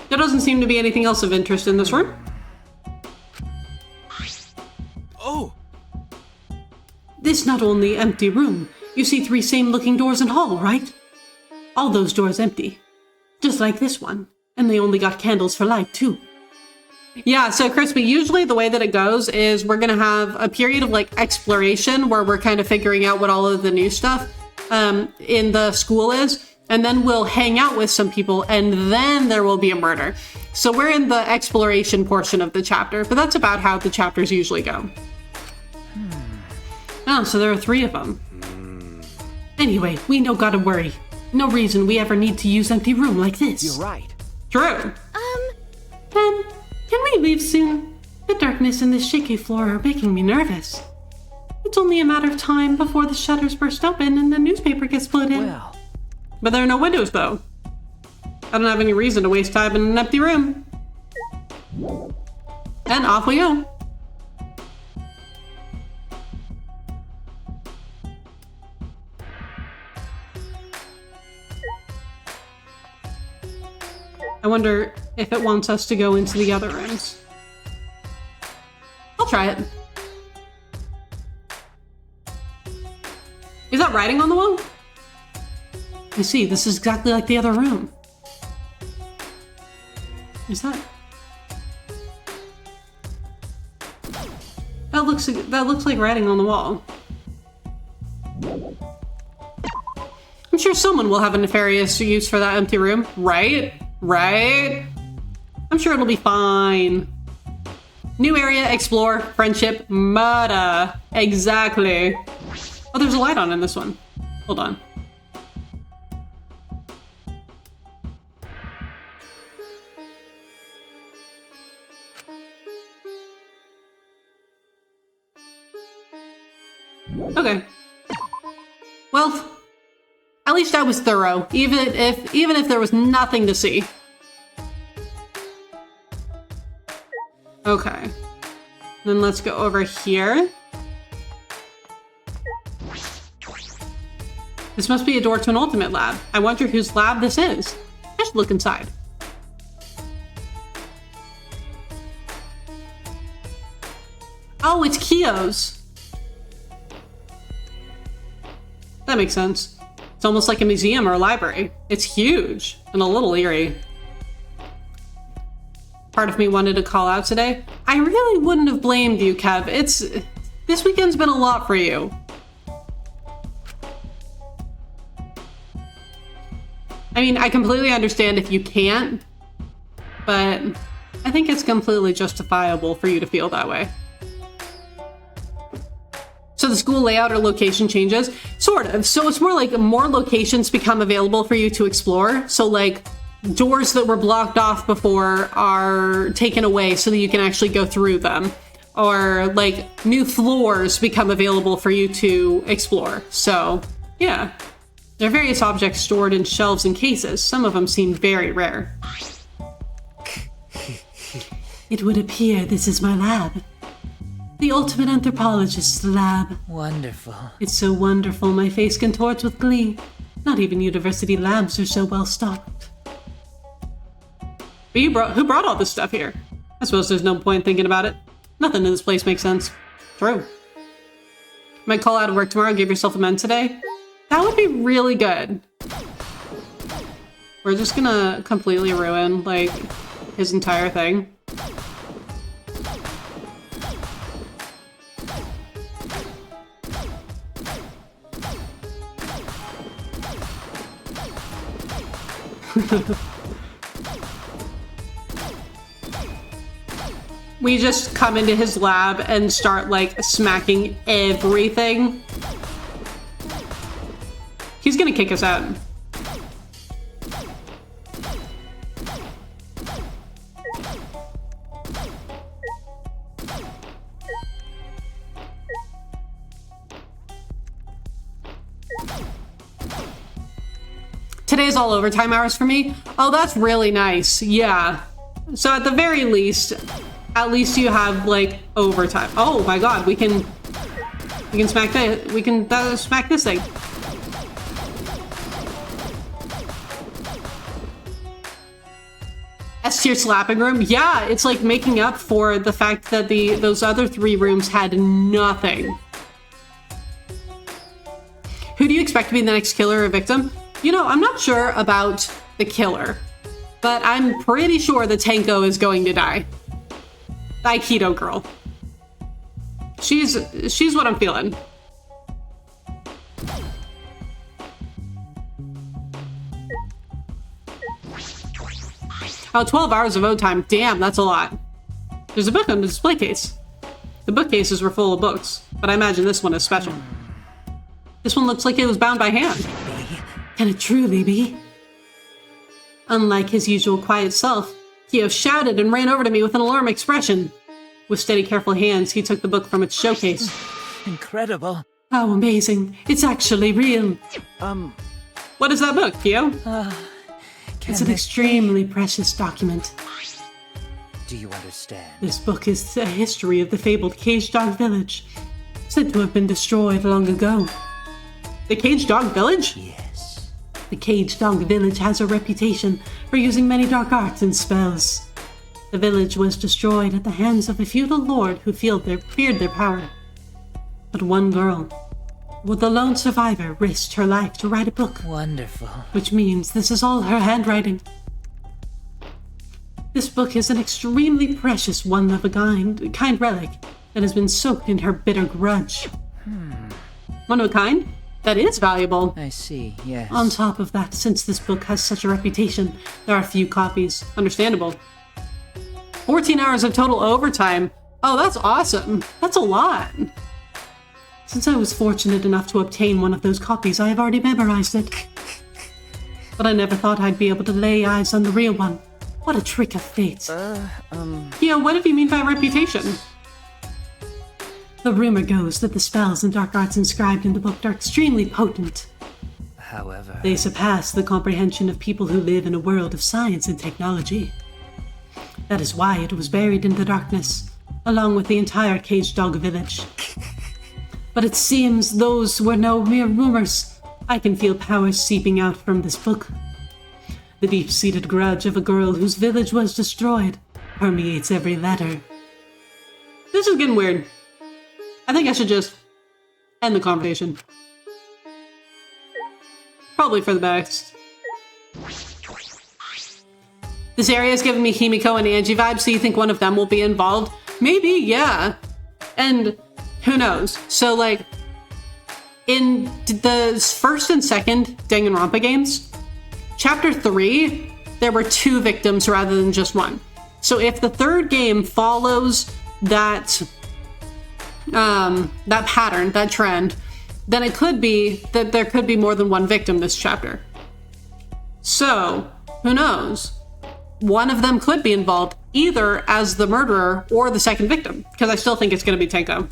There doesn't seem to be anything else of interest in this room. oh, This not only empty room, you see 3 same-looking doors in hall, right? All those doors empty. Just like this one. And they only got candles for light, too. Yeah, so Crispy, usually the way that it goes is we're gonna have a period of like exploration where we're kind of figuring out what all of the new stuff in the school is, and then we'll hang out with some people, and then there will be a murder. So we're in the exploration portion of the chapter, but that's about how the chapters usually go. Oh, so there are 3 of them. Anyway, we no gotta worry. No reason we ever need to use empty room like this. You're right. True. Then, can we leave soon? The darkness and the shaky floor are making me nervous. It's only a matter of time before the shutters burst open and the newspaper gets put in. Well. But there are no windows, though. I don't have any reason to waste time in an empty room. And off we go. I wonder if it wants us to go into the other rooms. I'll try it. Is that writing on the wall? I see, this is exactly like the other room. Is that? That looks like writing on the wall. I'm sure someone will have a nefarious use for that empty room, right? Right? I'm sure it'll be fine. New area, explore, friendship, murder. Exactly. Oh, there's a light on in this one. Hold on. Okay. Well, at least I was thorough, even if there was nothing to see. Okay. Then let's go over here. This must be a door to an ultimate lab. I wonder whose lab this is. I should look inside. Oh, it's Kyo's. That makes sense. It's almost like a museum or a library. It's huge and a little eerie. Part of me wanted to call out today. I really wouldn't have blamed you, Kev. This weekend's been a lot for you. I mean, I completely understand if you can't, but I think it's completely justifiable for you to feel that way. So the school layout or location changes? Sort of. So it's more like more locations become available for you to explore. So like doors that were blocked off before are taken away so that you can actually go through them. Or like new floors become available for you to explore. So yeah. There are various objects stored in shelves and cases. Some of them seem very rare. It would appear this is my lab. The ultimate anthropologist's lab. Wonderful. It's so wonderful, my face contorts with glee. Not even university labs are so well stocked. But who brought all this stuff here? I suppose there's no point thinking about it. Nothing in this place makes sense. True. Might call out of work tomorrow, give yourself a med today. That would be really good. We're just gonna completely ruin, like, his entire thing. We just come into his lab and start like smacking everything. He's gonna kick us out. today's all overtime hours for me. Oh, that's really nice. Yeah. So at the very least, at least you have like overtime. Oh my god, we can smack that. We can smack this thing. S-tier slapping room. Yeah, it's like making up for the fact that those other 3 rooms had nothing. Who do you expect to be the next killer or victim? You know, I'm not sure about the killer, but I'm pretty sure the Tanko is going to die. The Aikido girl. She's what I'm feeling. Oh, 12 hours of overtime. Damn, that's a lot. There's a book on the display case. The bookcases were full of books, but I imagine this one is special. This one looks like it was bound by hand. Can it truly be? Unlike his usual quiet self, Kyo shouted and ran over to me with an alarmed expression. With steady, careful hands, he took the book from its showcase. Incredible. How amazing. It's actually real. What is that book, Kyo? It's an extremely precious document. Do you understand? This book is a history of the fabled Caged Dog Village, said to have been destroyed long ago. The Caged Dog Village? Yes. The Caged Dog Village has a reputation for using many dark arts and spells. The village was destroyed at the hands of a feudal lord who feared their power. But one girl, the lone survivor, risked her life to write a book. Wonderful. Which means this is all her handwriting. This book is an extremely precious one of a kind relic that has been soaked in her bitter grudge. One of a kind? That is valuable. I see, yes. On top of that, since this book has such a reputation, there are few copies. Understandable. 14 hours of total overtime. Oh, that's awesome. That's a lot. Since I was fortunate enough to obtain one of those copies, I have already memorized it. But I never thought I'd be able to lay eyes on the real one. What a trick of fate. Yeah, what do you mean by reputation? The rumor goes that the spells and dark arts inscribed in the book are extremely potent. However, they surpass the comprehension of people who live in a world of science and technology. That is why it was buried in the darkness, along with the entire Caged Dog Village. But it seems those were no mere rumors. I can feel power seeping out from this book. The deep-seated grudge of a girl whose village was destroyed permeates every letter. This is getting weird. I think I should just end the conversation. Probably for the best. This area is giving me Himiko and Angie vibes, so you think one of them will be involved? Maybe, yeah. And who knows? So, like, in the first and second Danganronpa games, Chapter 3, there were 2 victims rather than just 1. So if the third game follows that pattern, that trend, then it could be that there could be more than 1 victim this chapter. So, who knows? One of them could be involved, either as the murderer or the second victim, because I still think it's going to be Tenko.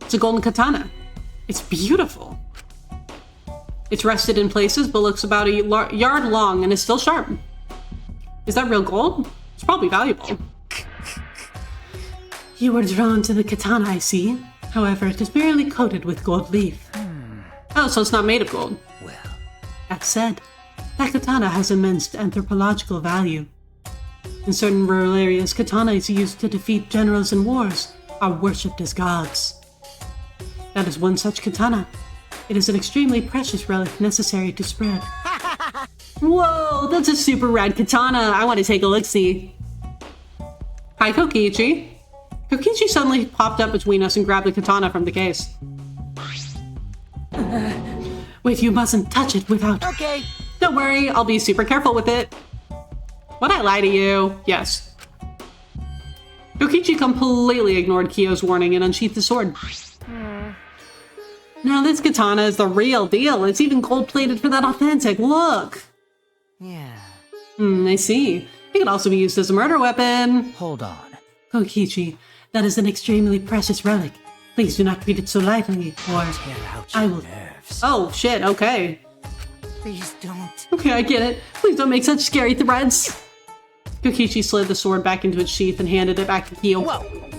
It's a golden katana. It's beautiful. It's rusted in places, but looks about a yard long and is still sharp. Is that real gold? It's probably valuable. You were drawn to the katana, I see. However, it is merely coated with gold leaf. Oh, so it's not made of gold. Well. That said, that katana has immense anthropological value. In certain rural areas, katanas used to defeat generals in wars are worshipped as gods. That is one such katana. It is an extremely precious relic necessary to spread. Whoa, that's a super rad katana. I want to take a look-see. Hi, Kokichi. Kokichi suddenly popped up between us and grabbed the katana from the case. Wait, you mustn't touch it without... Okay. Don't worry, I'll be super careful with it. Would I lie to you? Yes. Kokichi completely ignored Kyo's warning and unsheathed the sword. Now this katana is the real deal. It's even gold-plated for that authentic look. Yeah. I see. It could also be used as a murder weapon. Hold on. Kokichi, that is an extremely precious relic. Please do not treat it so lightly, or Tear out your I will... nerves. Oh, shit, okay. Please don't. Okay, I get it. Please don't make such scary threats. Kokichi slid the sword back into its sheath and handed it back to Kyo. Whoa!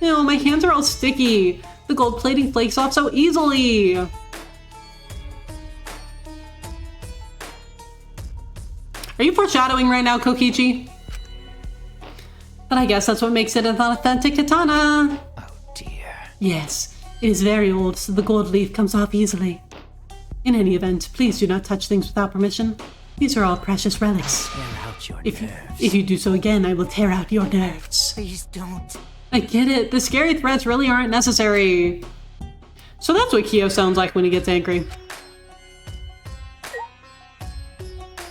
Ew, my hands are all sticky. The gold plating flakes off so easily. Are you foreshadowing right now, Kokichi? But I guess that's what makes it an authentic katana. Oh dear. Yes, it is very old, so the gold leaf comes off easily. In any event, please do not touch things without permission. These are all precious relics. Tear out your If nerves. you do so again, I will tear out your nerves. Please don't. I get it. The scary threats really aren't necessary. So that's what Kyo sounds like when he gets angry.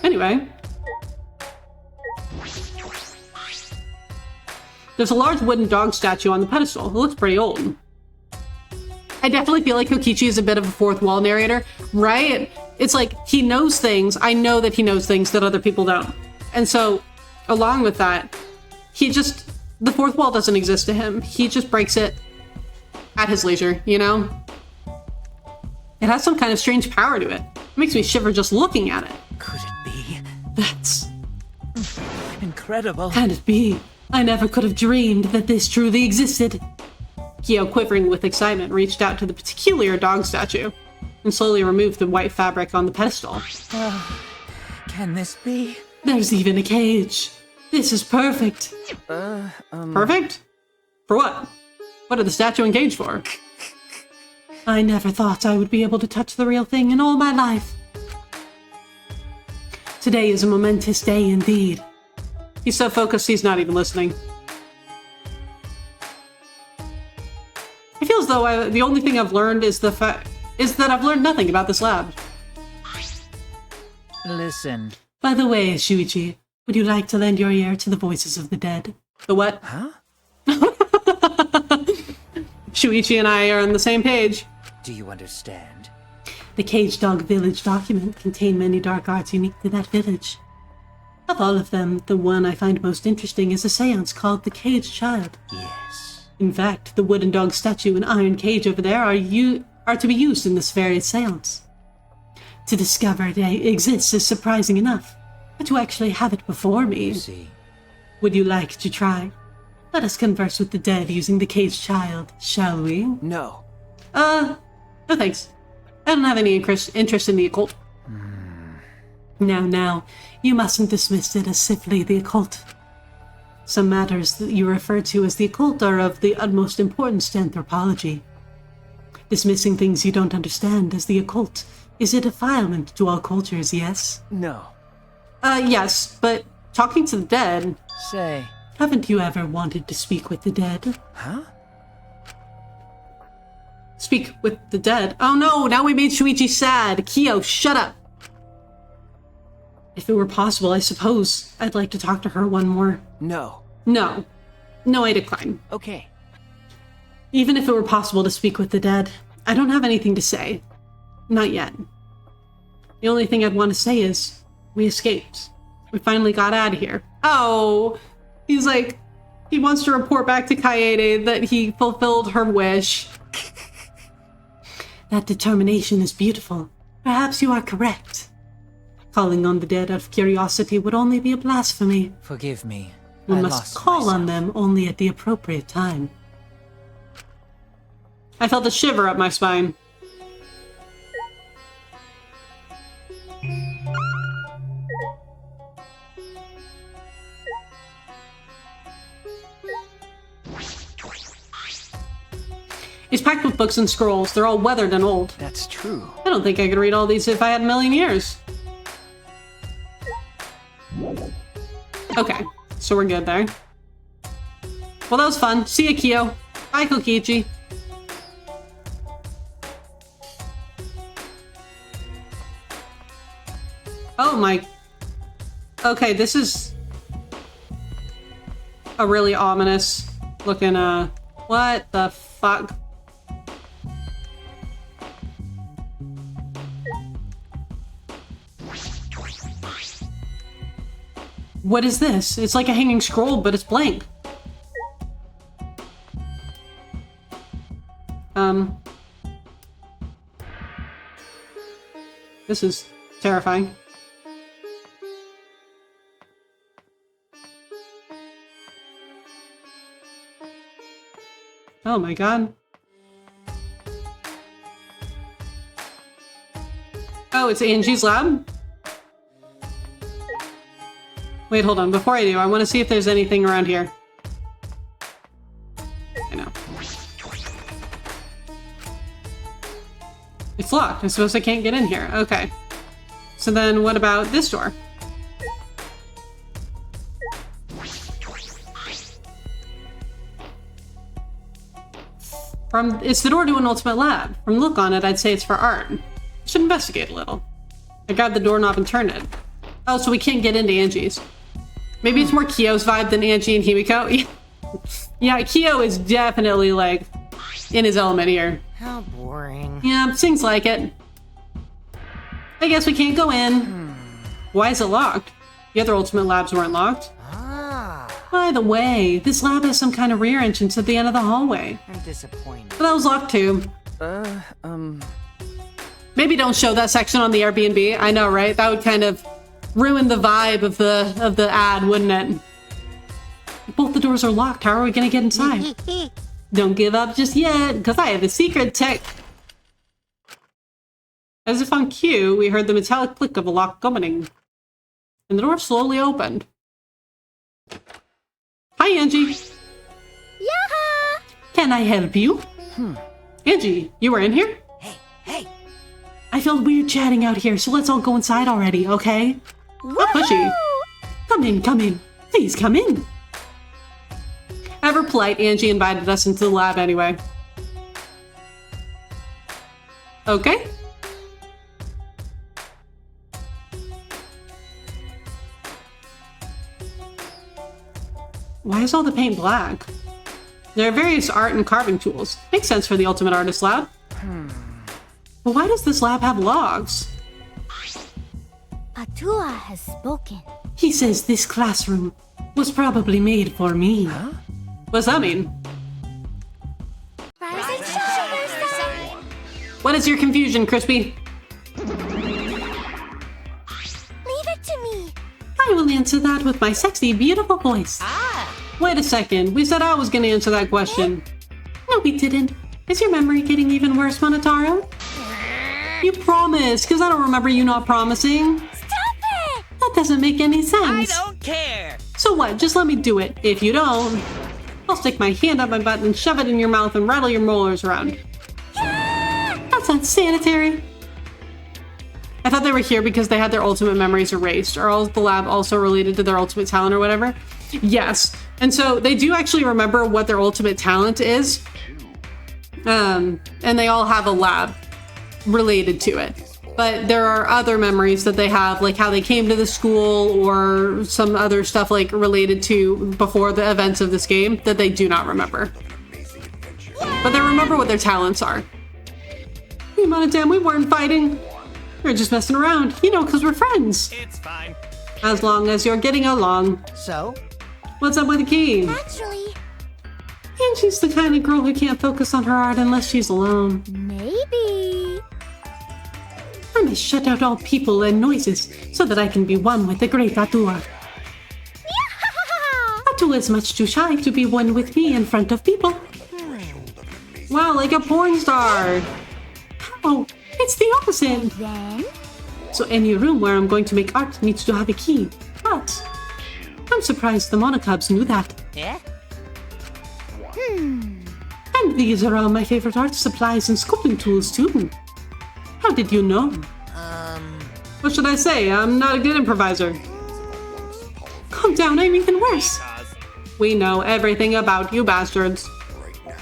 Anyway. There's a large wooden dog statue on the pedestal. It looks pretty old. I definitely feel like Kokichi is a bit of a fourth wall narrator, right? It's like he knows things. I know that he knows things that other people don't. And so, along with that, the fourth wall doesn't exist to him. He just breaks it at his leisure, you know? It has some kind of strange power to it. It makes me shiver just looking at it. Could it be? That's incredible. Can it be? I never could have dreamed that this truly existed. Kyo, quivering with excitement, reached out to the peculiar dog statue and slowly removed the white fabric on the pedestal. Can this be? There's even a cage. This is perfect. Perfect? For what? What did the statue engage for? I never thought I would be able to touch the real thing in all my life. Today is a momentous day indeed. He's so focused he's not even listening. I feel as though the only thing I've learned is that I've learned nothing about this lab. Listen. By the way, Shuichi, would you like to lend your ear to the voices of the dead? The what? Huh? Shuichi and I are on the same page. Do you understand? The Cage Dog Village document contained many dark arts unique to that village. Of all of them, the one I find most interesting is a seance called the Cage Child. Yes. In fact, the wooden dog statue and iron cage over there are to be used in this very seance. To discover it exists is surprising enough, but to actually have it before me... See. Would you like to try? Let us converse with the dead using the Cage Child, shall we? No. No thanks. I don't have any interest in the occult. Now, you mustn't dismiss it as simply the occult. Some matters that you refer to as the occult are of the utmost importance to anthropology. Dismissing things you don't understand as the occult is a defilement to all cultures, yes? No. Yes, but talking to the dead... Say. Haven't you ever wanted to speak with the dead? Huh? Speak with the dead? Oh no, now we made Shuichi sad. Kyo, shut up. If it were possible, I suppose I'd like to talk to her one more. No. No, I decline. Okay. Even if it were possible to speak with the dead, I don't have anything to say. Not yet. The only thing I'd want to say is, we escaped. We finally got out of here. Oh, he's like, he wants to report back to Kaede that he fulfilled her wish. That determination is beautiful. Perhaps you are correct. Calling on the dead out of curiosity would only be a blasphemy. Forgive me. One I must lost call myself. on them only at the appropriate time. I felt a shiver up my spine. It's packed with books and scrolls. They're all weathered and old. That's true. I don't think I could read all these if I had a million years. Okay, so we're good there. Well, that was fun. See ya, Kyo. Bye, Kokichi. Oh my... Okay, this is... a really ominous looking, what the fuck? What is this? It's like a hanging scroll, but it's blank. This is Terrifying. Oh my god. Oh, it's Angie's lab? Wait, hold on. Before I do, I want to see if there's anything around here. I know. It's locked. I suppose I can't get in here. Okay. So then what about this door? It's the door to an ultimate lab. From the look on it, I'd say it's for art. I should investigate a little. I grabbed the doorknob and turned it. Oh, so we can't get into Angie's. Maybe it's more Kyo's vibe than Angie and Himiko. Yeah, Kyo is definitely, like, in his element here. How boring. Yeah, seems like it. I guess we can't go in. Why is it locked? The other ultimate labs weren't locked. By the way, this lab has some kind of rear entrance at the end of the hallway. I'm disappointed. But that was locked too. Maybe don't show that section on the Airbnb. I know, right? That would kind of ruin the vibe of the ad, wouldn't it? Both the doors are locked. How are we gonna get inside? Don't give up just yet, because I have a secret tech. As if on cue, we heard the metallic click of a lock opening. And the door slowly opened. Hi, Angie. Yaha! Can I help you? Angie, you were in here? Hey. I felt weird chatting out here, so let's all go inside already, okay? Not pushy. Come in. Please come in. Ever polite, Angie invited us into the lab anyway. Okay. Why is all the paint black? There are various art and carving tools. Makes sense for the Ultimate Artist Lab. But why does this lab have logs? Atua has spoken. He says this classroom was probably made for me. Huh? What's that mean? What is your confusion, Crispy? Leave it to me. I will answer that with my sexy, beautiful voice. Wait a second. We said I was going to answer that question. No, we didn't. Is your memory getting even worse, Monotaro? You promised, because I don't remember you not promising. Stop it! That doesn't make any sense. I don't care. So what? Just let me do it. If you don't, I'll stick my hand up my butt and shove it in your mouth and rattle your molars around. That's unsanitary. I thought they were here because they had their ultimate memories erased. Or is the lab also related to their ultimate talent or whatever? Yes. And so they do actually remember what their ultimate talent is. And they all have a lab related to it. But there are other memories that they have, like how they came to the school or some other stuff like related to before the events of this game that they do not remember. But they remember what their talents are. Hey, Monodam, we weren't fighting. We were just messing around, you know, because we're friends. It's fine. As long as you're getting along. So? What's up with the key? Naturally. And she's the kind of girl who can't focus on her art unless she's alone. Maybe. I must shut out all people and noises so that I can be one with the great Atua. Atua is much too shy to be one with me in front of people. Wow, like a porn star. Oh, it's the opposite. Then? So any room where I'm going to make art needs to have a key. But I'm surprised the Monocubs knew that. Yeah? And these are all my favorite art supplies and sculpting tools too. How did you know? What should I say? I'm not a good improviser. Calm down, I'm even worse. We know everything about you bastards.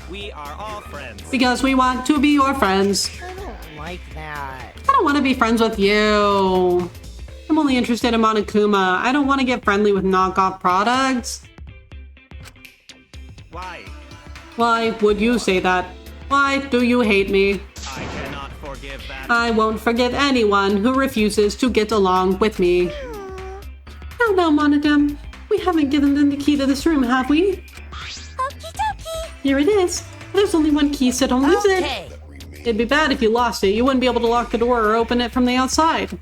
We are all friends. Because we want to be your friends. I don't like that. I don't want to be friends with you. I'm only interested in Monokuma. I don't want to get friendly with knockoff products. Why? Why would you say that? Why do you hate me? I cannot forgive that. I won't forgive anyone who refuses to get along with me. No, Monodam. We haven't given them the key to this room, have we? Okie dokie. Here it is. There's only one key, so don't lose it. It'd be bad if you lost it. You wouldn't be able to lock the door or open it from the outside.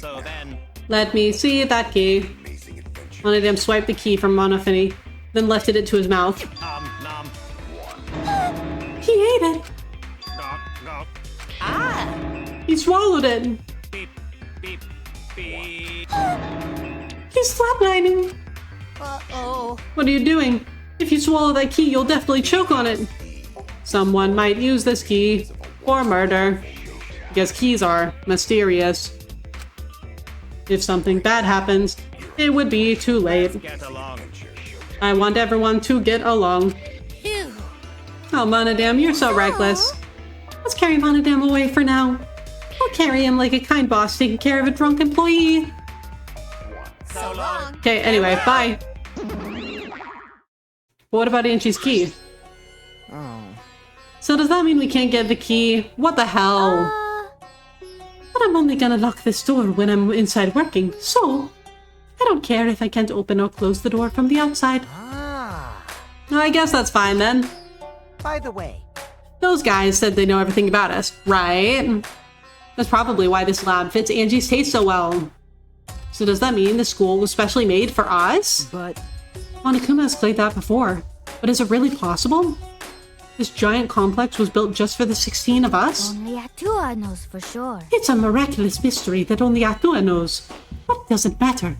So then... Let me see that key. Monodam swiped the key from Monofini, then lifted it to his mouth. Nom. He ate it! Nom. He swallowed it! Beep. He's flatlining! Uh-oh. What are you doing? If you swallow that key, you'll definitely choke on it. Someone might use this key for murder. Because keys are mysterious. If something bad happens, it would be too late. Get along. I want everyone to get along. Phew. Oh, Monodam, you're so reckless. Let's carry Monodam away for now. I'll carry him like a kind boss taking care of a drunk employee. So long. Okay, anyway, bye. What about Angie's key? Oh. So does that mean we can't get the key? What the hell? But I'm only gonna lock this door when I'm inside working, so I don't care if I can't open or close the door from the outside. I guess that's fine then. By the way, Those guys said they know everything about us, right? That's probably why this lab fits Angie's taste so well. So does that mean the school was specially made for us? but Monokuma has played that before, but is it really possible? This giant complex was built just for the 16 of us? Only Atua knows for sure. It's a miraculous mystery that only Atua knows. But it doesn't matter.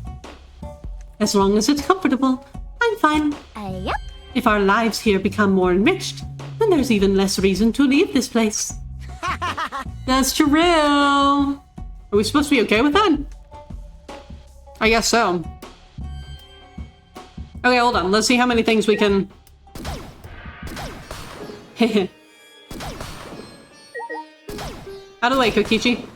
As long as it's comfortable, I'm fine. Yep. If our lives here become more enriched, then there's even less reason to leave this place. That's true. Are we supposed to be okay with that? I guess so. Okay, hold on. Let's see how many things we can... Out of the way, Kokichi.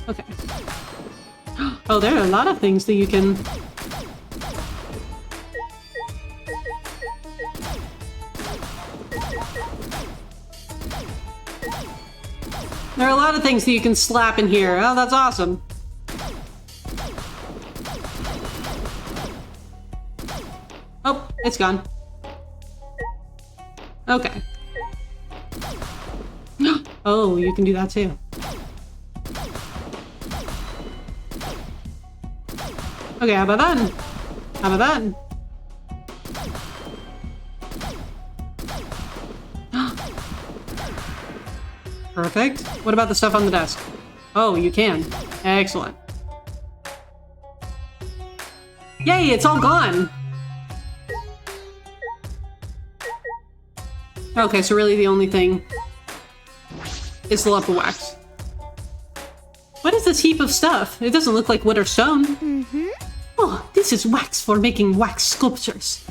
Okay. Oh, there are a lot of things that you can... There are a lot of things that you can slap in here. Oh, that's awesome. Oh, it's gone. Okay. Oh, you can do that too. Okay, how about that? How about that? Perfect. What about the stuff on the desk? Oh, you can. Excellent. Yay, it's all gone! Okay, so really the only thing is the lump of wax. What is this heap of stuff? It doesn't look like wood or stone. Mm-hmm. Oh, this is wax for making wax sculptures.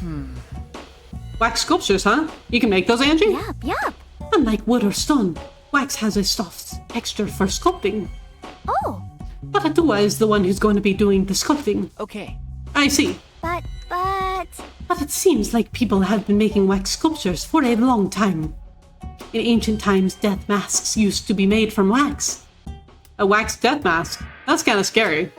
Wax sculptures, huh? You can make those, Angie? Yup. Unlike wood or stone, wax has a soft texture for sculpting. Oh. But Atua is the one who's going to be doing the sculpting. okay. I see. But... But it seems like people have been making wax sculptures for a long time. In ancient times, death masks used to be made from wax. A wax death mask? That's kind of scary.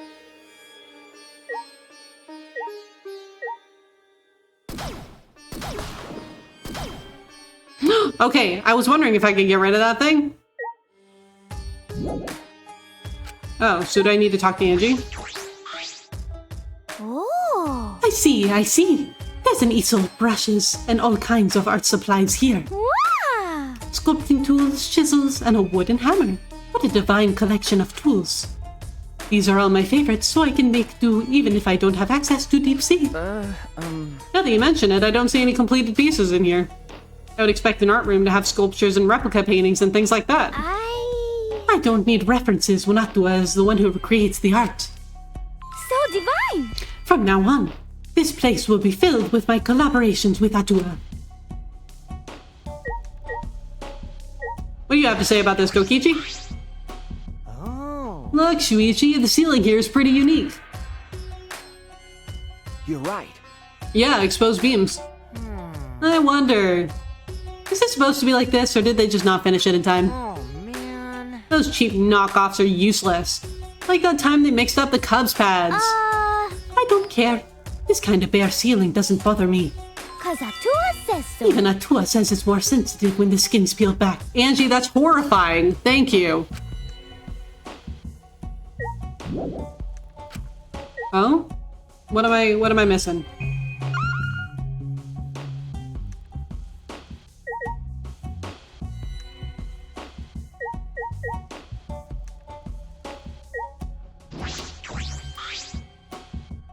Okay, I was wondering if I could get rid of that thing. Oh, so do I need to talk to Angie? Oh. I see. There's an easel of brushes and all kinds of art supplies here. Wow. Sculpting tools, chisels, and a wooden hammer. What a divine collection of tools. These are all my favorites, so I can make do even if I don't have access to deep sea. Now that you mention it, I don't see any completed pieces in here. I would expect an art room to have sculptures and replica paintings and things like that. I don't need references when Atua is the one who creates the art. So divine. From now on, this place will be filled with my collaborations with Atua. What do you have to say about this, Kokichi? Oh. Look, Shuichi, the ceiling here is pretty unique. You're right. Yeah, exposed beams. I wonder... Is it supposed to be like this, or did they just not finish it in time? Oh, man. Those cheap knockoffs are useless. Like that time they mixed up the Cubs pads. I don't care. This kind of bare ceiling doesn't bother me. 'Cause Atua says so. Even Atua says it's more sensitive when the skin's peeled back. Angie, that's horrifying. Thank you. Oh? What am I missing?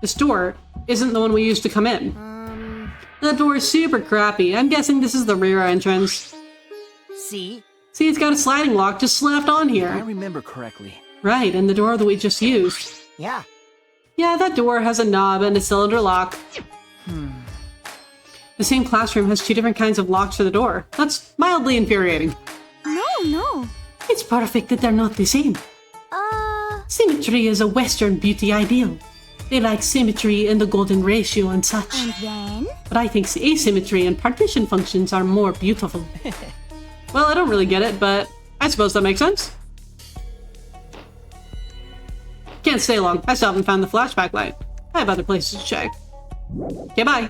This door isn't the one we used to come in. That door is super crappy. I'm guessing this is the rear entrance. See? See, it's got a sliding lock just slapped on I here. remember correctly. Right, and the door that we just used. Yeah. Yeah, that door has a knob and a cylinder lock. The same classroom has 2 different kinds of locks for the door. That's mildly infuriating. No. It's perfect that they're not the same. Symmetry is a Western beauty ideal. They like symmetry and the golden ratio and such. And then? But I think asymmetry and partition functions are more beautiful. Well, I don't really get it, but I suppose that makes sense. Can't stay long. I still haven't found the flashback light. I have other places to check. Okay, bye.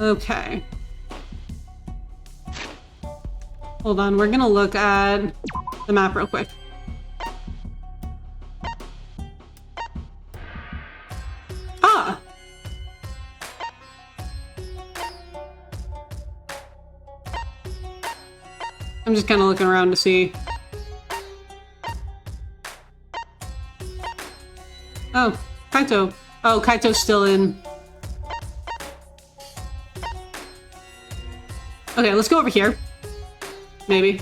Okay. Hold on, we're gonna look at the map real quick. Ah! I'm just kind of looking around to see. Oh, Kaito. Oh, Kaito's still in. Okay, let's go over here. Maybe.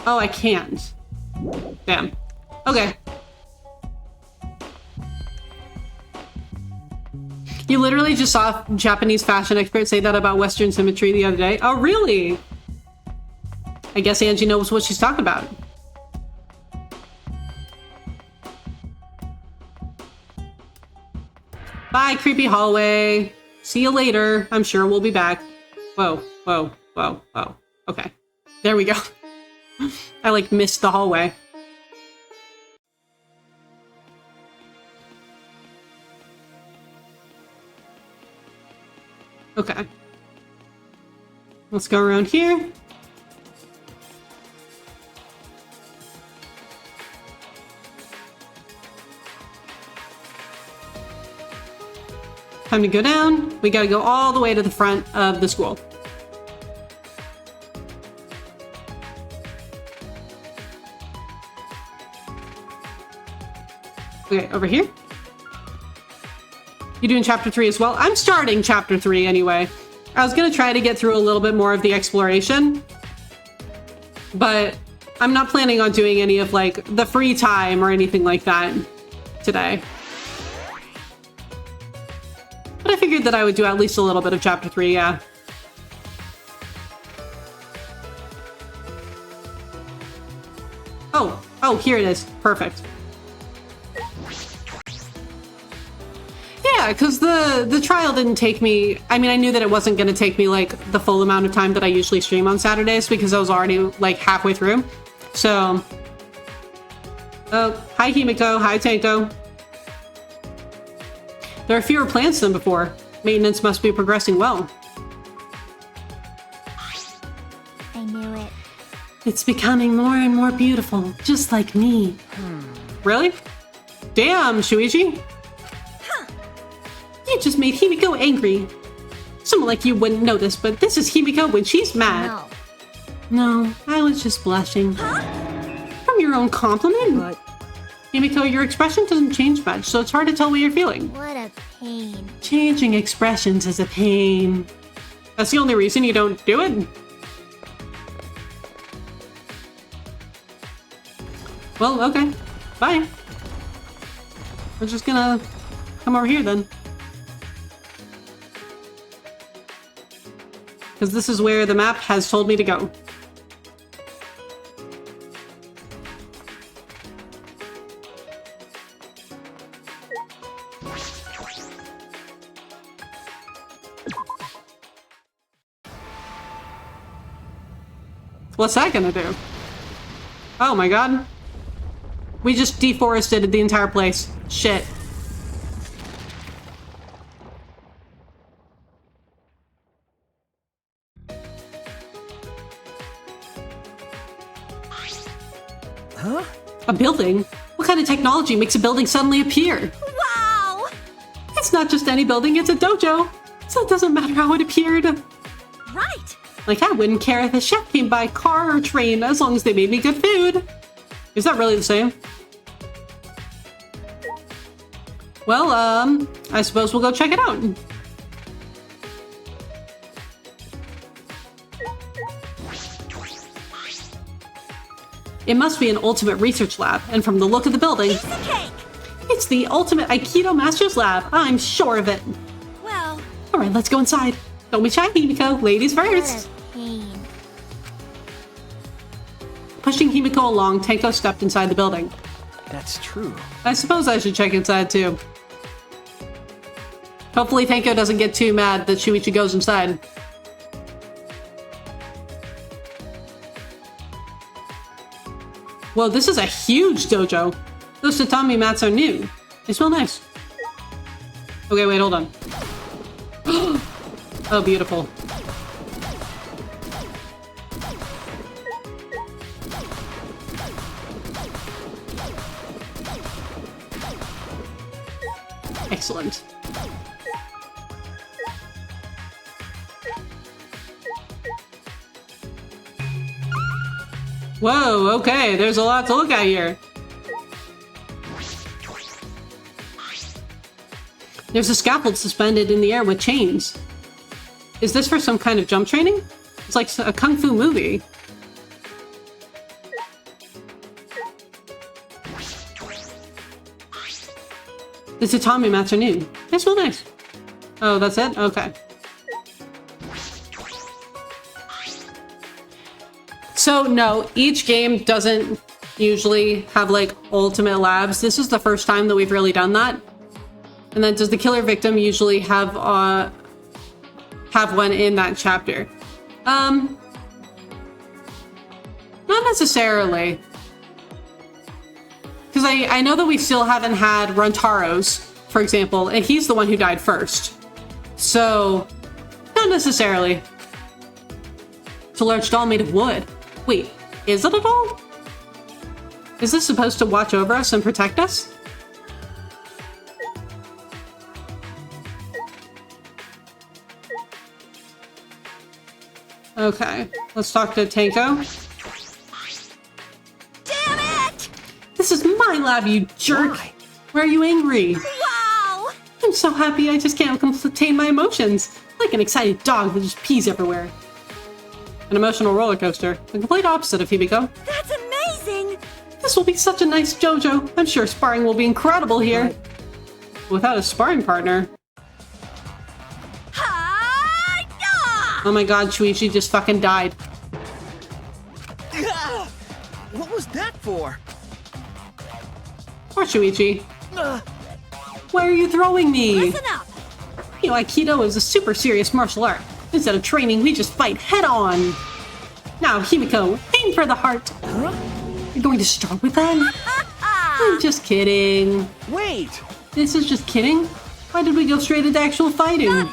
Oh, I can't. Damn. Okay. You literally just saw a Japanese fashion expert say that about Western symmetry the other day. Oh, really? I guess Angie knows what she's talking about. Bye, creepy hallway. See you later. I'm sure we'll be back. Whoa, whoa, whoa, whoa. Okay. There we go. I, like, missed the hallway. Okay. Let's go around here. Time to go down. We gotta go all the way to the front of the school. Okay, over here. You doing chapter 3 as well? I'm starting chapter 3 anyway. I was gonna try to get through a little bit more of the exploration, but I'm not planning on doing any of like the free time or anything like that today. But I figured that I would do at least a little bit of chapter 3, yeah. Oh, here it is. Perfect. Yeah, because the trial didn't take me... I mean, I knew that it wasn't going to take me, like, the full amount of time that I usually stream on Saturdays because I was already, like, halfway through. So... Oh, hi, Himiko. Hi, Tanko. There are fewer plants than before. Maintenance must be progressing well. I knew it. It's becoming more and more beautiful, just like me. Really? Damn, Shuichi. You just made Himiko angry. Someone like you wouldn't know this, but this is Himiko when she's mad. No, I was just blushing. From your own compliment? But Himiko, your expression doesn't change much, so it's hard to tell what you're feeling. What a pain. Changing expressions is a pain. That's the only reason you don't do it? Well, okay. Bye. We're just gonna come over here then. Because this is where the map has told me to go. What's that gonna do? Oh my god. We just deforested the entire place. Shit. Huh? A building? What kind of technology makes a building suddenly appear? Wow! It's not just any building, it's a dojo. So it doesn't matter how it appeared. Right! Like, I wouldn't care if a chef came by car or train as long as they made me good food. Is that really the same? Well, I suppose we'll go check it out. It must be an ultimate research lab, and from the look of the building, it's the ultimate Aikido Master's Lab. I'm sure of it. Well... Alright, let's go inside. Don't be shy, Himiko. Ladies first. Pushing Himiko along, Tenko stepped inside the building. That's true. I suppose I should check inside too. Hopefully Tenko doesn't get too mad that Shuichi goes inside. Whoa, this is a huge dojo. Those tatami mats are new. They smell nice. Okay, wait, hold on. Oh, beautiful. Excellent. Whoa, okay, there's a lot to look at here. There's a scaffold suspended in the air with chains. Is this for some kind of jump training? It's like a kung fu movie. The tatami mats are new. They smell nice. Oh, that's it? Okay. So no, each game doesn't usually have like ultimate labs. This is the first time that we've really done that. And then does the killer victim usually have one in that chapter? Not necessarily. Because I know that we still haven't had Runtaro's, for example, and he's the one who died first. So, not necessarily. It's a large doll made of wood. Wait, is it a doll? Is this supposed to watch over us and protect us? Okay, let's talk to Tenko. Damn it! This is my lab, you jerk! Why are you angry? Wow! I'm so happy I just can't contain my emotions. Like an excited dog that just pees everywhere. An emotional roller coaster. The complete opposite of Himiko. That's amazing! This will be such a nice JoJo. I'm sure sparring will be incredible here. Without a sparring partner. Oh my god, Shuichi just fucking died. What was that for? Poor Shuichi. Why are you throwing me? Listen up! You know, Aikido is a super serious martial art. Instead of training, we just fight head on. Now, Himiko, aim for the heart. Huh? You're going to start with that? I'm just kidding. Wait! This is just kidding? Why did we go straight into actual fighting?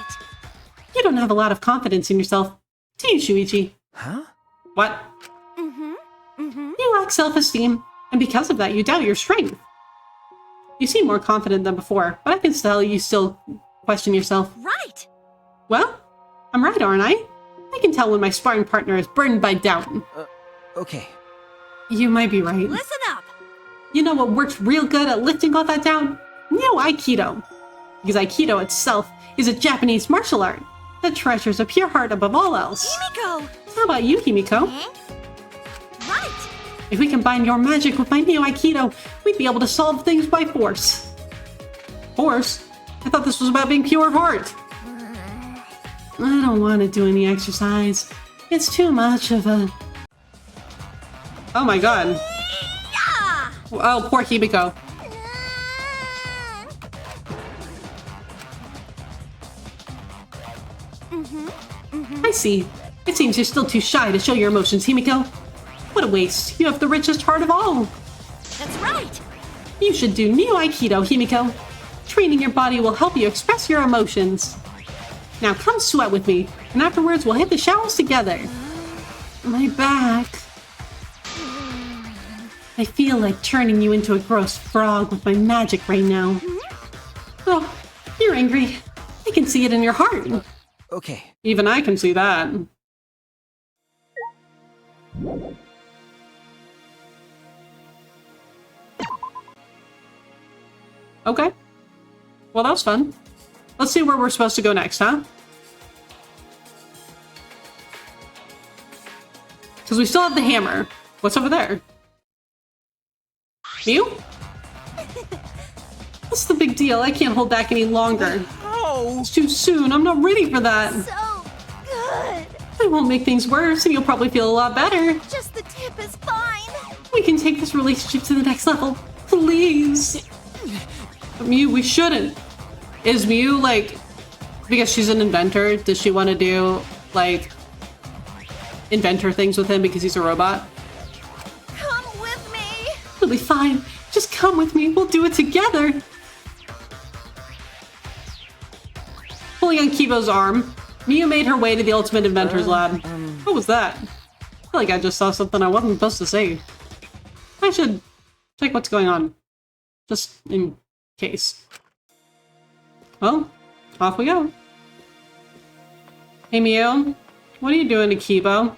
You don't have a lot of confidence in yourself, do you, Shuichi? Huh? What? You lack self-esteem, and because of that, you doubt your strength. You seem more confident than before, but I can tell you still question yourself. Right! Well, I'm right, aren't I? I can tell when my sparring partner is burdened by doubt. Okay. You might be right. Listen up! You know what works real good at lifting all that doubt? Neo-Aikido. Because Aikido itself is a Japanese martial art that treasures a pure heart above all else. Himiko! How about you, Himiko? Right! If we combine your magic with my Neo-Aikido, we'd be able to solve things by force. Force? I thought this was about being pure of heart. I don't want to do any exercise. It's too much of a... Oh my god. Yeah! Oh, poor Himiko. I see. It seems you're still too shy to show your emotions, Himiko. What a waste. You have the richest heart of all. That's right. You should do Neo Aikido, Himiko. Training your body will help you express your emotions. Now come sweat with me, and afterwards we'll hit the showers together. My back. I feel like turning you into a gross frog with my magic right now. Oh, you're angry. I can see it in your heart. Okay. Even I can see that. Okay. Well, that was fun. Let's see where we're supposed to go next, huh? Because we still have the hammer. What's over there? You? What's the big deal? I can't hold back any longer. Oh! It's too soon. I'm not ready for that. So good! I won't make things worse, and you'll probably feel a lot better. Just the tip is fine. We can take this relationship to the next level. Please. Mew, we shouldn't. Is Mew, like, because she's an inventor, does she want to do, like, inventor things with him because he's a robot? Come with me. It'll be fine. Just come with me. We'll do it together. Pulling on Kibo's arm, Mew made her way to the Ultimate Inventor's Lab. What was that? I feel like I just saw something I wasn't supposed to see. I should check what's going on. Just in case. Well, off we go. Hey Mew, what are you doing to Kibo?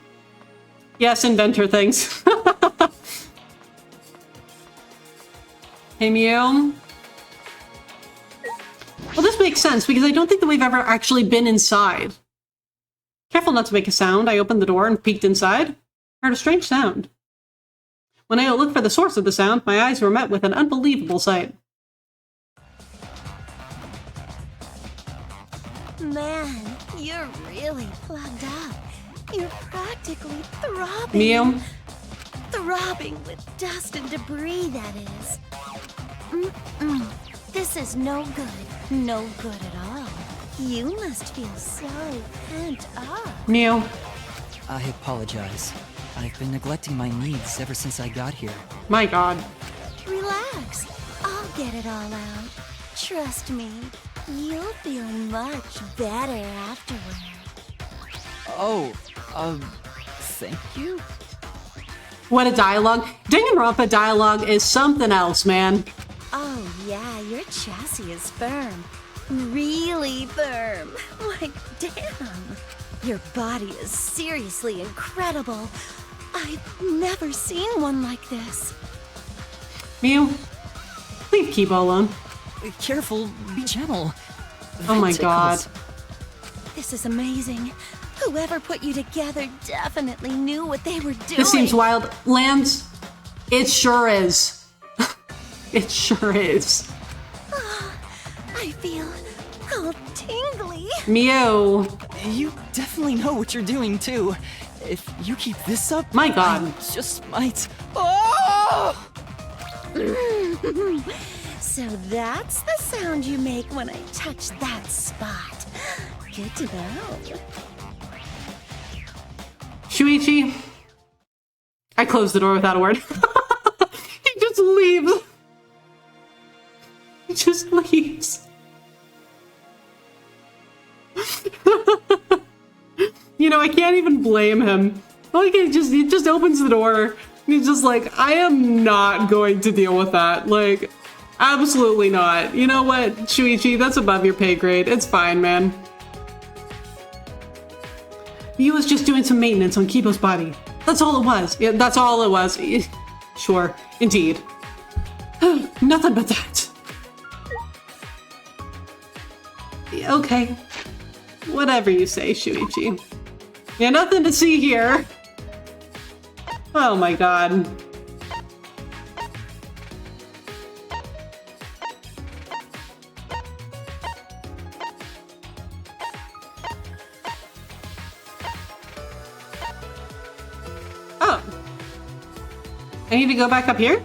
Yes, inventor things. Hey Mew. Well, this makes sense because I don't think that we've ever actually been inside. Careful not to make a sound, I opened the door and peeked inside. I heard a strange sound. When I looked for the source of the sound, my eyes were met with an unbelievable sight. Man, you're really plugged up. You're practically throbbing. Mew? Throbbing with dust and debris, that is. This is no good. No good at all. You must feel so pent up. Mew. I apologize. I've been neglecting my needs ever since I got here. My god. Relax. I'll get it all out. Trust me. You'll feel much better afterward. Oh, thank you? What a dialogue. Danganronpa dialogue is something else, man. Oh yeah, your chassis is firm. Really firm. Like, damn. Your body is seriously incredible. I've never seen one like this. Mew, leave Kibo alone. Careful, be gentle. Oh my god. This is amazing. Whoever put you together definitely knew what they were doing. This seems wild. Lance, it sure is. It sure is. I feel all tingly. Mew. You definitely know what you're doing, too. If you keep this up, my god. I just might. Oh! So that's the sound you make when I touch that spot. Good to know. Shuichi. I closed the door without a word. He just leaves. He just leaves. You know, I can't even blame him. Like, he just opens the door. And he's just like, I am not going to deal with that. Like, absolutely not. You know what, Shuichi, that's above your pay grade. It's fine, man. He was just doing some maintenance on Kibo's body. That's all it was. Yeah, that's all it was. Sure, indeed. Nothing but that. Okay. Whatever you say, Shuichi. Yeah, nothing to see here. Oh my god. Oh. I need to go back up here?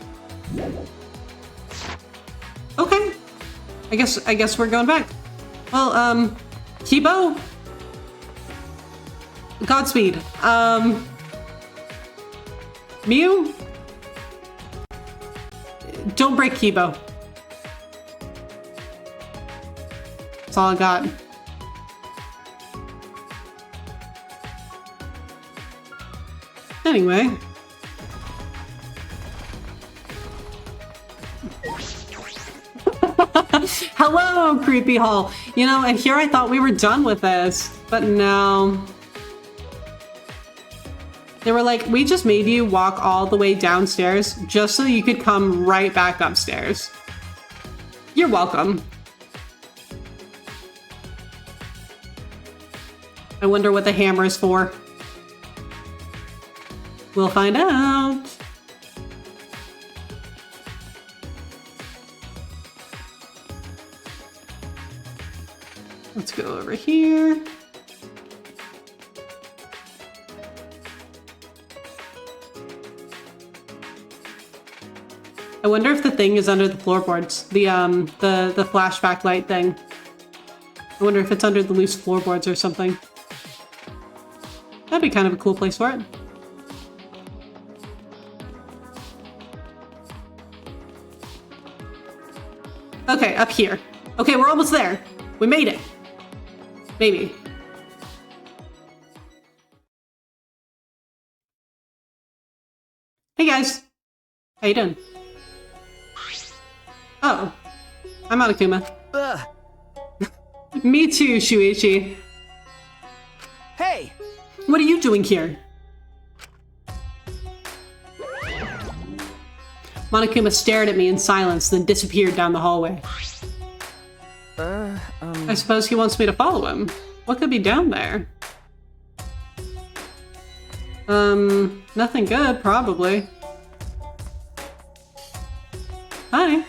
Okay. I guess we're going back. Well, Kibo? Godspeed. Mew? Don't break Kibo. That's all I got. Anyway. Hello, Creepy Hall. You know, and here I thought we were done with this, but no. They were like, we just made you walk all the way downstairs just so you could come right back upstairs. You're welcome. I wonder what the hammer is for. We'll find out. Let's go over here. I wonder if the thing is under the floorboards. The flashback light thing. I wonder if it's under the loose floorboards or something. That'd be kind of a cool place for it. Okay, up here. Okay, we're almost there. We made it. Maybe. Hey guys. How you doing? Oh. I'm Monokuma. Me too, Shuichi. Hey! What are you doing here? Monokuma stared at me in silence, then disappeared down the hallway. I suppose he wants me to follow him. What could be down there? Nothing good, probably. Hi.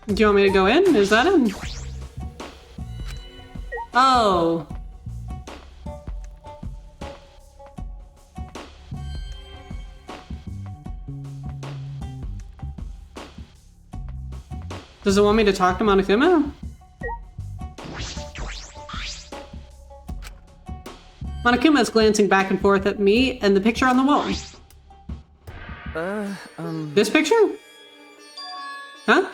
Do you want me to go in? Is that in? Oh. Does it want me to talk to Monokuma? Monokuma is glancing back and forth at me and the picture on the wall. This picture? Huh?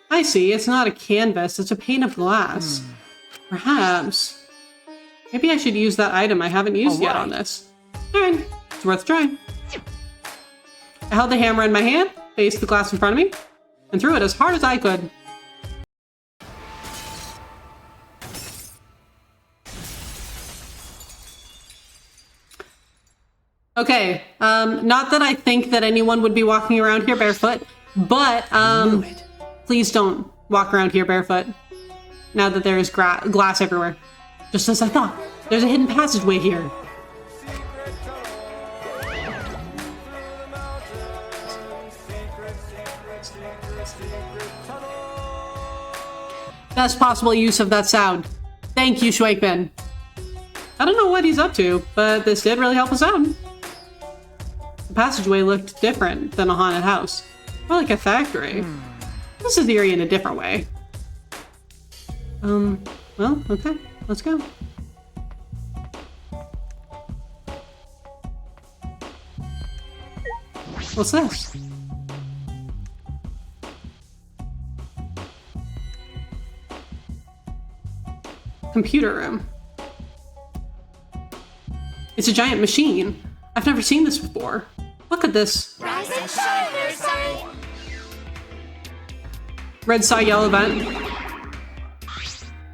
I see, it's not a canvas, it's a pane of glass. Perhaps. Maybe I should use that item I haven't used yet on this. Alright, it's worth trying. I held the hammer in my hand, faced the glass in front of me, and threw it as hard as I could. Okay, not that I think that anyone would be walking around here barefoot, but, please don't walk around here barefoot. Now that there is glass everywhere. Just as I thought, there's a hidden passageway here. Best possible use of that sound. Thank you, Shuipen. I don't know what he's up to, but this did really help us out. The passageway looked different than a haunted house. More like a factory. This is eerie in a different way. Well, okay. Let's go. What's this? Computer room. It's a giant machine. I've never seen this before. Look at this. Rise and shine, red sign. Red star, yellow vent.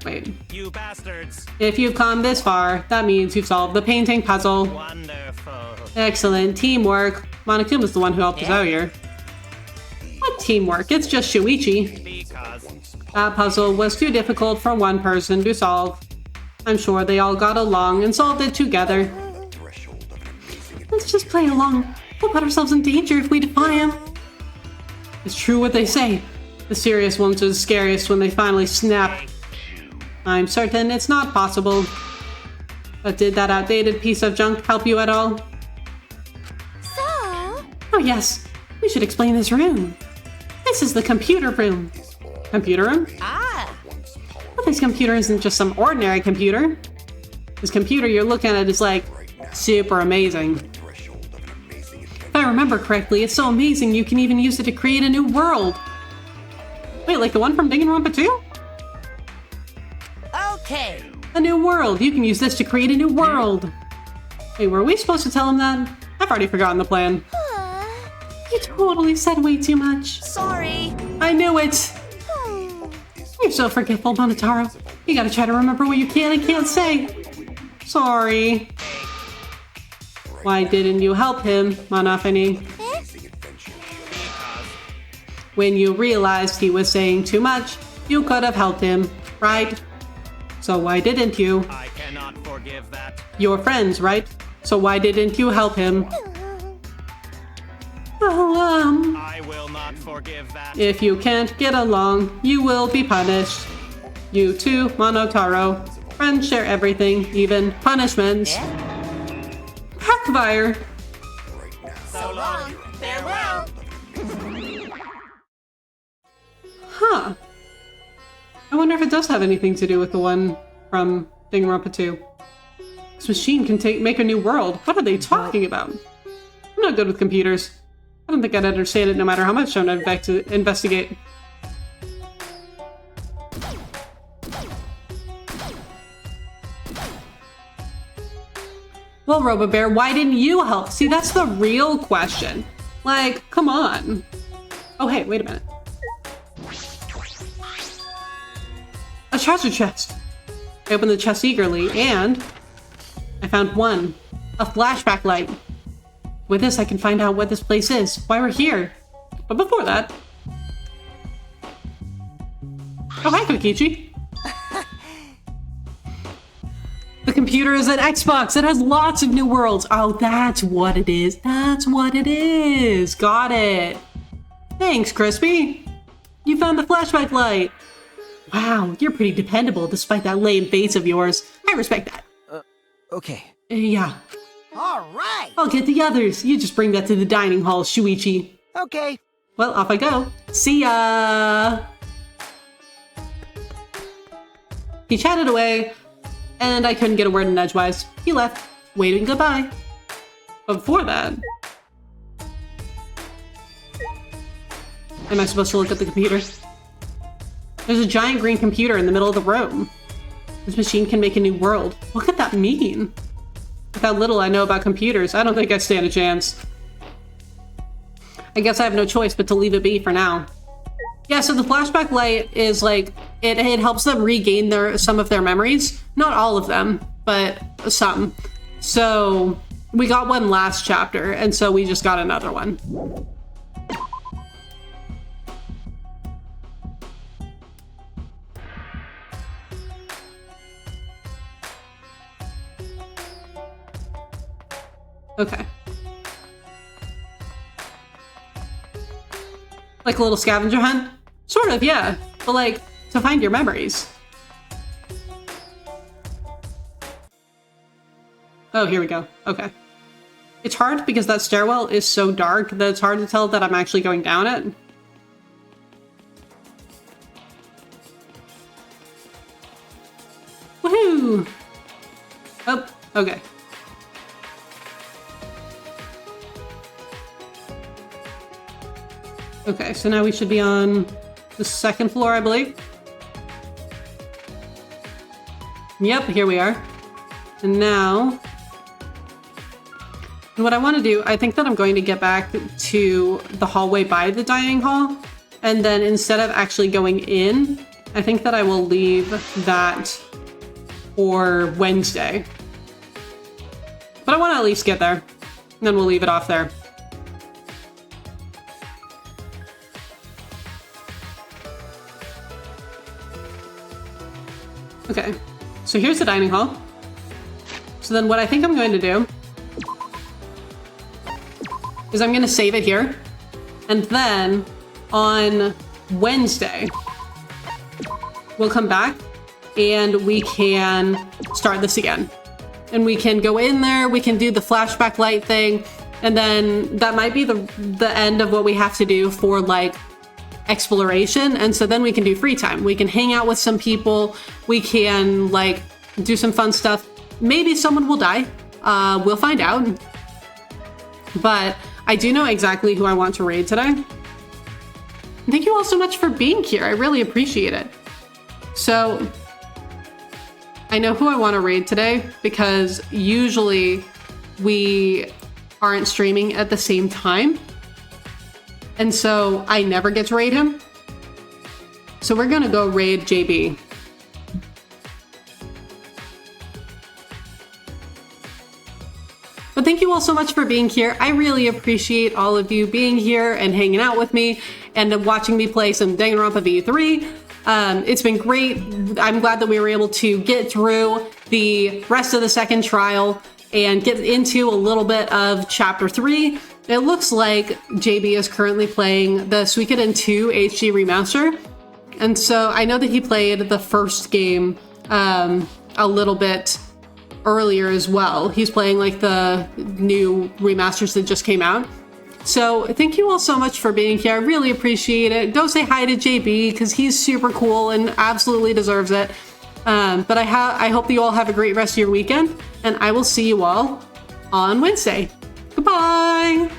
Wait. You bastards. If you've come this far, that means you've solved the painting puzzle. Wonderful. Excellent. Teamwork. Monokuma's the one who helped us out here. What teamwork? It's just Shuichi. Because That puzzle was too difficult for one person to solve. I'm sure they all got along and solved it together. Let's just play along. We'll put ourselves in danger if we defy him. It's true what they say. The serious ones are the scariest when they finally snap. I'm certain it's not possible. But did that outdated piece of junk help you at all? So? Oh yes, we should explain this room. This is the computer room. Computer room? Ah! With His computer isn't just some ordinary computer. This computer you're looking at is like super amazing. If I remember correctly, it's so amazing you can even use it to create a new world. Wait, like the one from Danganronpa 2? Okay. A new world. You can use this to create a new world. Wait, were we supposed to tell him that? I've already forgotten the plan. You totally said way too much. Sorry. I knew it. You're so forgetful, Monotaro. You gotta try to remember what you can and can't say. Sorry. Why didn't you help him, Monofini? When you realized he was saying too much, you could have helped him, right? So why didn't you? I cannot forgive that. You're friends, right? So why didn't you help him? Well, I will not forgive that. if you can't get along, you will be punished. You too, Monotaro. Friends share everything, even punishments. Backfire. So long. Farewell. Huh. I wonder if it does have anything to do with the one from Danganronpa 2. This machine can make a new world. What are they talking about? I'm not good with computers. I don't think I'd understand it no matter how much I'm to investigate. Well, Robobear, why didn't you help? See, that's the real question. Like, come on. Oh, hey, wait a minute. A treasure chest. I opened the chest eagerly, and I found one. A flashback light. With this, I can find out what this place is, why we're here. But before that... Oh, hi, Kokichi. The computer is an Xbox. It has lots of new worlds. Oh, that's what it is. That's what it is. Got it. Thanks, Crispy. You found the flashback light. Wow, you're pretty dependable despite that lame face of yours. I respect that. Okay. Yeah. All right. I'll get the others. You just bring that to the dining hall, Shuichi. Okay. Well, off I go. See ya! He chatted away, and I couldn't get a word in edgewise. He left, waving goodbye. But before that... Am I supposed to look at the computer? There's a giant green computer in the middle of the room. This machine can make a new world. What could that mean? With how little I know about computers, I don't think I stand a chance. I guess I have no choice but to leave it be for now. Yeah, so the flashback light is like, it helps them regain some of their memories. Not all of them, but some. So we got one last chapter, and so we just got another one. Okay. Like a little scavenger hunt? Sort of, yeah. But like, to find your memories. Oh, here we go. Okay. It's hard because that stairwell is so dark that it's hard to tell that I'm actually going down it. Woohoo! Oh, okay. Okay, so now we should be on the second floor, I believe. Yep, here we are. And now... And what I want to do, I think that I'm going to get back to the hallway by the dining hall. And then instead of actually going in, I think that I will leave that for Wednesday. But I want to at least get there. And then we'll leave it off there. Okay, so here's the dining hall. So then what I think I'm going to do is I'm going to save it here. And then on Wednesday, we'll come back and we can start this again. And we can go in there, we can do the flashback light thing. And then that might be the end of what we have to do for like exploration, and so then we can do free time. We can hang out with some people, we can like do some fun stuff. Maybe someone will die, we'll find out. But I do know exactly who I want to raid today. Thank you all so much for being here, I really appreciate it. So I know who I want to raid today because usually we aren't streaming at the same time. And so I never get to raid him. So we're gonna go raid JB. But thank you all so much for being here. I really appreciate all of you being here and hanging out with me and watching me play some Danganronpa V3. It's been great. I'm glad that we were able to get through the rest of the second trial and get into a little bit of Chapter 3. It looks like JB is currently playing the Suikoden 2 HD remaster. And so I know that he played the first game a little bit earlier as well. He's playing like the new remasters that just came out. So thank you all so much for being here. I really appreciate it. Go say hi to JB because he's super cool and absolutely deserves it. But I hope that you all have a great rest of your weekend, and I will see you all on Wednesday. Goodbye!